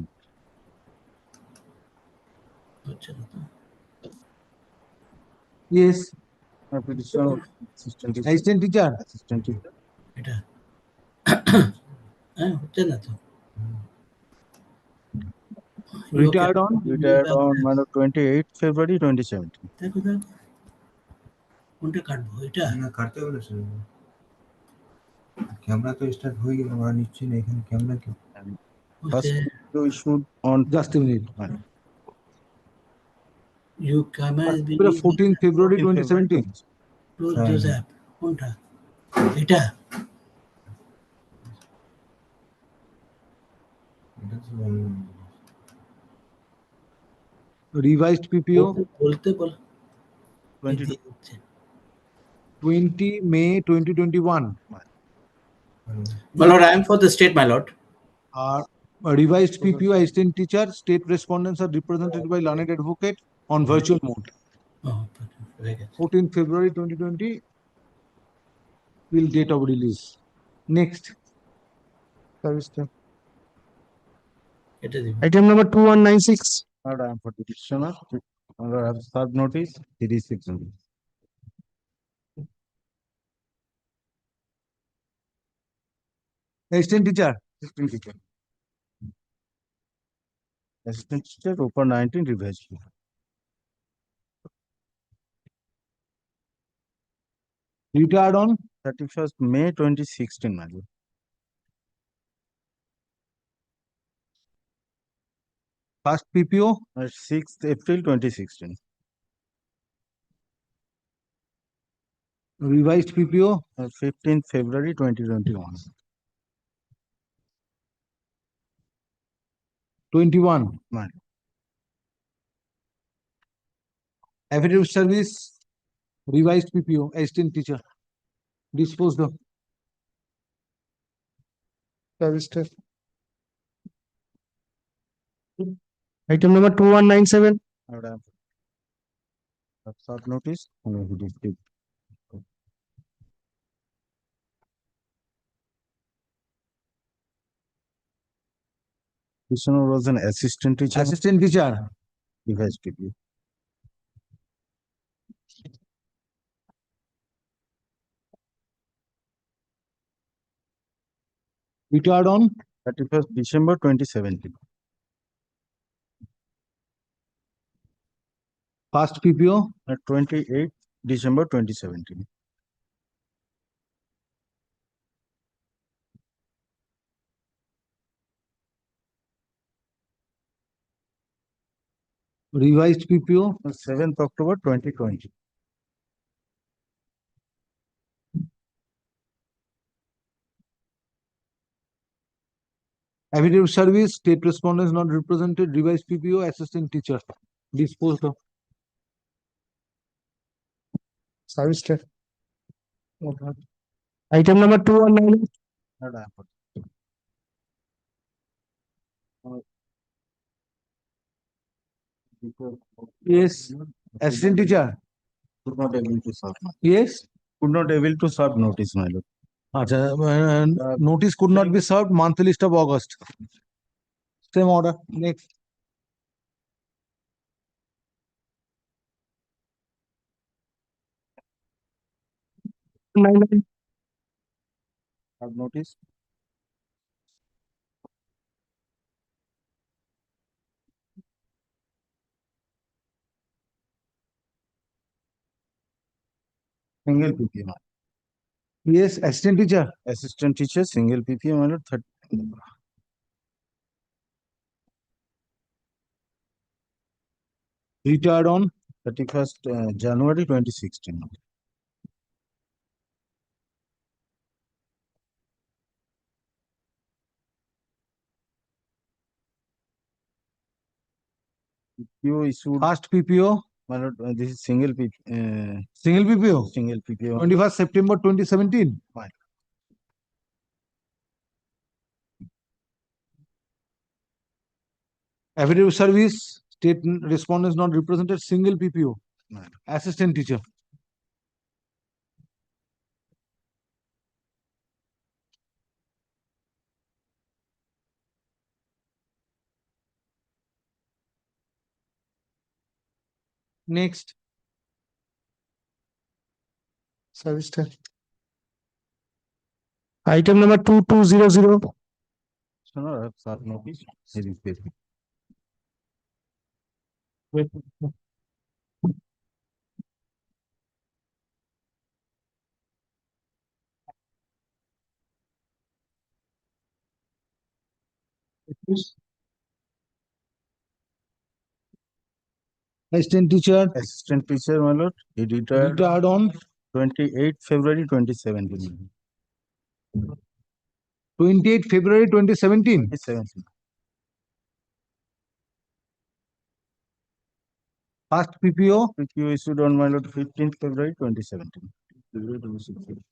Yes. Petitioner, assistant teacher. Assistant teacher. Assistant teacher. Retired on Retired on 28th February 2017. কোনটা কাটবো এটা না কাটতে বলেছে camera তো start হয়ে গেল আমরা নিচ্ছি না এখানে ক্যামেরা কি First PPO issued on just a minute. you camera is being 14th February 2017. close this app কোনটা এটা Revised PPO বলতে বল 20 May 2021. My lord, I am for the state, my lord. Revised PPO assistant teacher, state respondents are represented by learned advocate on virtual mode. Oh, very good. 14th February 2020 will date of release. Next. Service tab. এটা দিব Item number 2196. Lord, I am for the petitioner. I have served notice. He received notice. Assistant teacher. Assistant teacher. Assistant teacher, open 19 revised. Retired on 31st May 2016, my lord. First PPO 6th April 2016. Revised PPO 15th February 2021. 21. Man. Affidavit of service, revised PPO, assistant teacher. Disposed of. Service tab. Item number 2197. Lord, I have served notice. And he received. Petitioner was an assistant teacher. Assistant teacher. Revised PPO. Retired on 31st December 2017. past PPO 28th December 2017. revised PPO 7th October 2020. affidavit of service, state respondents not represented, revised PPO, assistant teacher, disposed of. Service check. Item number 219. Not happened. Yes, assistant teacher. Could not able to serve. Yes. Could not able to serve notice, my lord. Notice could not be served, month list of August. Same order. Next. Have notice. Single PPO. Yes, assistant teacher. Assistant teacher, single PPO, my lord. Retired on 31st January 2016. PPO issued. past PPO. My lord, this is single PPO. Single PPO. Single PPO. 21st September 2017. Fine. Affidavit of service, state respondents not represented, single PPO. Fine. Assistant teacher. Next. Service check. Item number 2200. So now I have served notice. It is paid. Wait. Assistant teacher. Assistant teacher, my lord. He retired on 28th February 2017. 28 February 2017. 2017. Past PPO. PPO issued on my lord 15th February 2017. February 2016.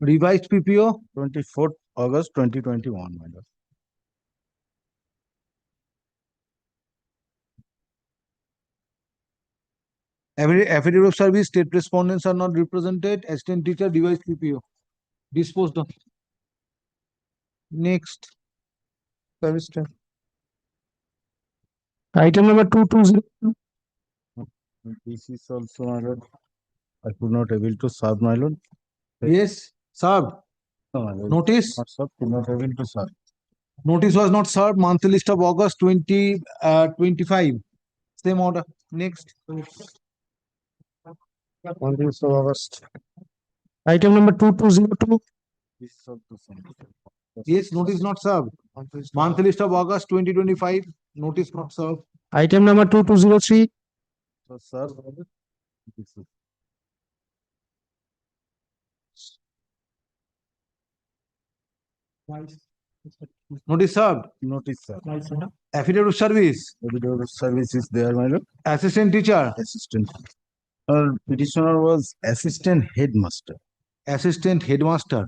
Revised PPO. 24th August 2021, my lord. Affidavit of service, state respondents are not represented, assistant teacher, revised PPO. Disposed of. Next. Service check. Item number 2200. This is also, my lord. I could not able to serve, my lord. Yes, served. No, my lord. Notice. Not served, could not able to serve. Notice was not served, month list of August 2025. Same order. Next. On this of August. Item number 2202. This is also same. Yes, notice not served. Month list of August 2025. Notice not served. Item number 2203. So, sir, this is Notice served. notice, sir. Affidavit of service. Affidavit of service is there, my lord. Assistant teacher. Assistant. Petitioner was assistant headmaster. Assistant headmaster.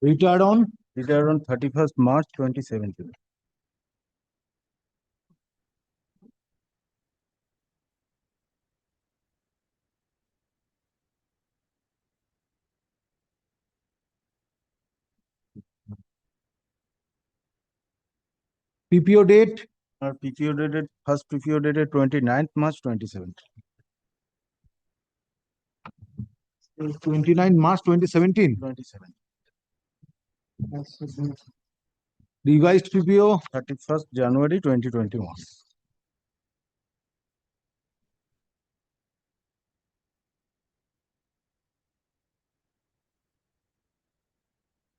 Retired on Retired on 31st March 2017. PPO date, PPO dated, first PPO dated 29th March 2017. 29 March 2017. 27. Revised PPO, 31st January 2021.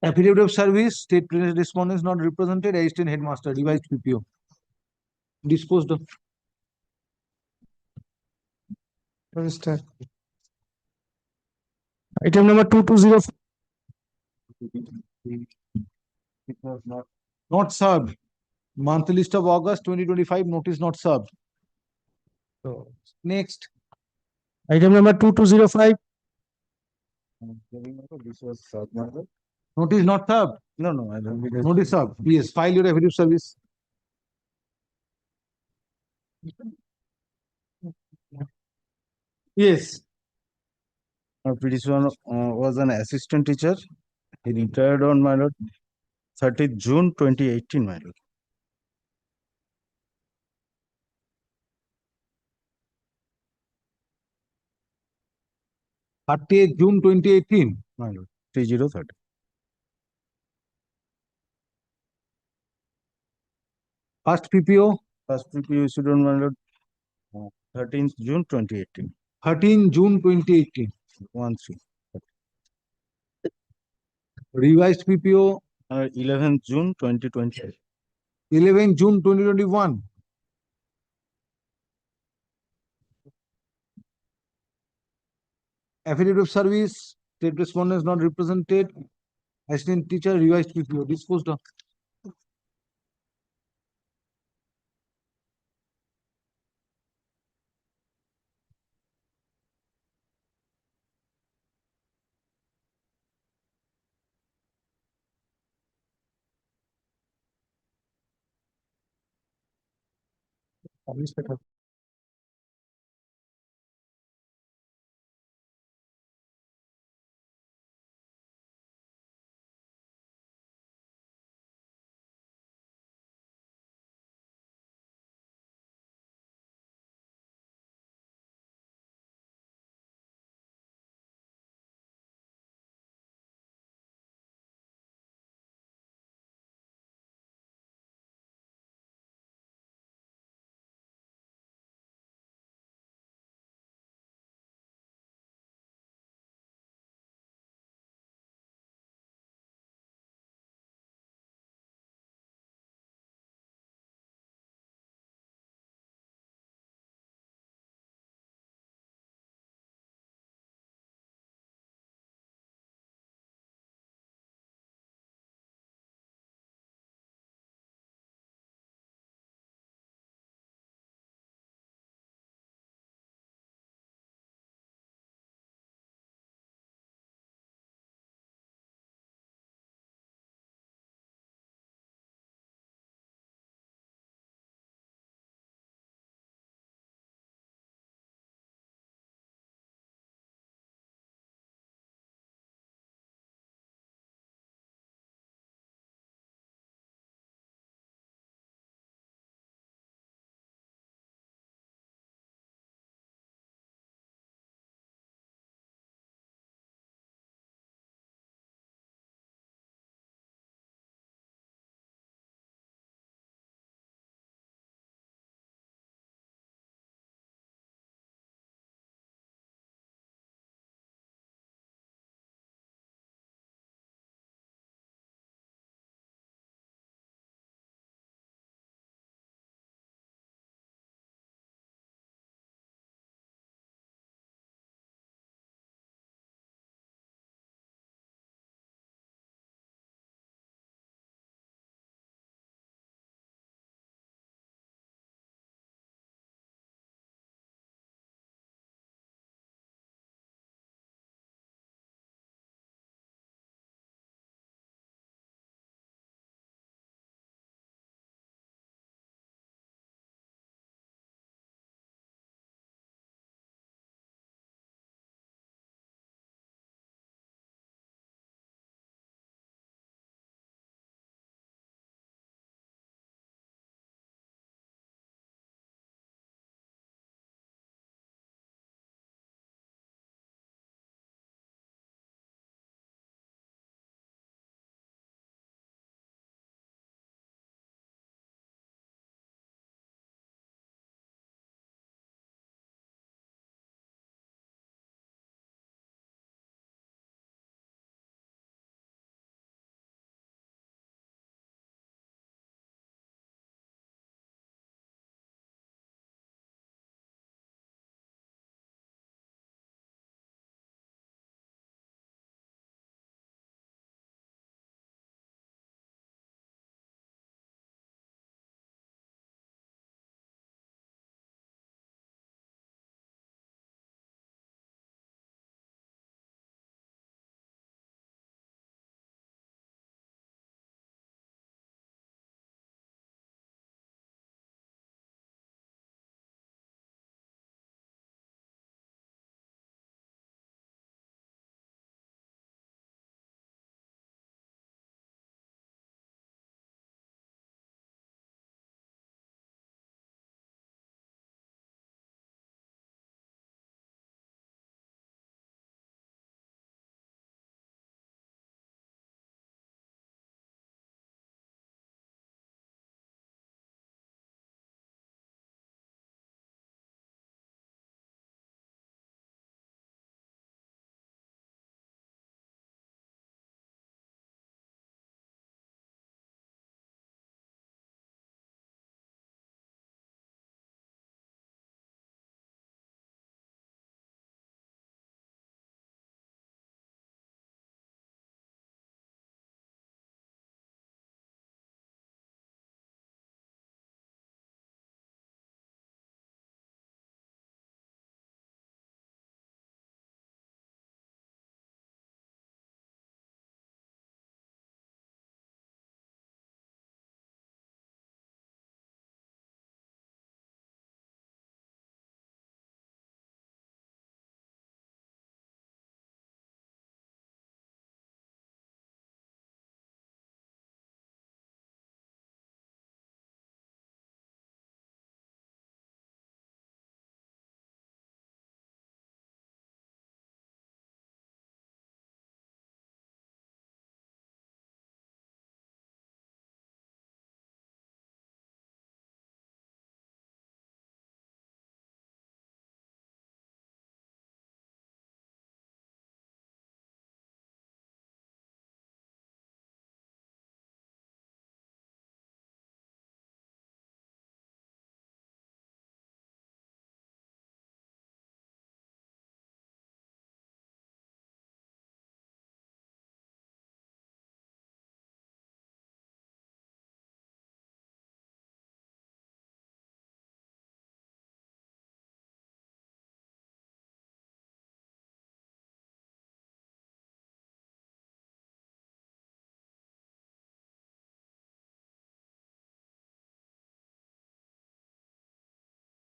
affidavit of service, state respondents not represented, assistant headmaster, revised PPO. Disposed of. Register. Item number 2204. It was not served. Monthly list of August 2025, notice not served. So, next. Item number 2205. This was served, my lord. Notice not served. No, I don't. Notice served. Yes, file your affidavit of service. Yes. Petitioner was an assistant teacher. He retired on, my lord, 30th June 2018, my lord. June 2018. My lord, 3030. First PPO. First PPO issued on, my lord, 13th June 2018. 13 June 2018. 1-3. Revised PPO. 11th June 2020. 11 June 2021. Affidavit of service, state respondents not represented, assistant teacher, revised PPO, disposed of.